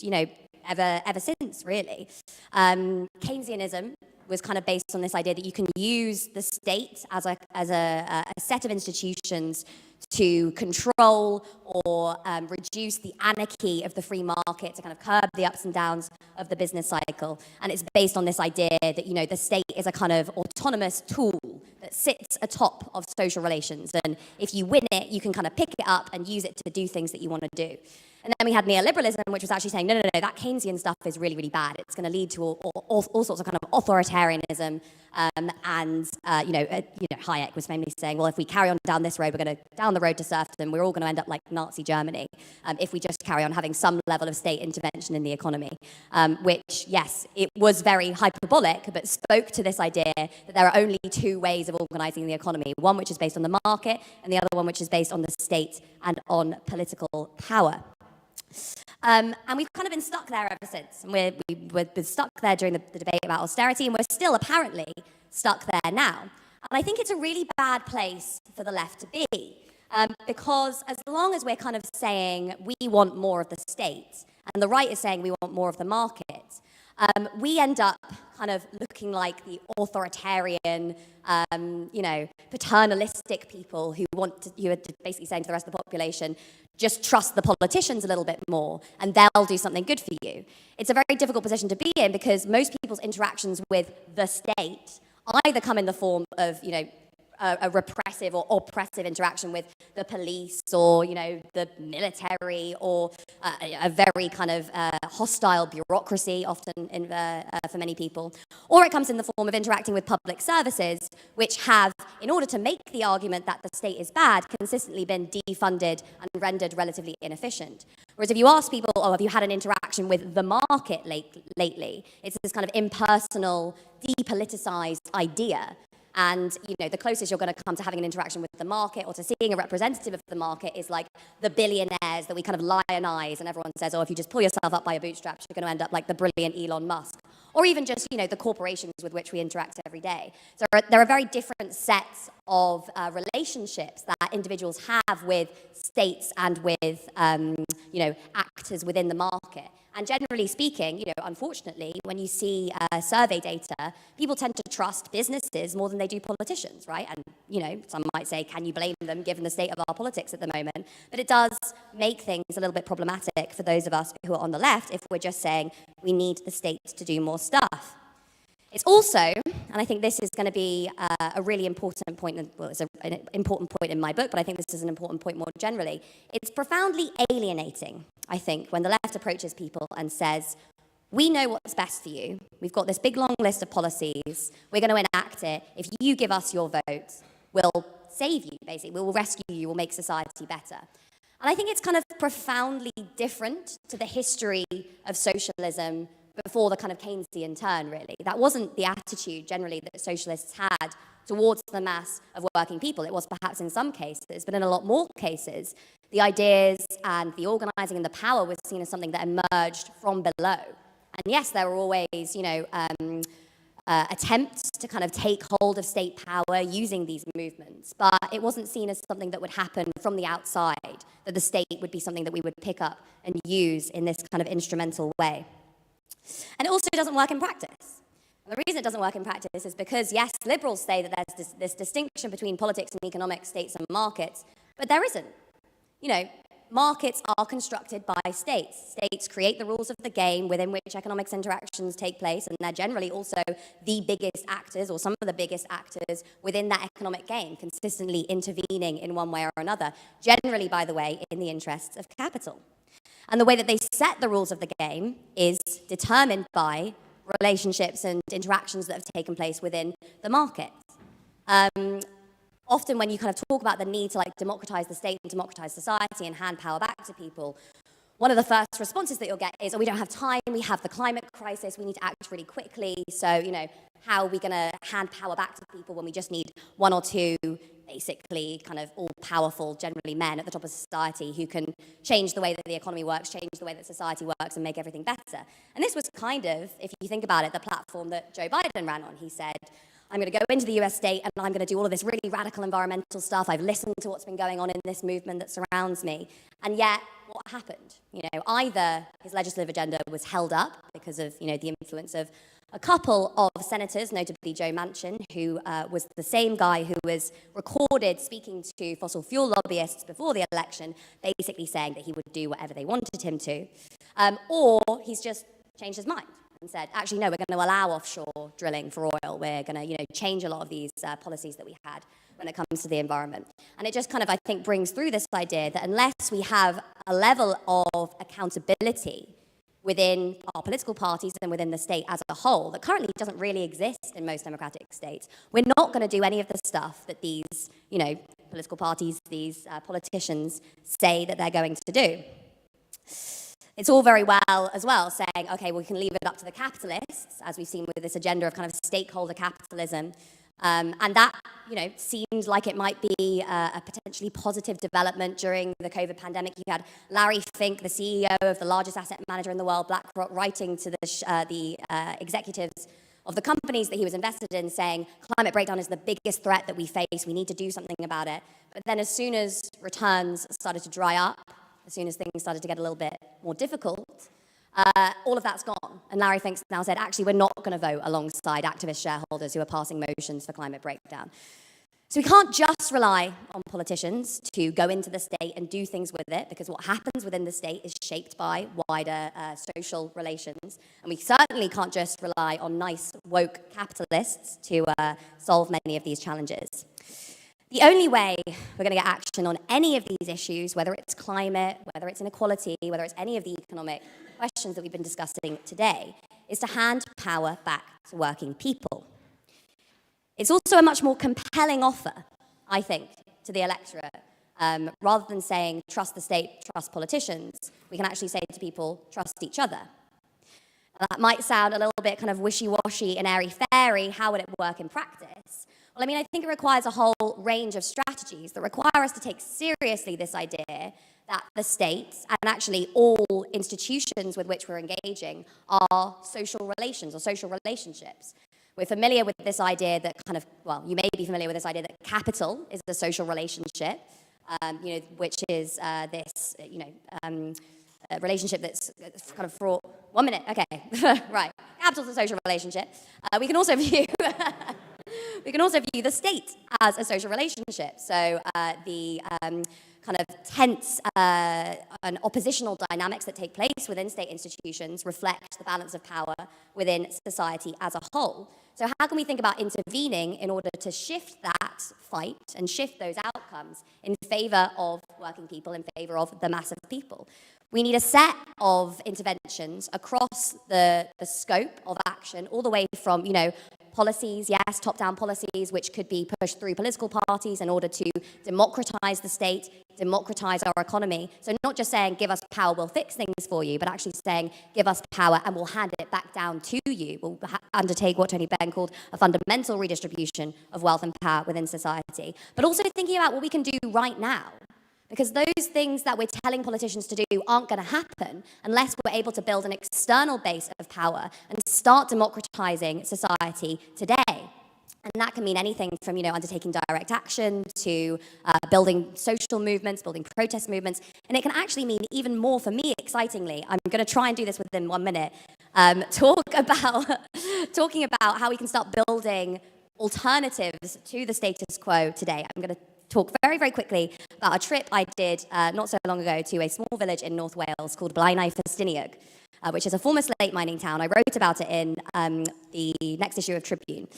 ever since, really. Keynesianism was kind of based on this idea that you can use the state as a set of institutions to control or reduce the anarchy of the free market, to kind of curb the ups and downs of the business cycle. And it's based on this idea that, the state is a kind of autonomous tool that sits atop of social relations. And if you win it, you can kind of pick it up and use it to do things that you want to do. And then we had neoliberalism, which was actually saying, no, that Keynesian stuff is really, really bad. It's going to lead to all sorts of kind of authoritarianism. Hayek was famously saying, well, if we carry on down this road, we're going to down the road to serfdom. We're all going to end up like Nazi Germany if we just carry on having some level of state intervention in the economy, which, yes, it was very hyperbolic, but spoke to this idea that there are only two ways of organizing the economy, one which is based on the market and the other one which is based on the state and on political power. And we've kind of been stuck there ever since. And we've been stuck there during the debate about austerity, and we're still apparently stuck there now. And I think it's a really bad place for the left to be, because as long as we're kind of saying we want more of the state, and the right is saying we want more of the market, we end up kind of looking like the authoritarian, paternalistic people who are basically saying to the rest of the population, just trust the politicians a little bit more and they'll do something good for you. It's a very difficult position to be in because most people's interactions with the state either come in the form of, a repressive or oppressive interaction with the police or, the military or a very kind of hostile bureaucracy often for many people. Or it comes in the form of interacting with public services, which have, in order to make the argument that the state is bad, consistently been defunded and rendered relatively inefficient. Whereas if you ask people, have you had an interaction with the market lately? It's this kind of impersonal, depoliticized idea. And, the closest you're going to come to having an interaction with the market or to seeing a representative of the market is like the billionaires that we kind of lionize and everyone says, if you just pull yourself up by your bootstraps, you're going to end up like the brilliant Elon Musk. Or even just, the corporations with which we interact every day. So there are very different sets of relationships that individuals have with states and with, actors within the market. And generally speaking, unfortunately, when you see survey data, people tend to trust businesses more than they do politicians, right? And, some might say, can you blame them given the state of our politics at the moment? But it does make things a little bit problematic for those of us who are on the left if we're just saying we need the state to do more stuff. It's also, and I think this is going to be a really important point, well, it's an important point in my book, but I think this is an important point more generally. It's profoundly alienating, I think, when the left approaches people and says, we know what's best for you. We've got this big long list of policies. We're going to enact it. If you give us your vote, we'll save you, basically. We'll rescue you. We'll make society better. And I think it's kind of profoundly different to the history of socialism before the kind of Keynesian turn, really. That wasn't the attitude generally that socialists had towards the mass of working people. It was perhaps in some cases, but in a lot more cases, the ideas and the organizing and the power was seen as something that emerged from below. And yes, there were always, attempts to kind of take hold of state power using these movements, but it wasn't seen as something that would happen from the outside, that the state would be something that we would pick up and use in this kind of instrumental way. And it also doesn't work in practice. And the reason it doesn't work in practice is because, yes, liberals say that there's this distinction between politics and economics, states and markets, but there isn't. Markets are constructed by states. States create the rules of the game within which economics interactions take place, and they're generally also the biggest actors, or some of the biggest actors, within that economic game, consistently intervening in one way or another, generally, by the way, in the interests of capital. And the way that they set the rules of the game is determined by relationships and interactions that have taken place within the market. Often when you kind of talk about the need to democratize the state and democratize society and hand power back to people, one of the first responses that you'll get is, oh, we don't have time, we have the climate crisis, we need to act really quickly, so, how are we going to hand power back to people when we just need one or two, basically, kind of all-powerful, generally men at the top of society who can change the way that the economy works, change the way that society works, and make everything better. And this was kind of, if you think about it, the platform that Joe Biden ran on. He said, I'm going to go into the US state and I'm going to do all of this really radical environmental stuff. I've listened to what's been going on in this movement that surrounds me. And yet, what happened? Either his legislative agenda was held up because of, the influence of a couple of senators, notably Joe Manchin, who was the same guy who was recorded speaking to fossil fuel lobbyists before the election, basically saying that he would do whatever they wanted him to, or he's just changed his mind and said, actually, no, we're going to allow offshore drilling for oil. We're going to, change a lot of these policies that we had when it comes to the environment. And it just kind of, I think, brings through this idea that unless we have a level of accountability within our political parties and within the state as a whole that currently doesn't really exist in most democratic states, we're not going to do any of the stuff that these, political parties, these politicians say that they're going to do. It's all very well as well saying, okay, well, we can leave it up to the capitalists, as we've seen with this agenda of kind of stakeholder capitalism. And that, seemed like it might be a potentially positive development during the COVID pandemic. You had Larry Fink, the CEO of the largest asset manager in the world, BlackRock, writing to the executives of the companies that he was invested in, saying, climate breakdown is the biggest threat that we face. We need to do something about it. But then as soon as returns started to dry up, as soon as things started to get a little bit more difficult, all of that's gone. And Larry Fink now said, actually, we're not going to vote alongside activist shareholders who are passing motions for climate breakdown. So we can't just rely on politicians to go into the state and do things with it, because what happens within the state is shaped by wider social relations. And we certainly can't just rely on nice, woke capitalists to solve many of these challenges. The only way we're going to get action on any of these issues, whether it's climate, whether it's inequality, whether it's any of the economic questions that we've been discussing today, is to hand power back to working people. It's also a much more compelling offer, I think, to the electorate. Rather than saying, trust the state, trust politicians, we can actually say to people, trust each other. That might sound a little bit kind of wishy-washy and airy-fairy. How would it work in practice? Well, I think it requires a whole range of strategies that require us to take seriously this idea that the state, and actually all institutions with which we're engaging, are social relations or social relationships. We're familiar with this idea that you may be familiar with this idea that capital is a social relationship, which is this, a relationship that's kind of fraught. 1 minute, okay, right. Capital's a social relationship. We can also view the state as a social relationship. So the kind of tense and oppositional dynamics that take place within state institutions reflect the balance of power within society as a whole. So how can we think about intervening in order to shift that fight and shift those outcomes in favor of working people, in favor of the mass of people? We need a set of interventions across the scope of action, all the way from, policies, yes, top-down policies, which could be pushed through political parties in order to democratize the state, democratize our economy. So not just saying, give us power, we'll fix things for you, but actually saying, give us power and we'll hand it back down to you. We'll undertake what Tony Benn called a fundamental redistribution of wealth and power within society. But also thinking about what we can do right now. Because those things that we're telling politicians to do aren't going to happen unless we're able to build an external base of power and start democratizing society today. And that can mean anything from, undertaking direct action to building social movements, building protest movements. And it can actually mean even more, for me, excitingly, I'm going to try and do this within 1 minute, talking about how we can start building alternatives to the status quo today. I'm going to talk very, very quickly about a trip I did not so long ago to a small village in North Wales called Blaenau Ffestiniog, which is a former slate mining town. I wrote about it in the next issue of Tribune.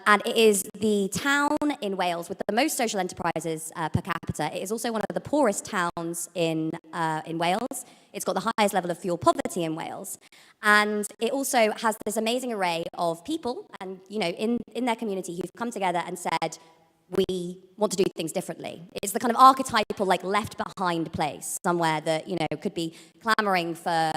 And it is the town in Wales with the most social enterprises per capita. It is also one of the poorest towns in Wales. It's got the highest level of fuel poverty in Wales. And it also has this amazing array of people and, in their community who've come together and said, we want to do things differently. It's the kind of archetypal, left behind place, somewhere that, could be clamoring for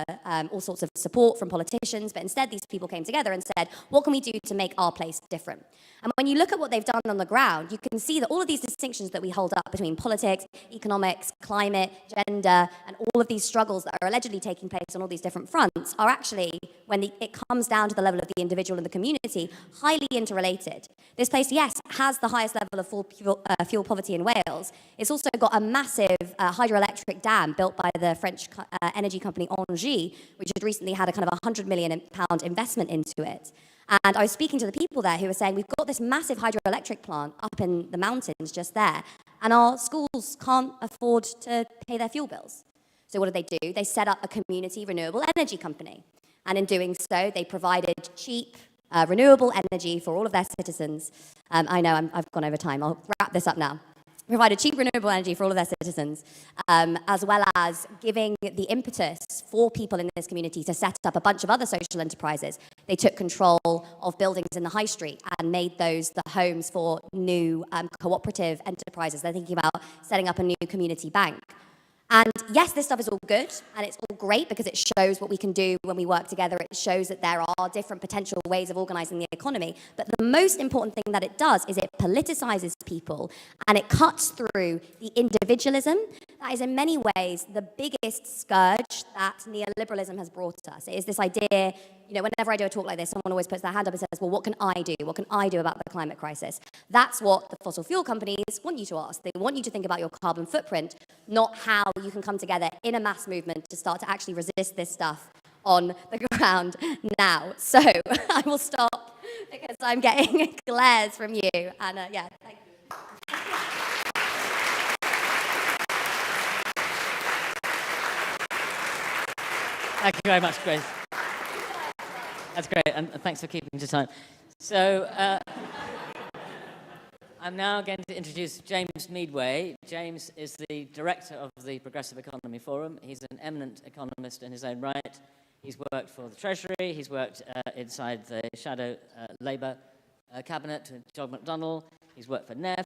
all sorts of support from politicians, but instead these people came together and said, what can we do to make our place different? And when you look at what they've done on the ground, you can see that all of these distinctions that we hold up between politics, economics, climate, gender, and all of these struggles that are allegedly taking place on all these different fronts are actually, when it comes down to the level of the individual and the community, highly interrelated. This place, yes, has the highest level of fuel poverty in Wales. It's also got a massive hydroelectric dam built by the French energy company Engie, which had recently had a kind of £100 million investment into it. And I was speaking to the people there who were saying, we've got this massive hydroelectric plant up in the mountains just there, and our schools can't afford to pay their fuel bills. So what did they do? They set up a community renewable energy company. And in doing so, they provided cheap, renewable energy for all of their citizens. I know I've gone over time. I'll wrap this up now. Provided cheap renewable energy for all of their citizens, as well as giving the impetus for people in this community to set up a bunch of other social enterprises. They took control of buildings in the high street and made those the homes for new cooperative enterprises. They're thinking about setting up a new community bank. And yes, this stuff is all good, and it's all great because it shows what we can do when we work together. It shows that there are different potential ways of organizing the economy. But the most important thing that it does is it politicizes people, and it cuts through the individualism that is in many ways the biggest scourge that neoliberalism has brought us. It is this idea, whenever I do a talk like this, someone always puts their hand up and says, well, what can I do? What can I do about the climate crisis? That's what the fossil fuel companies want you to ask. They want you to think about your carbon footprint, not how you can come together in a mass movement to start to actually resist this stuff on the ground now. So I will stop because I'm getting glares from you. And thank you. Thank you very much, Grace. That's great, and thanks for keeping to time. So I'm now going to introduce James Meadway. James is the director of the Progressive Economy Forum. He's an eminent economist in his own right. He's worked for the Treasury. He's worked inside the shadow Labour cabinet with John McDonnell. He's worked for NEF.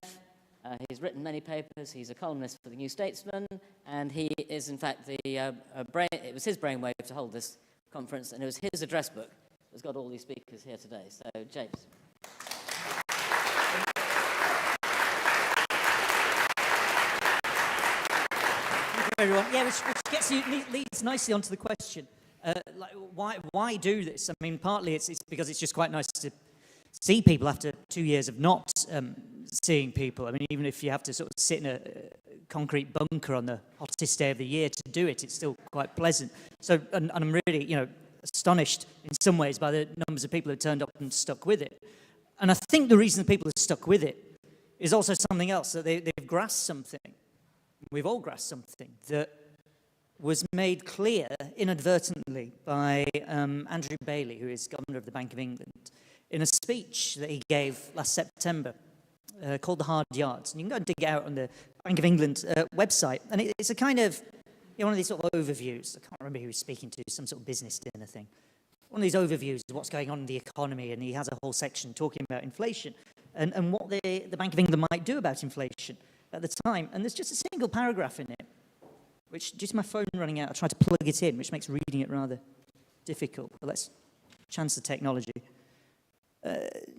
He's written many papers. He's a columnist for the New Statesman, and he is, in fact, it was his brainwave to hold this conference, and it was his address book that's got all these speakers here today. So, James. Everyone. Yeah, which leads nicely onto the question. Why do this? I mean, partly it's because it's just quite nice to see people after 2 years of not seeing people. I mean, even if you have to sort of sit in a concrete bunker on the hottest day of the year to do it, it's still quite pleasant. So, and I'm really, astonished in some ways by the numbers of people who turned up and stuck with it. And I think the reason the people have stuck with it is also something else, that they've grasped something. we've all grasped something that was made clear inadvertently by Andrew Bailey, who is Governor of the Bank of England, in a speech that he gave last September called The Hard Yards. And you can go and dig it out on the Bank of England website. And it's a kind of, one of these sort of overviews. I can't remember who he was speaking to, some sort of business dinner thing. One of these overviews of what's going on in the economy, and he has a whole section talking about inflation and what the Bank of England might do about inflation at the time. And there's just a single paragraph in it, which, due to my phone running out, I tried to plug it in, which makes reading it rather difficult. But let's chance the technology.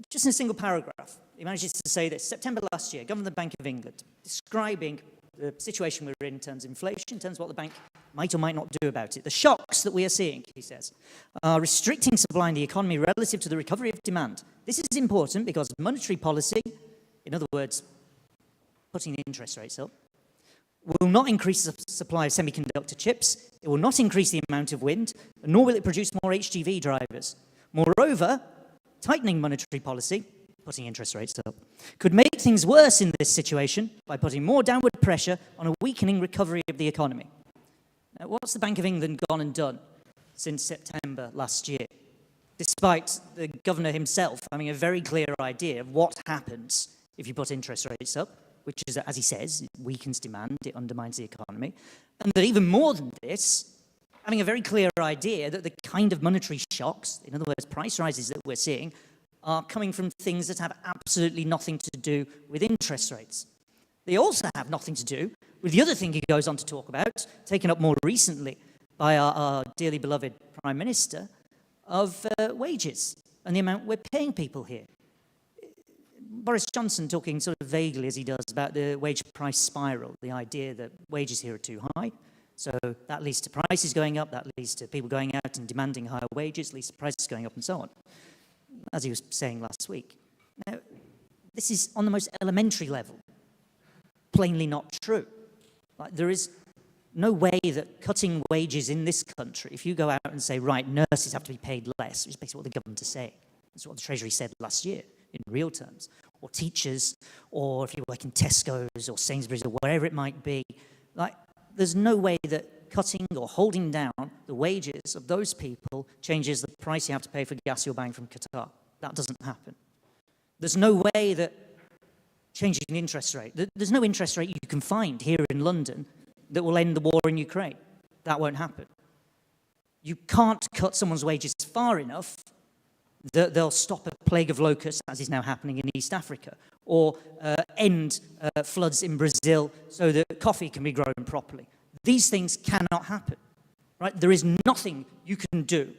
Just in a single paragraph, he manages to say this: September last year, Governor of the Bank of England, describing the situation we're in terms of inflation, in terms of what the bank might or might not do about it. The shocks that we are seeing, he says, are restricting supply in the economy relative to the recovery of demand. This is important because monetary policy, in other words, putting the interest rates up, will not increase the supply of semiconductor chips, it will not increase the amount of wind, nor will it produce more HGV drivers. Moreover, tightening monetary policy, putting interest rates up, could make things worse in this situation by putting more downward pressure on a weakening recovery of the economy. Now, what's the Bank of England gone and done since September last year? Despite the governor himself having a very clear idea of what happens if you put interest rates up, which is, as he says, it weakens demand, it undermines the economy, and that even more than this, having a very clear idea that the kind of monetary shocks, in other words, price rises that we're seeing, are coming from things that have absolutely nothing to do with interest rates. They also have nothing to do with the other thing he goes on to talk about, taken up more recently by our dearly beloved Prime Minister, of wages and the amount we're paying people here. Boris Johnson talking sort of vaguely, as he does, about the wage price spiral, the idea that wages here are too high, so that leads to prices going up, that leads to people going out and demanding higher wages, leads to prices going up and so on, as he was saying last week. Now, this is on the most elementary level, plainly not true. Like, there is no way that cutting wages in this country, if you go out and say, right, nurses have to be paid less, which is basically what the government is saying, that's what the Treasury said last year in real terms, or teachers, or if you work in Tesco's or Sainsbury's or wherever it might be, like, there's no way that cutting or holding down the wages of those people changes the price you have to pay for gas you're buying from Qatar. That doesn't happen. There's no way that changing the interest rate, there's no interest rate you can find here in London that will end the war in Ukraine. That won't happen. You can't cut someone's wages far enough that they'll stop a plague of locusts, as is now happening in East Africa, or end floods in Brazil so that coffee can be grown properly. These things cannot happen, right? There is nothing you can do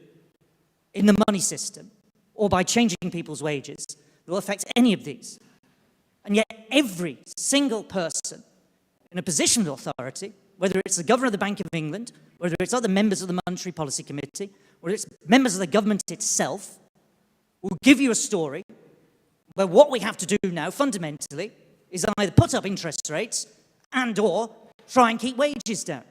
in the money system or by changing people's wages that will affect any of these. And yet every single person in a position of authority, whether it's the Governor of the Bank of England, whether it's other members of the Monetary Policy Committee, whether it's members of the government itself, will give you a story where what we have to do now, fundamentally, is either put up interest rates and or try and keep wages down.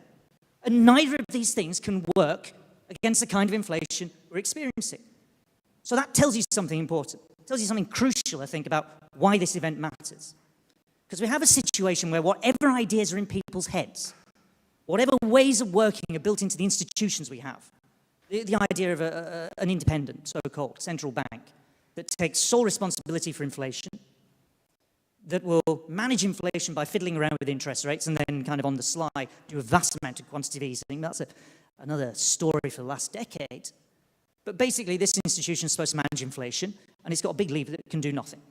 And neither of these things can work against the kind of inflation we're experiencing. So that tells you something important. It tells you something crucial, I think, about why this event matters. Because we have a situation where whatever ideas are in people's heads, whatever ways of working are built into the institutions we have, the idea of an independent, so-called, central bank that takes sole responsibility for inflation, that will manage inflation by fiddling around with interest rates and then kind of on the sly do a vast amount of quantitative easing. That's another story for the last decade. But basically, this institution is supposed to manage inflation, and it's got a big lever that can do nothing.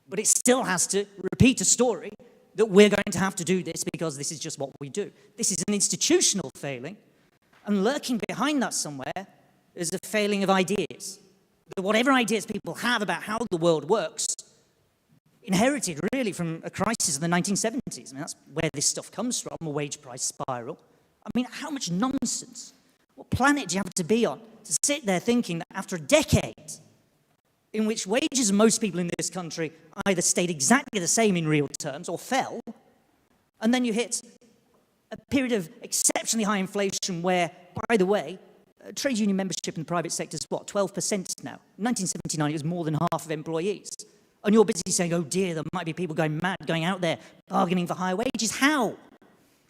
But it still has to repeat a story that we're going to have to do this because this is just what we do. This is an institutional failing, and lurking behind that somewhere is a failing of ideas. That whatever ideas people have about how the world works, inherited really from a crisis in the 1970s. I mean, that's where this stuff comes from, a wage price spiral. I mean, how much nonsense. What planet do you have to be on to sit there thinking that after a decade in which wages of most people in this country either stayed exactly the same in real terms or fell, and then you hit a period of exceptionally high inflation where, by the way, trade union membership in the private sector is what, 12% now? In 1979, it was more than half of employees. And you're busy saying, oh dear, there might be people going mad, going out there, bargaining for higher wages. How?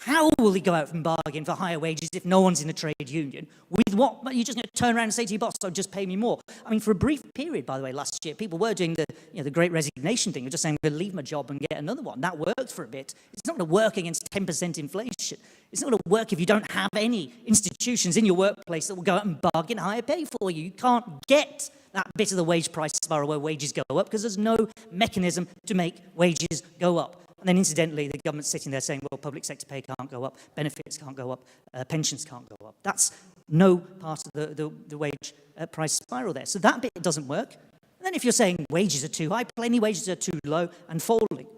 How will they go out and bargain for higher wages if no one's in the trade union? With what? You're just going to turn around and say to your boss, oh, just pay me more. I mean, for a brief period, by the way, last year, people were doing the great resignation thing. They're just saying, I'm going to leave my job and get another one. That worked for a bit. It's not going to work against 10% inflation. It's not going to work if you don't have any institutions in your workplace that will go out and bargain higher pay for you. You can't get that bit of the wage price spiral where wages go up because there's no mechanism to make wages go up. And then incidentally, the government's sitting there saying, well, public sector pay can't go up, benefits can't go up, pensions can't go up. That's no part of the wage price spiral there. So that bit doesn't work. And then if you're saying wages are too high, plenty wages are too low and falling.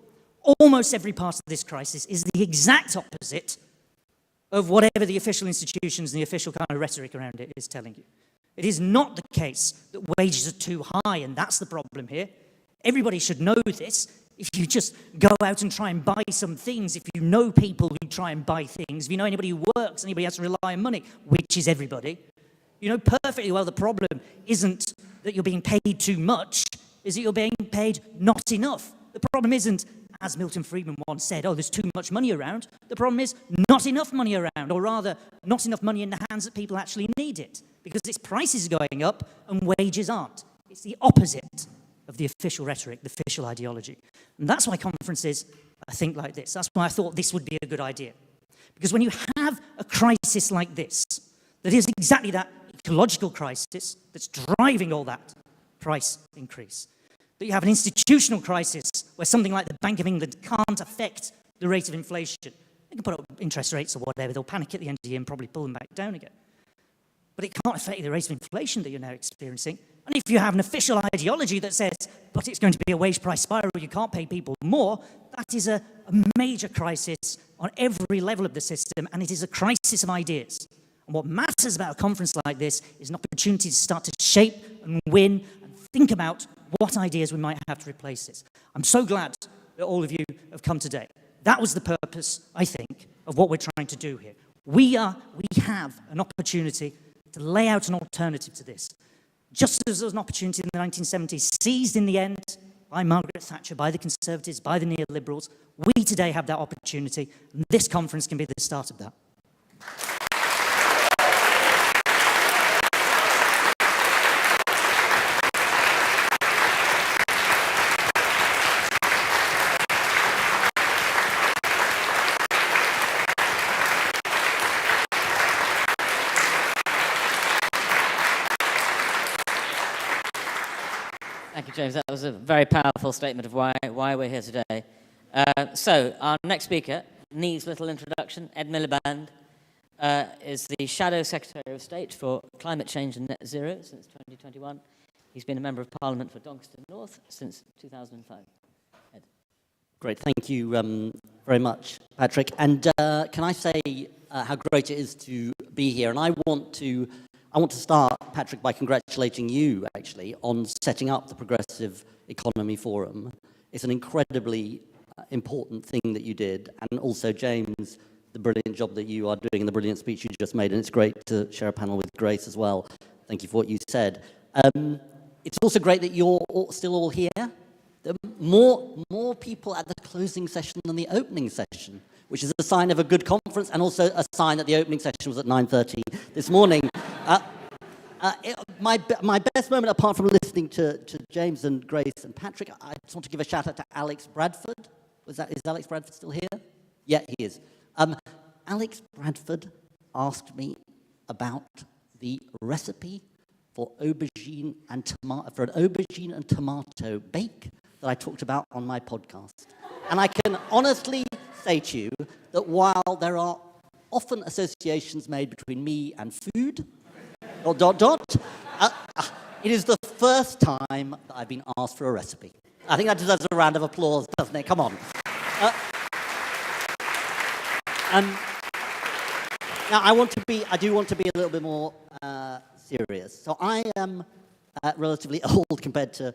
Almost every part of this crisis is the exact opposite of whatever the official institutions and the official kind of rhetoric around it is telling you. It is not the case that wages are too high, and that's the problem here. Everybody should know this. If you just go out and try and buy some things, if you know people who try and buy things, if you know anybody who works, anybody has to rely on money, which is everybody, you know perfectly well the problem isn't that you're being paid too much, is that you're being paid not enough. The problem isn't, as Milton Friedman once said, oh, there's too much money around. The problem is not enough money around, or rather, not enough money in the hands that people actually need it, because its prices are going up and wages aren't. It's the opposite of the official rhetoric, the official ideology. And that's why conferences, I think, like this. That's why I thought this would be a good idea. Because when you have a crisis like this, that is exactly that ecological crisis that's driving all that price increase, that you have an institutional crisis where something like the Bank of England can't affect the rate of inflation. They can put up interest rates or whatever, they'll panic at the end of the year and probably pull them back down again. But it can't affect the rate of inflation that you're now experiencing. And if you have an official ideology that says, but it's going to be a wage price spiral, you can't pay people more, that is a major crisis on every level of the system, and it is a crisis of ideas. And what matters about a conference like this is an opportunity to start to shape and win and think about what ideas we might have to replace this. I'm so glad that all of you have come today. That was the purpose, I think, of what we're trying to do here. We have an opportunity to lay out an alternative to this. Just as there was an opportunity in the 1970s, seized in the end by Margaret Thatcher, by the Conservatives, by the neoliberals, we today have that opportunity, and this conference can be the start of that. Thank you, James. That was a very powerful statement of why we're here today. So our next speaker needs little introduction. Ed Miliband is the Shadow Secretary of State for Climate Change and Net Zero since 2021. He's been a Member of Parliament for Doncaster North since 2005. Ed. Great, thank you very much, Patrick. And can I say how great it is to be here? And I want to start, Patrick, by congratulating you, actually, on setting up the Progressive Economy Forum. It's an incredibly important thing that you did, and also, James, the brilliant job that you are doing and the brilliant speech you just made, and it's great to share a panel with Grace as well. Thank you for what you said. It's also great that you're still all here. There are more people at the closing session than the opening session, which is a sign of a good conference, and also a sign that the opening session was at 9:30 this morning. My best moment, apart from listening to James and Grace and Patrick, I just want to give a shout out to Alex Bradford. Is Alex Bradford still here? Yeah, he is. Alex Bradford asked me about the recipe for an aubergine and tomato bake that I talked about on my podcast. And I can honestly say to you that while there are often associations made between me and food, it is the first time that I've been asked for a recipe. I think that deserves a round of applause, doesn't it? Come on. Now, I do want to be a little bit more serious. So I am relatively old compared to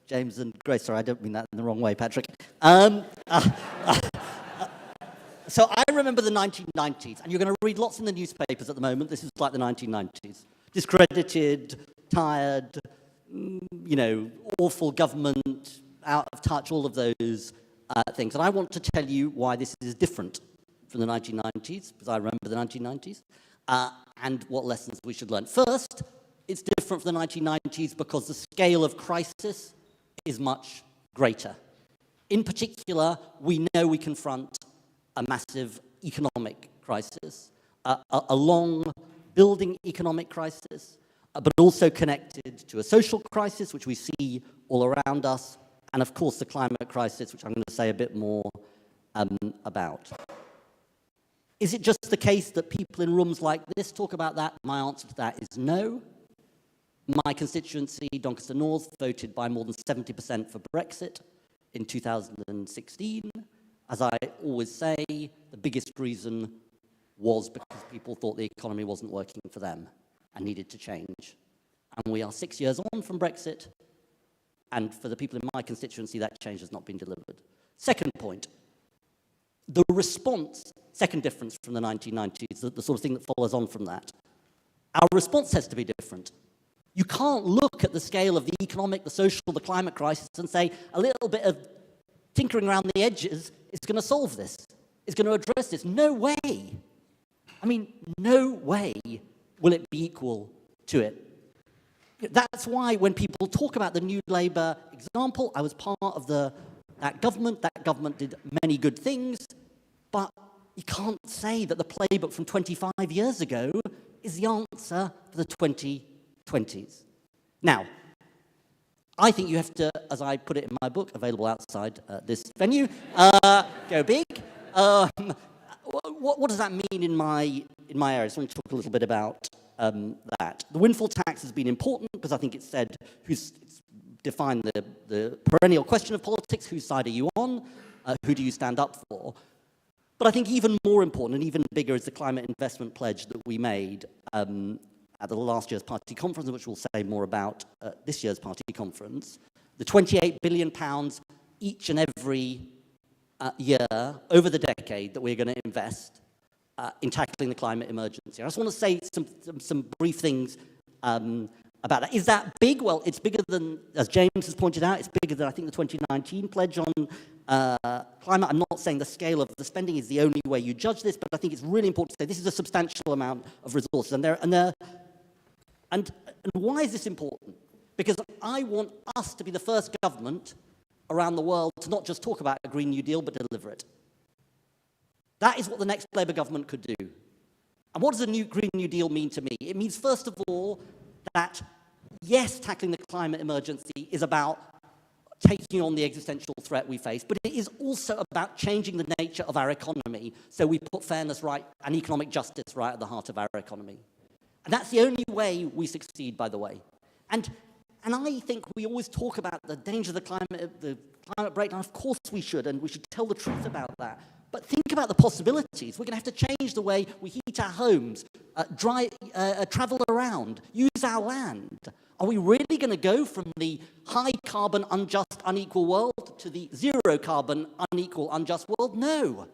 James and Grace. Sorry, I don't mean that in the wrong way, Patrick. So I remember the 1990s, and you're going to read lots in the newspapers at the moment. This is like the 1990s. Discredited, tired, awful government, out of touch, all of those things. And I want to tell you why this is different from the 1990s, because I remember the 1990s, and what lessons we should learn. First, it's different from the 1990s because the scale of crisis is much greater. In particular, we know we confront a massive economic crisis, a long building economic crisis, but also connected to a social crisis, which we see all around us, and of course the climate crisis, which I'm going to say a bit more about. Is it just the case that people in rooms like this talk about that? My answer to that is no. My constituency, Doncaster North, voted by more than 70% for Brexit in 2016. As I always say, the biggest reason was because people thought the economy wasn't working for them and needed to change. And we are 6 years on from Brexit, and for the people in my constituency, that change has not been delivered. Second point, the response, second difference from the 1990s, the sort of thing that follows on from that. Our response has to be different. You can't look at the scale of the economic, the social, the climate crisis and say a little bit of tinkering around the edges is going to solve this, is going to address this. No way. I mean, no way will it be equal to it. That's why when people talk about the New Labour example, I was part of that government did many good things, but you can't say that the playbook from 25 years ago is the answer for the 2020s. Now, I think you have to, as I put it in my book, available outside this venue, go big. What does that mean in my area? So I want to talk a little bit about that. The windfall tax has been important because I think it's said, it's defined the perennial question of politics, whose side are you on, who do you stand up for? But I think even more important and even bigger is the climate investment pledge that we made at the last year's party conference, which we'll say more about this year's party conference. The £28 billion each and every year over the decade that we're going to invest in tackling the climate emergency. I just want to say some brief things about that. Is that big? Well, it's bigger than, as James has pointed out, it's bigger than I think the 2019 pledge on climate. I'm not saying the scale of the spending is the only way you judge this, but I think it's really important to say this is a substantial amount of resources. And why is this important? Because I want us to be the first government around the world to not just talk about a Green New Deal, but deliver it. That is what the next Labour government could do. And what does a new Green New Deal mean to me? It means, first of all, that, yes, tackling the climate emergency is about taking on the existential threat we face, but it is also about changing the nature of our economy so we put fairness right and economic justice right at the heart of our economy. And that's the only way we succeed, by the way. And I think we always talk about the danger of the climate breakdown. Of course we should, and we should tell the truth about that. But think about the possibilities. We're going to have to change the way we heat our homes, travel around, use our land. Are we really going to go from the high-carbon, unjust, unequal world to the zero-carbon, unequal, unjust world? No.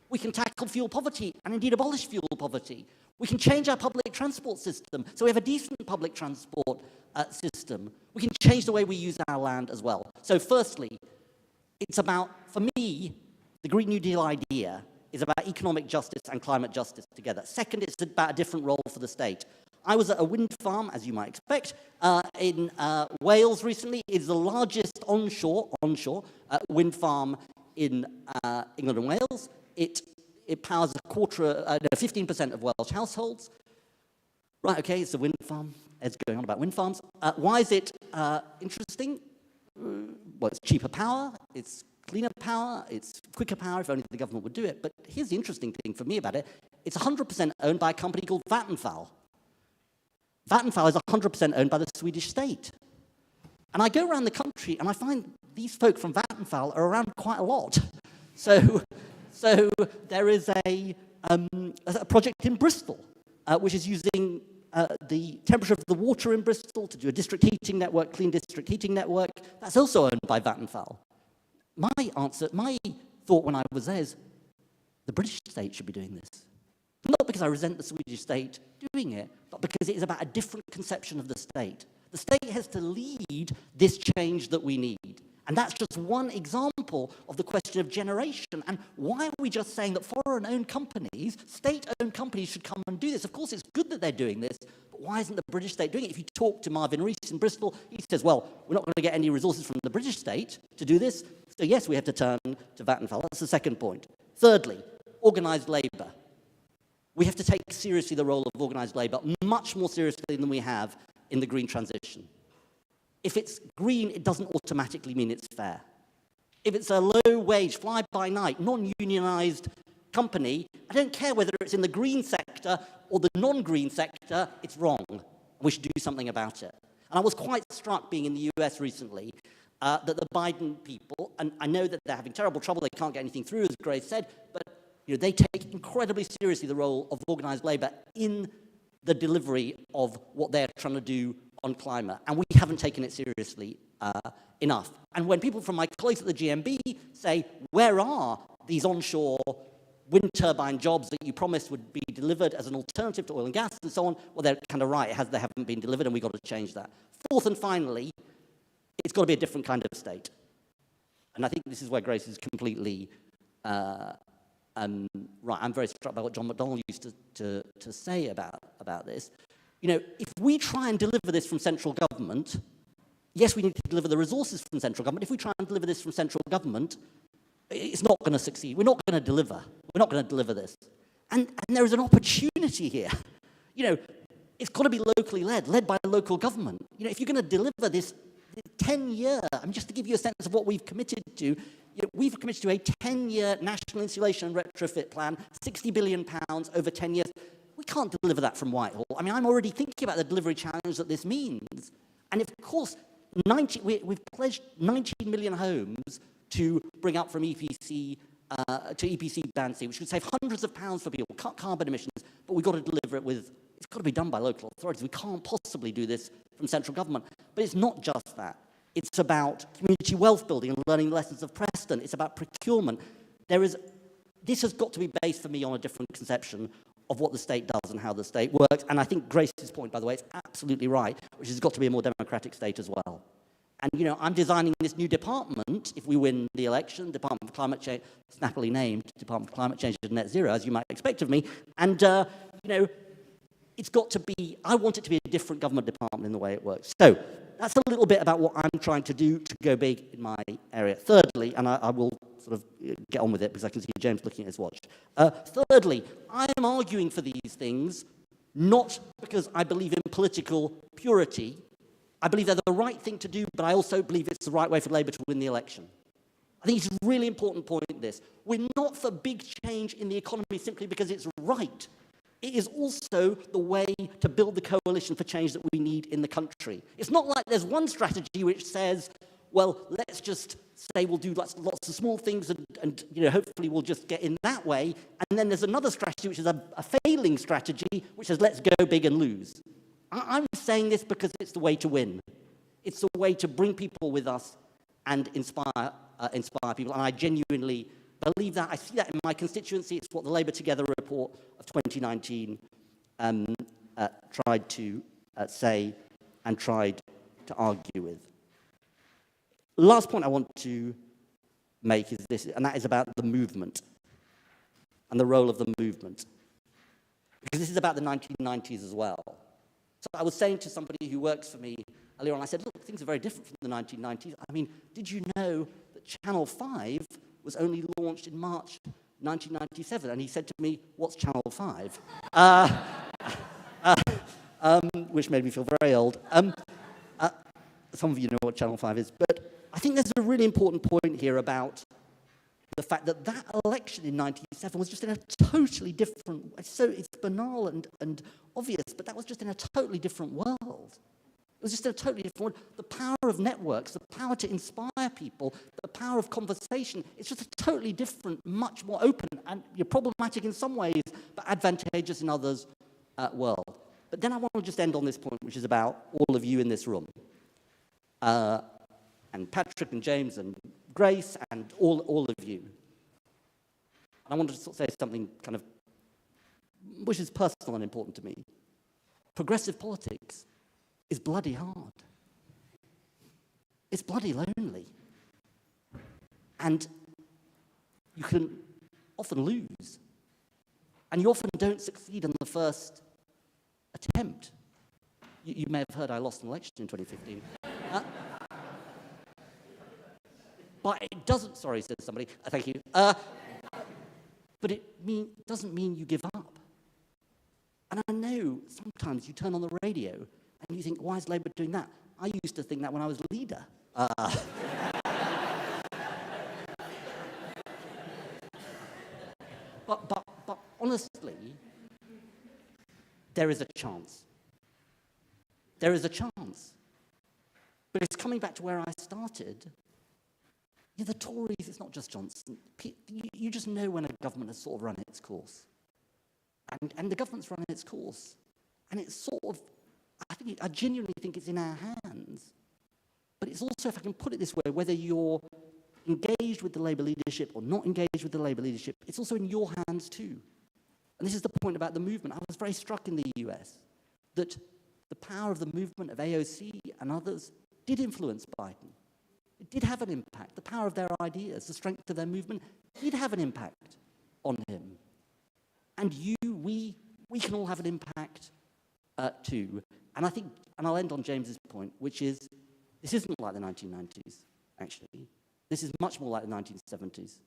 We can tackle fuel poverty and indeed abolish fuel poverty. We can change our public transport system so we have a decent public transport system. We can change the way we use our land as well. So firstly, it's about, for me, the Green New Deal idea is about economic justice and climate justice together. Second, it's about a different role for the state. I was at a wind farm, as you might expect, in Wales recently. It's the largest onshore wind farm in England and Wales. It powers 15% of Welsh households. Right, okay, it's a wind farm. Ed's going on about wind farms. Why is it interesting? Well, it's cheaper power, it's cleaner power, it's quicker power, if only the government would do it. But here's the interesting thing for me about it. It's 100% owned by a company called Vattenfall. Vattenfall is 100% owned by the Swedish state. And I go around the country and I find these folk from Vattenfall are around quite a lot. So there is a project in Bristol, which is using the temperature of the water in Bristol to do a district heating network, clean district heating network. That's also owned by Vattenfall. My thought when I was there is, the British state should be doing this. Not because I resent the Swedish state doing it, but because it is about a different conception of the state. The state has to lead this change that we need. And that's just one example of the question of generation. And why are we just saying that foreign-owned companies, state-owned companies should come and do this? Of course, it's good that they're doing this, but why isn't the British state doing it? If you talk to Marvin Rees in Bristol, he says, well, we're not going to get any resources from the British state to do this, so yes, we have to turn to Vattenfall. That's the second point. Thirdly, organised labour. We have to take seriously the role of organised labour, much more seriously than we have in the green transition. If it's green, it doesn't automatically mean it's fair. If it's a low-wage, fly-by-night, non-unionised company, I don't care whether it's in the green sector or the non-green sector, it's wrong. We should do something about it. And I was quite struck being in the US recently that the Biden people, and I know that they're having terrible trouble, they can't get anything through, as Grace said, but they take incredibly seriously the role of organised labour in the delivery of what they're trying to do on climate, and we haven't taken it seriously enough. And when people from my colleagues at the GMB say, where are these onshore wind turbine jobs that you promised would be delivered as an alternative to oil and gas and so on, well, they're kind of right, they haven't been delivered, and we've got to change that. Fourth and finally, it's got to be a different kind of state. And I think this is where Grace is completely right. I'm very struck by what John McDonnell used to say about this. If we try and deliver this from central government, yes, we need to deliver the resources from central government. If we try and deliver this from central government, it's not going to succeed. We're not going to deliver. We're not going to deliver this. And there is an opportunity here. It's got to be locally led by local government. If you're going to deliver this 10-year, just to give you a sense of what we've committed to, we've committed to a 10-year national insulation and retrofit plan, £60 billion over 10 years. We can't deliver that from Whitehall. I'm already thinking about the delivery challenge that this means. And of course, we've pledged 19 million homes to bring up from EPC to EPC Band C, which would save hundreds of pounds for people, cut carbon emissions, but we've got to deliver it it's got to be done by local authorities. We can't possibly do this from central government. But it's not just that. It's about community wealth building and learning the lessons of Preston. It's about procurement. This has got to be based for me on a different conception of what the state does and how the state works. And I think Grace's point, by the way, is absolutely right, which has got to be a more democratic state as well. And, I'm designing this new department, if we win the election, Department of Climate Change, snappily named Department of Climate Change and Net Zero, as you might expect of me. And, it's got to be, I want it to be a different government department in the way it works. So that's a little bit about what I'm trying to do to go big in my area. Thirdly, and I will sort of get on with it because I can see James looking at his watch. Thirdly, I am arguing for these things not because I believe in political purity. I believe they're the right thing to do, but I also believe it's the right way for Labour to win the election. I think it's a really important point, this. We're not for big change in the economy simply because it's right. It is also the way to build the coalition for change that we need in the country. It's not like there's one strategy which says, well, let's just say we'll do lots of small things and hopefully we'll just get in that way. And then there's another strategy which is a failing strategy which says let's go big and lose. I'm saying this because it's the way to win. It's the way to bring people with us and inspire people. And I genuinely believe that. I see that in my constituency. It's what the Labour Together report of 2019 tried to say and tried to argue with. The last point I want to make is this, and that is about the movement and the role of the movement. Because this is about the 1990s as well. So I was saying to somebody who works for me earlier on, I said, look, things are very different from the 1990s. Did you know that Channel 5 was only launched in March 1997? And he said to me, what's Channel 5? Which made me feel very old. Some of you know what Channel 5 is. But I think there's a really important point here about the fact that that election in 97 was just in a totally different, so it's banal and obvious, but that was just in a totally different world. It was just a totally different world. The power of networks, the power to inspire people, the power of conversation, it's just a totally different, much more open and problematic in some ways, but advantageous in others world. But then I want to just end on this point, which is about all of you in this room. And Patrick and James and Grace and all of you. And I want to say something kind of, which is personal and important to me. Progressive politics is bloody hard. It's bloody lonely. And you can often lose. And you often don't succeed in the first attempt. You may have heard I lost an election in 2015. But it doesn't, sorry, says somebody, thank you. But it doesn't mean you give up. And I know sometimes you turn on the radio and you think, why is Labour doing that? I used to think that when I was leader. But honestly, there is a chance. There is a chance. But it's coming back to where I started. Yeah, the Tories, it's not just Johnson. You just know when a government has sort of run its course. And the government's run its course. And it's sort of, I genuinely think it's in our hands. But it's also, if I can put it this way, whether you're engaged with the Labour leadership or not engaged with the Labour leadership, it's also in your hands too. And this is the point about the movement. I was very struck in the US that the power of the movement of AOC and others did influence Biden. It did have an impact. The power of their ideas, the strength of their movement did have an impact on him. And we can all have an impact too. And I think, and I'll end on James's point, which is, this isn't like the 1990s, actually. This is much more like the 1970s.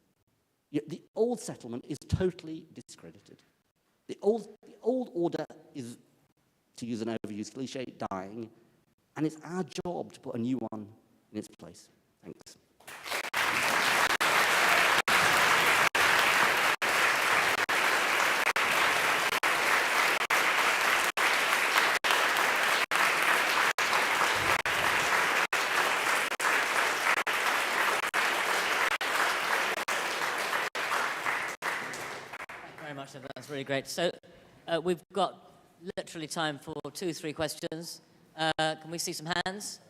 The old settlement is totally discredited. The old order is, to use an overused cliche, dying, and it's our job to put a new one in its place. Thanks. Very much, that's really great. So we've got literally time for 2-3 questions. Can we see some hands?